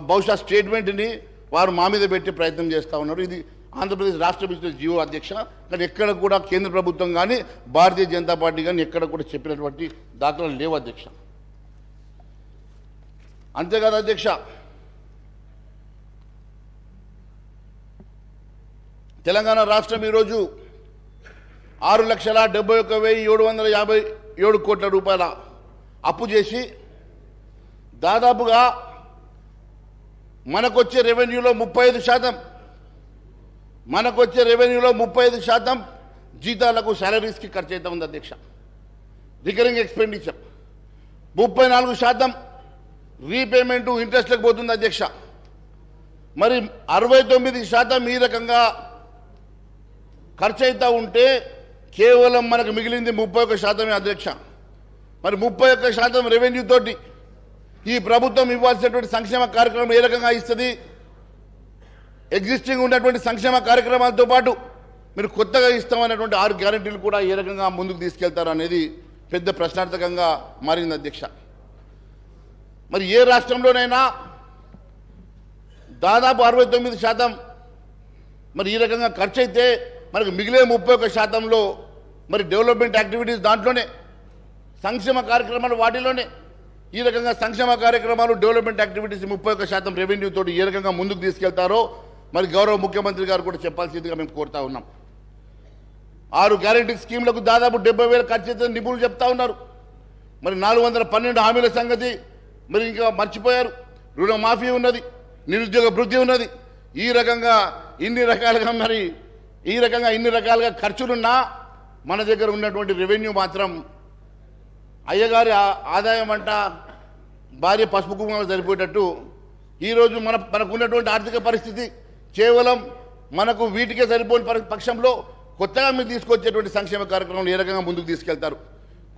బహుశా స్టేట్మెంట్ని వారు మా మీద పెట్టే ప్రయత్నం చేస్తూ ఉన్నారు. ఇది ఆంధ్రప్రదేశ్ రాష్ట్ర బిజినెస్ జీవో అధ్యక్ష. కానీ ఎక్కడ కూడా కేంద్ర ప్రభుత్వం కానీ భారతీయ జనతా పార్టీ కానీ ఎక్కడ కూడా చెప్పినటువంటి దాఖలాలు లేవు అధ్యక్ష. అంతేకాదు అధ్యక్ష, తెలంగాణ రాష్ట్రం ఈరోజు 6,71,757 కోట్ల రూపాయల అప్పు చేసి దాదాపుగా మనకొచ్చే రెవెన్యూలో 35% జీతాలకు శాలరీస్కి ఖర్చు అవుతా ఉంది అధ్యక్ష. రికరింగ్ ఎక్స్పెండిచర్ 34% రీపేమెంట్ ఇంట్రెస్ట్లకు పోతుంది అధ్యక్ష. మరి 69% ఈ రకంగా ఖర్చు అవుతూ ఉంటే కేవలం మనకు మిగిలింది 31% అధ్యక్ష. మరి 31% రెవెన్యూ తోటి ఈ ప్రభుత్వం ఇవ్వాల్సినటువంటి సంక్షేమ కార్యక్రమం ఏ రకంగా ఇస్తుంది? ఎగ్జిస్టింగ్ ఉన్నటువంటి సంక్షేమ కార్యక్రమాలతో పాటు మీరు కొత్తగా ఇస్తామన్నటువంటి 6 గ్యారెంటీలు కూడా ఏ రకంగా ముందుకు తీసుకెళ్తారు అనేది పెద్ద ప్రశ్నార్థకంగా మారింది అధ్యక్ష. మరి ఏ రాష్ట్రంలోనైనా దాదాపు 69% మరి ఈ రకంగా ఖర్చు అయితే మనకు మిగిలే 31%లో మరి డెవలప్మెంట్ యాక్టివిటీస్ దాంట్లోనే, సంక్షేమ కార్యక్రమాలు వాటిలోనే ఈ రకంగా సంక్షేమ కార్యక్రమాలు డెవలప్మెంట్ యాక్టివిటీస్ 31% రెవెన్యూ తోటి ఏ రకంగా ముందుకు తీసుకెళ్తారో మరి గౌరవ ముఖ్యమంత్రి గారు కూడా చెప్పాల్సిందిగా మేము కోరుతా ఉన్నాం. 6 గ్యారెంటీ స్కీమ్లకు దాదాపు 70,000 ఖర్చు అయితే నిపుణులు చెప్తా ఉన్నారు. మరి 412 హామీల సంగతి మరి ఇంకా మర్చిపోయారు. రుణమాఫీ ఉన్నది, నిరుద్యోగ భృతి ఉన్నది. ఈ రకంగా ఇన్ని రకాలుగా ఖర్చులున్నా మన దగ్గర ఉన్నటువంటి రెవెన్యూ మాత్రం అయ్యగారి ఆదాయం అంట భార్య పసుపు కుంకుమలు సరిపోయేటట్టు ఈరోజు మనకు ఉన్నటువంటి ఆర్థిక పరిస్థితి కేవలం మనకు వీటికే సరిపోని పక్షంలో కొత్తగా మీరు తీసుకొచ్చేటువంటి సంక్షేమ కార్యక్రమం ఏ రకంగా ముందుకు తీసుకెళ్తారు?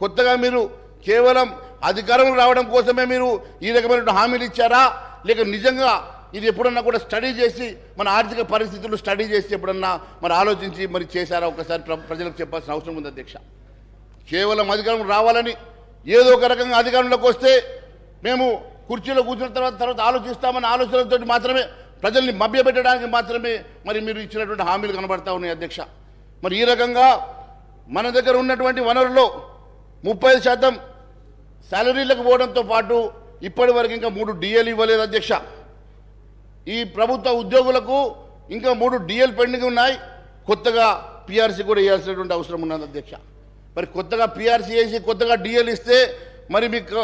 కొత్తగా మీరు కేవలం అధికారంలో రావడం కోసమే మీరు ఈ రకమైన హామీలు ఇచ్చారా, లేక నిజంగా ఇది ఎప్పుడన్నా కూడా స్టడీ చేసి మన ఆర్థిక పరిస్థితులు స్టడీ చేసి ఎప్పుడన్నా మరి ఆలోచించి మరి చేశారా? ఒకసారి ప్రజలకు చెప్పాల్సిన అవసరం ఉంది అధ్యక్ష. కేవలం అధికారం రావాలని ఏదో ఒక రకంగా అధికారంలోకి వస్తే మేము కుర్చీలో కూర్చున్న తర్వాత ఆలోచిస్తామన్న ఆలోచనలతో మాత్రమే ప్రజల్ని మభ్యపెట్టడానికి మాత్రమే మరి మీరు ఇచ్చినటువంటి హామీలు కనబడతా ఉన్నాయి అధ్యక్ష. మరి ఈ రకంగా మన దగ్గర ఉన్నటువంటి వనరుల్లో 30% శాలరీలకు పోవడంతో పాటు ఇప్పటి వరకు ఇంకా 3 DL ఇవ్వలేదు అధ్యక్ష. ఈ ప్రభుత్వ ఉద్యోగులకు ఇంకా 3 DL పెండింగ్ ఉన్నాయి. కొత్తగా PRC కూడా ఇవ్వాల్సినటువంటి అవసరం ఉన్నది అధ్యక్ష. మరి కొత్తగా PRC వేసి కొత్తగా DL ఇస్తే మరి మీకు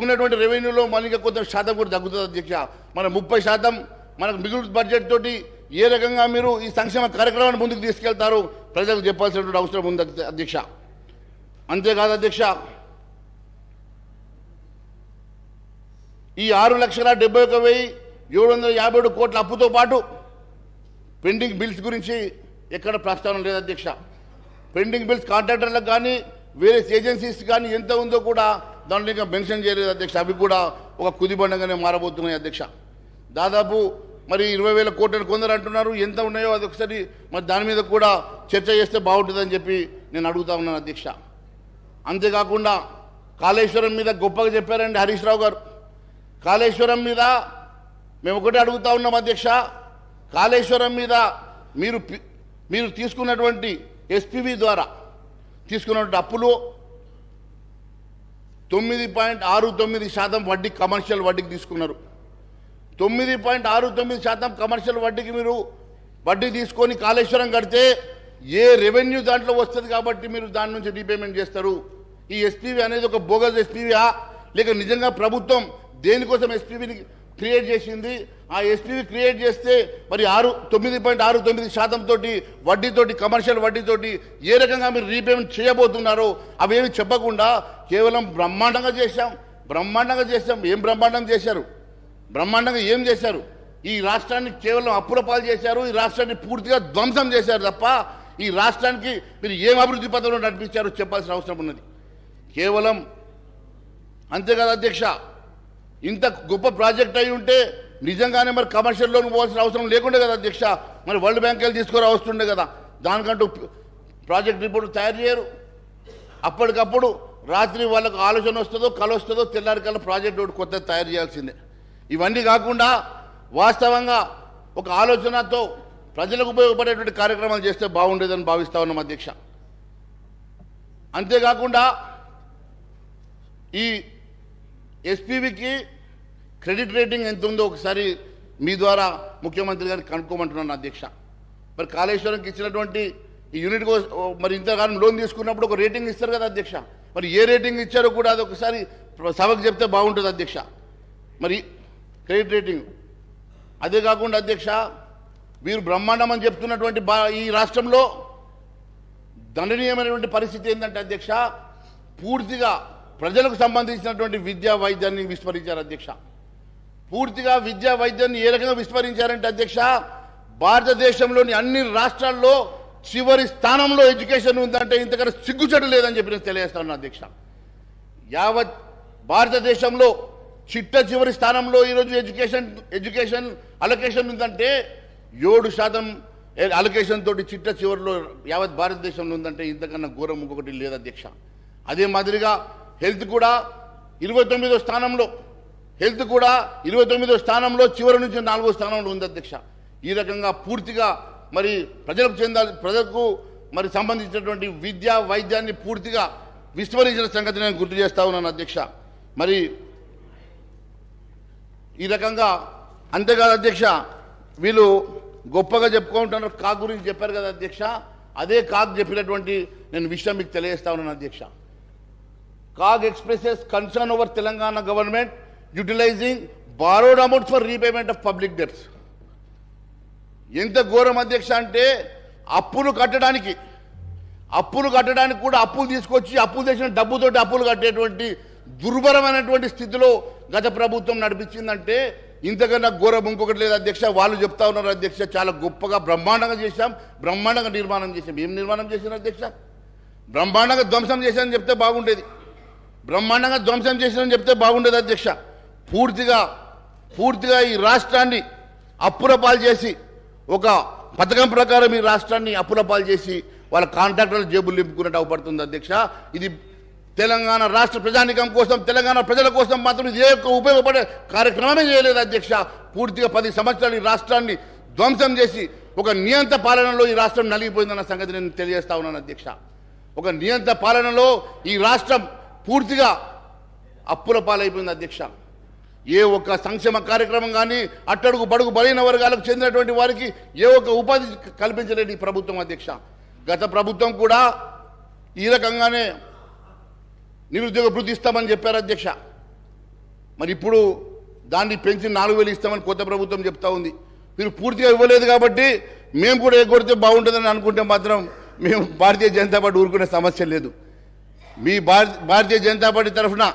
ఉన్నటువంటి రెవెన్యూలో మనకి కొంత శాతం కూడా తగ్గుతుంది అధ్యక్ష. మన 30% మనకు మిగులు బడ్జెట్ తోటి ఏ రకంగా మీరు ఈ సంక్షేమ కార్యక్రమాన్ని ముందుకు తీసుకెళ్తారో ప్రజలకు చెప్పాల్సినటువంటి అవసరం ఉంది అధ్యక్ష. అంతేకాదు అధ్యక్ష, ఈ 6,71,757 కోట్ల అప్పుతో పాటు పెండింగ్ బిల్స్ గురించి ఎక్కడ ప్రస్తావన లేదు అధ్యక్ష. పెండింగ్ బిల్స్ కాంట్రాక్టర్లకు కానీ వేరే ఏజెన్సీస్ కానీ ఎంత ఉందో కూడా దాంట్లో ఇంకా మెన్షన్ చేయలేదు అధ్యక్ష. అవి కూడా ఒక కుదిబండగానే మారబోతున్నాయి అధ్యక్ష. దాదాపు మరి 20,000 కోట్లను కొందరు అంటున్నారు. ఎంత ఉన్నాయో అది ఒకసారి మరి దాని మీద కూడా చర్చ చేస్తే బాగుంటుందని చెప్పి నేను అడుగుతా ఉన్నాను అధ్యక్ష. అంతేకాకుండా కాళేశ్వరం మీద గొప్పగా చెప్పారండి హరీష్ రావు గారు. కాళేశ్వరం మీద మేము ఒకటే అడుగుతా ఉన్నాం అధ్యక్ష. కాళేశ్వరం మీద మీరు తీసుకున్నటువంటి ఎస్పీవి ద్వారా తీసుకున్నటువంటి అప్పులు 9.69% వడ్డీ కమర్షియల్ వడ్డీకి తీసుకున్నారు. 9.69% కమర్షియల్ వడ్డీకి మీరు వడ్డీ తీసుకొని కాళేశ్వరం కడితే ఏ రెవెన్యూ దాంట్లో వస్తుంది కాబట్టి మీరు దాని నుంచి రీపేమెంట్ చేస్తారు. ఈ ఎస్పీవి అనేది ఒక బోగస్ ఎస్పీవా లేక నిజంగా ప్రభుత్వం దేనికోసం ఎస్పీవిని క్రియేట్ చేసింది? ఆ ఎస్పీవి క్రియేట్ చేస్తే మరి 9.69% తోటి వడ్డీతోటి కమర్షియల్ వడ్డీతోటి ఏ రకంగా మీరు రీపేమెంట్ చేయబోతున్నారో అవేమి చెప్పకుండా కేవలం బ్రహ్మాండంగా చేశాం. ఏం బ్రహ్మాండం చేశారు? బ్రహ్మాండంగా ఏం చేశారు? ఈ రాష్ట్రాన్ని కేవలం అప్పుల పాలు చేశారు. ఈ రాష్ట్రాన్ని పూర్తిగా ధ్వంసం చేశారు తప్ప ఈ రాష్ట్రానికి మీరు ఏం అభివృద్ధి పథంలో నడిపించారో చెప్పాల్సిన అవసరం ఉన్నది. కేవలం అంతేకాదు అధ్యక్ష, ఇంత గొప్ప ప్రాజెక్ట్ అయి ఉంటే నిజంగానే మరి కమర్షియల్ లోన్ పోవాల్సిన అవసరం లేకుండే కదా అధ్యక్ష. మరి వరల్డ్ బ్యాంక్ వెళ్ళి తీసుకురా వస్తుండే కదా. దానికంటూ ప్రాజెక్ట్ రిపోర్ట్ తయారు చేయరు. అప్పటికప్పుడు రాత్రి వాళ్ళకు ఆలోచన వస్తుందో కళ వస్తుందో తెల్లారికల్లా ప్రాజెక్ట్ ఒకటి కొత్తది తయారు చేయాల్సిందే. ఇవన్నీ కాకుండా వాస్తవంగా ఒక ఆలోచనతో ప్రజలకు ఉపయోగపడేటువంటి కార్యక్రమాలు చేస్తే బాగుండేదని భావిస్తా ఉన్నాం అధ్యక్ష. అంతేకాకుండా ఈ ఎస్పీవికి క్రెడిట్ రేటింగ్ ఎంత ఉందో ఒకసారి మీ ద్వారా ముఖ్యమంత్రి గారికి కనుక్కోమంటున్నాను అధ్యక్ష. మరి కాళేశ్వరంకి ఇచ్చినటువంటి ఈ యూనిట్ మరి ఇంతకాలం లోన్ తీసుకున్నప్పుడు ఒక రేటింగ్ ఇస్తారు కదా అధ్యక్ష. మరి ఏ రేటింగ్ ఇచ్చారో కూడా అది ఒకసారి సభకు చెప్తే బాగుంటుంది అధ్యక్ష. మరి క్రెడిట్ రేటింగ్ అదే కాకుండా అధ్యక్ష, వీరు బ్రహ్మాండం అని చెప్తున్నటువంటి ఈ రాష్ట్రంలో దండనీయమైనటువంటి పరిస్థితి ఏంటంటే అధ్యక్ష, పూర్తిగా ప్రజలకు సంబంధించినటువంటి విద్యా వైద్యాన్ని విస్మరించారు అధ్యక్ష. పూర్తిగా విద్యా వైద్యాన్ని ఏ రకంగా విస్మరించారంటే అధ్యక్ష, భారతదేశంలోని అన్ని రాష్ట్రాల్లో చివరి స్థానంలో ఎడ్యుకేషన్ ఉందంటే ఇంతకన్నా సిగ్గుచెడు లేదని చెప్పి నేను తెలియజేస్తాను అధ్యక్ష. యావత్ భారతదేశంలో చిట్ట చివరి స్థానంలో ఈరోజు ఎడ్యుకేషన్ అలొకేషన్ ఉందంటే 7% అలొకేషన్ తోటి చిట్ట చివరిలో యావత్ భారతదేశంలో ఉందంటే ఇంతకన్నా ఘోరం ఇంకొకటి లేదు అధ్యక్ష. అదే మాదిరిగా హెల్త్ కూడా 29వ స్థానంలో చివరి నుంచి 4వ స్థానంలో ఉంది అధ్యక్ష. ఈ రకంగా పూర్తిగా మరి ప్రజలకు మరి సంబంధించినటువంటి విద్యా వైద్యాన్ని పూర్తిగా విస్మరించిన సంగతి నేను గుర్తు చేస్తా ఉన్నాను అధ్యక్ష. మరి ఈ రకంగా అంతేకాదు అధ్యక్ష, వీళ్ళు గొప్పగా చెప్పుకుంటున్నారు. కాగ్ గురించి చెప్పారు కదా అధ్యక్ష. అదే కాగ్ చెప్పినటువంటి నేను విషయం మీకు తెలియజేస్తా ఉన్నాను అధ్యక్ష. CAG expresses concern over Telangana government utilizing borrowed amounts for repayment of public debts. ఎంత ఘోరం అధ్యక్ష అంటే అప్పులు కట్టడానికి కూడా అప్పులు తీసుకొచ్చి అప్పులు చేసిన డబ్బుతోటి అప్పులు కట్టేటువంటి దుర్భరమైనటువంటి స్థితిలో గత ప్రభుత్వం నడిపించిందంటే ఇంతకన్నా ఘోరం ఇంకొకటి లేదు అధ్యక్ష. వాళ్ళు చెప్తా ఉన్నారు అధ్యక్ష, చాలా గొప్పగా బ్రహ్మాండంగా చేశాం, బ్రహ్మాండంగా నిర్మాణం చేశాం. ఏం నిర్మాణం చేశారు అధ్యక్ష? బ్రహ్మాండంగా ధ్వంసం చేశారని చెప్తే బాగుండేది. బ్రహ్మాండంగా ధ్వంసం చేశారని చెప్తే బాగుండేది అధ్యక్ష. పూర్తిగా ఈ రాష్ట్రాన్ని అప్పుల పాలు చేసి ఒక పథకం ప్రకారం ఈ రాష్ట్రాన్ని అప్పుల పాలు చేసి వాళ్ళ కాంట్రాక్టర్ల జేబులు నింపుకున్నట్టు అవపడుతుంది అధ్యక్ష. ఇది తెలంగాణ రాష్ట్ర ప్రజానికం కోసం, తెలంగాణ ప్రజల కోసం మాత్రం ఇది ఏ ఉపయోగపడే కార్యక్రమమే చేయలేదు అధ్యక్ష. పూర్తిగా 10 సంవత్సరాలు ఈ రాష్ట్రాన్ని ధ్వంసం చేసి ఒక నియంత పాలనలో ఈ రాష్ట్రం నలిగిపోయిందన్న సంగతి నేను తెలియజేస్తా ఉన్నాను అధ్యక్ష. ఒక నియంత పాలనలో ఈ రాష్ట్రం పూర్తిగా అప్పుల పాలైపోయింది అధ్యక్ష. ఏ ఒక్క సంక్షేమ కార్యక్రమం కానీ అట్టడుగు బడుగు బలైన వర్గాలకు చెందినటువంటి వారికి ఏ ఒక్క ఉపాధి కల్పించలేదు ఈ ప్రభుత్వం అధ్యక్ష. గత ప్రభుత్వం కూడా ఈ రకంగానే నిరుద్యోగ భృతి ఇస్తామని చెప్పారు అధ్యక్ష. మరి ఇప్పుడు దాన్ని పెంచి 4,000 ఇస్తామని కొత్త ప్రభుత్వం చెప్తా ఉంది. మీరు పూర్తిగా ఇవ్వలేదు కాబట్టి మేము కూడా ఎగ్గొడితే బాగుంటుందని అనుకుంటే మాత్రం మేము భారతీయ జనతా పార్టీ ఊరుకునే సమస్య లేదు. మీ భారతీయ జనతా పార్టీ తరఫున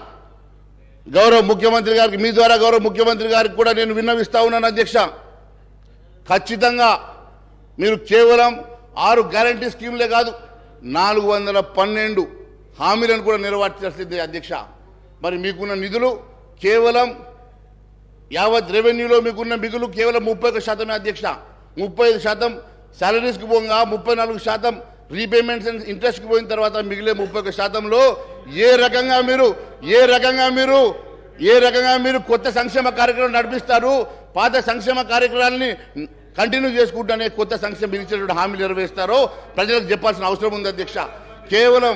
గౌరవ ముఖ్యమంత్రి గారికి, మీ ద్వారా గౌరవ ముఖ్యమంత్రి గారికి కూడా నేను విన్నవిస్తా ఉన్నాను అధ్యక్ష. ఖచ్చితంగా మీరు కేవలం 6 గ్యారంటీ స్కీములే కాదు 412 హామీలను కూడా నెరవేర్చాల్సిందే అధ్యక్ష. మరి మీకున్న నిధులు కేవలం యావత్ రెవెన్యూలో మీకున్న మిగులు కేవలం 31% అధ్యక్ష. 35% శాలరీస్కి పోగా 34% రీపేమెంట్స్ అండ్ ఇంట్రెస్ట్కి పోయిన తర్వాత మిగిలే 31%లో ఏ రకంగా మీరు కొత్త సంక్షేమ కార్యక్రమం నడిపిస్తారు, పాత సంక్షేమ కార్యక్రమాలని కంటిన్యూ చేసుకుంటూనే కొత్త సంక్షేమం ఇచ్చినటువంటి హామీలు నెరవేరుస్తారో ప్రజలకు చెప్పాల్సిన అవసరం ఉంది అధ్యక్ష. కేవలం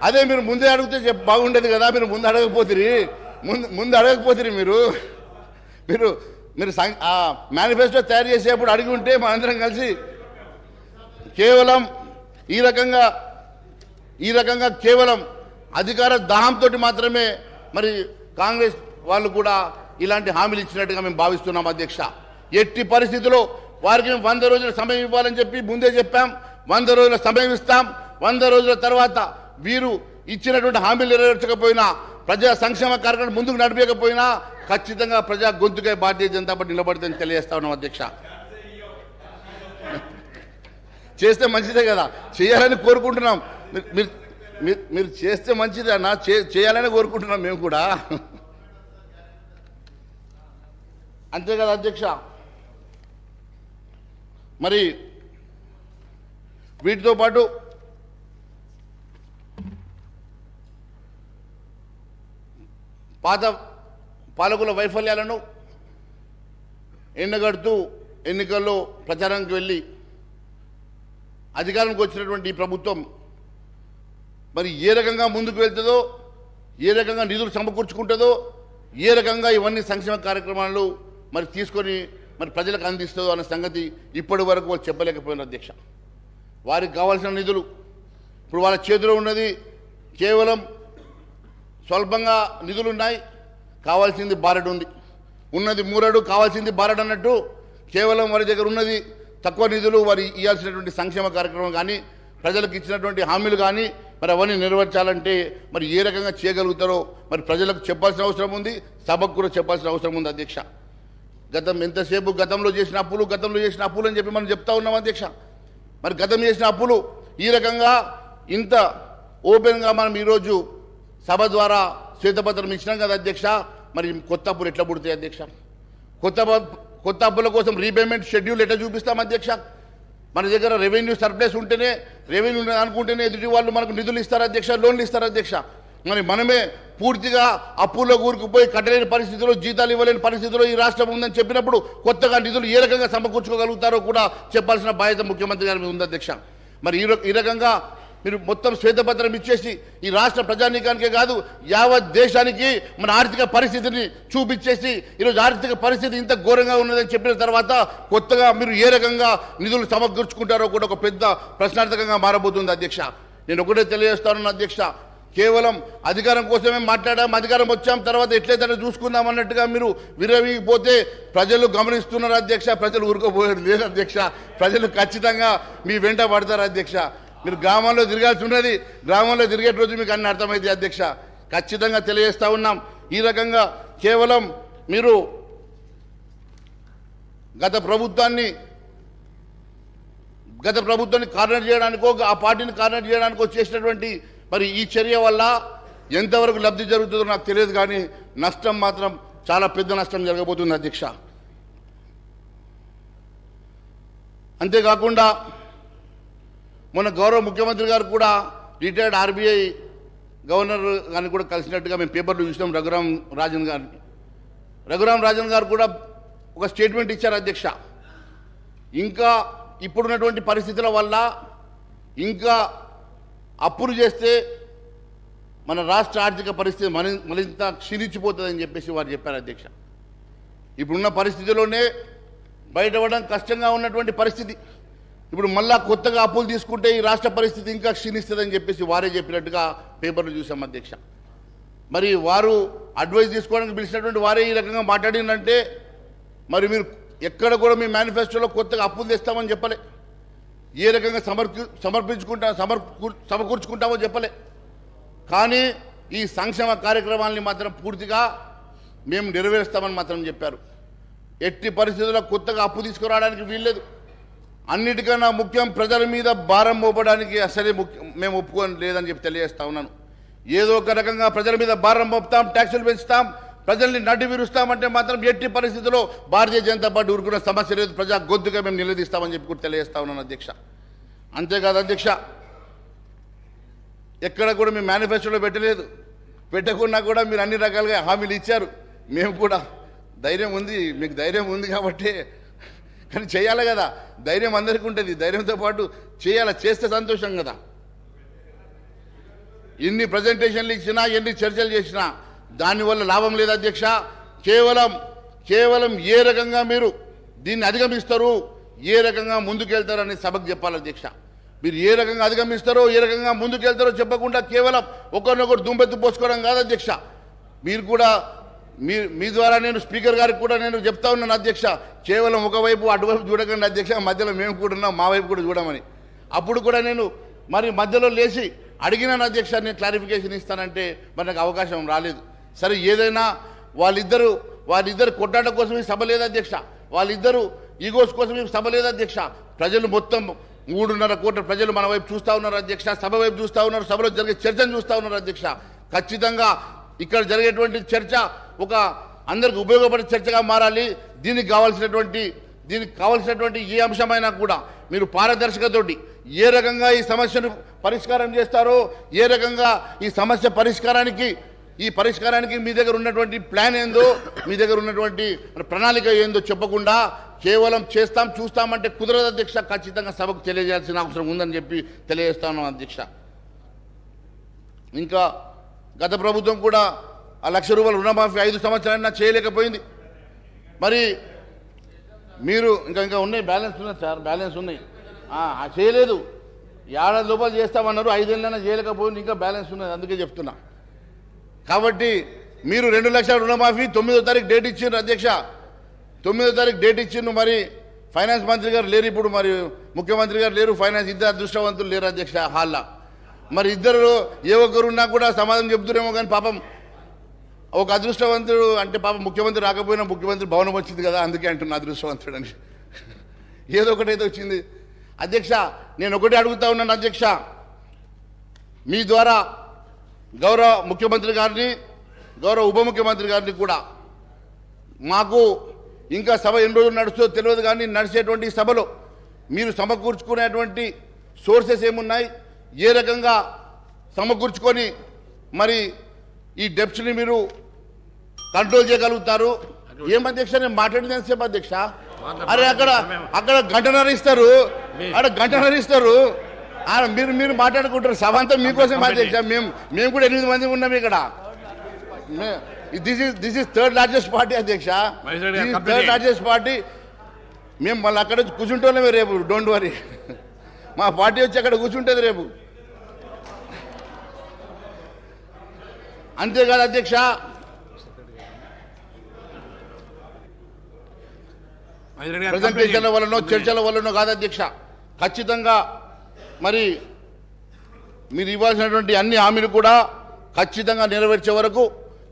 అదే మీరు ముందే అడిగితే బాగుండేది కదా. మీరు ముందు అడగకపోతే మీరు మేనిఫెస్టో తయారు చేసేప్పుడు అడిగి ఉంటే మా అందరం కలిసి కేవలం ఈ రకంగా కేవలం అధికార దాహంతో మాత్రమే మరి కాంగ్రెస్ వాళ్ళు కూడా ఇలాంటి హామీలు ఇచ్చినట్టుగా మేము భావిస్తున్నాం అధ్యక్ష. ఎట్టి పరిస్థితుల్లో వారికి 100 రోజుల సమయం ఇవ్వాలని చెప్పి ముందే చెప్పాం. 100 రోజుల సమయం ఇస్తాం. 100 రోజుల తర్వాత వీరు ఇచ్చినటువంటి హామీలు నెరవేర్చకపోయినా, ప్రజా సంక్షేమ కార్యక్రమం ముందుకు నడిపేయకపోయినా ఖచ్చితంగా ప్రజా గొంతుకై భారతీయ జనతా పార్టీ నిలబడుతుందని తెలియజేస్తా ఉన్నాం అధ్యక్ష. చేస్తే మంచిదే కదా, చేయాలని కోరుకుంటున్నాం. మీరు చేస్తే మంచిదే అన్న, చేయాలని కోరుకుంటున్నాం మేము కూడా. అంతే కదా అధ్యక్ష. మరి వీటితో పాటు పాత పాలకుల వైఫల్యాలను ఎండగడుతూ ఎన్నికల్లో ప్రచారానికి వెళ్ళి అధికారానికి వచ్చినటువంటి ఈ ప్రభుత్వం మరి ఏ రకంగా ముందుకు వెళ్తుందో, ఏ రకంగా నిధులు సమకూర్చుకుంటుందో, ఏ రకంగా ఇవన్నీ సంక్షేమ కార్యక్రమాలు మరి తీసుకొని మరి ప్రజలకు అందిస్తుందో అన్న సంగతి ఇప్పటి వరకు వాళ్ళు చెప్పలేకపోయినారు అధ్యక్ష. వారికి కావాల్సిన నిధులు ఇప్పుడు వాళ్ళ చేతిలో ఉన్నది కేవలం స్వల్పంగా నిధులు ఉన్నాయి, కావాల్సింది బారెడు ఉంది. ఉన్నది మూరడు, కావాల్సింది బారెడు అన్నట్టు కేవలం వారి దగ్గర ఉన్నది తక్కువ నిధులు. వారి ఇవ్వాల్సినటువంటి సంక్షేమ కార్యక్రమం కానీ, ప్రజలకు ఇచ్చినటువంటి హామీలు కానీ మరి అవన్నీ నెరవేర్చాలంటే మరి ఏ రకంగా చేయగలుగుతారో మరి ప్రజలకు చెప్పాల్సిన అవసరం ఉంది, సభకు కూడా చెప్పాల్సిన అవసరం ఉంది అధ్యక్ష. ఎంతసేపు గతంలో చేసిన అప్పులు అని చెప్పి మనం చెప్తా ఉన్నాం అధ్యక్ష. మరి గతం చేసిన అప్పులు ఈ రకంగా ఇంత ఓపెన్గా మనం ఈరోజు సభ ద్వారా శ్వేతపత్రం ఇచ్చినాం కదా అధ్యక్ష. మరి కొత్త అప్పులు ఎట్లా పుడతాయి అధ్యక్ష? కొత్త అప్పుల కోసం రీపేమెంట్ షెడ్యూల్ ఎట్లా చూపిస్తాం అధ్యక్ష? మన దగ్గర రెవెన్యూ సర్ప్లస్ ఉంటేనే, రెవెన్యూ అనుకుంటేనే ఎదుటి వాళ్ళు మనకు నిధులు ఇస్తారు అధ్యక్ష, లోన్లు ఇస్తారు అధ్యక్ష. మరి మనమే పూర్తిగా అప్పుల్లో కూరుకుపోయి కట్టలేని పరిస్థితుల్లో, జీతాలు ఇవ్వలేని పరిస్థితుల్లో ఈ రాష్ట్రం ఉందని చెప్పినప్పుడు కొత్తగా నిధులు ఏ రకంగా సమకూర్చుకోగలుగుతారో కూడా చెప్పాల్సిన బాధ్యత ముఖ్యమంత్రి గారి మీద ఉంది అధ్యక్ష. మరి ఈ రకంగా మీరు మొత్తం శ్వేతపత్రం ఇచ్చేసి ఈ రాష్ట్ర ప్రజానీకానికే కాదు యావత్ దేశానికి మన ఆర్థిక పరిస్థితిని చూపించేసి ఈరోజు ఆర్థిక పరిస్థితి ఇంత ఘోరంగా ఉన్నదని చెప్పిన తర్వాత కొత్తగా మీరు ఏ రకంగా నిధులు సమకూర్చుకుంటారో కూడా ఒక పెద్ద ప్రశ్నార్థకంగా మారబోతుంది అధ్యక్ష. నేను ఒకటే తెలియజేస్తాను అధ్యక్ష, కేవలం అధికారం కోసమే మాట్లాడాం, అధికారం వచ్చాం, తర్వాత ఎట్లయితే చూసుకుందాం అన్నట్టుగా మీరు విరవిపోతే ప్రజలు గమనిస్తున్నారు అధ్యక్ష. ప్రజలు ఊరుకోపోయారు లేదు అధ్యక్ష. ప్రజలు ఖచ్చితంగా మీ వెంట పడతారు అధ్యక్ష. మీరు గ్రామాల్లో తిరగాల్సి ఉన్నది, గ్రామంలో తిరిగే రోజు మీకు అన్ని అర్థమైంది అధ్యక్ష. ఖచ్చితంగా తెలియజేస్తా ఉన్నాం. ఈ రకంగా కేవలం మీరు గత ప్రభుత్వాన్ని కార్నర్ చేయడానికో, ఆ పార్టీని కార్నర్ చేయడానికో చేసినటువంటి మరి ఈ చర్య వల్ల ఎంతవరకు లబ్ధి జరుగుతుందో నాకు తెలియదు, కానీ నష్టం మాత్రం చాలా పెద్ద నష్టం జరగబోతుంది అధ్యక్ష. అంతేకాకుండా మొన్న గౌరవ ముఖ్యమంత్రి గారు కూడా రిటైర్డ్ ఆర్బీఐ గవర్నర్ గారిని కూడా కలిసినట్టుగా మేము పేపర్లు చూసినాం. రఘురాం రాజన్ గారు కూడా ఒక స్టేట్మెంట్ ఇచ్చారు అధ్యక్ష. ఇంకా ఇప్పుడున్నటువంటి పరిస్థితుల వల్ల ఇంకా అప్పులు చేస్తే మన రాష్ట్ర ఆర్థిక పరిస్థితి మరింత క్షీణించిపోతుందని చెప్పేసి వారు చెప్పారు అధ్యక్ష. ఇప్పుడున్న పరిస్థితిలోనే బయటపడడం కష్టంగా ఉన్నటువంటి పరిస్థితి. ఇప్పుడు మళ్ళా కొత్తగా అప్పులు తీసుకుంటే ఈ రాష్ట్ర పరిస్థితి ఇంకా క్షీణిస్తుందని చెప్పేసి వారే చెప్పినట్టుగా పేపర్లు చూసాం అధ్యక్ష. మరి వారు అడ్వైస్ తీసుకోవడానికి పిలిచినటువంటి వారే ఈ రకంగా మాట్లాడిందంటే మరి మీరు ఎక్కడ కూడా మీ మేనిఫెస్టోలో కొత్తగా అప్పులు తెస్తామని చెప్పలే, ఏ రకంగా సమకూర్చుకుంటామో చెప్పలే. కానీ ఈ సంక్షేమ కార్యక్రమాలని మాత్రం పూర్తిగా మేము నెరవేరుస్తామని మాత్రం చెప్పారు. ఎట్టి పరిస్థితుల్లో కొత్తగా అప్పు తీసుకురావడానికి వీల్లేదు. అన్నిటికన్నా ముఖ్యం ప్రజల మీద భారం మోపడానికి అసలే మేము ఒప్పుకోని లేదని చెప్పి తెలియజేస్తా ఉన్నాను. ఏదో ఒక రకంగా ప్రజల మీద భారం మోపుతాం, ట్యాక్సులు పెంచుతాం, ప్రజల్ని నడ్డి విరుస్తామంటే మాత్రం ఎట్టి పరిస్థితుల్లో భారతీయ జనతా పార్టీ ఊరుకున్న సమస్య లేదు. ప్రజా గొంతుగా మేము నిలదీస్తామని చెప్పి కూడా తెలియజేస్తా ఉన్నాను అధ్యక్ష. అంతేకాదు అధ్యక్ష, ఎక్కడ కూడా మేము మేనిఫెస్టోలో పెట్టలేదు. పెట్టకుండా కూడా మీరు అన్ని రకాలుగా హామీలు ఇచ్చారు. మేము కూడా ధైర్యం ఉంది, మీకు ధైర్యం ఉంది కాబట్టి, కానీ చేయాలి కదా. ధైర్యం అందరికీ ఉంటుంది. ధైర్యంతో పాటు చేయాలి, చేస్తే సంతోషం కదా. ఎన్ని ప్రజెంటేషన్లు ఇచ్చినా, ఎన్ని చర్చలు చేసినా దానివల్ల లాభం లేదు అధ్యక్ష. కేవలం ఏ రకంగా మీరు దీన్ని అధిగమిస్తారు, ఏ రకంగా ముందుకెళ్తారో అని సభకు చెప్పాలి అధ్యక్ష. మీరు ఏ రకంగా అధిగమిస్తారో, ఏ రకంగా ముందుకెళ్తారో చెప్పకుండా కేవలం ఒకరినొకరు దుంపెత్తు పోసుకోవడం కాదు అధ్యక్ష. మీరు కూడా మీ ద్వారా నేను స్పీకర్ గారికి కూడా నేను చెప్తా ఉన్నాను అధ్యక్ష, కేవలం ఒకవైపు అటువైపు చూడకండి అధ్యక్ష, మధ్యలో మేము కూడా ఉన్నాం, మా వైపు కూడా చూడమని. అప్పుడు కూడా నేను మరి మధ్యలో లేచి అడిగినాను అధ్యక్ష, నేను క్లారిఫికేషన్ ఇస్తానంటే మరి నాకు అవకాశం రాలేదు. సరే, ఏదైనా వాళ్ళిద్దరు కొట్టాట కోసం ఈ సభ లేదు అధ్యక్ష, వాళ్ళిద్దరు ఈగోస్ కోసం ఈ సభ లేదు అధ్యక్ష. ప్రజలు మొత్తం 3.5 కోట్ల ప్రజలు మన వైపు చూస్తూ ఉన్నారు అధ్యక్ష, సభ వైపు చూస్తూ ఉన్నారు, సభలో జరిగే చర్చను చూస్తూ ఉన్నారు అధ్యక్ష. ఖచ్చితంగా ఇక్కడ జరిగేటువంటి చర్చ ఒక అందరికి ఉపయోగపడే చర్చగా మారాలి. దీనికి కావాల్సినటువంటి ఏ అంశమైనా కూడా మీరు పారదర్శకతోటి ఏ రకంగా ఈ సమస్యను పరిష్కారం చేస్తారో, ఏ రకంగా ఈ సమస్య పరిష్కారానికి మీ దగ్గర ఉన్నటువంటి ప్లాన్ ఏందో, మీ దగ్గర ఉన్నటువంటి ప్రణాళిక ఏందో చెప్పకుండా కేవలం చూస్తామంటే కుదరదు అధ్యక్ష. ఖచ్చితంగా సభకు తెలియజేయాల్సిన అవసరం ఉందని చెప్పి తెలియజేస్తాను అధ్యక్ష. ఇంకా గత ప్రభుత్వం కూడా ఆ ₹1,00,000 రుణమాఫీ 5 సంవత్సరాలైనా చేయలేకపోయింది. మరి మీరు ఇంకా ఉన్నాయి, బ్యాలెన్స్ ఉన్నాయి సార్, బ్యాలెన్స్ ఉన్నాయి, చేయలేదు. ఏడాది లోపల చేస్తామన్నారు, 5 ఏళ్ళైనా చేయలేకపోయింది, ఇంకా బ్యాలెన్స్ ఉన్నది. అందుకే చెప్తున్నా. కాబట్టి మీరు 2 లక్షల రుణమాఫీ 9వ తారీఖు డేట్ ఇచ్చిండ్రు అధ్యక్ష. 9వ తారీఖు డేట్ ఇచ్చిండ్రు. మరి ఫైనాన్స్ మంత్రి గారు లేరు ఇప్పుడు, మరి ముఖ్యమంత్రి గారు లేరు, ఫైనాన్స్ ఇద్దరు అదృష్టవంతులు లేరు అధ్యక్ష హాల్లో. మరి ఇద్దరు ఏ ఒక్కరున్నా కూడా సమాధానం చెబుతురేమో, కానీ పాపం ఒక అదృష్టవంతుడు అంటే పాపం ముఖ్యమంత్రి రాకపోయినా ముఖ్యమంత్రి భవనం వచ్చింది కదా, అందుకే అంటున్నా అదృష్టవంతుడు అని. ఏదో ఒకటైతే వచ్చింది అధ్యక్ష. నేను ఒకటే అడుగుతా ఉన్నాను అధ్యక్ష, మీ ద్వారా గౌరవ ముఖ్యమంత్రి గారిని, గౌరవ ఉప ముఖ్యమంత్రి గారిని కూడా, మాకు ఇంకా సభ ఎన్ని రోజులు నడుస్తుందో తెలియదు, కానీ నడిచేటువంటి సభలో మీరు సమకూర్చుకునేటువంటి సోర్సెస్ ఏమున్నాయి, ఏ రకంగా సమకూర్చుకొని మరి ఈ డెప్స్ని మీరు కంట్రోల్ చేయగలుగుతారు. ఏం అధ్యక్ష, నేను మాట్లాడింది ఎంతసేపు అధ్యక్ష? అరే అక్కడ గంటన్నర ఇస్తారు, మీరు మాట్లాడుకుంటారు. సభ అంతా మీకోసం అధ్యక్ష. మేము కూడా 8 మంది ఉన్నాం ఇక్కడ. This is third largest party అధ్యక్ష, థర్డ్ లార్జెస్ట్ పార్టీ. మేము మళ్ళీ అక్కడ కూర్చుంటున్నామే రేపు, డోంట్ వరీ. మా పార్టీ వచ్చి అక్కడ కూర్చుంటుంది రేపు. అంతేకాదు అధ్యక్ష, ప్రజెంటేషన్ల వల్లనో చర్చల వల్లనో కాదు అధ్యక్ష. ఖచ్చితంగా మరి మీరు ఇవ్వాల్సినటువంటి అన్ని హామీలు కూడా ఖచ్చితంగా నెరవేర్చే వరకు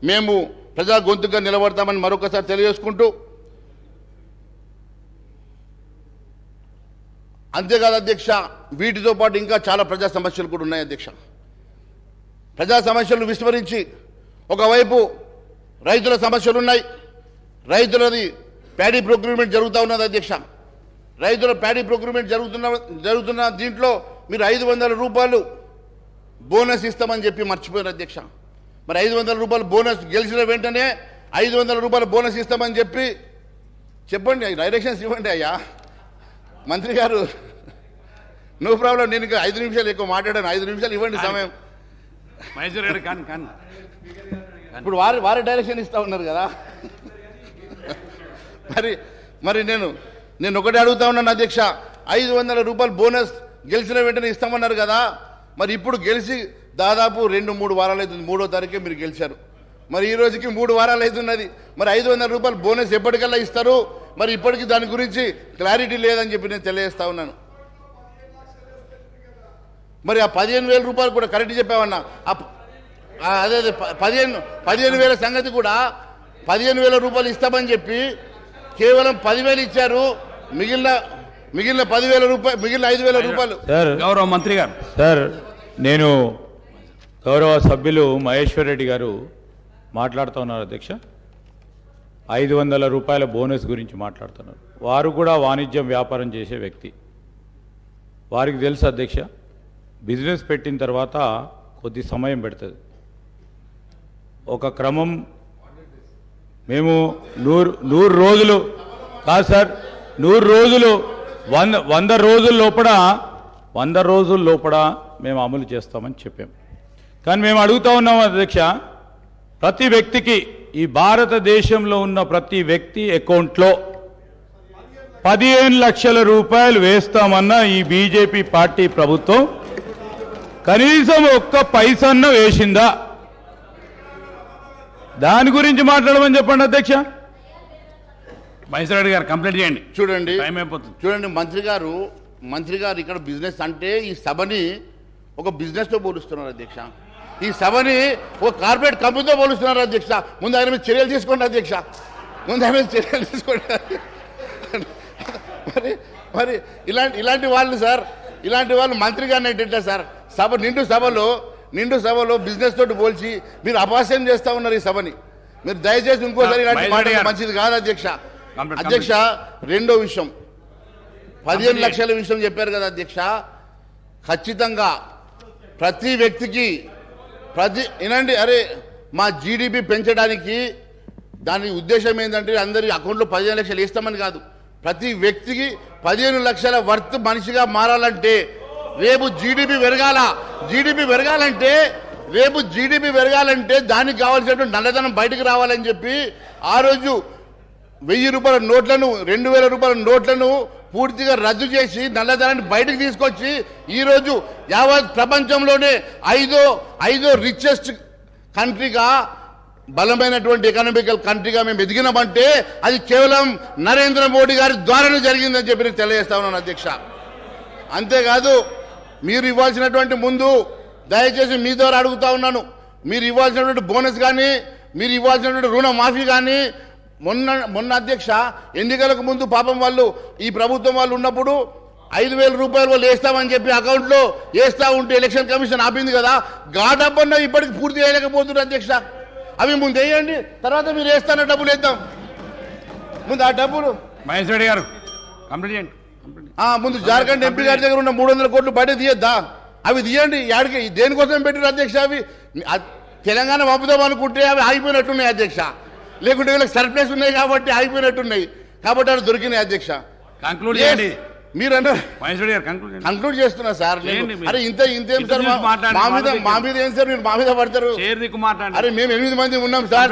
మేము ప్రజా గొంతుగా నిలబడతామని మరొకసారి తెలియజేసుకుంటూ, అంతేకాదు అధ్యక్ష, వీటితో పాటు ఇంకా చాలా ప్రజా సమస్యలు కూడా ఉన్నాయి అధ్యక్ష. ప్రజా సమస్యలు విస్మరించి ఒకవైపు రైతుల సమస్యలు ఉన్నాయి. రైతులది ప్యాడీ ప్రొక్యూర్మెంట్ జరుగుతూ ఉన్నది అధ్యక్ష. రైతుల ప్యాడీ ప్రొక్యూర్మెంట్ జరుగుతున్న దీంట్లో మీరు ₹500 బోనస్ ఇస్తామని చెప్పి మర్చిపోయారు అధ్యక్ష. మరి ₹500 బోనస్ గెలిచిన వెంటనే ₹500 బోనస్ ఇస్తామని చెప్పండి, డైరెక్షన్స్ ఇవ్వండి అయ్యా మంత్రి గారు. నో ప్రాబ్లం, నేను ఇంకా 5 నిమిషాలు ఎక్కువ మాట్లాడాను, 5 నిమిషాలు ఇవ్వండి సమయం. ఇప్పుడు వారి డైరెక్షన్ ఇస్తా ఉన్నారు కదా. మరి నేను ఒకటే అడుగుతా ఉన్నాను అధ్యక్ష, ₹500 బోనస్ గెలిచిన వెంటనే ఇస్తామన్నారు కదా. మరి ఇప్పుడు గెలిచి దాదాపు 2-3 వారాలు అవుతుంది, 3వ తారీఖే మీరు గెలిచారు. మరి ఈ రోజుకి 3 వారాలు అవుతున్నది. మరి ₹500 బోనస్ ఎప్పటికల్లా ఇస్తారు? మరి ఇప్పటికీ దాని గురించి క్లారిటీ లేదని చెప్పి నేను తెలియజేస్తా ఉన్నాను. మరి ఆ ₹15,000 కూడా కరెక్ట్ చెప్పామన్నా. అదే 15,000 సంగతి కూడా ₹15,000 ఇస్తామని చెప్పి కేవలం 10,000 ఇచ్చారు. మిగిలిన ₹10,000 మిగిలిన ₹5,000. గౌరవ మంత్రి గారు. సార్, నేను గౌరవ సభ్యులు మహేశ్వర్ రెడ్డి గారు మాట్లాడుతూ ఉన్నారు అధ్యక్ష. 500 రూపాయల బోనస్ గురించి మాట్లాడుతున్నారు. వారు కూడా వాణిజ్యం వ్యాపారం చేసే వ్యక్తి. వారికి తెలుసు అధ్యక్ష, బిజినెస్ పెట్టిన తర్వాత కొద్ది సమయం పెడుతుంది. ఒక క్రమం మేము 100 రోజులు కాదు సార్, 100 రోజులు 100 రోజుల లోపల మేము అమలు చేస్తామని చెప్పాం. కానీ మేము అడుగుతా ఉన్నాం అధ్యక్ష, ప్రతి వ్యక్తికి, ఈ భారతదేశంలో ఉన్న ప్రతి వ్యక్తి అకౌంట్లో 15 లక్షల రూపాయలు వేస్తామన్న ఈ బీజేపీ పార్టీ ప్రభుత్వం కనీసం ఒక్క పైసన్న వేసిందా? దాని గురించి మాట్లాడమని చెప్పండి అధ్యక్ష. మహేశ్వర రెడ్డి గారు కంప్లీట్ చేయండి. చూడండి టైం అయిపోతుంది. చూడండి మంత్రి గారు ఇక్కడ బిజినెస్ అంటే ఈ సభని ఒక బిజినెస్తో పోలుస్తున్నారు అధ్యక్ష. ఈ సభని ఒక కార్పొరేట్ కంపెనీతో పోలుస్తున్నారు అధ్యక్ష. ముందు ఆయన మీద చర్యలు తీసుకోండి అధ్యక్ష, ముందు ఆయన మీద చర్యలు తీసుకోండి. మరి ఇలాంటి వాళ్ళు సార్, ఇలాంటి వాళ్ళు మంత్రి గారిని ఏంటంటే సార్, నిండు సభలో బిజినెస్ తోటి పోల్చి మీరు అపహాస్యం చేస్తా ఉన్నారు ఈ సభని. మీరు దయచేసి ఇంకోసారి ఇలాంటి మాట మంచిది కాదు అధ్యక్ష. అధ్యక్ష, రెండో విషయం, 15 లక్షల విషయం చెప్పారు కదా అధ్యక్ష. ఖచ్చితంగా ప్రతి వ్యక్తికి వినండి, అరే మా జీడిపి పెంచడానికి దాని ఉద్దేశం ఏంటంటే అందరి అకౌంట్లో 15 లక్షలు వేస్తామని కాదు, ప్రతి వ్యక్తికి 15 లక్షల వర్త్ మనిషిగా మారాలంటే రేపు జీడిపి పెరగాలంటే దానికి కావాల్సినటువంటి నల్లధనం బయటకు రావాలని చెప్పి ఆ రోజు 1000 రూపాయల నోట్లను 2000 రూపాయల నోట్లను పూర్తిగా రద్దు చేసి నల్లధనాన్ని బయటకు తీసుకొచ్చి ఈరోజు యావత్ ప్రపంచంలోనే ఐదో రిచెస్ట్ కంట్రీగా, బలమైనటువంటి ఎకనామికల్ కంట్రీగా మేము ఎదిగినామంటే అది కేవలం నరేంద్ర మోడీ గారి ద్వారానే జరిగిందని చెప్పి నేను తెలియజేస్తా ఉన్నాను అధ్యక్ష. అంతేకాదు, మీరు ఇవ్వాల్సినటువంటి ముందు దయచేసి మీ ద్వారా అడుగుతా ఉన్నాను, మీరు ఇవ్వాల్సినటువంటి బోనస్ కానీ, మీరు ఇవ్వాల్సినటువంటి రుణమాఫీ కానీ, మొన్న అధ్యక్ష ఎన్నికలకు ముందు పాపం వాళ్ళు ఈ ప్రభుత్వం వాళ్ళు ఉన్నప్పుడు 5,000 రూపాయలు వాళ్ళు వేస్తామని చెప్పి అకౌంట్లో వేస్తా ఉంటే ఎలక్షన్ కమిషన్ ఆపింది కదా, డబ్బన్న ఇప్పటికి పూర్తి చేయలేకపోతున్నారు అధ్యక్ష. అవి ముందు వేయండి, తర్వాత మీరు వేస్తాన డబ్బులు వేద్దాం. ముందు ఆ డబ్బులు మహేశ్వర రెడ్డి గారు కంప్లీట్ చేయండి. ముందు జార్ఖండ్ ఎంపీ గారి దగ్గర ఉన్న 300 కోట్లు బయట తీయద్దా? అవి తీయండి. యాడికి దేనికోసం పెట్టారు అధ్యక్ష? అవి తెలంగాణ పంపుదాం అనుకుంటే అవి ఆగిపోయినట్టున్నాయి అధ్యక్ష, లేకుంటే వీళ్ళకి సర్ప్లస్ ఉన్నాయి కాబట్టి ఆగిపోయినట్టున్నాయి, కాబట్టి అవి దొరికినాయి అధ్యక్ష. కంక్లూడ్ చేయండి. మీరు అన్నారు కంక్లూడ్ చేస్తున్నా సార్. అరే ఇంతేం సార్, మా మీద ఏం సార్ మీరు మా మీద పడతారు? అరే మేము 8 మంది ఉన్నాం sir,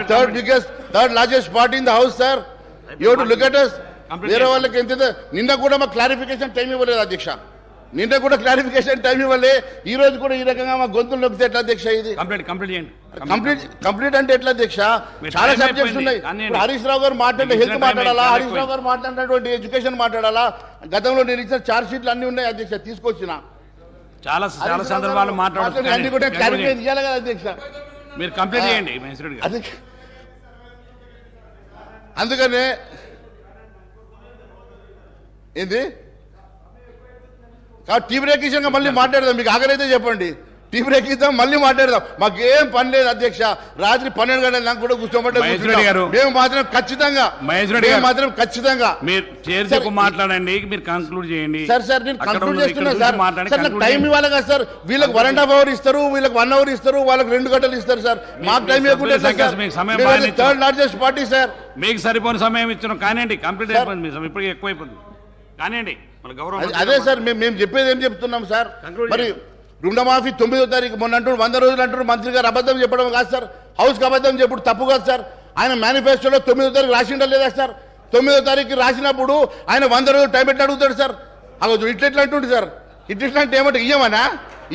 third largest party in the house sir. You to look at us. వేరే వాళ్ళకి ఎంత నిన్న కూడా మాకు క్లారిఫికేషన్ టైం ఇవ్వలేదు అధ్యక్ష, ఈ రోజు కూడా ఈ రకంగా మా గొంతులు నొక్కితే ఎట్లా అధ్యక్ష? ఇది కంప్లీట్ అంటే ఎట్లా అధ్యక్ష? చాలా సబ్జెక్ట్స్ ఉన్నాయి. హరీష్ రావు గారు మాట్లాడే హెల్త్ మాట్లాడాలా, హరీష్ రావు గారు మాట్లాడినటువంటి ఎడ్యుకేషన్ మాట్లాడాలా, గతంలో నేను ఇచ్చిన చార్జ్ షీట్లు అన్ని ఉన్నాయి అధ్యక్ష, తీసుకొచ్చిన చాలా సందర్భాలు అన్ని కూడా క్లారిఫై చేయాలి కదా అధ్యక్ష. మీరు కంప్లీట్ చేయండి. అందుకనే ఏంది టీ బ్రేక్ ఇచ్చాక మళ్ళీ మాట్లాడదాం, మీకు ఆగలైతే చెప్పండి, టీ బ్రేక్ ఇద్దాం మళ్ళీ మాట్లాడదాం. మాకేం పని లేదు అధ్యక్ష, రాత్రి 12 గంటల నాకు కూడా కూర్చోమంటే మేము మాత్రం ఖచ్చితంగా మీరు మాట్లాడండి, మీరు కంక్లూడ్ చేయండి. సార్ నేను కంక్లూడ్ చేస్తున్నా సార్. నాకు టైం ఇవ్వాలి కదా సార్, వీళ్ళకి 1.5 అవర్ ఇస్తారు, వీళ్ళకి 1 అవర్ ఇస్తారు, వాళ్ళకి 2 గంటలు ఇస్తారు సార్, మాకు టైం ఇవ్వకుండా థర్డ్ లార్జెస్ట్ పార్టీ సార్. మీకు సరిపోయిన సమయం ఇచ్చిన కానీ కంప్లీట్ అయిపోయింది, ఇప్పటికీ ఎక్కువైపోయింది కానీ అదే సార్ మేము చెప్పేది ఏం చెప్తున్నాం సార్. మరి రుణమాఫీ 9వ తారీఖు మొన్న అంటారు, 100 రోజులు అంటారు, మంత్రి గారు అబద్ధం చెప్పడం కాదు సార్, హౌస్కి అబద్ధం చెప్పుడు తప్పు కాదు సార్. ఆయన మేనిఫెస్టోలో 9వ తారీఖు రాసిండా లేదా సార్? 9వ తారీఖు రాసినప్పుడు ఆయన 100 రోజులు టైం పెట్టి అడుగుతాడు సార్. అగో ఇట్లా అంటుండే సార్, ఇట్లా అంటే ఏమంటే ఇయ్యమనా,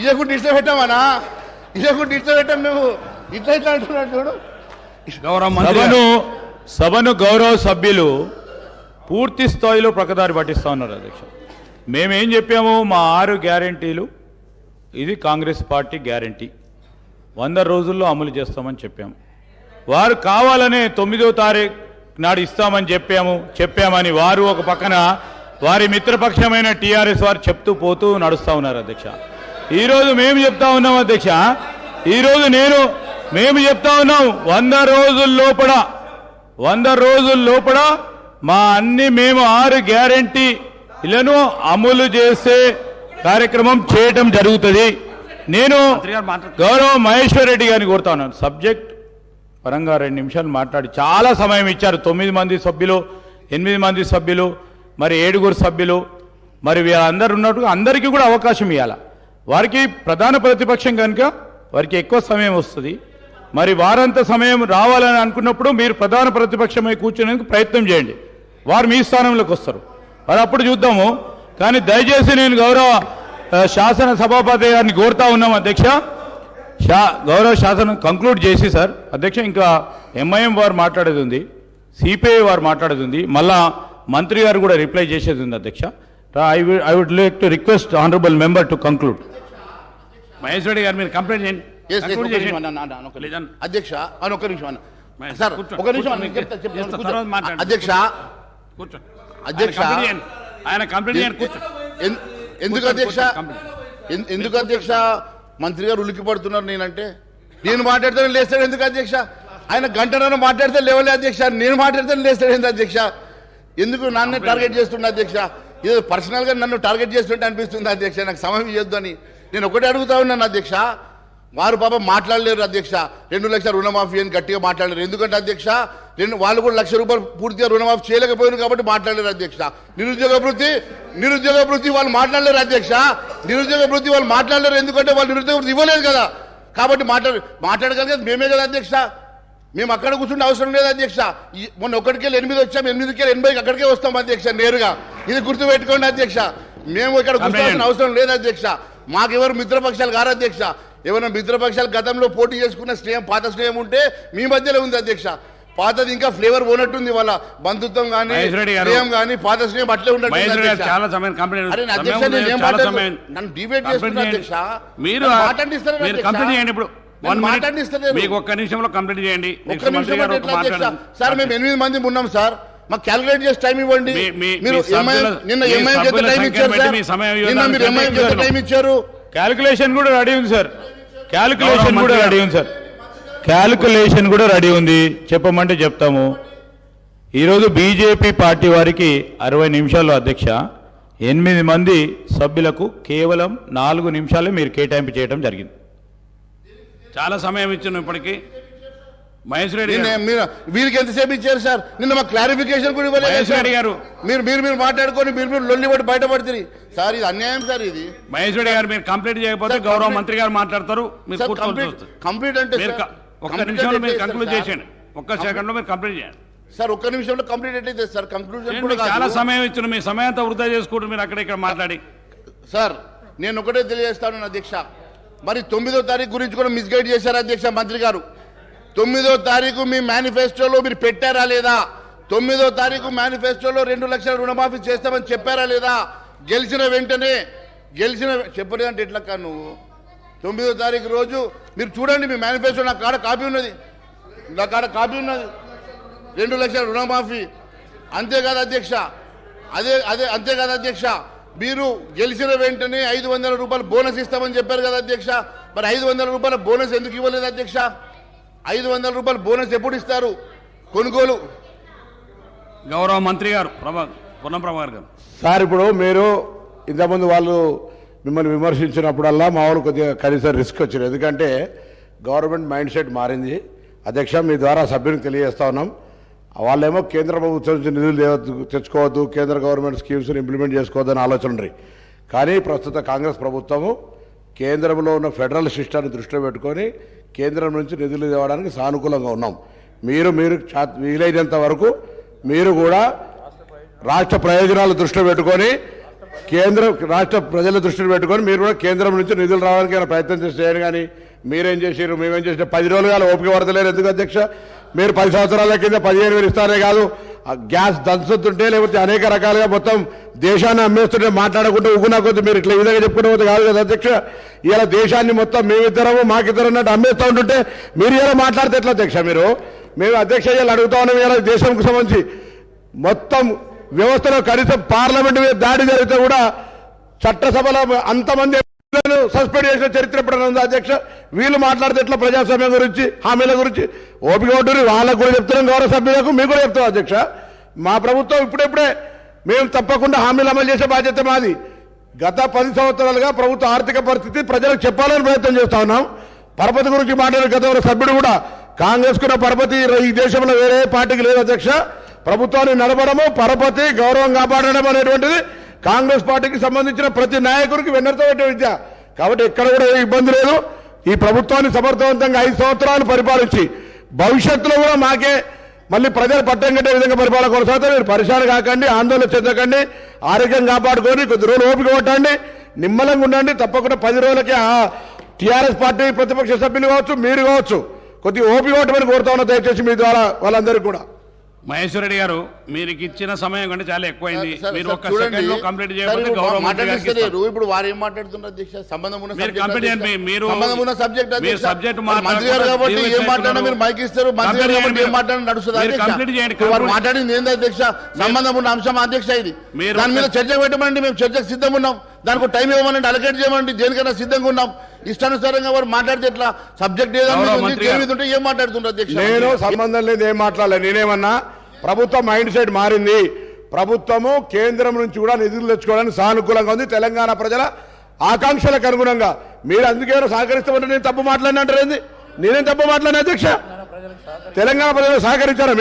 ఇయ్యకుండా ఇట్లా పెట్టామనా, ఇయ్యకుండా ఇట్లా పెట్టాం మేము, ఇట్లా అంటున్నాడు చూడు. సభను గౌరవ సభ్యులు పూర్తి స్థాయిలో ప్రకదారి పట్టిస్తా ఉన్నారు అధ్యక్ష. మేమేం చెప్పాము, మా 6 గ్యారెంటీలు, ఇది కాంగ్రెస్ పార్టీ గ్యారెంటీ, 100 రోజుల్లో అమలు చేస్తామని చెప్పాము. వారు కావాలనే 9వ తారీఖు నాడు ఇస్తామని చెప్పామని వారు ఒక పక్కన వారి మిత్రపక్షమైన టీఆర్ఎస్ వారు చెప్తూ పోతూ నడుస్తూ ఉన్నారు అధ్యక్ష. ఈరోజు మేము చెప్తా ఉన్నాం అధ్యక్ష, ఈరోజు మేము చెప్తా ఉన్నాం 100 రోజుల లోపల 100 రోజుల లోపల మా మేము 6 గ్యారెంటీలను అమలు చేసే కార్యక్రమం చేయటం జరుగుతుంది. నేను గౌరవ మహేశ్వర్ రెడ్డి గారిని కోరుతా ఉన్నాను, సబ్జెక్ట్ పరంగా 2 నిమిషాలు మాట్లాడి చాలా సమయం ఇచ్చారు. 9 మంది సభ్యులు, 8 మంది సభ్యులు, మరి 7 సభ్యులు, మరి వీళ్ళందరూ ఉన్నట్టు అందరికీ కూడా అవకాశం ఇవ్వాలి. వారికి ప్రధాన ప్రతిపక్షం కనుక వారికి ఎక్కువ సమయం వస్తుంది. మరి వారంత సమయం రావాలని అనుకున్నప్పుడు మీరు ప్రధాన ప్రతిపక్షమై కూర్చునేందుకు ప్రయత్నం చేయండి. వారు మీ స్థానంలోకి వస్తారు, మరి అప్పుడు చూద్దాము. కానీ దయచేసి నేను గౌరవ శాసన సభాపతి గారిని కోరుతా ఉన్నాం అధ్యక్ష, గౌరవ శాసనం కంక్లూడ్ చేసి సార్ అధ్యక్ష, ఇంకా ఎంఐఎం వారు మాట్లాడేది ఉంది, సిపిఐ వారు మాట్లాడేది ఉంది, మళ్ళా మంత్రి గారు కూడా రిప్లై చేసేది ఉంది అధ్యక్ష. I would like to request honourable member to conclude. Maheshwari గారు మీరు కంప్లైంట్ చేయండి. అధ్యక్ష ఒక నిమిషం సార్, ఒక నిమిషం అధ్యక్ష. అధ్యక్ష ఆయన కంప్లైంట్ చేయండి. ఎందుకు అధ్యక్ష, ఎందుకు అధ్యక్ష మంత్రి గారు ఉలిక్కి పడుతున్నారు? నేను మాట్లాడితే లేస్తాడు ఎందుకు అధ్యక్ష? ఆయన గంటన్నర మాట్లాడితే లేవలే అధ్యక్ష, నేను మాట్లాడితే లేస్తాడు ఎందుకు అధ్యక్ష? ఎందుకు నన్ను టార్గెట్ చేస్తుండే అధ్యక్ష? ఏదో పర్సనల్గా నన్ను టార్గెట్ చేస్తుంటే అనిపిస్తుంది అధ్యక్ష. నాకు సమయం ఇవ్వద్దు అని నేను ఒకటే అడుగుతా ఉన్నాను అధ్యక్ష. వారు పాపం మాట్లాడలేరు అధ్యక్ష. 2 లక్షల రుణమాఫీ అని గట్టిగా మాట్లాడలేరు. ఎందుకంటే అధ్యక్ష వాళ్ళు కూడా ₹1,00,000 పూర్తిగా రుణమాఫీ చేయలేకపోయారు కాబట్టి మాట్లాడలేరు అధ్యక్ష. నిరుద్యోగ వృత్తి వాళ్ళు మాట్లాడలేరు అధ్యక్ష. నిరుద్యోగ వృత్తి వాళ్ళు మాట్లాడలేరు ఎందుకంటే వాళ్ళు నిరుద్యోగ వృత్తి ఇవ్వలేదు కదా. కాబట్టి మాట్లాడగలిగేది మేమే కదా అధ్యక్ష. మేము అక్కడ కూర్చుంటే అవసరం లేదు అధ్యక్ష. మొన్న 1కి 8 వచ్చాం, 8కి 80 అక్కడికే వస్తాం అధ్యక్ష నేరుగా. ఇది గుర్తుపెట్టుకోండి అధ్యక్ష. మేము ఇక్కడ కూర్చోవాల్సిన అవసరం లేదు అధ్యక్ష. మాకెవరు మిత్రపక్షాలు కారు అధ్యక్ష. ఏమైనా మిత్రపక్షాలు గతంలో పోటీ చేసుకున్న స్నేహం, పాత స్నేహం ఉంటే మీ మధ్యలో ఉంది అధ్యక్ష. పాతది ఇంకా ఫ్లేవర్ పోనట్టుంది, వాళ్ళ బంధుత్వం కానీ స్నేహం కానీ పాత స్నేహం అట్లే ఉండదు. నన్ను డిబేట్ చేస్తున్నా అధ్యక్ష. మీరు మాట్లాడిస్తారు ఇప్పుడు. మీకు ఒక్క నిమిషంలో కంప్లీట్ చేయండి. సార్ మేము 8 మంది ఉన్నాం సార్, మాకు క్యాలిక్యులేట్ చేసి టైం ఇవ్వండి. నిన్న ఎంఐఎం చేత టైం ఇచ్చారు సార్, నిన్న మీరు ఎంఐఎం చేత టైం ఇచ్చారు. క్యాలిక్యులేషన్ కూడా రెడీ ఉంది సార్, క్యాలిక్యులేషన్ కూడా రెడీ ఉంది సార్, క్యాలిక్యులేషన్ కూడా రెడీ ఉంది. చెప్పమంటే చెప్తాము. ఈరోజు బీజేపీ పార్టీ వారికి 60 నిమిషాలు అధ్యక్ష, 8 మంది సభ్యులకు కేవలం 4 నిమిషాలే మీరు కేటాయింపు చేయడం జరిగింది. చాలా సమయం ఇచ్చాను ఇప్పటికీ. మహేశ్వరి వీరికి ఎంతసేపు ఇచ్చారు సార్? నిన్న మాకు క్లారిఫికేషన్ కూడా ఇవ్వలేదు గారు. మీరు మాట్లాడుకొని మీరు లొల్లి పడి బయటపడుతుంది సార్. ఇది అన్యాయం సార్. ఇది మహేశ్వరి గారు మీరు కంప్లీట్ చేయకపోతే గౌరవ మంత్రి గారు మాట్లాడతారు. కంప్లీట్ అంటే ఒక్క నిమిషంలో మీరు కంక్లూడ్ చేసేయండి. ఒక్క సెకండ్ లో మీరు కంప్లీట్ చేయండి సార్. ఒక్క నిమిషంలో కంప్లీట్ ఎట్లయితే సార్? కంక్లూజన్ చాలా సమయం ఇచ్చిన, మీ సమయంతో వృధా చేసుకుంటారు మీరు అక్కడ ఇక్కడ మాట్లాడి. సార్ నేను ఒకటే తెలియజేస్తాను అధ్యక్ష, మరి 9వ తారీఖు గురించి కూడా మిస్గైడ్ చేశారు అధ్యక్ష మంత్రి గారు. 9వ తారీఖు మీ మేనిఫెస్టోలో మీరు పెట్టారా లేదా? 9వ తారీఖు మేనిఫెస్టోలో 2 లక్షల రుణమాఫీ చేస్తామని చెప్పారా లేదా? గెలిచిన వెంటనే చెప్పలేదంటే ఎట్లా కా నువ్వు? 9వ తారీఖు రోజు మీరు చూడండి మీ మేనిఫెస్టో, నా కాడ కాపీ ఉన్నది, 2 లక్షల రుణమాఫీ. అంతేకాదు అధ్యక్ష, అంతేకాదు అధ్యక్ష, మీరు గెలిచిన వెంటనే ₹500 బోనస్ ఇస్తామని చెప్పారు కదా అధ్యక్ష. మరి ₹500 బోనస్ ఎందుకు ఇవ్వలేదు అధ్యక్ష? ₹500 బోనస్ ఎప్పుడు ఇస్తారు? కొనుగోలు. గౌరవ మంత్రి గారు పొన్నం ప్రభాకర్ గారు. సార్ ఇప్పుడు మీరు ఇంతకుముందు వాళ్ళు మిమ్మల్ని విమర్శించినప్పుడల్లా మా వాళ్ళు కొద్దిగా కనీసం రిస్క్ వచ్చింది. ఎందుకంటే గవర్నమెంట్ మైండ్ సెట్ మారింది అధ్యక్ష. మీ ద్వారా సభ్యునికి తెలియజేస్తా ఉన్నాం. వాళ్ళేమో కేంద్ర ప్రభుత్వం నుంచి నిధులు తెచ్చుకోవద్దు, కేంద్ర గవర్నమెంట్ స్కీమ్స్ని ఇంప్లిమెంట్ చేసుకోవద్దని ఆలోచన ఉంది. కానీ ప్రస్తుత కాంగ్రెస్ ప్రభుత్వము కేంద్రంలో ఉన్న ఫెడరల్ సిస్టమ్ని దృష్టిలో పెట్టుకొని కేంద్రం నుంచి నిధులు తేవడానికి సానుకూలంగా ఉన్నాం. మీరు వీలైనంత వరకు మీరు కూడా రాష్ట్ర ప్రయోజనాలు దృష్టిలో పెట్టుకొని రాష్ట్ర ప్రజల దృష్టిలో పెట్టుకొని మీరు కూడా కేంద్రం నుంచి నిధులు రావడానికి ప్రయత్నం చేయండి. కానీ మీరేం చేసారు, మేమేం చేసినా 10 రోజులు ఓపిక పడతలేరు. ఎందుకు అధ్యక్ష? మీరు 10 సంవత్సరాల కింద 15,000 ఇస్తారే కాదు, గ్యాస్ దంచుతుంటే లేకపోతే అనేక రకాలుగా మొత్తం దేశాన్ని అమ్మేస్తుంటే మాట్లాడకుండా ఉగునా కొద్ది మీరు ఇట్లా ఈ విధంగా చెప్పుకుంటే పోతే కాదు కదా అధ్యక్ష. ఇలా దేశాన్ని మొత్తం మేమిద్దరము మాకిద్దరు అన్నట్టు అమ్మేస్తూ ఉంటుంటే మీరు ఇలా మాట్లాడితే ఎట్లా అధ్యక్ష? మేము అధ్యక్ష ఇలా అడుగుతా ఉన్నాం. ఇలా దేశంకు సంబంధించి మొత్తం వ్యవస్థలో కనీసం పార్లమెంట్ మీద దాడి జరిగితే కూడా చట్టసభలో అంతమంది నేను సస్పెండ్ చేసిన చరిత్ర ఎప్పుడైనా ఉందా అధ్యక్ష? వీళ్ళు మాట్లాడితే ఎట్లా ప్రజాస్వామ్యం గురించి, హామీల గురించి? ఓపిక ఉంటుంది, వాళ్ళకు కూడా చెప్తున్నాం, గౌరవ సభ్యులకు మీకు కూడా చెప్తాం అధ్యక్ష. మా ప్రభుత్వం ఇప్పుడే మేము తప్పకుండా హామీలు అమలు చేసే బాధ్యత మాది. గత 10 సంవత్సరాలుగా ప్రభుత్వ ఆర్థిక పరిస్థితి ప్రజలకు చెప్పాలని ప్రయత్నం చేస్తా ఉన్నాం. పరపతి గురించి మాట్లాడే గతంలో సభ్యుడు కూడా కాంగ్రెస్ కున్న పరపతి ఈ దేశంలో వేరే పార్టీకి లేదు అధ్యక్ష. ప్రభుత్వాన్ని నడపడము, పరపతి, గౌరవం కాపాడడం అనేటువంటిది కాంగ్రెస్ పార్టీకి సంబంధించిన ప్రతి నాయకుడికి వెన్నెరతో పెట్టే విద్య. కాబట్టి ఎక్కడ కూడా ఏ ఇబ్బంది లేదు. ఈ ప్రభుత్వాన్ని సమర్థవంతంగా 5 సంవత్సరాలు పరిపాలించి భవిష్యత్తులో కూడా మాకే మళ్ళీ ప్రజలు పట్టం కట్టే విధంగా పరిపాలన కొనసాగితే మీరు పరిశాన కాకండి, ఆందోళన చెందకండి, ఆరోగ్యం కాపాడుకొని కొద్ది రోజులు ఓపిక కొట్టండి, నిమ్మలంగా ఉండండి. తప్పకుండా 10 రోజులకి టీఆర్ఎస్ పార్టీ ప్రతిపక్ష సభ్యులు కావచ్చు, మీరు కావచ్చు, కొద్దిగా ఓపిక కొట్టమని కోరుతా ఉన్నా దయచేసి మీ ద్వారా వాళ్ళందరికీ కూడా. మహేశ్వర రెడ్డి గారు, మీరు ఇచ్చిన సమయం కంటే చాలా ఎక్కువైంది. మీరు ఒక్క సెకండ్ లో కంప్లీట్ చేయకపోతే గౌరవ మంత్రి గారికి ఇస్తాను. ఇప్పుడు వారు ఏం మాట్లాడుతున్నారు అధ్యక్ష? సంబంధం ఉన్న మీరు కంప్లీట్ చేయండి. మీరు సబ్జెక్ట్ సబ్జెక్ట్ మంత్రి గారు కాబట్టి ఏం మాట్లాడినా మీరు మైక్ ఇస్తారు, మంత్రి గారు కాబట్టి ఏం మాట్లాడినా నడుస్తుంది. కంప్లీట్ చేయండి. వారు మాట్లాడింది ఏంది అధ్యక్ష? సంబంధం ఉన్న అంశం అధ్యక్ష. ఇది దాని మీద చర్చ పెట్టమండి, మేము చర్చకు సిద్ధంగా ఉన్నాం. దానికి టైం ఇవ్వమండి, అలకేట్ చేయమండి, దేనికైనా సిద్ధంగా ఉన్నాం. ఇష్టానుసారంగా వారు మాట్లాడితే ఎట్లా? సబ్జెక్ట్ ఏదంటే ఏం మాట్లాడుతున్నారు అధ్యక్ష? నేను సంబంధం లేదు, ఏం మాట్లాడలేదు. నేనేమన్నా ప్రభుత్వం మైండ్ సెట్ మారింది. ప్రభుత్వము కేంద్రం నుంచి కూడా నిధులు తెచ్చుకోవడానికి సానుకూలంగా ఉంది, తెలంగాణ ప్రజల ఆకాంక్షలకు అనుగుణంగా. మీరు అందుకే సహకరిస్తామంటే నేను తప్పు మాట్లాడినంటారు ఏంది? నేనేం తప్పు మాట్లాడిన అధ్యక్ష? తెలంగాణ ప్రజలు సహకరించారా?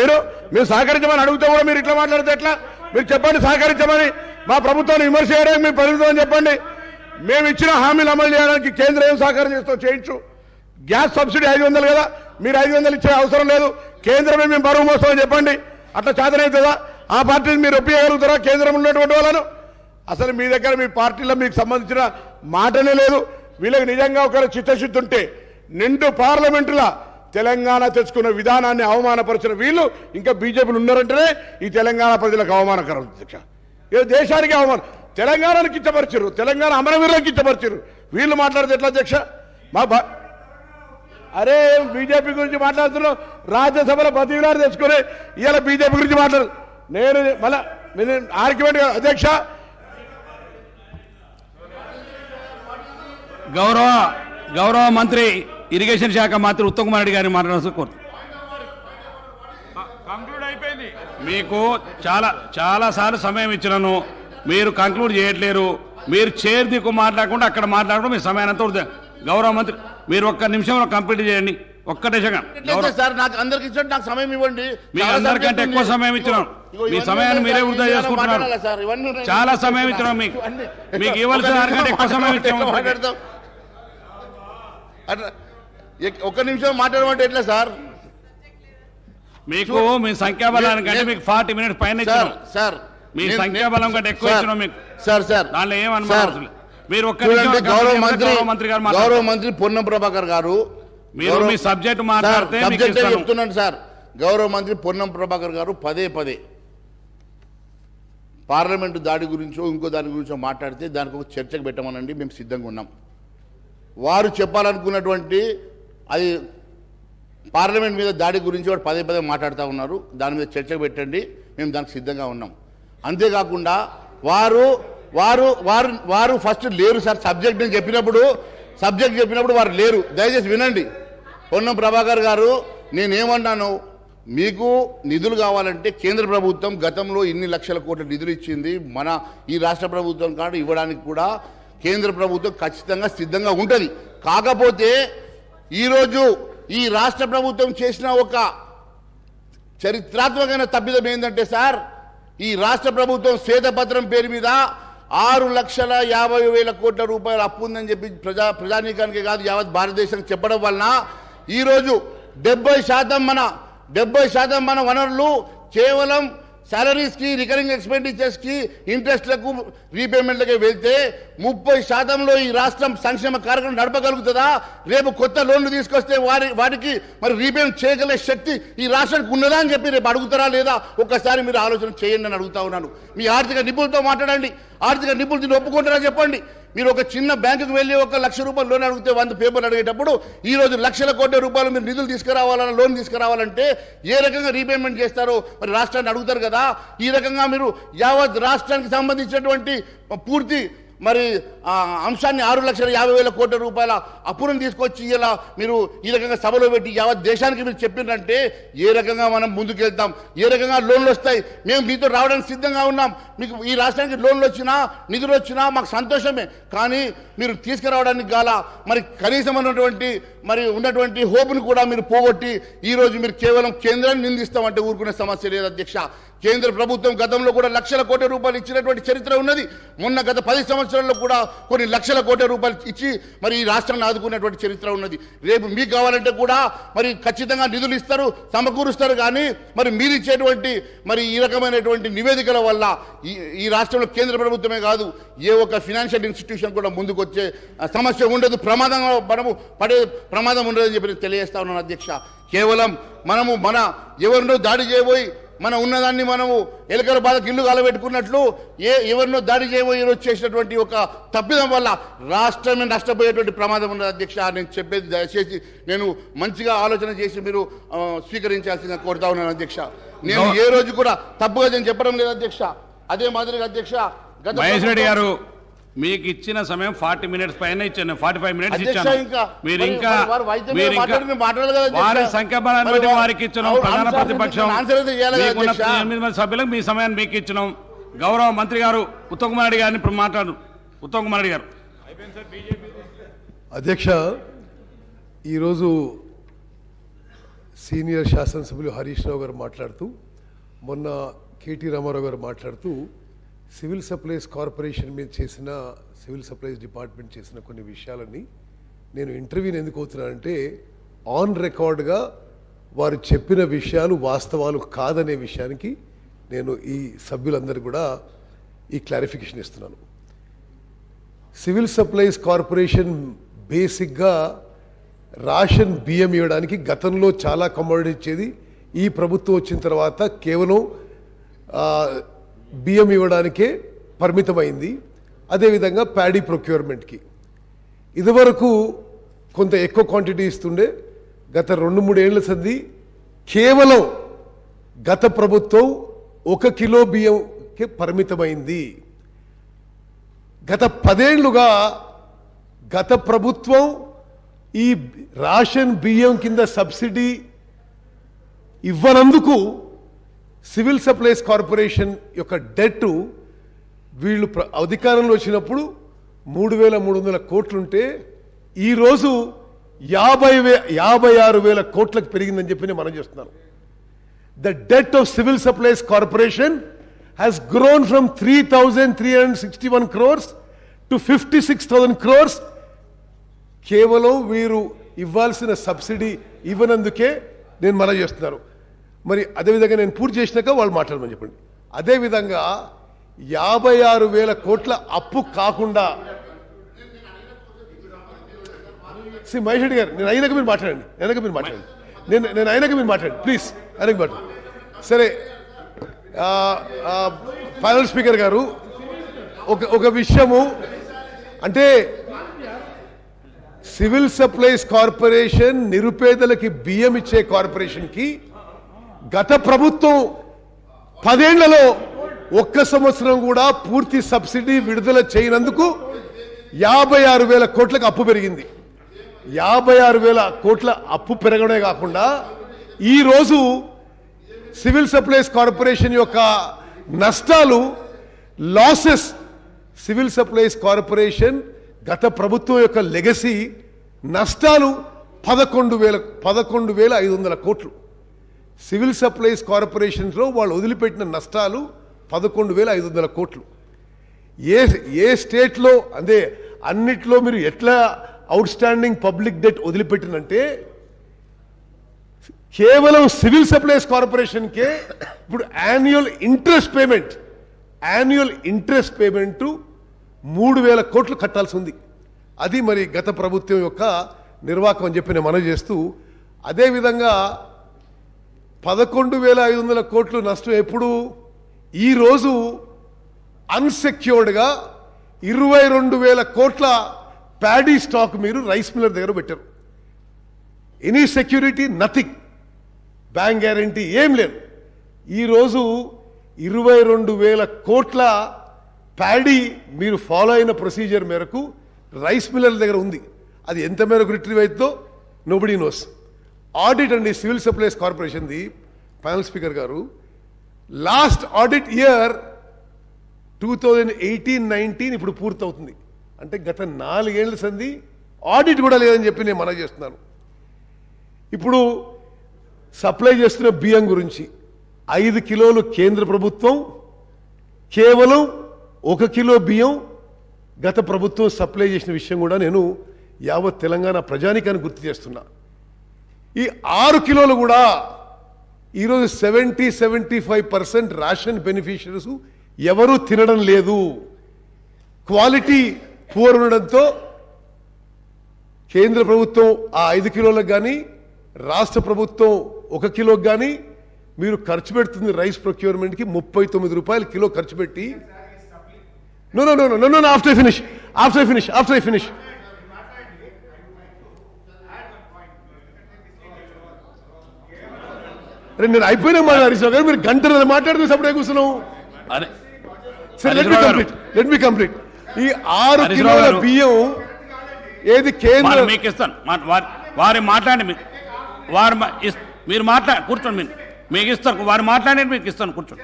మీరు సహకరించమని అడిగితే కూడా మీరు ఇట్లా మాట్లాడితే ఎట్లా? మీరు చెప్పండి సహకరించమని. మా ప్రభుత్వాన్ని విమర్శ చేయడానికి మీ పరిమితం అని చెప్పండి. మేము ఇచ్చిన హామీలు అమలు చేయడానికి కేంద్రం ఏం సహకారం చేస్తూ చేయించు. గ్యాస్ సబ్సిడీ 500 కదా, మీరు 500 ఇచ్చే అవసరం లేదు, కేంద్రమే మేము బరువు మోస్తామని చెప్పండి. అట్లా చేతనవుతుందా? ఆ పార్టీని మీరు ఒప్పియగలుగుతారా కేంద్రం ఉన్నటువంటి వాళ్ళను? అసలు మీ దగ్గర మీ పార్టీలో మీకు సంబంధించిన మాటనే లేదు. వీళ్ళకి నిజంగా ఒకరు చిత్తశుద్ధి ఉంటే నిండు పార్లమెంటులా తెలంగాణ తెచ్చుకున్న విధానాన్ని అవమానపరిచిన వీళ్ళు ఇంకా బీజేపీలు ఉన్నారంటేనే ఈ తెలంగాణ ప్రజలకు అవమానకరం అధ్యక్ష. ఏ దేశానికి అవమానం. తెలంగాణను కిచ్చపరిచారు, తెలంగాణ అమరవీరులకు కిచ్చపరిచారు. వీళ్ళు మాట్లాడితే ఎట్లా అధ్యక్ష? అరే బీజేపీ గురించి మాట్లాడుతున్నాం, రాజ్యసభలో బతిలారు తెచ్చుకొని ఇవాళ బీజేపీ గురించి మాట్లాడు. నేను మళ్ళా ఆర్గ్యుమెంట్ అధ్యక్ష. గౌరవ మంత్రి, ఇరిగేషన్ శాఖ మంత్రి ఉత్తమ్ కుమార్ రెడ్డి గారిని మాట్లాడాల్సి కోరు. కంక్లూడ్ అయిపోయింది. మీకు చాలా సార్లు సమయం ఇచ్చినాను, మీరు కంక్లూడ్ చేయట్లేరు. మీరు చైర్ దిక్కు మాట్లాడకుండా అక్కడ మాట్లాడడం మీ సమయానంతా వృధా. గౌరవ మంత్రి, మీరు ఒక్క నిమిషంలో కంప్లీట్ చేయండి. ఒక్కటే సార్, నాకు అందరికి ఇచ్చినట్టు నాకు సమయం ఇవ్వండి. మీకు అందరికంటే ఎక్కువ సమయం ఇచ్చినాం. మీ సమయాన్ని మీరే వృధా చేసుకుంటున్నారు. చాలా సమయం ఇచ్చినాం. మీకు ఇవ్వాల్సిన దానికంటే ఎక్కువ సమయం ఇచ్చాము. ఒక్క నిమిషం మాట్లాడమంటే ఎట్లా సార్? మీకు మీ సంఖ్యాబలాన్ని కంటే మీకు 40 మినిట్స్ పైన ఇచ్చినాం సార్. మీ సంఖ్యాబలం కంటే ఎక్కువ ఇచ్చినాం మీకు సార్. దానిలో ఏమనుమానం. మీరు ఒక్క గౌరవ మంత్రి పొన్నం ప్రభాకర్ గారు, మీరు మీ సబ్జెక్ట్ మాట్లాడితే చెప్తున్నాను సార్. గౌరవ మంత్రి పొన్నం ప్రభాకర్ గారు పదే పార్లమెంటు దాడి గురించో ఇంకో దాని గురించో మాట్లాడితే దానికి ఒక చర్చకు పెట్టమనండి, మేము సిద్ధంగా ఉన్నాం. వారు చెప్పాలనుకున్నటువంటి అది పార్లమెంట్ మీద దాడి గురించి వాడు పదే మాట్లాడుతూ ఉన్నారు. దాని మీద చర్చకు పెట్టండి, మేము దానికి సిద్ధంగా ఉన్నాం. అంతేకాకుండా వారు ఫస్ట్ లేరు సార్. సబ్జెక్ట్ చెప్పినప్పుడు వారు లేరు. దయచేసి వినండి. పొన్నం ప్రభాకర్ గారు, నేనేమన్నాను, మీకు నిధులు కావాలంటే కేంద్ర ప్రభుత్వం గతంలో ఇన్ని లక్షల కోట్ల నిధులు ఇచ్చింది. ఈ రాష్ట్ర ప్రభుత్వం కాదు ఇవ్వడానికి కూడా కేంద్ర ప్రభుత్వం ఖచ్చితంగా సిద్ధంగా ఉంటుంది. కాకపోతే ఈరోజు ఈ రాష్ట్ర ప్రభుత్వం చేసిన ఒక చరిత్రాత్మకమైన తప్పిదం ఏంటంటే సార్, ఈ రాష్ట్ర ప్రభుత్వం శ్వేతపత్రం పేరు మీద 6,50,000 కోట్ల రూపాయలు అప్పు ఉందని చెప్పి ప్రజానీకానికి కాదు యావత్ భారతదేశానికి చెప్పడం వలన ఈరోజు 70% మన వనరులు కేవలం సాలరీస్కి, రికరింగ్ ఎక్స్పెండిచర్స్కి, ఇంట్రెస్ట్లకు, రీపేమెంట్లకే వెళ్తే 30% ఈ రాష్ట్రం సంక్షేమ కార్యక్రమం నడపగలుగుతుందా? రేపు కొత్త లోన్లు తీసుకొస్తే వాటికి మరి రీపేమెంట్ చేయగల శక్తి ఈ రాష్ట్రానికి ఉన్నదా అని చెప్పి రేపు అడుగుతారా లేదా? ఒక్కసారి మీరు ఆలోచన చేయండి అని అడుగుతా ఉన్నాను. మీ ఆర్థిక నిపుణులతో మాట్లాడండి. ఆర్థిక నిపుణులు ఒప్పుకుంటారా చెప్పండి. మీరు ఒక చిన్న బ్యాంకుకు వెళ్ళి 1 లక్ష రూపాయలు లోన్ అడిగితే 100 పేపర్లు అడిగేటప్పుడు ఈరోజు లక్షల కోట్ల రూపాయలు మీరు నిధులు తీసుకురావాలన్నా, లోన్ తీసుకురావాలంటే ఏ రకంగా రీపేమెంట్ చేస్తారో మరి రాష్ట్రాన్ని అడుగుతారు కదా. ఈ రకంగా మీరు యావత్ రాష్ట్రానికి సంబంధించినటువంటి పూర్తి మరి అంశాన్ని 6,50,000 కోట్ల రూపాయల అప్పులను తీసుకొచ్చి ఇలా మీరు ఈ రకంగా సభలో పెట్టి యావత్ దేశానికి మీరు చెప్పిందంటే ఏ రకంగా మనం ముందుకెళ్తాం, ఏ రకంగా లోన్లు వస్తాయి? మేము మీతో రావడానికి సిద్ధంగా ఉన్నాం. మీకు ఈ రాష్ట్రానికి లోన్లు వచ్చినా నిధులు వచ్చినా మాకు సంతోషమే. కానీ మీరు తీసుకురావడానికి గాల మరి కనీసం ఉన్నటువంటి హోప్ను కూడా మీరు పోగొట్టి ఈరోజు మీరు కేవలం కేంద్రాన్ని నిందిస్తామంటే ఊరుకునే సమస్య లేదు అధ్యక్ష. కేంద్ర ప్రభుత్వం గతంలో కూడా లక్షల కోట్ల రూపాయలు ఇచ్చినటువంటి చరిత్ర ఉన్నది. మొన్న గత 10 సంవత్సరాల్లో కూడా కొన్ని లక్షల కోట్ల రూపాయలు ఇచ్చి మరి ఈ రాష్ట్రాన్ని ఆదుకున్నటువంటి చరిత్ర ఉన్నది. రేపు మీకు కావాలంటే కూడా మరి ఖచ్చితంగా నిధులు ఇస్తారు, సమకూరుస్తారు. కానీ మరి మీరు ఇచ్చేటువంటి మరి ఈ రకమైనటువంటి నివేదికల వల్ల ఈ రాష్ట్రంలో కేంద్ర ప్రభుత్వమే కాదు ఏ ఒక్క ఫినాన్షియల్ ఇన్స్టిట్యూషన్ కూడా ముందుకు వచ్చే సమస్య ఉండదు, మనము పడే ప్రమాదం ఉండదని చెప్పి తెలియజేస్తా ఉన్నాను అధ్యక్ష. కేవలం మనము ఎవరినో దాడి చేయబోయి మన ఉన్నదాన్ని మనము ఎలకల బాధకు ఇల్లు కాలబెట్టుకున్నట్లు ఎవరినో దాడి చేయబోయి ఈరోజు చేసినటువంటి ఒక తప్పిదం వల్ల రాష్ట్రమే నష్టపోయేటువంటి ప్రమాదం ఉన్నది అధ్యక్ష. నేను చెప్పేది దయచేసి నేను మంచిగా ఆలోచన చేసి మీరు స్వీకరించాల్సిందిగా కోరుతా ఉన్నాను అధ్యక్ష. నేను ఏ రోజు కూడా తప్పుగా నేను చెప్పడం లేదు అధ్యక్ష. అదే మాదిరిగా అధ్యక్ష మహేష్ రెడ్డి గారు మీకు ఇచ్చిన సమయం 40 మినిట్స్ పైన ఇచ్చాను, 45 మినిట్స్ ఇచ్చాను. మీరు ఇంకా వారి సంఖ్యాబలాన్ని బట్టి వారికి ఇచ్చినాం. ప్రధాన ప్రతిపక్షం 8 మంది సభ్యులకు మీ సమయాన్ని మీకు ఇచ్చినాం. గౌరవ మంత్రి గారు ఉత్తమ్ కుమార్ రెడ్డి గారిని మాట్లాడు. ఉత్తమ్ కుమార్ రెడ్డి గారు. అధ్యక్ష, ఈరోజు సీనియర్ శాసనసభ్యులు హరీష్ రావు గారు మాట్లాడుతూ, మొన్న కేటీ రామారావు గారు మాట్లాడుతూ సివిల్ సప్లైస్ కార్పొరేషన్ మీద చేసిన సివిల్ సప్లైస్ డిపార్ట్మెంట్ చేసిన కొన్ని విషయాలని నేను ఇంటర్వ్యూని ఎందుకు అవుతున్నానంటే ఆన్ రికార్డ్గా వారు చెప్పిన విషయాలు వాస్తవాలు కాదనే విషయానికి నేను ఈ సభ్యులందరూ కూడా ఈ క్లారిఫికేషన్ ఇస్తున్నాను. సివిల్ సప్లైస్ కార్పొరేషన్ బేసిక్గా రేషన్ బియ్యం ఇవ్వడానికి గతంలో చాలా కమోడిటీ ఇచ్చేది. ఈ ప్రభుత్వం వచ్చిన తర్వాత కేవలం బియ్యం ఇవ్వడానికే పరిమితమైంది. అదేవిధంగా ప్యాడీ ప్రొక్యూర్మెంట్కి ఇదివరకు కొంత ఎక్కువ క్వాంటిటీ ఇస్తుండే. గత 2-3 ఏళ్ల సంది కేవలం గత ప్రభుత్వం 1 కిలో బియ్యంకి పరిమితమైంది. గత 10 ఏళ్లుగా గత ప్రభుత్వం ఈ రేషన్ బియ్యం కింద సబ్సిడీ ఇవ్వనందుకు సివిల్ సప్లైస్ కార్పొరేషన్ యొక్క డెట్ వీళ్ళు అధికారంలో వచ్చినప్పుడు 3,300 కోట్లుంటే ఈరోజు 56,000 కోట్లకు పెరిగిందని చెప్పి నేను మనం చేస్తున్నాను. The det of civil supplies corporation has grown from 3,361 crores to 56,000 crores. కేవలం వీరు ఇవ్వాల్సిన సబ్సిడీ ఇవ్వనందుకే నేను మనం చేస్తున్నాను. మరి అదేవిధంగా నేను పూర్తి చేసినాక వాళ్ళు మాట్లాడమని చెప్పండి. అదేవిధంగా 56,000 కోట్ల అప్పు కాకుండా మహేష్ రెడ్డి గారు, నేను అయినాక మీరు మాట్లాడండి. నేను అయినాక మీరు మాట్లాడండి ప్లీజ్. అయినాక మాట్లాడండి. సరే, ఫైనల్ స్పీకర్ గారు, ఒక విషయము అంటే సివిల్ సప్లైస్ కార్పొరేషన్ నిరుపేదలకి బియ్యం ఇచ్చే కార్పొరేషన్కి గత ప్రభుత్వం 10 ఏళ్లలో 1 సంవత్సరం కూడా పూర్తి సబ్సిడీ విడుదల చేయనందుకు 56,000 కోట్లకు అప్పు పెరిగింది. 56,000 కోట్ల అప్పు పెరగడమే కాకుండా ఈరోజు సివిల్ సప్లైస్ కార్పొరేషన్ యొక్క నష్టాలు, లాసెస్, సివిల్ సప్లైస్ కార్పొరేషన్ గత ప్రభుత్వం యొక్క లెగసీ నష్టాలు 11,500 కోట్లు. సివిల్ సప్లైస్ కార్పొరేషన్స్లో వాళ్ళు వదిలిపెట్టిన నష్టాలు 11,500 కోట్లు. ఏ స్టేట్లో అంటే అన్నిట్లో మీరు ఎట్లా అవుట్ స్టాండింగ్ పబ్లిక్ డెట్ వదిలిపెట్టినంటే కేవలం సివిల్ సప్లైస్ కార్పొరేషన్కే ఇప్పుడు యాన్యువల్ ఇంట్రెస్ట్ పేమెంట్ 3,000 కోట్లు కట్టాల్సి ఉంది. అది మరి గత ప్రభుత్వం యొక్క నిర్వాహకం అని చెప్పి నేను మనవి చేస్తూ, అదేవిధంగా 11,500 కోట్లు నష్టం ఎప్పుడు? ఈరోజు అన్సెక్యూర్డ్గా 22,000 కోట్ల ప్యాడీ స్టాక్ మీరు రైస్ మిల్లర్ దగ్గర పెట్టారు. Any security, nothing, bank guarantee ఏం లేదు. ఈరోజు 22,000 కోట్ల ప్యాడీ మీరు ఫాలో అయిన ప్రొసీజర్ మేరకు రైస్ మిల్లర్ల దగ్గర ఉంది. అది ఎంత మేరకు రిట్రీవ్ అవుతుందో నోబడీ నోస్. ఆడిట్ అండి సివిల్ సప్లైస్ కార్పొరేషన్ది, ప్యానల్ స్పీకర్ గారు, లాస్ట్ ఆడిట్ ఇయర్ 2018-19 ఇప్పుడు పూర్తవుతుంది. అంటే గత 4 ఏళ్ల సంది ఆడిట్ కూడా లేదని చెప్పి నేను మనవి చేస్తున్నాను. ఇప్పుడు సప్లై చేస్తున్న బియ్యం గురించి 5 కిలోలు కేంద్ర ప్రభుత్వం, కేవలం 1 కిలో బియ్యం గత ప్రభుత్వం సప్లై చేసిన విషయం కూడా నేను యావత్ తెలంగాణ ప్రజానికాన్ని గుర్తు చేస్తున్నా. ఈ 6 కిలోలు కూడా ఈరోజు 70-75% రేషన్ బెనిఫిషరీస్ ఎవరూ తినడం లేదు. క్వాలిటీ పూర్ ఉండడంతో కేంద్ర ప్రభుత్వం ఆ 5 కిలోలకు కానీ రాష్ట్ర ప్రభుత్వం 1 కిలోకి కానీ మీరు ఖర్చు పెడుతుంది రైస్ ప్రొక్యూర్మెంట్కి 39 రూపాయలు కిలో ఖర్చు పెట్టి. No no no no no no after I finish అరే నేను అయిపోయినా మా హరీష్ రావు గారు, మీరు గంటలు మాట్లాడుతూ సపడే కూర్చున్నావు. సరే లెట్ మీ కంప్లీట్. ఈ 6 కిలోల బియ్యం ఏది కేంద్ర మీకు ఇస్తాను, వారి మాట్లాడి మీరు మాట్లాడి కూర్చోండి, మీకు ఇస్తాను, వారు మాట్లాడి మీకు ఇస్తాను, కూర్చోండి.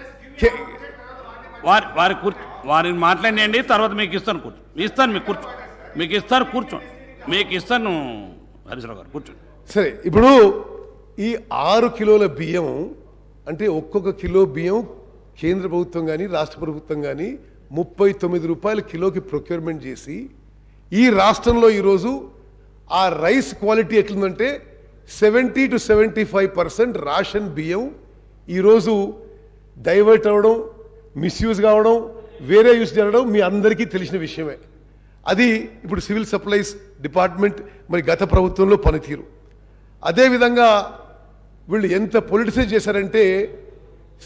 వారిని మాట్లాడండి, తర్వాత మీకు ఇస్తాను, కూర్చోండి. ఇస్తాను మీకు మీకు ఇస్తారు, కూర్చోండి, మీకు ఇస్తాను హరీశ్రావు గారు, కూర్చోండి. సరే ఇప్పుడు ఈ 6 కిలోల బియ్యం అంటే ఒక్కొక్క కిలో బియ్యం కేంద్ర ప్రభుత్వం కానీ రాష్ట్ర ప్రభుత్వం కానీ 39 రూపాయల కిలోకి ప్రొక్యూర్మెంట్ చేసి ఈ రాష్ట్రంలో ఈరోజు ఆ రైస్ క్వాలిటీ ఎట్లుందంటే 70-75% రేషన్ బియ్యం ఈరోజు డైవర్ట్ అవ్వడం, మిస్యూజ్ కావడం, వేరే యూస్ జరగడం మీ అందరికీ తెలిసిన విషయమే. అది ఇప్పుడు సివిల్ సప్లైస్ డిపార్ట్మెంట్ మరి గత ప్రభుత్వంలో పనితీరు. అదేవిధంగా వీళ్ళు ఎంత పొలిటిసైజ్ చేశారంటే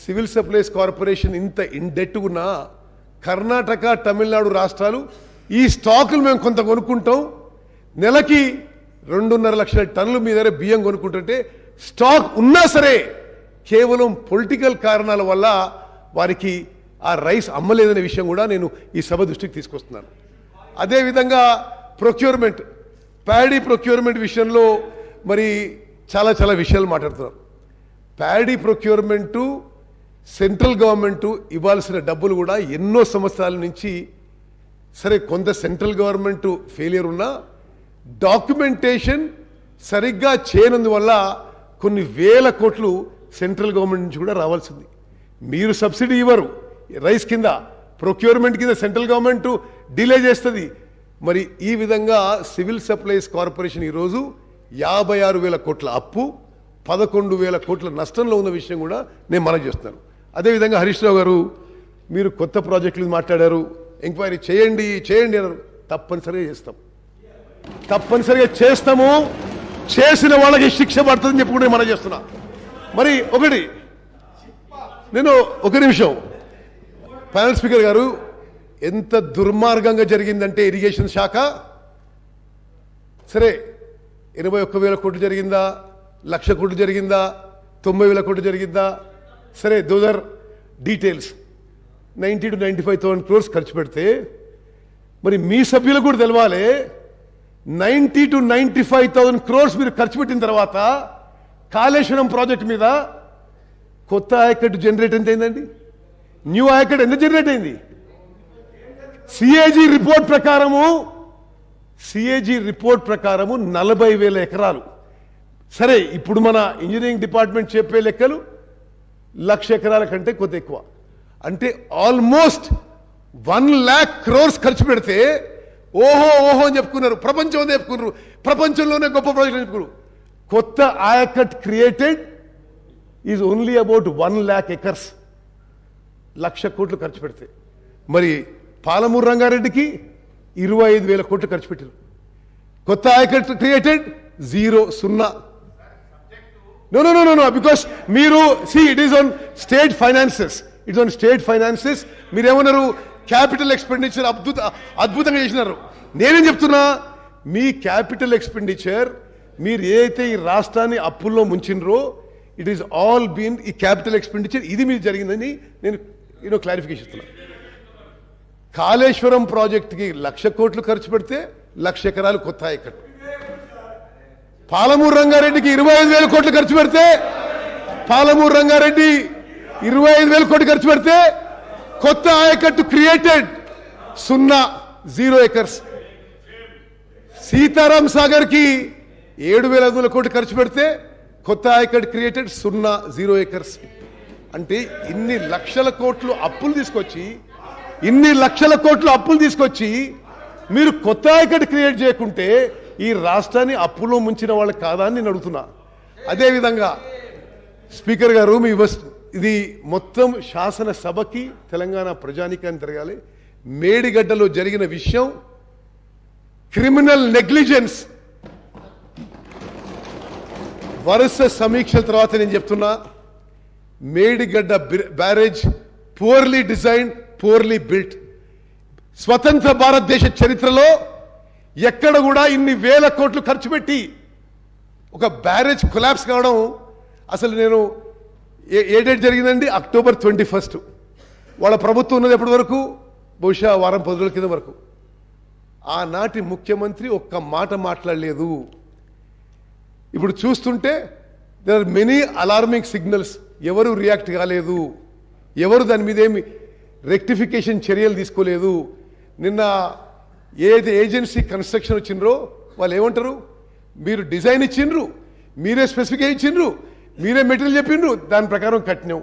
సివిల్ సప్లైస్ కార్పొరేషన్ ఇంత ఇండెట్ ఉన్న కర్ణాటక, తమిళనాడు రాష్ట్రాలు ఈ స్టాకులు మేము కొంత కొనుక్కుంటాం, నెలకి 2.5 లక్షల టన్నులు మీ దగ్గర బియ్యం కొనుక్కుంటుంటే స్టాక్ ఉన్నా సరే కేవలం పొలిటికల్ కారణాల వల్ల వారికి ఆ రైస్ అమ్మలేదనే విషయం కూడా నేను ఈ సభ దృష్టికి తీసుకొస్తున్నాను. అదేవిధంగా ప్రొక్యూర్మెంట్, ప్యాడీ ప్రొక్యూర్మెంట్ విషయంలో మరి చాలా చాలా విషయాలు మాట్లాడుతున్నారు. ప్యాడీ ప్రొక్యూర్మెంటు సెంట్రల్ గవర్నమెంట్ ఇవ్వాల్సిన డబ్బులు కూడా ఎన్నో సంవత్సరాల నుంచి సరే కొంత సెంట్రల్ గవర్నమెంట్ ఫెయిలియర్ ఉన్నా డాక్యుమెంటేషన్ సరిగ్గా చేయనందువల్ల కొన్ని వేల కోట్లు సెంట్రల్ గవర్నమెంట్ నుంచి కూడా రావాల్సింది. మీరు సబ్సిడీ ఇవ్వరు రైస్ కింద, ప్రొక్యూర్మెంట్ కింద సెంట్రల్ గవర్నమెంట్ డిలే చేస్తుంది. మరి ఈ విధంగా సివిల్ సప్లైస్ కార్పొరేషన్ ఈరోజు 56,000 కోట్ల అప్పు, 11,000 కోట్ల నష్టంలో ఉన్న విషయం కూడా నేను మనవి చేస్తున్నాను. అదేవిధంగా హరీష్ రావు గారు మీరు కొత్త ప్రాజెక్టులు మాట్లాడారు, ఎంక్వైరీ చేయండి అన్నారు. తప్పనిసరిగా చేస్తాము, చేసిన వాళ్ళకి శిక్ష పడుతుందని చెప్పి కూడా నేను మనవి చేస్తున్నా. మరి నేను ఒక నిమిషం, ప్యానల్ స్పీకర్ గారు, ఎంత దుర్మార్గంగా జరిగిందంటే ఇరిగేషన్ శాఖ సరే 21,000 కోట్లు జరిగిందా, 1,00,000 కోట్లు జరిగిందా, 90,000 కోట్లు జరిగిందా, సరే those are details. 90 to 95,000 crores ఖర్చు పెడితే మరి మీ సభ్యులకు కూడా తెలవాలి 90 to 95,000 crores మీరు ఖర్చు పెట్టిన తర్వాత కాళేశ్వరం ప్రాజెక్ట్ మీద కొత్త ఆయకట్టు జనరేట్ ఎంత అయిందండి? న్యూ ఆయకట్ ఎంత జనరేట్ అయింది? సిఏజీ రిపోర్ట్ ప్రకారము 40,000 ఎకరాలు. సరే ఇప్పుడు మన ఇంజనీరింగ్ డిపార్ట్మెంట్ చెప్పే లెక్కలు 1,00,000 ఎకరాల కంటే కొద్ది ఎక్కువ, అంటే ఆల్మోస్ట్ 1,00,000 crores ఖర్చు పెడితే ఓహో అని చెప్పుకున్నారు, ప్రపంచంలోనే గొప్ప ప్రాజెక్ట్ చెప్పుకున్నారు. కొత్త ayacut created is only about 1,00,000 acres, 1,00,000 కోట్లు ఖర్చు పెడితే. మరి పాలమూరు రంగారెడ్డికి 25,000 కోట్లు ఖర్చు పెట్టారు. కొత్త ఆయకట్ క్రియేటెడ్ 0. No, because మీరు it is on state finances. మీరేమన్నారు, క్యాపిటల్ ఎక్స్పెండిచర్ అద్భుతంగా చేసినారు. నేనేం చెప్తున్నా, మీ క్యాపిటల్ ఎక్స్పెండిచర్ మీరు ఏదైతే ఈ రాష్ట్రాన్ని అప్పుల్లో ముంచినరో ఇట్ ఈస్ ఆల్ బీన్ ఈ క్యాపిటల్ ఎక్స్పెండిచర్ ఇది మీరు జరిగిందని నేను క్లారిఫికేషన్ ఇస్తున్నా. కాళేశ్వరం ప్రాజెక్టుకి 1,00,000 కోట్లు ఖర్చు పెడితే 1,00,000 ఎకరాలు కొత్త ఆయకట్టు. పాలమూరు రంగారెడ్డికి 25,000 కోట్లు ఖర్చు పెడితే పాలమూరు రంగారెడ్డి 25,000 కోట్లు ఖర్చు పెడితే కొత్త ఆయకట్టు క్రియేటెడ్ 0 ఎకర్స్. సీతారాం సాగర్ కి 7,500 కోట్లు ఖర్చు పెడితే కొత్త ఆయకట్టు క్రియేటెడ్ 0 ఎకర్స్. అంటే ఇన్ని లక్షల కోట్లు అప్పులు తీసుకొచ్చి మీరు కొత్త ఆయకట్టు క్రియేట్ చేయకుంటే ఈ రాష్ట్రాన్ని అప్పులో ముంచిన వాళ్ళు కాదా అని నేను అడుగుతున్నా. అదేవిధంగా స్పీకర్ గారు ఇది మొత్తం శాసనసభకి తెలంగాణ ప్రజానీకాన్ని జరగాలి. మేడిగడ్డలో జరిగిన విషయం క్రిమినల్ నెగ్లిజెన్స్. వరుస సమీక్షల తర్వాత నేను చెప్తున్నా, Medigadda barrage purely design, purely built. స్వతంత్ర భారతదేశ చరిత్రలో ఎక్కడ కూడా ఇన్ని వేల కోట్లు ఖర్చు పెట్టి ఒక బ్యారేజ్ కొలాప్స్ కావడం, అసలు నేను ఏ డేట్ జరిగిందండి? అక్టోబర్ 21. వాళ్ళ ప్రభుత్వం ఉన్నది ఎప్పటి వరకు? బహుశా వారం 10 రోజుల కింద వరకు. ఆనాటి ముఖ్యమంత్రి ఒక్క మాట మాట్లాడలేదు. ఇప్పుడు చూస్తుంటే there are many alarming signals. ఎవరు రియాక్ట్ కాలేదు, ఎవరు దాని మీద ఏమి రెక్టిఫికేషన్ చర్యలు తీసుకోలేదు. నిన్న ఏది ఏజెన్సీ కన్స్ట్రక్షన్ వచ్చిండ్రో వాళ్ళు ఏమంటారు? మీరు డిజైన్ ఇచ్చిండ్రు, మీరే స్పెసిఫికేషన్ ఇచ్చిండ్రు, మీరే మెటీరియల్ చెప్పిండ్రు, దాని ప్రకారం కట్టినాం.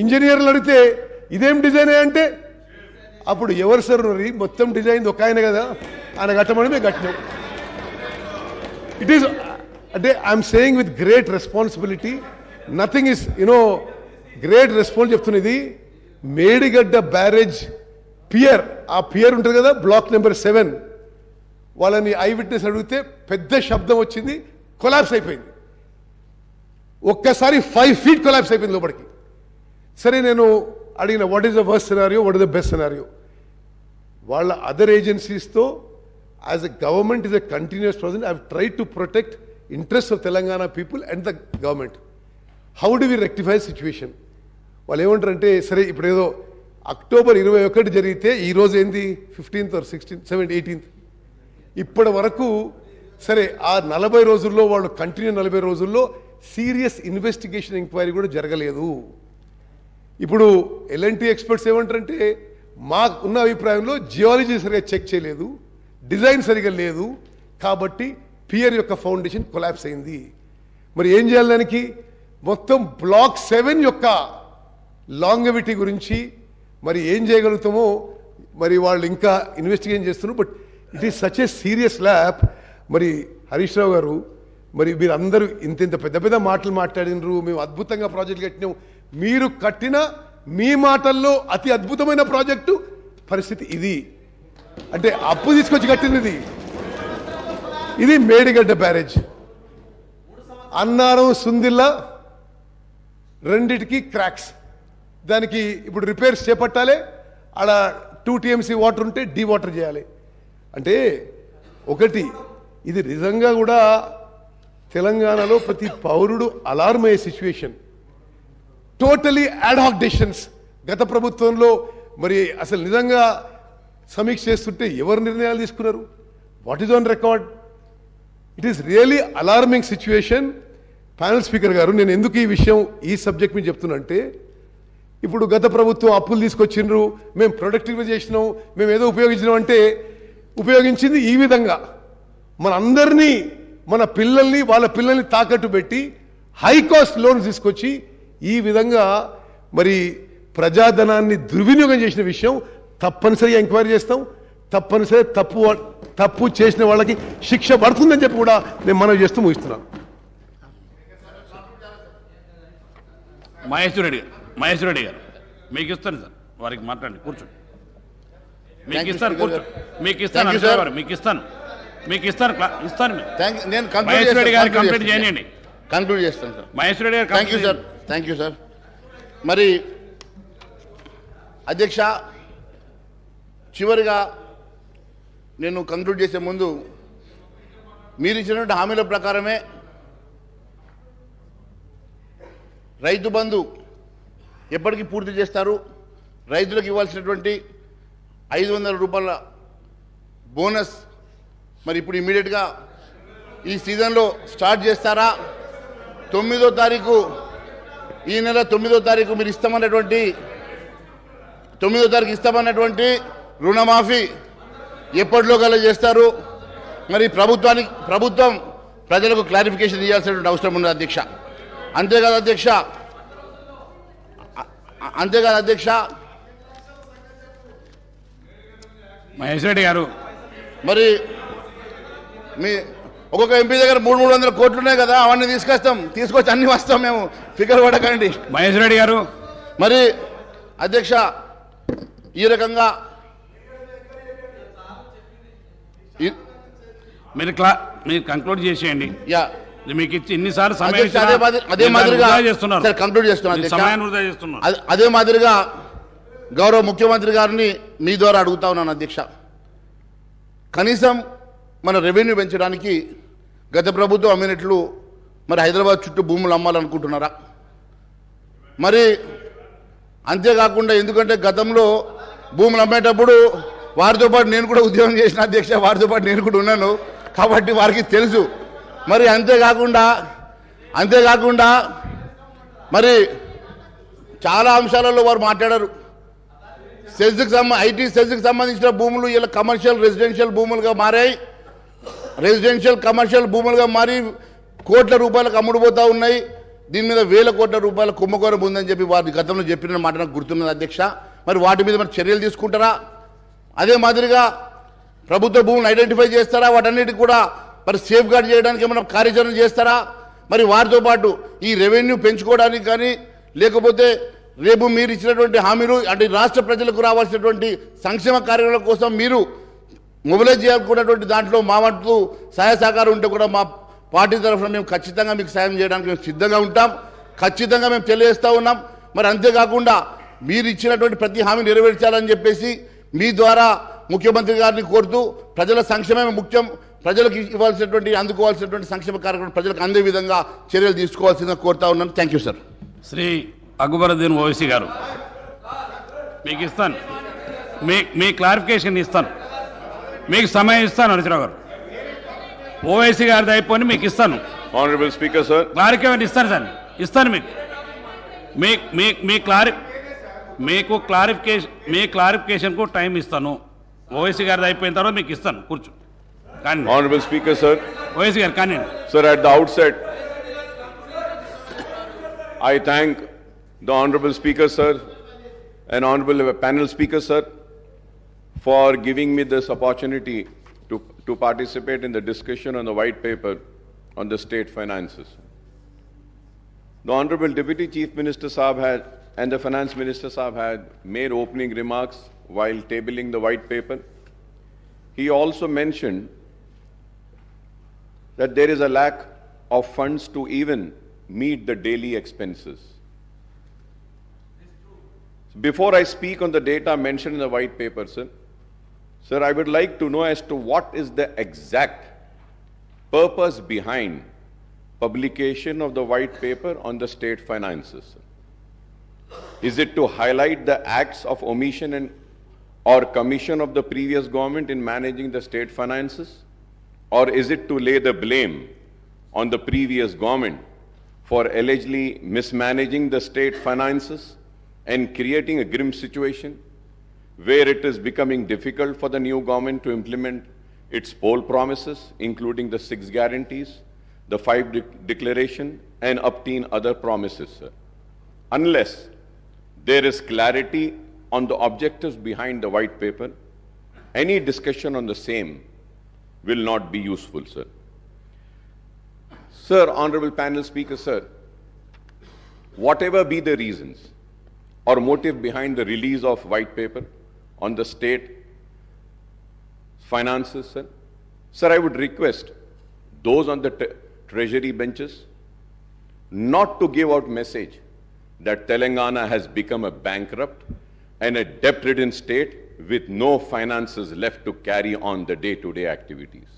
ఇంజనీర్లు అడిగితే ఇదేం డిజైన్ అంటే అప్పుడు ఎవరు సార్ మొత్తం డిజైన్ ఒక ఆయన కదా, ఆయన కట్టమని మేము కట్టినాం. ఇట్ ఈస్ అంటే I'm saying with great responsibility, nothing is great response చెప్తున్నది. మేడిగడ్డ బ్యారేజ్ పియర్, ఆ పియర్ ఉంటుంది కదా, బ్లాక్ నెంబర్ 7, వాళ్ళని ఐ విట్నెస్ అడిగితే పెద్ద శబ్దం వచ్చింది, కొలాప్స్ అయిపోయింది. ఒక్కసారి 5 feet కొలాప్స్ అయిపోయింది లోపలికి. సరే నేను అడిగిన what is the worst scenario, what is the best scenario. వాళ్ళ అదర్ ఏజెన్సీస్తో as a government is a continuous process. I have tried to protect interest of Telangana people and the government. How do we rectify situation? వాళ్ళు ఏమంటారంటే, సరే ఇప్పుడు ఏదో October 21 జరిగితే ఈరోజు ఏంది 15th or 16th 17th 18th, ఇప్పటి వరకు సరే ఆ 40 రోజుల్లో వాళ్ళు కంటిన్యూ 40 రోజుల్లో సీరియస్ ఇన్వెస్టిగేషన్ ఎంక్వైరీ కూడా జరగలేదు. ఇప్పుడు ఎల్ఎన్టీ ఎక్స్పర్ట్స్ ఏమంటారంటే, మాకు ఉన్న అభిప్రాయంలో జియాలజీ సరిగా చెక్ చేయలేదు, డిజైన్ సరిగా లేదు, కాబట్టి పియర్ యొక్క ఫౌండేషన్ కొలాప్స్ అయింది. మరి ఏం చేయాలి దానికి? మొత్తం బ్లాక్ 7 యొక్క లాంగవిటీ గురించి మరి ఏం చేయగలుగుతామో మరి వాళ్ళు ఇంకా ఇన్వెస్టిగేషన్ చేస్తున్నారు. But it is such a serious lab. మరి హరీష్ రావు గారు, మరి మీరు అందరూ ఇంత పెద్ద పెద్ద మాటలు మాట్లాడినరు, మేము అద్భుతంగా ప్రాజెక్టులు కట్టినాం. మీరు కట్టిన మీ మాటల్లో అతి అద్భుతమైన ప్రాజెక్టు పరిస్థితి ఇది. అంటే అప్పు తీసుకొచ్చి కట్టినది ఇది మేడిగడ్డ బ్యారేజ్. అన్నారం సుందిల్లా రెండిటికి క్రాక్స్. దానికి ఇప్పుడు రిపేర్స్ చేపట్టాలి. ఆడ 2 TMC వాటర్ ఉంటే డీ వాటర్ చేయాలి. అంటే ఒకటి, ఇది నిజంగా కూడా తెలంగాణలో ప్రతి పౌరుడు అలార్మ్ అయ్యే సిచ్యువేషన్. Totally యాడ్హాక్ decisions. గత ప్రభుత్వంలో మరి అసలు నిజంగా సమీక్ష చేస్తుంటే ఎవరు నిర్ణయాలు తీసుకున్నారు? What is on record? It is really alarming situation. Panel speaker గారు, నేను ఎందుకు ఈ విషయం ఈ సబ్జెక్ట్ మీద చెప్తున్నా అంటే, ఇప్పుడు గత ప్రభుత్వం అప్పులు తీసుకొచ్చిండ్రు, మేము ప్రొడక్టివ్గా చేసినాం, మేము ఏదో ఉపయోగించినాం అంటే ఉపయోగించింది ఈ విధంగా మన అందరినీ, మన పిల్లల్ని, వాళ్ళ పిల్లల్ని తాకట్టు పెట్టి హై కాస్ట్ లోన్స్ తీసుకొచ్చి ఈ విధంగా మరి ప్రజాధనాన్ని దుర్వినియోగం చేసిన విషయం తప్పనిసరిగా ఎంక్వైరీ చేస్తాం. తప్పనిసరిగా తప్పు చేసిన వాళ్ళకి శిక్ష పడుతుందని చెప్పి కూడా నేను మనవి చేస్తూ ముగిస్తున్నాను. మహేశ్వర రెడ్డి గారు మీకు ఇస్తాను సార్, వారికి మాట్లాడండి, కూర్చోండి. మీకు ఇస్తాను, కూర్చోండి. మీకు ఇస్తాను, మీకు ఇస్తాను. నేను మహేశ్వర రెడ్డి గారు కంప్లీట్ చేయండి. కంక్లూడ్ చేస్తాను సార్. మహేశ్వర రెడ్డి గారు థ్యాంక్ యూ సార్. మరి అధ్యక్ష, చివరిగా నేను కంక్లూడ్ చేసే ముందు మీరు ఇచ్చినటువంటి హామీల ప్రకారమే రైతు బంధు ఎప్పటికీ పూర్తి చేస్తారు, రైతులకు ఇవ్వాల్సినటువంటి 500 రూపాయల బోనస్ మరి ఇప్పుడు ఇమ్మీడియట్గా ఈ సీజన్లో స్టార్ట్ చేస్తారా? 9వ తారీఖు ఈ నెల 9వ తారీఖు మీరు ఇస్తామన్నటువంటి 9వ తారీఖు ఇస్తామన్నటువంటి రుణమాఫీ ఎప్పటిలో గల చేస్తారు? మరి ప్రభుత్వం ప్రజలకు క్లారిఫికేషన్ ఇవ్వాల్సినటువంటి అవసరం ఉన్నది అధ్యక్ష. అంతేకాదు అధ్యక్ష మహేష్ రెడ్డి గారు, మరి మీ ఒక్కొక్క ఎంపీ దగ్గర 300 కోట్లు ఉన్నాయి కదా, అవన్నీ తీసుకొచ్చి అన్ని వస్తాం మేము, ఫిగర్ పడకండి. మహేష్ రెడ్డి గారు, మరి అధ్యక్ష ఈ రకంగా మీరు కంక్లూడ్ చేసేయండి. యా మీకు ఇచ్చి ఇన్నిసార్లు సమయం అదే మాదిరిగా చేస్తున్నారు. కంక్లూడ్ చేస్తున్నాను. సమయాన్ని వృధా చేస్తున్నారు. అదే మాదిరిగా గౌరవ ముఖ్యమంత్రి గారిని మీ ద్వారా అడుగుతా ఉన్నాను అధ్యక్ష. కనీసం మన రెవెన్యూ పెంచడానికి గత ప్రభుత్వం అమ్మినట్లు మరి హైదరాబాద్ చుట్టూ భూములు అమ్మాలనుకుంటున్నారా? మరి అంతేకాకుండా ఎందుకంటే గతంలో భూములు అమ్మేటప్పుడు వారితో పాటు నేను కూడా ఉద్యోగం చేసిన అధ్యక్ష, వారితో పాటు నేను కూడా ఉన్నాను కాబట్టి వారికి తెలుసు. మరి అంతేకాకుండా మరి చాలా అంశాలలో వారు మాట్లాడారు. ఐటీ సెజ్కి సంబంధించిన భూములు ఇలా కమర్షియల్ రెసిడెన్షియల్ భూములుగా మారాయి. రెసిడెన్షియల్ కమర్షియల్ భూములుగా మారి కోట్ల రూపాయలకు అమ్ముడుపోతూ ఉన్నాయి. దీని మీద వేల కోట్ల రూపాయల కుంభకోణం ఉందని చెప్పి వారి గతంలో చెప్పిన మాట నాకు గుర్తున్నది అధ్యక్ష. మరి వాటి మీద మరి చర్యలు తీసుకుంటారా? అదే మాదిరిగా ప్రభుత్వ భూములను ఐడెంటిఫై చేస్తారా? వాటన్నిటికి కూడా మరి సేఫ్ గార్డ్ చేయడానికి ఏమైనా కార్యాచరణ చేస్తారా? మరి వారితో పాటు ఈ రెవెన్యూ పెంచుకోవడానికి కానీ లేకపోతే రేపు మీరు ఇచ్చినటువంటి హామీలు అంటే రాష్ట్ర ప్రజలకు రావాల్సినటువంటి సంక్షేమ కార్యక్రమాల కోసం మీరు మొబిలైజ్ చేయాలనుకున్నటువంటి దాంట్లో మా వంతు సహాయ సహకారం ఉంటే కూడా మా పార్టీ తరఫున మేము ఖచ్చితంగా మీకు సాయం చేయడానికి మేము సిద్ధంగా ఉంటాం. ఖచ్చితంగా మేము తెలియజేస్తూ ఉన్నాం. మరి అంతేకాకుండా మీరు ఇచ్చినటువంటి ప్రతి హామీ నెరవేర్చాలని చెప్పేసి మీ ద్వారా ముఖ్యమంత్రి గారిని కోరుతూ ప్రజల సంక్షేమమే ముఖ్యం, ప్రజలకు అందుకోవాల్సినటువంటి సంక్షేమ కార్యక్రమం ప్రజలకు అందే విధంగా చర్యలు తీసుకోవాల్సిందిగా కోరుతా ఉన్నాను. Thank you sir. Shri Akbaruddin Owaisi గారు, మీకు ఇస్తాను, మీ క్లారిఫికేషన్ ఇస్తాను, మీకు సమయం ఇస్తాను. హరీశ్రావు గారు, ఓవైసీ గారిది అయిపోయి మీకు ఇస్తాను. ఆనరబుల్ స్పీకర్ సార్, క్లారిఫికేషన్ ఇస్తాను సార్, ఇస్తాను మీకు క్లారిఫికేషన్కు టైం ఇస్తాను. ఓవైసీ గారిది అయిపోయిన తర్వాత మీకు ఇస్తాను. కూర్చో కానీ. ఆనరబుల్ స్పీకర్ సార్, ఓవైసీ గారు కానీ. Sir, at the outset I thank the honorable speaker sir and honorable panel speaker sir for giving me this opportunity to participate in the discussion on the white paper on the state finances. The honorable deputy chief minister Saab and the finance minister Saab had made opening remarks while tabling the white paper. He also mentioned that there is a lack of funds to even meet the daily expenses. Before I speak on the data mentioned in the white paper, sir, I would like to know as to what is the exact purpose behind publication of the white paper on the state finances. Is it to highlight the acts of omission or commission of the previous government in managing the state finances? Or is it to lay the blame on the previous government for allegedly mismanaging the state finances and creating a grim situation where it is becoming difficult for the new government to implement its poll promises, including the 6 guarantees, the 5 declaration, and obtain other promises, sir? Unless there is clarity on the objectives behind the white paper, any discussion on the same will not be useful, sir. Sir, honorable panel speaker, sir, whatever be the reasons or motive behind the release of white paper on the state finances, sir, I would request those on the treasury benches not to give out message that Telangana has become a bankrupt and a debt-ridden state with no finances left to carry on the day-to-day activities.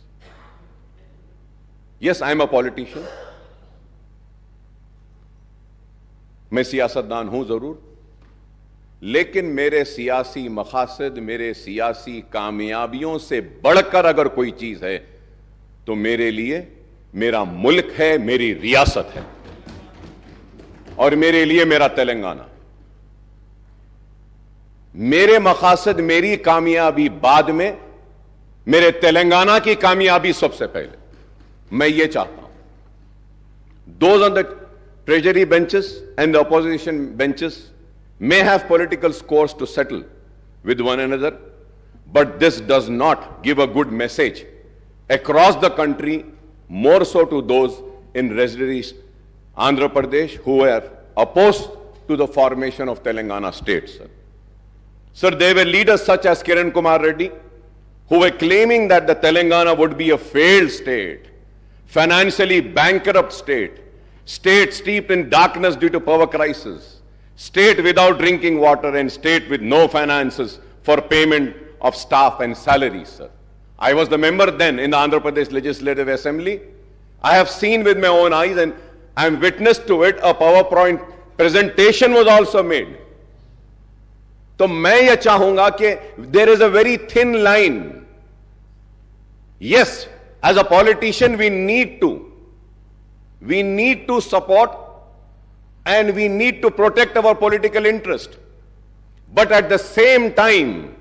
Yes, I am a politician. मैं सियासतदान हूं जरूर, लेकिन मेरे सियासी मकासद, मेरे सियासी कामयाबियों से बढ़कर अगर कोई चीज है तो मेरे लिए मेरा मुल्क है, मेरी रियासत है और मेरे लिए मेरा तेलंगाना। मेरे मकासद, मेरी कामयाबी बाद में, मेरे तेलंगाना की कामयाबी सबसे पहले। मैं ये चाहता हूं those on the treasury benches and the opposition benches may have political scores to settle with one another, but this does not give a good message across the country, more so to those in residencies Andhra Pradesh who were opposed to the formation of Telangana state. Sir, there were leaders such as Kiran Kumar Reddy who were claiming that the Telangana would be a failed state, financially bankrupt state, state steeped in darkness due to power crisis, state without drinking water, and state with no finances for payment of staff and salaries, sir. I was the member then in the Andhra Pradesh Legislative Assembly. I have seen with my own eyes and I am witness to it. A PowerPoint presentation was also made. तो मैं यह चाहूंगा कि there is a very thin line. Yes, as a politician we need to support and we need to protect our political interest. But at the same time,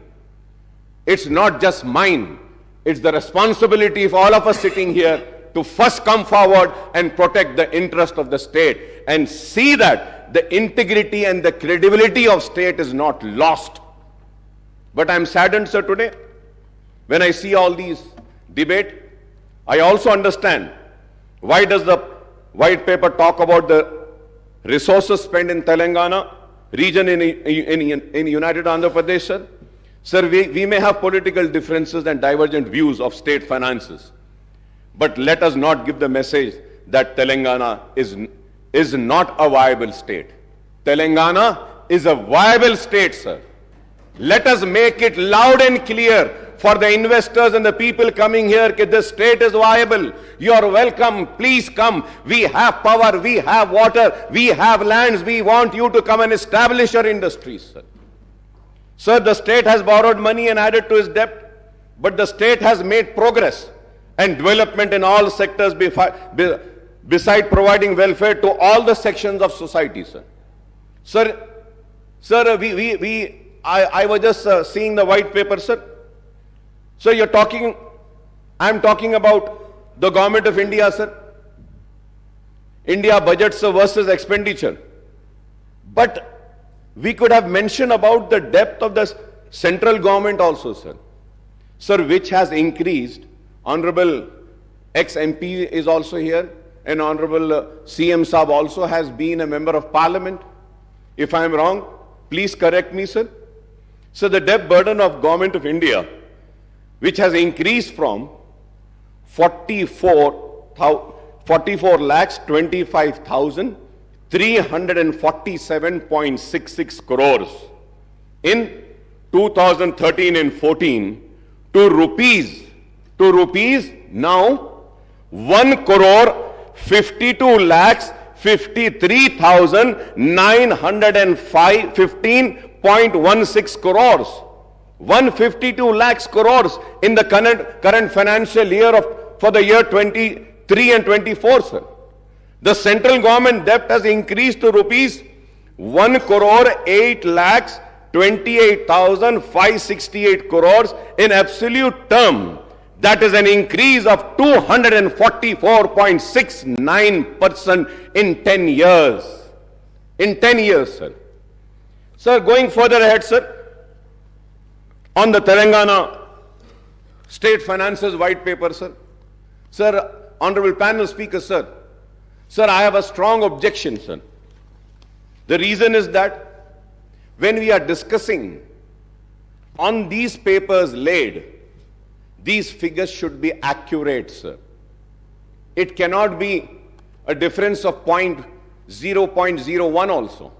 it's not just mine, it's the responsibility of all of us sitting here to first come forward and protect the interest of the state and see that the integrity and the credibility of state is not lost. But I'm saddened, sir, today when I see all these debate. I also understand why does the white paper talk about the resources spent in Telangana region in United Andhra Pradesh, sir. Sir, we may have political differences and divergent views of state finances, but let us not give the message that Telangana is not a viable state. Telangana is a viable state, sir. Let us make it loud and clear for the investors and the people coming here that this state is viable. You are welcome. Please come. We have power. We have water. We have lands. We want you to come and establish your industries, sir. Sir, the state has borrowed money and added to its debt, but the state has made progress and development in all sectors beside providing welfare to all the sections of society, sir. Sir, I was just seeing the white paper, sir. So I'm talking about the government of India, sir. India budgets versus expenditure. But we could have mentioned about the depth of the central government also, sir. Sir, which has increased. Honorable ex-MP is also here, and Honorable CM Saab also has been a member of parliament. If I am wrong, please correct me, sir. So the debt burden of government of India, which has increased from 44,25,347.66 crores in 2013 and 14 to rupees now 1,52,53,915.16 crores. 152 lakhs crores in the current financial year for the year 23 and 24, sir. The central government debt has increased to rupees 1,08,28,568 crores in absolute term. That is an increase of 244.69% in 10 years. In 10 years, sir. Sir, going further ahead, sir, on the Telangana State Finances White Paper, sir. Sir, Honorable Panel Speaker, sir. Sir, I have a strong objection, sir. The reason is that when we are discussing on these papers laid, these figures should be accurate, sir. It cannot be a difference of 0.01 also.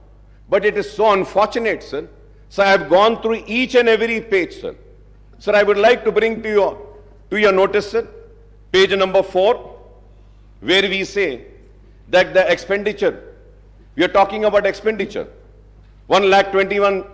But it is so unfortunate, sir. So I have gone through each and every page, sir. Sir, I would like to bring to your notice, sir, page number 4, where we say that the expenditure, we are talking about expenditure, 1,21,000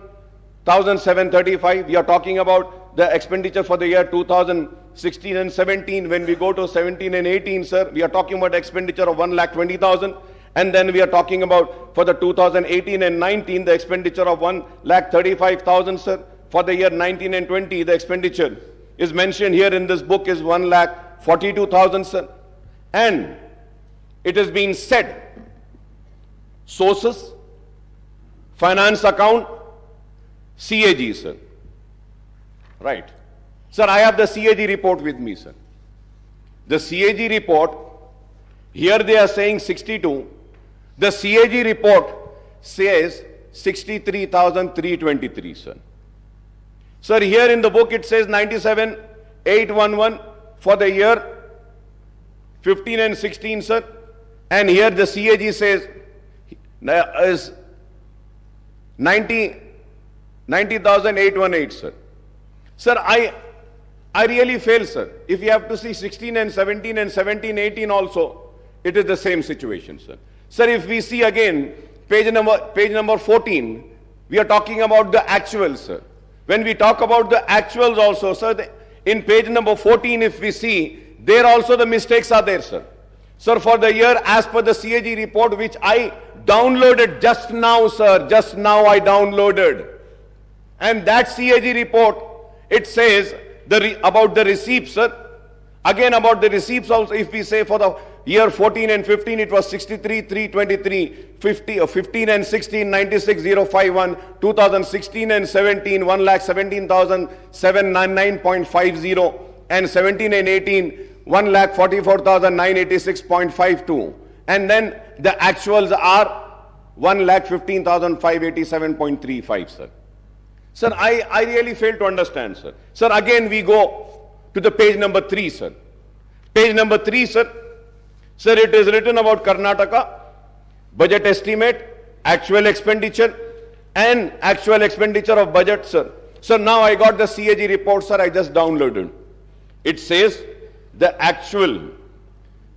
1,735. We are talking about the expenditure for the year 2016 and 17. When we go to 17 and 18, sir, we are talking about expenditure of 1,20,000. And then we are talking about for the 2018 and 19, the expenditure of 1,35,000, sir. For the year 19 and 20, the expenditure is mentioned here in this book is 1,42,000, sir. And it has been said, sources, finance account, CAG, sir. Right. Sir, I have the CAG report with me, sir. The CAG report, here they are saying 62. The CAG report says 63,323, sir. Sir, here in the book it says 97,811 for the year 15 and 16, sir. And here the CAG says is 90,818, sir. Sir, I really fail, sir. If you have to see 16 and 17 and 17, 18 also, it is the same situation, sir. Sir, if we see again page number 14, we are talking about the actuals, sir. When we talk about the actuals also, sir, in page number 14, if we see, there also the mistakes are there, sir. Sir, for the year as per the CAG report, which I downloaded just now, sir, just now I downloaded. And that CAG report, it says about the receipts, sir. Again, about the receipts also, if we say for the year 14 and 15, it was 63,323, 15 and 16, 96,051, 2016 and 17, 1,17,799.50, and 17 and 18, 1,44,986.52. And then the actuals are 1,15,587.35, sir. Sir, I really fail to understand, sir. Sir, again we go to the page number 3, sir. Page number 3, sir. Sir, it is written about Karnataka, budget estimate, actual expenditure, and actual expenditure of budget, sir. Sir, now I got the CAG report, sir, I just downloaded. It says the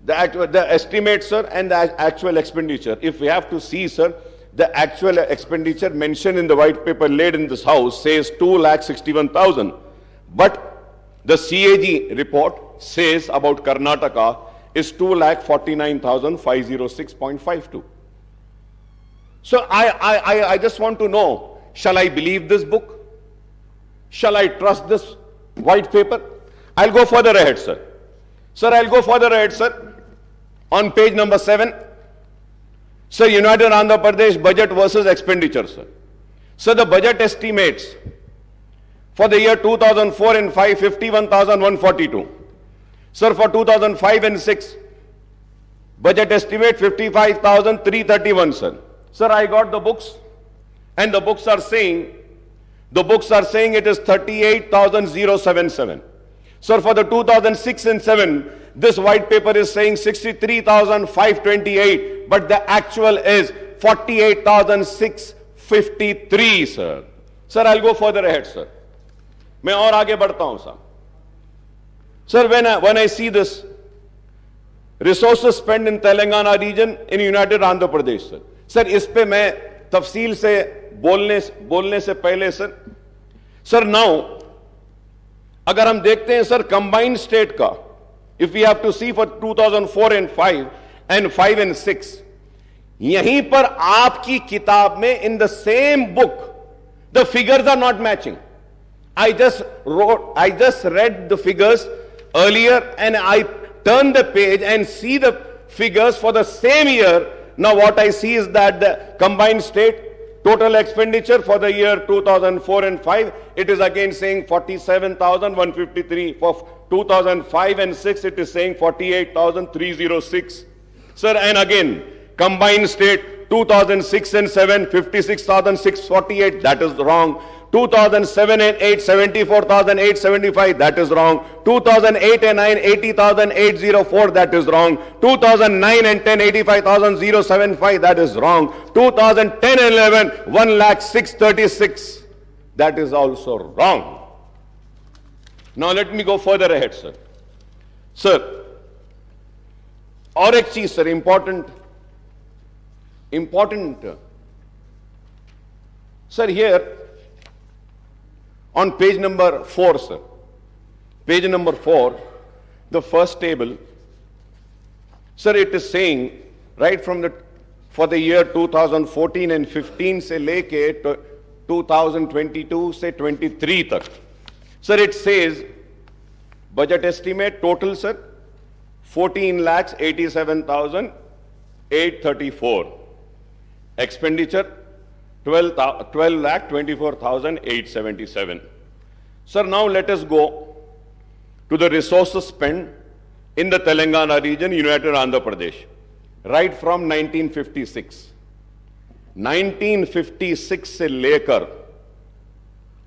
estimate, sir, and the actual expenditure. If we have to see, sir, the actual expenditure mentioned in the white paper laid in this house says 2,61,000. But the CAG report says about Karnataka is 2,49,506.52. So I just want to know, shall I believe this book? Shall I trust this white paper? I'll go further ahead, sir. Sir, I'll go further ahead, sir. On page number 7, sir, United Andhra Pradesh budget versus expenditure, sir. Sir, the budget estimates for the year 2004 and 5, 51,142. Sir, for 2005 and 6, budget estimate 55,331, sir. Sir, I got the books, and the books are saying it is 38,077. Sir, for the 2006 and 7, this white paper is saying 63,528, but the actual is 48,653, sir. Sir, I'll go further ahead, sir. मैं और आगे बढ़ता हूं, sir. Sir, when I see this, resources spent in Telangana region in United Andhra Pradesh, sir. Sir, इस पे मैं तफसील से बोलने से पहले, sir, now, अगर हम देखते हैं, sir, combined state का, if we have to see for 2004 and 5 and 5 and 6, यहीं पर आपकी किताब में in the same book, the figures are not matching. I just read the figures earlier and I turn the page and see the figures for the same year. Now what I see is that the combined state total expenditure for the year 2004 and 5, it is again saying 47,153. For 2005 and 6, it is saying 48,306. Sir, and again, combined state 2006 and 7, 56,648, that is wrong. 2007 and 8, 74,875, that is wrong. 2008 and 9, 80,804, that is wrong. 2009 and 10, 85,075, that is wrong. 2010 and 11, 1,06,36, that is also wrong. Now let me go further ahead, sir. Sir, और एक चीज, sir, important. Sir, here, On page number 4, sir. Page number 4, the first table. Sir, it is saying right from for the year 2014 and 15 से लेके 2022 से 23 तक. Sir, it says budget estimate total, sir, 14,87,834. Expenditure 12,24,877. Sir, now let us go to the resources spent in the Telangana region, United Andhra Pradesh, right from 1956. 1956 से लेकर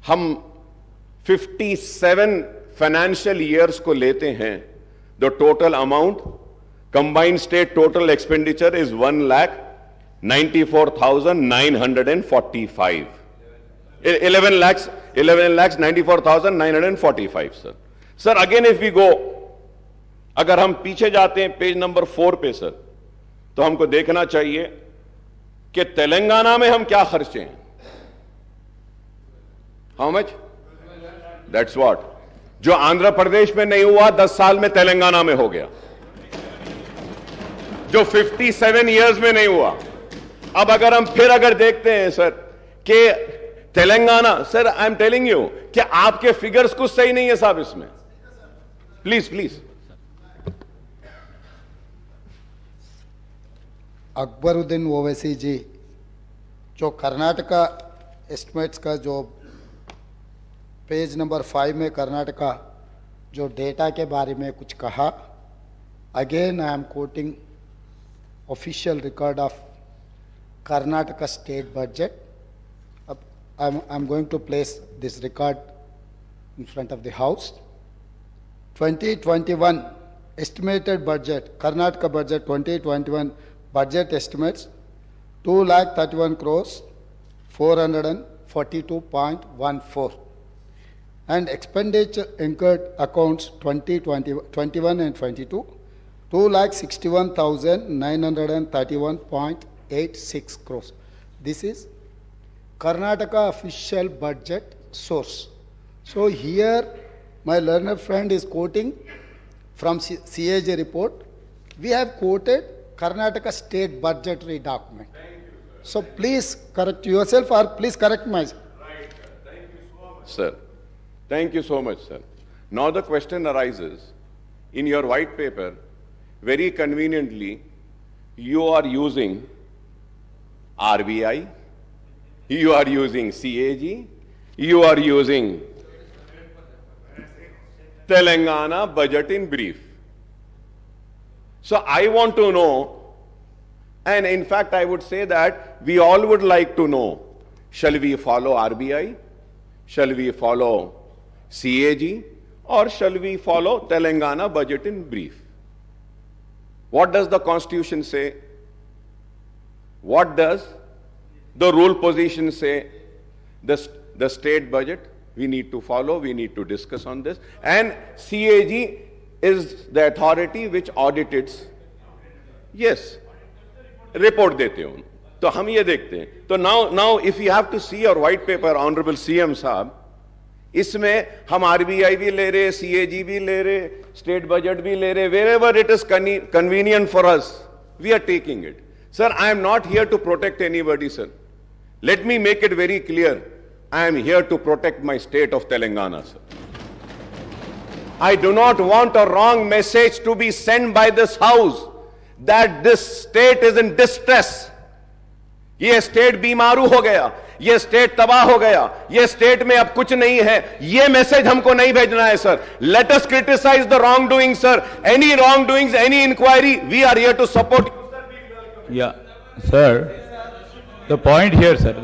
हम 57 financial years को लेते हैं, the total amount combined state total expenditure is 1,94,945. 11,94,945, sir. Sir, again if we go, अगर हम पीछे जाते हैं पेज नंबर 4 पे सर, तो हमको देखना चाहिए कि तेलंगाना में हम क्या खर्चे हैं. How much? That's what. जो आंध्र प्रदेश में नहीं हुआ 10 साल में तेलंगाना में हो गया, जो 57 इयर्स में नहीं हुआ. अब अगर हम फिर देखते हैं सर कि Telangana, sir I am telling you कि आपके फिगर्स कुछ सही नहीं है साहब इसमें. Please please. अकबरुद्दीन ओवैसी जी, जो कर्नाटका एस्टिमेट्स का जो पेज नंबर 5 में कर्नाटका जो डेटा के बारे में कुछ कहा, again I am quoting official record of Karnataka state budget. I am going to place this record in front of the house. 2021 estimated budget, Karnataka budget 2021 budget estimates 2,31 crores 442.14, and expenditure incurred accounts 2021 and 22 2,61,931.86 crores. This is Karnataka official budget source. So here my learned friend is quoting from CAG report. We have quoted Karnataka state budgetary document. So please correct yourself, or please correct myself. Right, sir. Thank you so much. Sir, thank you so much, sir. Now the question arises, in your white paper, very conveniently, you are using RBI, you are using CAG, you are using Telangana budget in brief. So I want to know, and in fact I would say that we all would like to know, shall we follow RBI, shall we follow CAG, or shall we follow Telangana budget in brief? What does the Constitution say? What does the rule position say? The state budget we need to follow, we need to discuss on this, and CAG is the authority which audits. Yes, report देते हो, तो हम ये देखते हैं. तो now if you have to see your white paper, honorable CM साहब, इसमें हम RBI भी ले रहे, CAG भी ले रहे, state budget भी ले रहे, wherever it is convenient for us, we are taking it. Sir, I am not here to protect anybody, sir. Let me make it very clear. I am here to protect my state of Telangana, sir. I do not want a wrong message to be sent by this house that this state is in distress. ये state बीमारू हो गया, ये state तबाह हो गया, ये state में अब कुछ नहीं है. ये मैसेज हमको नहीं भेजना है, sir. Let us criticize the wrongdoing, sir. Any wrongdoings, any inquiry, we are here to support you, sir. Yeah, sir. The point here, sir.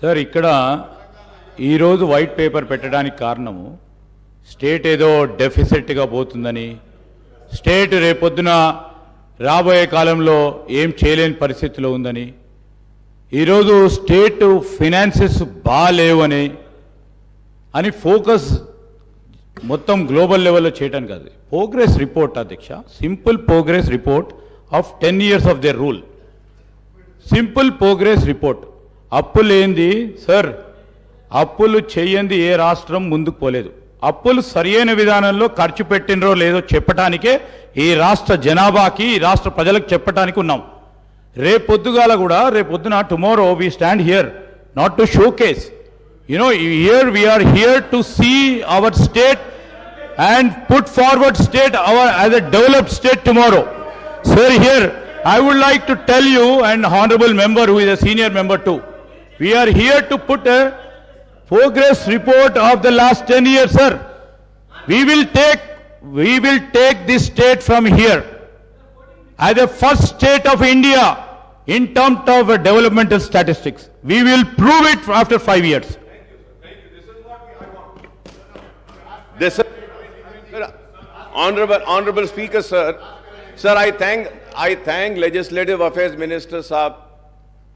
Sir, ఇక్కడ ఈరోజు వైట్ పేపర్ పెట్టడానికి కారణము స్టేట్ ఏదో డెఫిసిట్గా పోతుందని, స్టేట్ రేపొద్దున రాబోయే కాలంలో ఏం చేయలేని పరిస్థితిలో ఉందని, ఈరోజు స్టేట్ ఫినాన్సెస్ బాగాలేవని అని ఫోకస్ మొత్తం గ్లోబల్ లెవెల్లో చేయడం కాదు. ప్రోగ్రెస్ రిపోర్ట్ అధ్యక్ష, simple progress report of 10 years of their rule. Simple progress report. అప్పులేంది సార్, అప్పులు చేయంది ఏ రాష్ట్రం ముందుకు పోలేదు. అప్పులు సరియైన విధానంలో ఖర్చు పెట్టినరో లేదో చెప్పటానికే ఈ రాష్ట్ర జనాభాకి ఈ రాష్ట్ర ప్రజలకు చెప్పటానికి ఉన్నాం. రేపొద్దుగాల కూడా రేపొద్దున tomorrow we stand here not to showcase, here we are here to see our state and put forward state as a developed state tomorrow. Sir, here I would like to tell you, and honorable member who is a senior member too, we are here to put a progress report of the last 10 years, sir. We will take this state from here as the first state of India in terms of developmental statistics. We will prove it after 5 years. This, honorable Speaker, sir. Sir, I thank Legislative Affairs Minister Saab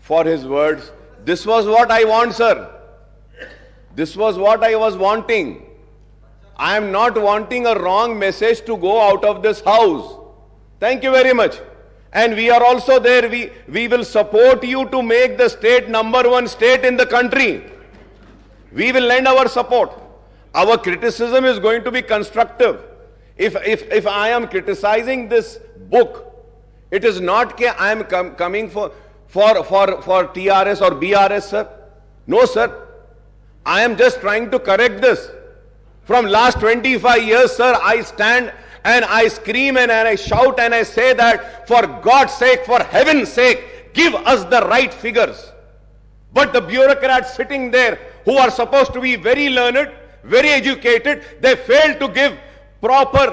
for his words. This was what I want, sir. This was what I was wanting. I am not wanting a wrong message to go out of this house. Thank you very much. And we are also there. We will support you to make the state #1 state in the country. We will lend our support. Our criticism is going to be constructive. If I am criticizing this book, it is not that I am coming for TRS or BRS, sir. No, sir. I am just trying to correct this. From last 25 years, sir, I stand and I scream and I shout and I say that, for God's sake, for heaven's sake, give us the right figures. But the bureaucrats sitting there, who are supposed to be very learned, very educated, they fail to give proper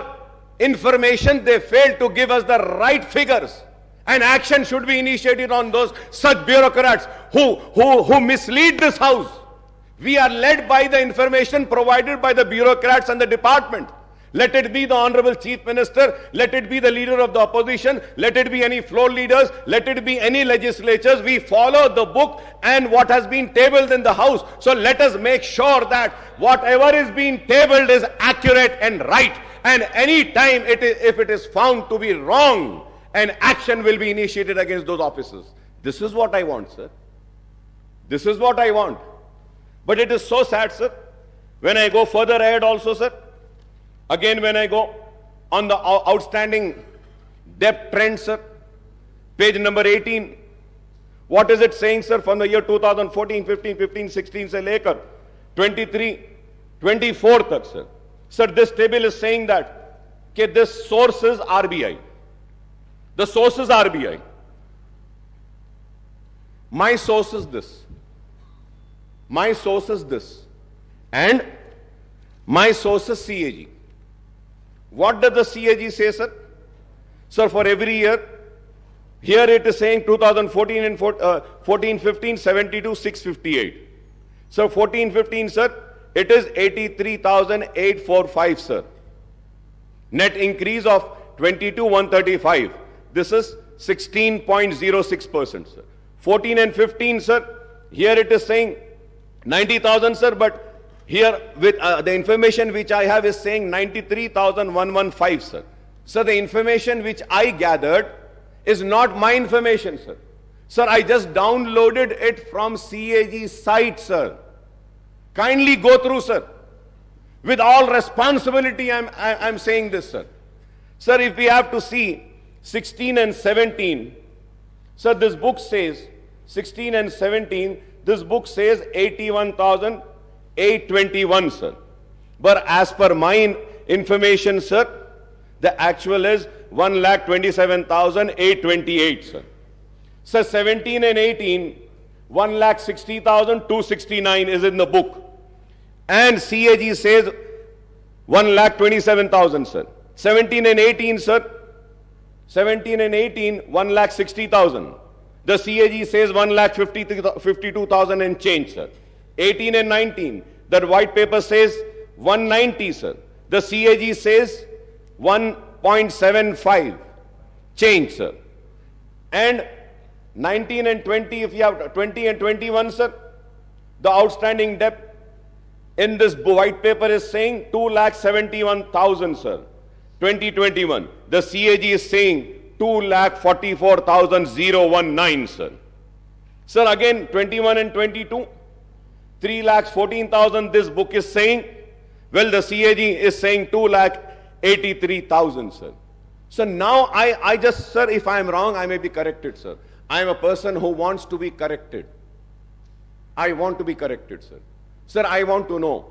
information. They fail to give us the right figures. And action should be initiated on those such bureaucrats who mislead this house. We are led by the information provided by the bureaucrats and the department. Let it be the Honorable Chief Minister, let it be the leader of the opposition, let it be any floor leaders, let it be any legislatures. We follow the book and what has been tabled in the house. So let us make sure that whatever is being tabled is accurate and right. And any time if it is found to be wrong, an action will be initiated against those officers. This is what I want, sir. This is what I want. But it is so sad, sir. When I go further ahead also, sir, again when I go on the outstanding debt trend, sir, page number 18, what is it saying, sir, from the year 2014, 15, 15, 16 se lekar 23, 24 tak, sir. Sir, this table is saying that this source is RBI. The source is RBI. My source is this. My source is this. And my source is CAG. What does the CAG say, sir? Sir, for every year, here it is saying 2014 and 14-15, 72, 658. So 14-15, sir, it is 83,845, sir. Net increase of 22,135. This is 16.06%, sir. 14 and 15, sir, here it is saying 90,000, sir, but here with the information which I have is saying 93,115, sir. Sir, the information which I gathered is not my information, sir. Sir, I just downloaded it from CAG site, sir. Kindly go through, sir. With all responsibility, I'm saying this, sir. Sir, if we have to see 16 and 17, sir, this book says 16 and 17, this book says 81,821, sir. But as per my information, sir, the actual is 1,27,828, sir. Sir, 17 and 18, 1,60,269 is in the book. And CAG says 1,27,000, sir. 17 and 18, sir. 17 and 18, 1,60,000. The CAG says 1,52,000 and change, sir. 18 and 19, that white paper says 190, sir. The CAG says 1.75 change, sir. And 19 and 20, if you have 20 and 21, sir, the outstanding debt in this white paper is saying 2,71,000, sir. 2021. The CAG is saying 2,44,019, sir. Sir, again 21 and 22. 3,14,000 this book is saying. Well, the CAG is saying 2,83,000, sir. So now I just, sir, if I am wrong, I may be corrected, sir. I am a person who wants to be corrected. I want to be corrected, sir. Sir, I want to know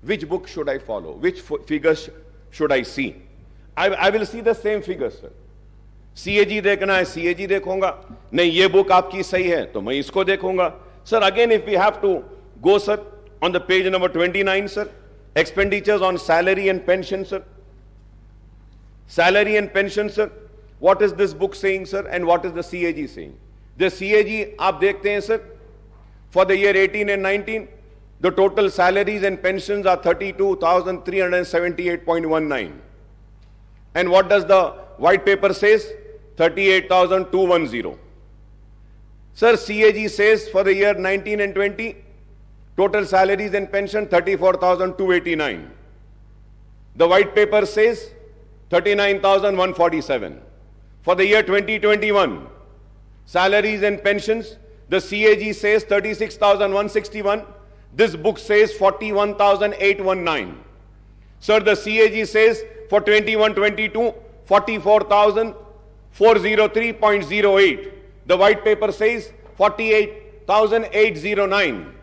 which book should I follow, which figures should I see. I will see the same figures, sir. CAG देखना है, CAG देखूंगा. नहीं, ये book आपकी सही है, तो मैं इसको देखूंगा. Sir, again, if we have to go, sir, on the page number 29, sir, expenditures on salary and pension, sir. Salary and pension, sir. What is this book saying, sir, and what is the CAG saying? The CAG, आप देखते हैं, sir, for the year 18 and 19, the total salaries and pensions are 32,378.19. And what does the white paper says? 38,210. Sir, CAG says for the year 19 and 20, total salaries and pension 34,289. The white paper says 39,147. For the year 2021, salaries and pensions, the CAG says 36,161. This book says 41,819. Sir, the CAG says for 21-22, 44,403.08. The white paper says 48,809.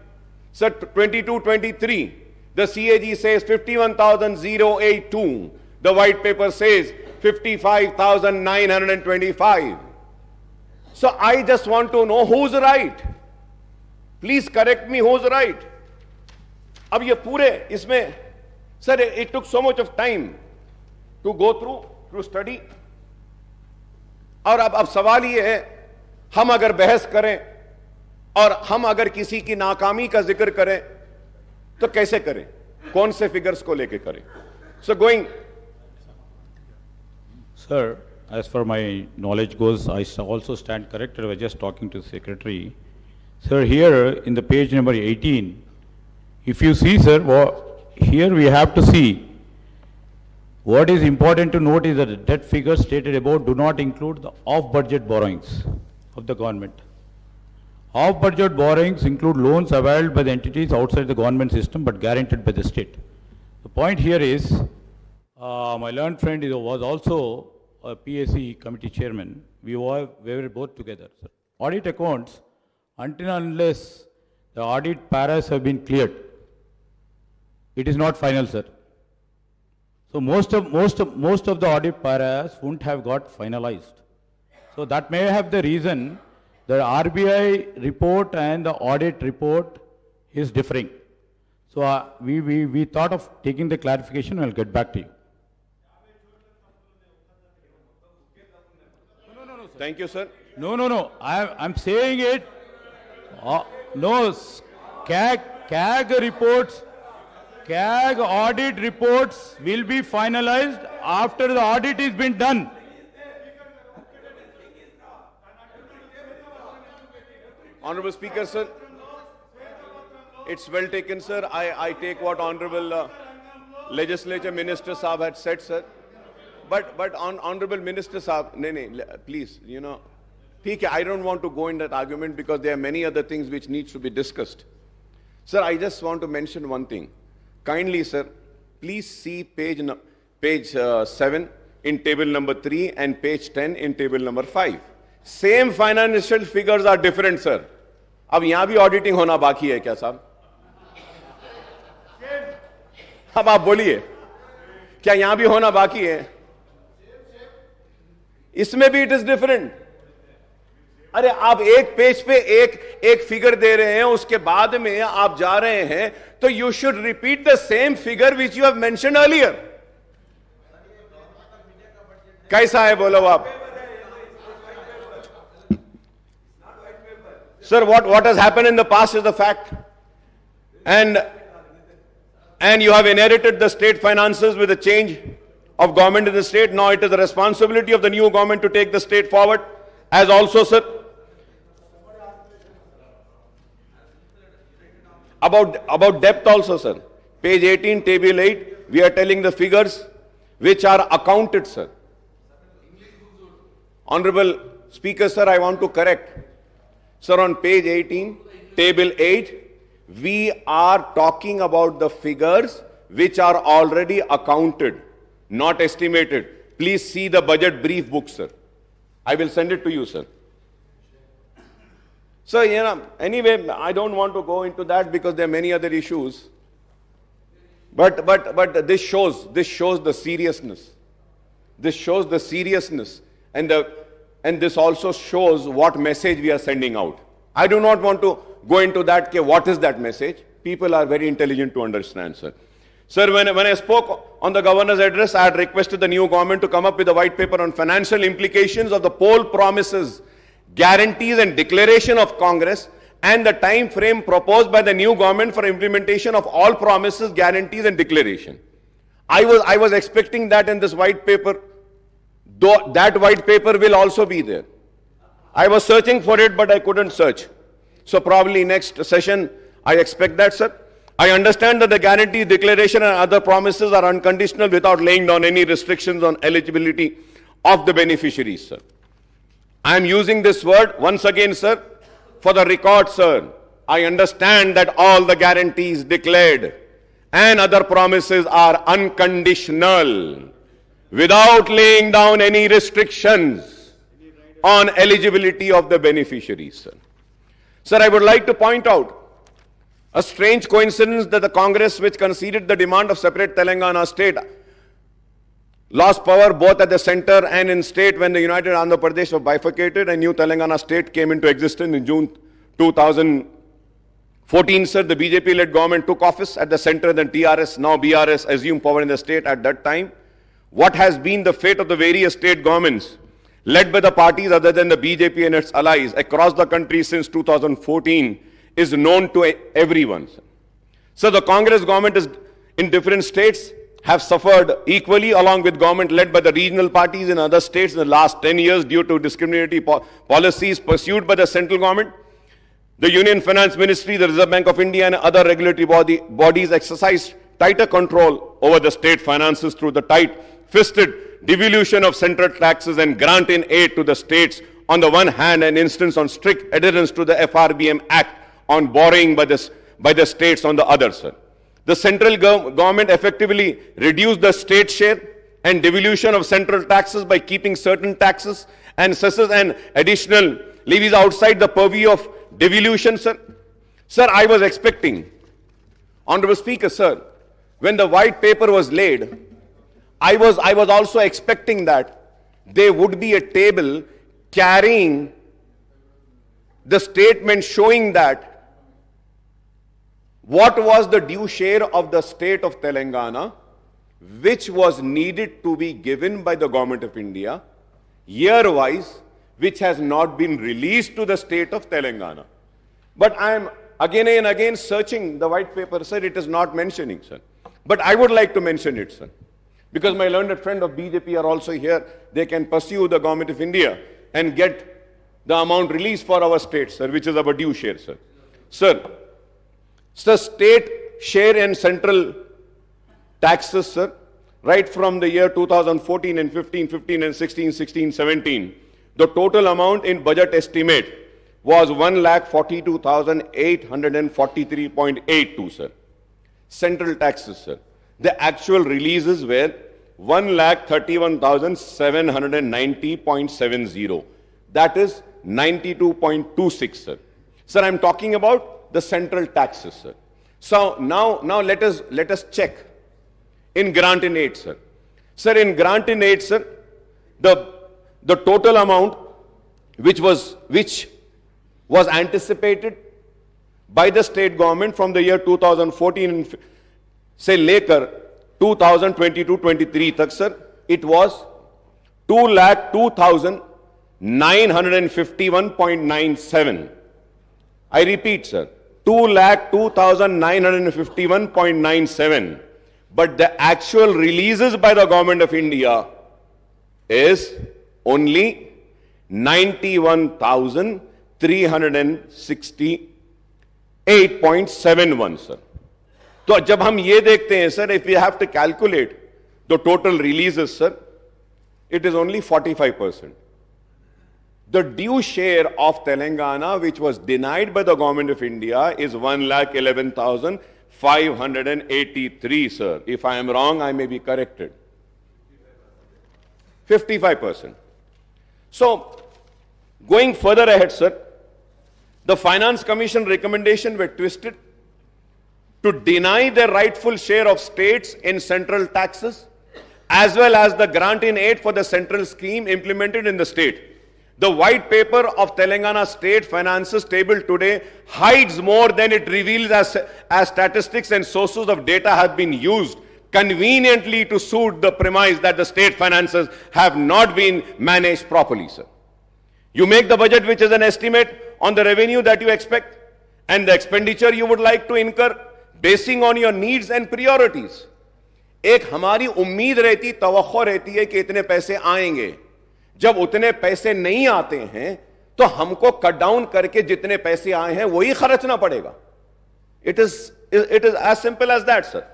Sir, 22-23, the CAG says 51,082. The white paper says 55,925. So I just want to know who's right. Please correct me, who's right. अब ये पूरे इसमें, sir, it took so much of time to go through, to study. और अब सवाल ये है, हम अगर बहस करें और हम अगर किसी की नाकामी का जिक्र करें तो कैसे करें, कौन से फिगर्स को लेके करें? So going. Sir, as far my knowledge goes, I also stand corrected. I was just talking to the secretary. Sir, here in the page number 18, if you see, sir, here we have to see what is important to note is that the debt figures stated above do not include the off-budget borrowings of the government. Off-budget borrowings include loans availed by the entities outside the government system but guaranteed by the state. The point here is, my learned friend was also a PAC committee chairman. We were both together, sir. Audit accounts, until and unless the audit paras have been cleared, it is not final, sir. So most of the audit paras wouldn't have got finalized. So that may have the reason the RBI report and the audit report is differing. So we thought of taking the clarification. I'll get back to you. Thank you, sir. No. I'm saying it. No, CAG reports, CAG audit reports will be finalized after the audit has been done. Honorable Speaker, sir. It's well taken, sir. I take what Honorable Legislature Minister Saab had said, sir. But Honorable Minister Saab, please, I don't want to go in that argument because there are many other things which needs to be discussed. Sir, I just want to mention one thing. Kindly, sir, please see page 7 in table number 3 and page 10 in table number 5. Same financial figures are different, sir. अब यहां भी auditing होना बाकी है क्या साहब? अब आप बोलिए, क्या यहां भी होना बाकी है? इसमें भी इट इज डिफरेंट. अरे आप एक पेज पे एक फिगर दे रहे हैं, उसके बाद में आप जा रहे हैं, तो you should repeat the same figure which you have mentioned earlier. कैसा है बोलो आप? Sir, what has happened in the past is the fact. And you have inherited the state finances with a change of government in the state. Now it is the responsibility of the new government to take the state forward. As also, sir, about depth also, sir. Page 18, table 8, we are telling the figures which are accounted, sir. Honorable Speaker, sir, I want to correct. Sir, on page 18, table 8, We are talking about the figures which are already accounted, not estimated. Please see the budget brief book, sir. I will send it to you, sir. So, anyway, I don't want to go into that because there are many other issues. But this shows the seriousness. This shows the seriousness, and this also shows what message we are sending out. I do not want to go into that. What is that message? People are very intelligent to understand, sir. Sir, when I spoke on the governor's address, I had requested the new government to come up with a white paper on financial implications of the poll promises, guarantees and declaration of Congress, and the time frame proposed by the new government for implementation of all promises, guarantees and declaration. I was expecting that in this white paper, though that white paper will also be there. I was searching for it, but I couldn't search. So probably next session, I expect that, sir. I understand that the guarantee, declaration and other promises are unconditional without laying down any restrictions on eligibility of the beneficiaries, sir. I am using this word once again, sir, for the record, sir. I understand that all the guarantees declared and other promises are unconditional without laying down any restrictions on eligibility of the beneficiaries, sir. Sir, I would like to point out a strange coincidence that the Congress, which conceded the demand of separate Telangana state, lost power both at the center and in state when the United Andhra Pradesh was bifurcated and new Telangana state came into existence in June 2014, sir. The BJP-led government took office at the center, then TRS, now BRS, assumed power in the state at that time. What has been the fate of the various state governments led by the parties other than the BJP and its allies across the country since 2014 is known to everyone. So the Congress government is in different states have suffered equally along with government led by the regional parties in other states in the last 10 years due to discriminatory policies pursued by the central government. The Union Finance Ministry, the Reserve Bank of India and other regulatory bodies exercise tighter control over the state finances through the tight-fisted devolution of central taxes and grant in aid to the states on the one hand and instance on strict adherence to the FRBM Act on borrowing by the states on the other, sir. The central government effectively reduced the state share and devolution of central taxes by keeping certain taxes and cesses and additional levies outside the purview of devolution, sir. Sir, I was expecting, Honorable Speaker, sir, when the white paper was laid, I was also expecting that there would be a table carrying the statement showing that what was the due share of the state of Telangana, which was needed to be given by the government of India, year-wise, which has not been released to the state of Telangana. But I am again and again searching the white paper, sir, it is not mentioning, sir. But I would like to mention it, sir. Because my learned friend of BJP are also here, they can pursue the government of India and get the amount released for our state, sir, which is our due share, sir. Sir, state share and central taxes, sir, right from the year 2014 and 15 and 16, 17, the total amount in budget estimate was 1,42,843.82, sir. Central taxes, sir. The actual releases were 1,31,790.70. That is 92.26, sir. Sir, I'm talking about the central taxes, sir. So now let us check in grant in aid, sir. Sir, in grant in aid, sir, the total amount which was anticipated by the state government from the year 2014 and say later 2022-23 tak, sir, it was 2,02,951.97. I repeat, sir, 2,02,951.97. But the actual releases by the government of India is only 91,368.71, sir. So, जब हम ये देखते हैं, sir, if we have to calculate the total releases, sir, it is only 45%. The due share of Telangana, which was denied by the government of India, is 1,11,583, sir. If I am wrong, I may be corrected. 55%. So, going further ahead, sir, the Finance Commission recommendation were twisted to deny the rightful share of states in central taxes, as well as the grant in aid for the central scheme implemented in the state. The white paper of Telangana state finances table today hides more than it reveals as statistics and sources of data have been used conveniently to suit the premise that the state finances have not been managed properly, sir. You make the budget, which is an estimate on the revenue that you expect and the expenditure you would like to incur, basing on your needs and priorities. एक हमारी उम्मीद रहती, तवक्को रहती है कि इतने पैसे आएंगे. जब उतने पैसे नहीं आते हैं तो हमको कट डाउन करके जितने पैसे आए हैं वही खर्चना पड़ेगा. It is as simple as that, sir.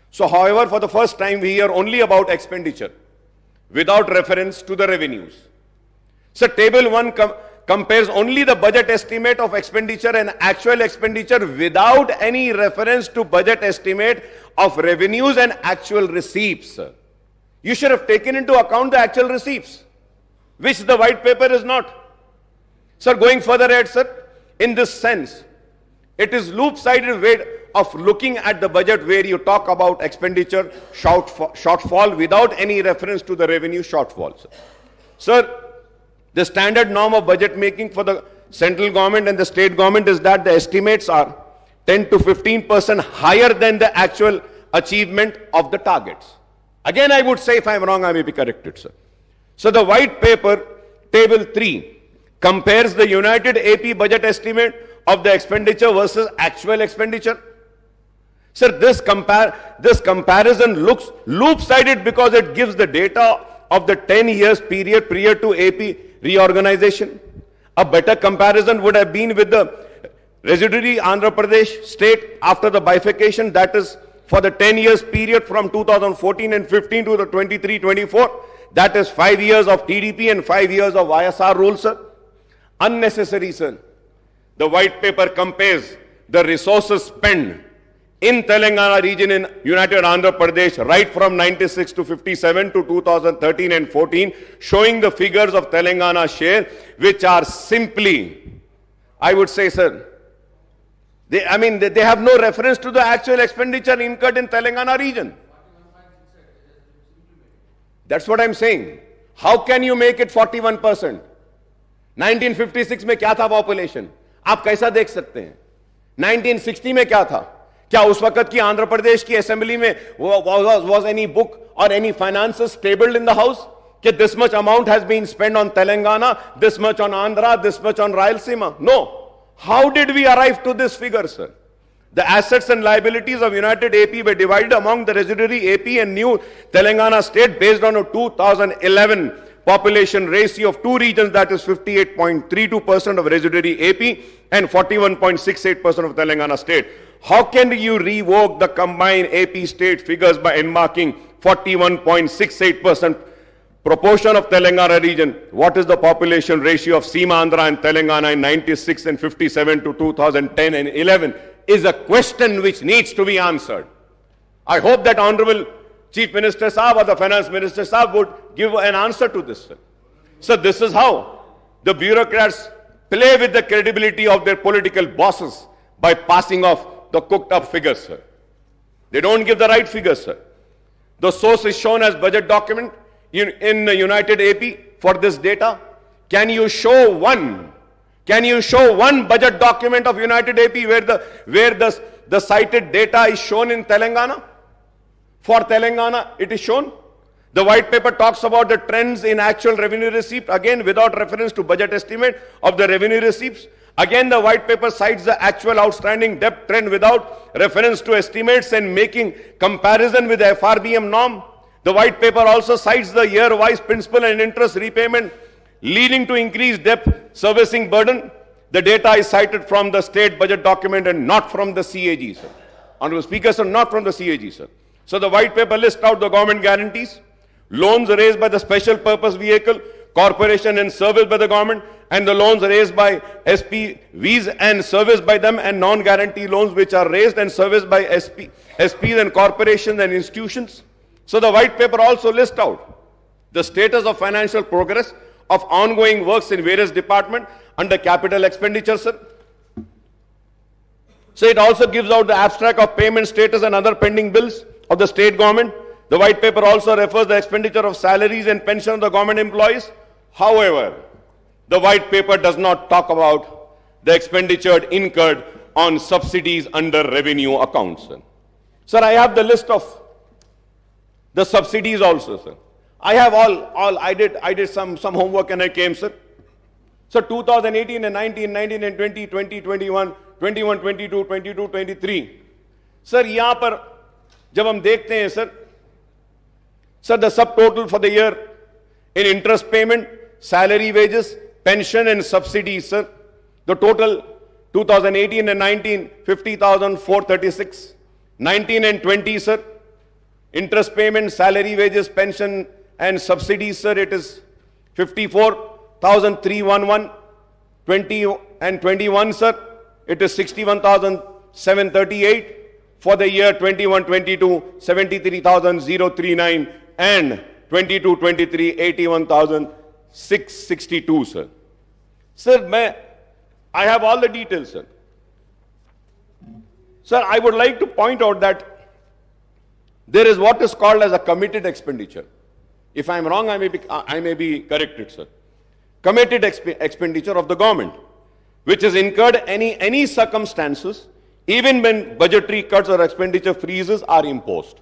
So, however, for the first time we hear only about expenditure without reference to the revenues. So, table 1 compares only the budget estimate of expenditure and actual expenditure without any reference to budget estimate of revenues and actual receipts, sir. You should have taken into account the actual receipts, which the white paper is not. Sir, going further ahead, sir, in this sense, it is loop-sided way of looking at the budget where you talk about expenditure shortfall without any reference to the revenue shortfall, sir. Sir, the standard norm of budget making for the central government and the state government is that the estimates are 10 to 15% higher than the actual achievement of the targets. Again, I would say, if I am wrong, I may be corrected, sir. So the white paper, table 3, compares the United AP budget estimate of the expenditure versus actual expenditure. Sir, this comparison looks loop-sided because it gives the data of the 10 years period prior to AP reorganization. A better comparison would have been with the residuary Andhra Pradesh state after the bifurcation, that is for the 10 years period from 2014 and 15 to the 23-24. That is 5 years of TDP and 5 years of YSR rule, sir. Unnecessary, sir. The white paper compares the resources spent in Telangana region in United Andhra Pradesh right from 96 to 57 to 2013 and 14, showing the figures of Telangana share, which are simply, I would say, sir, they have no reference to the actual expenditure incurred in Telangana region. That's what I'm saying. How can you make it 41%? 1956 में क्या था population? आप कैसा देख सकते हैं? 1960 में क्या था? क्या उस वक्त की आंध्र प्रदेश की असेंबली में was any book or any finances tabled in the house? कि this much amount has been spent on Telangana, this much on Andhra, this much on Rayalaseema? No. How did we arrive to this figure, sir? The assets and liabilities of United AP were divided among the residuary AP and new Telangana state based on a 2011 population ratio of two regions, that is 58.32% of residuary AP and 41.68% of Telangana state. How can you revoke the combined AP state figures by enmarking 41.68% proportion of Telangana region? What is the population ratio of Seema Andhra and Telangana in 96 and 57 to 2010 and 11 is a question which needs to be answered. I hope that Honorable Chief Minister Saab or the Finance Minister Saab would give an answer to this, sir. So this is how the bureaucrats play with the credibility of their political bosses by passing off the cooked up figures, sir. They don't give the right figures, sir. The source is shown as budget document in the United AP for this data. Can you show one budget document of United AP where the cited data is shown in Telangana? For Telangana, it is shown. The white paper talks about the trends in actual revenue receipt, again without reference to budget estimate of the revenue receipts. Again, the white paper cites the actual outstanding debt trend without reference to estimates and making comparison with the FRBM norm. The white paper also cites the year-wise principal and interest repayment leading to increased debt servicing burden. The data is cited from the state budget document and not from the CAG, sir. Honorable Speaker, sir, not from the CAG, sir. So the white paper lists out the government guarantees, loans raised by the special purpose vehicle corporation and serviced by the government, and the loans raised by SPVs and serviced by them, and non-guarantee loans which are raised and serviced by SPs and corporations and institutions. So the white paper also lists out the status of financial progress of ongoing works in various departments under capital expenditure, sir. So it also gives out the abstract of payment status and other pending bills of the state government. The white paper also refers the expenditure of salaries and pension of the government employees. However, the white paper does not talk about the expenditure incurred on subsidies under revenue accounts, sir. Sir, I have the list of the subsidies also, sir. I have I did some homework and I came, sir. So 2018 and 19, 19 and 20, 20, 21, 21, 22, 22, 23. Sir, यहाँ पर जब हम देखते हैं, sir, the subtotal for the year in interest payment, salary, wages, pension and subsidies, sir, the total 2018 and 19, 50,436. 19 and 20, sir, interest payment, salary, wages, pension and subsidies, sir, it is 54,311. 20 and 21, sir, it is 61,738. For the year 21-22, 73,039, and 22-23, 81,662, sir. Sir, I have all the details, sir. Sir, I would like to point out that there is what is called as a committed expenditure. If I am wrong, I may be corrected, sir. Committed expenditure of the government, which is incurred any circumstances, even when budgetary cuts or expenditure freezes are imposed.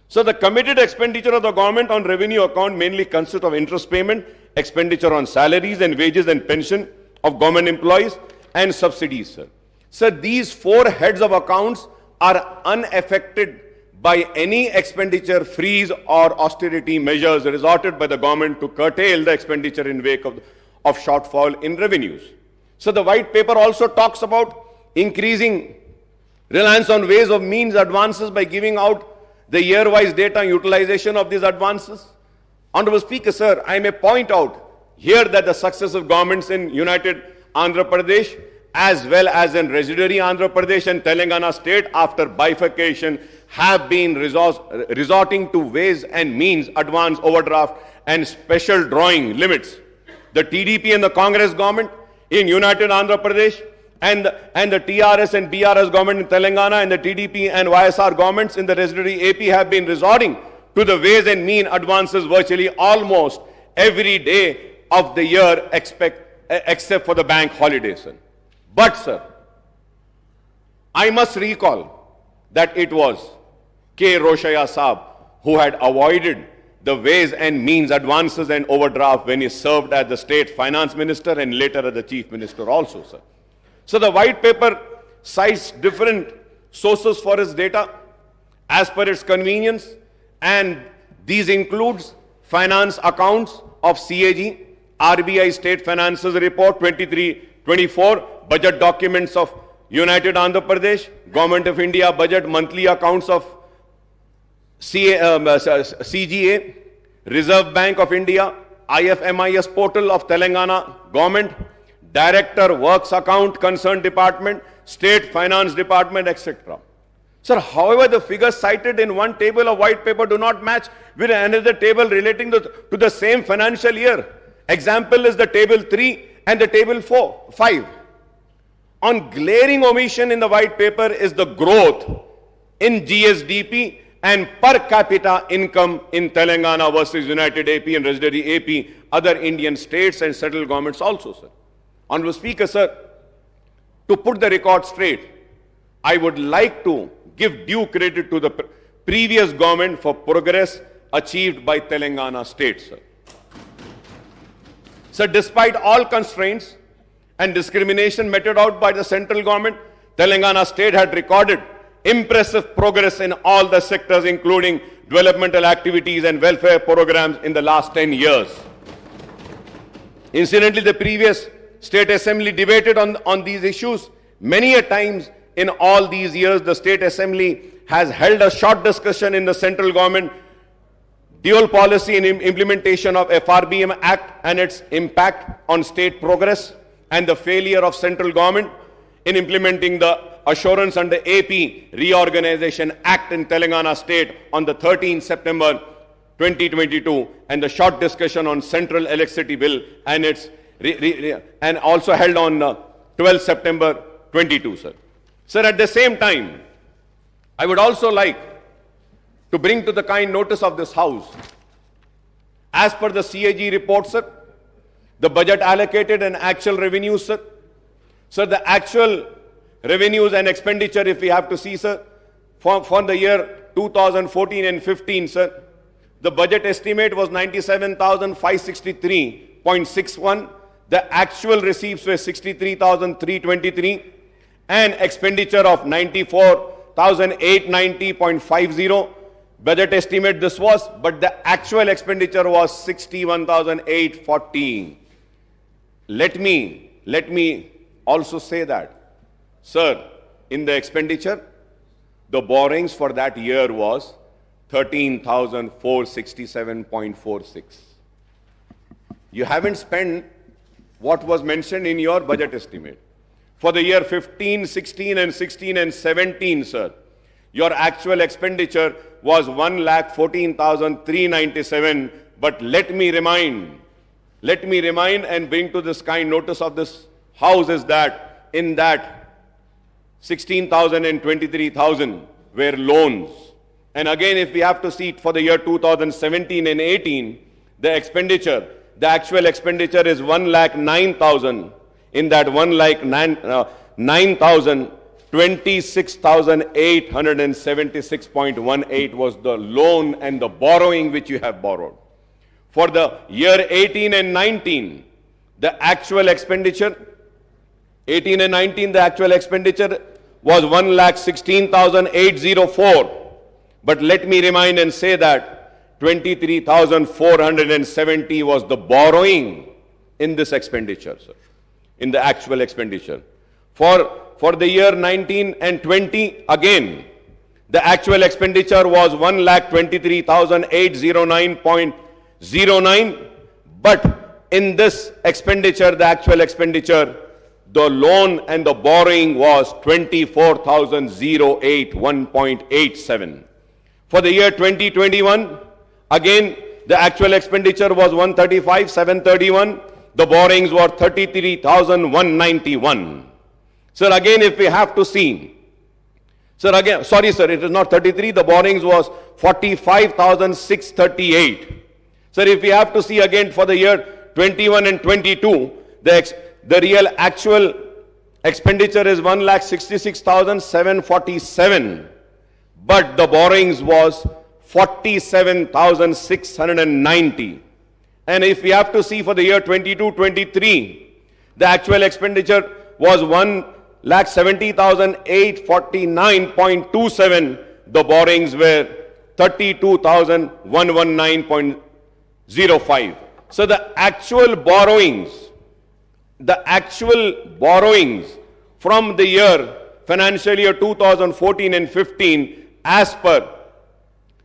So the committed expenditure of the government on revenue account mainly consists of interest payment, expenditure on salaries and wages and pension of government employees, and subsidies, sir. So these four heads of accounts are unaffected by any expenditure freeze or austerity measures resorted by the government to curtail the expenditure in wake of shortfall in revenues. So the white paper also talks about increasing reliance on ways of means advances by giving out the year-wise data and utilization of these advances. Honorable Speaker, sir, I may point out here that the successive governments in United Andhra Pradesh as well as in residuary Andhra Pradesh and Telangana state after bifurcation have been resorting to ways and means advance overdraft and special drawing limits. The TDP and the Congress government in United Andhra Pradesh and the TRS and BRS government in Telangana and the TDP and YSR governments in the residuary AP have been resorting to the ways and mean advances virtually almost every day of the year except for the bank holidays, sir. But, sir, I must recall that it was K. Roshaya Saab who had avoided the ways and means advances and overdraft when he served as the state finance minister and later as the chief minister also, sir. So the white paper cites different sources for its data as per its convenience, and these includes finance accounts of CAG, RBI State Finances Report 23-24, budget documents of United Andhra Pradesh, Government of India budget monthly accounts of CGA, Reserve Bank of India, IFMIS portal of Telangana government, Director Works Account Concerned Department, State Finance Department, etc. Sir, however, the figures cited in one table of white paper do not match with another table relating to the same financial year. Example is the table 3 and the table 5. On glaring omission in the white paper is the growth in GSDP and per capita income in Telangana versus United AP and residuary AP, other Indian states and central governments also, sir. Honorable Speaker, sir, to put the record straight, I would like to give due credit to the previous government for progress achieved by Telangana state, sir. So despite all constraints and discrimination meted out by the central government, Telangana state had recorded impressive progress in all the sectors, including developmental activities and welfare programs in the last 10 years. Incidentally, the previous State Assembly debated on these issues many a times in all these years. The State Assembly has held a short discussion in the central government dual policy in implementation of FRBM Act and its impact on state progress, and the failure of central government in implementing the Assurance under AP Reorganization Act in Telangana state on the 13th September 2022, and the short discussion on Central Electricity Bill and its and also held on 12th September 22, sir. Sir, at the same time, I would also like to bring to the kind notice of this House, as per the CAG report, sir, the budget allocated and actual revenues, sir. Sir, the actual revenues and expenditure, if we have to see, sir, for the year 2014 and 15, sir, the budget estimate was 97,563.61. The actual receipts were 63,323, and expenditure of 94,890.50. Budget estimate this was, but the actual expenditure was 61,814. Let me also say that, sir, in the expenditure, the borrowings for that year was 13,467.46. You haven't spent what was mentioned in your budget estimate. For the year 15, 16 and 16 and 17, sir, your actual expenditure was 1,14,397. But let me remind and bring to this kind notice of this House is that in that 16,000 and 23,000 were loans. And again, if we have to see it for the year 2017 and 18, the actual expenditure is 1,09,000. In that 1,09,000, 26,876.18 was the loan and the borrowing which you have borrowed. For the year 18 and 19, the actual expenditure, 18 and 19, the actual expenditure was 1,16,804. But let me remind and say that 23,470 was the borrowing in this expenditure, sir, in the actual expenditure. For the year 19 and 20, again, the actual expenditure was 1,23,809.09. But in this expenditure, the actual expenditure, the loan and the borrowing was 24,081.87. For the year 2021, again, the actual expenditure was 135,731. The borrowings were 33,191. Sir, again, if we have to see, sir, again, sorry, sir, it is not 33. The borrowings was 45,638. Sir, if we have to see again for the year 21 and 22, the real actual expenditure is 1,66,747. But the borrowings was 47,690. And if we have to see for the year 22-23, the actual expenditure was 1,70,849.27. The borrowings were 32,119.05. So the actual borrowings from the year financial year 2014 and 15, as per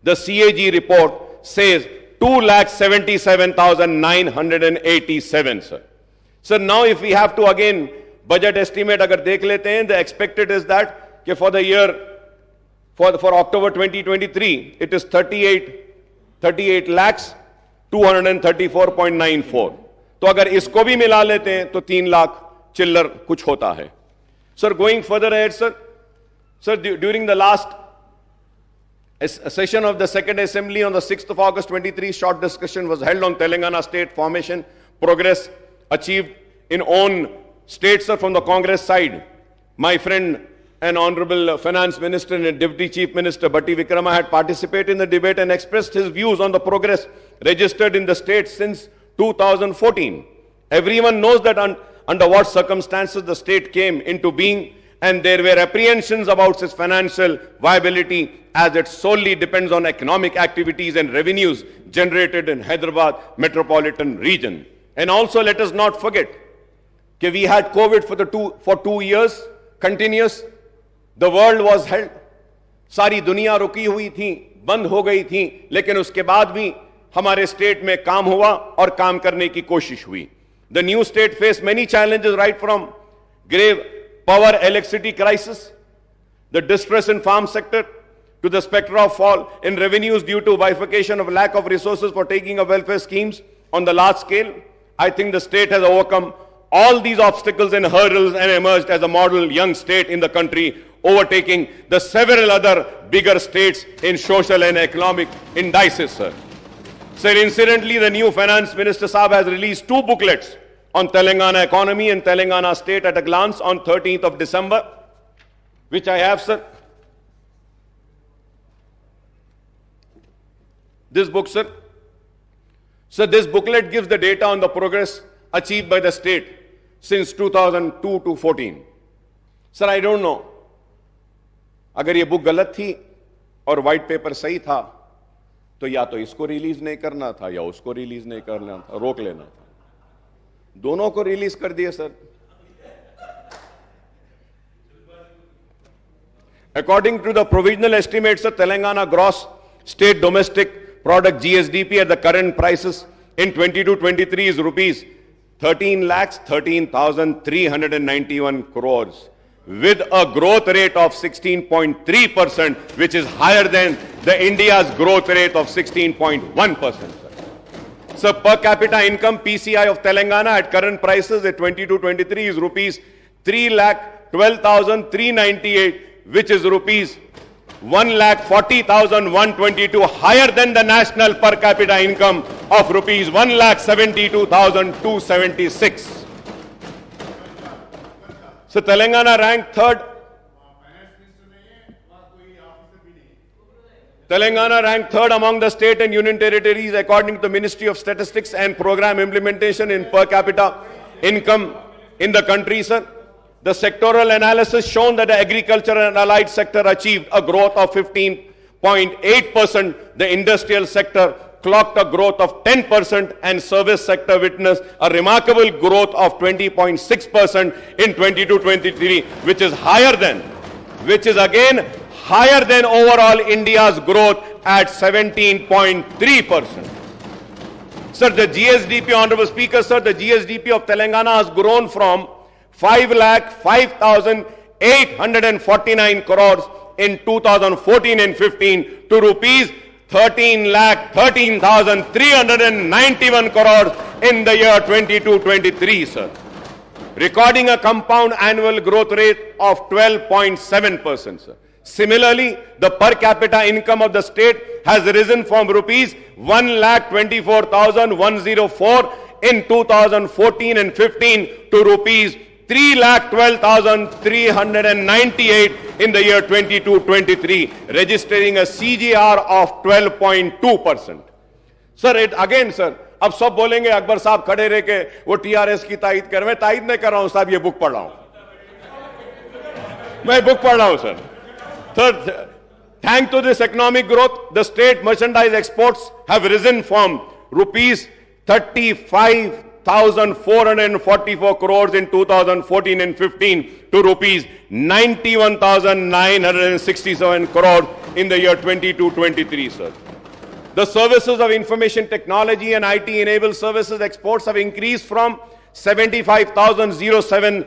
the CAG report, says 2,77,987, sir. So now if we have to again budget estimate agar dekh lete hain, the expected is that for the year, for October 2023, it is 38 lakhs 234.94. तो अगर इसको भी मिला लेते हैं तो 3 लाख चिल्लर कुछ होता है. Sir, going further ahead, sir, during the last session of the Second Assembly on the 6th of August 23, short discussion was held on Telangana state formation, progress achieved in own states, sir, from the Congress side. My friend and Honorable Finance Minister and Deputy Chief Minister Batti Vikrama had participated in the debate and expressed his views on the progress registered in the state since 2014. Everyone knows that under what circumstances the state came into being, and there were apprehensions about its financial viability, as it solely depends on economic activities and revenues generated in Hyderabad metropolitan region. And also let us not forget that we had COVID for 2 years continuous. The world was held, सारी दुनिया रुकी हुई थी, बंद हो गई थी, लेकिन उसके बाद भी हमारे स्टेट में काम हुआ और काम करने की कोशिश हुई. The new state faced many challenges, right from grave power electricity crisis, the distress in farm sector, to the specter of fall in revenues due to bifurcation of lack of resources for taking of welfare schemes on the large scale. I think the state has overcome all these obstacles and hurdles and emerged as a model young state in the country, overtaking the several other bigger states in social and economic indices, sir. Sir, incidentally, the new Finance Minister Saab has released 2 booklets on Telangana economy and Telangana state at a glance on 13th of December, which I have, sir. This book, sir. So this booklet gives the data on the progress achieved by the state since 2002 to 14. Sir, I don't know. अगर ये book गलत थी और white paper सही था, तो या तो इसको रिलीज नहीं करना था या उसको रिलीज नहीं करना था, रोक लेना था. दोनों को रिलीज कर दिए, sir. According to the provisional estimates of Telangana gross state domestic product GSDP at the current prices in 22-23 is rupees 13,13,391 crores with a growth rate of 16.3%, which is higher than the India's growth rate of 16.1%. So per capita income PCI of Telangana at current prices at 22-23 is rupees 3,12,398, which is rupees 1,40,122, higher than the national per capita income of rupees 1,72,276. So Telangana ranked third. Telangana ranked third among the state and union territories according to the Ministry of Statistics and Program Implementation in per capita income in the country, sir. The sectoral analysis shown that the agriculture and allied sector achieved a growth of 15.8%, the industrial sector clocked a growth of 10%, and service sector witnessed a remarkable growth of 20.6% in 22-23, which is again higher than overall India's growth at 17.3%. Sir, the GSDP, Honorable Speaker, sir, the GSDP of Telangana has grown from 5,05,849 crores in 2014 and 15 to rupees 13,13,391 crores in the year 22-23, sir, recording a compound annual growth rate of 12.7%, sir. Similarly, the per capita income of the state has risen from rupees 1,24,104 in 2014 and 15 to rupees 3,12,398 in the year 22-23, registering a CGR of 12.2%. Sir, it again, sir, अब सब बोलेंगे अकबर साहब खड़े रह के वो TRS की तायद कर, मैं तायद नहीं कर रहा हूं साहब, ये बुक पढ़ रहा हूं, मैं बुक पढ़ रहा हूं sir. Third, thanks to this economic growth, the state merchandise exports have risen from rupees 35,444 crores in 2014 and 15 to rupees 91,967 crores in the year 22-23, sir. The services of information technology and IT-enabled services exports have increased from 75,070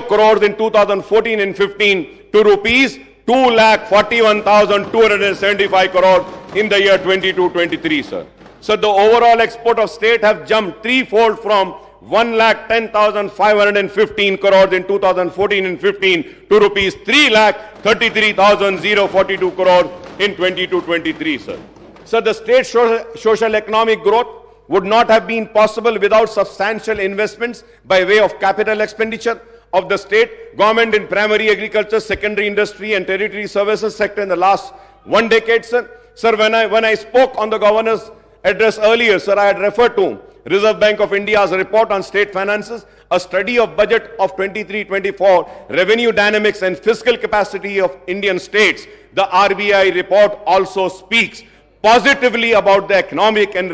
crores in 2014 and 15 to rupees 2,41,275 crores in the year 22-23, sir. So the overall export of state have jumped threefold from 1,10,515 crores in 2014 and 15 to rupees 3,33,042 crores in 22-23, sir. So the state social economic growth would not have been possible without substantial investments by way of capital expenditure of the state government in primary agriculture, secondary industry and territory services sector in the last 1 decade, sir. Sir, when I spoke on the governor's address earlier, sir, I had referred to Reserve Bank of India's report on state finances, a study of budget of 23-24, revenue dynamics and fiscal capacity of Indian states. The RBI report also speaks positively about the economic and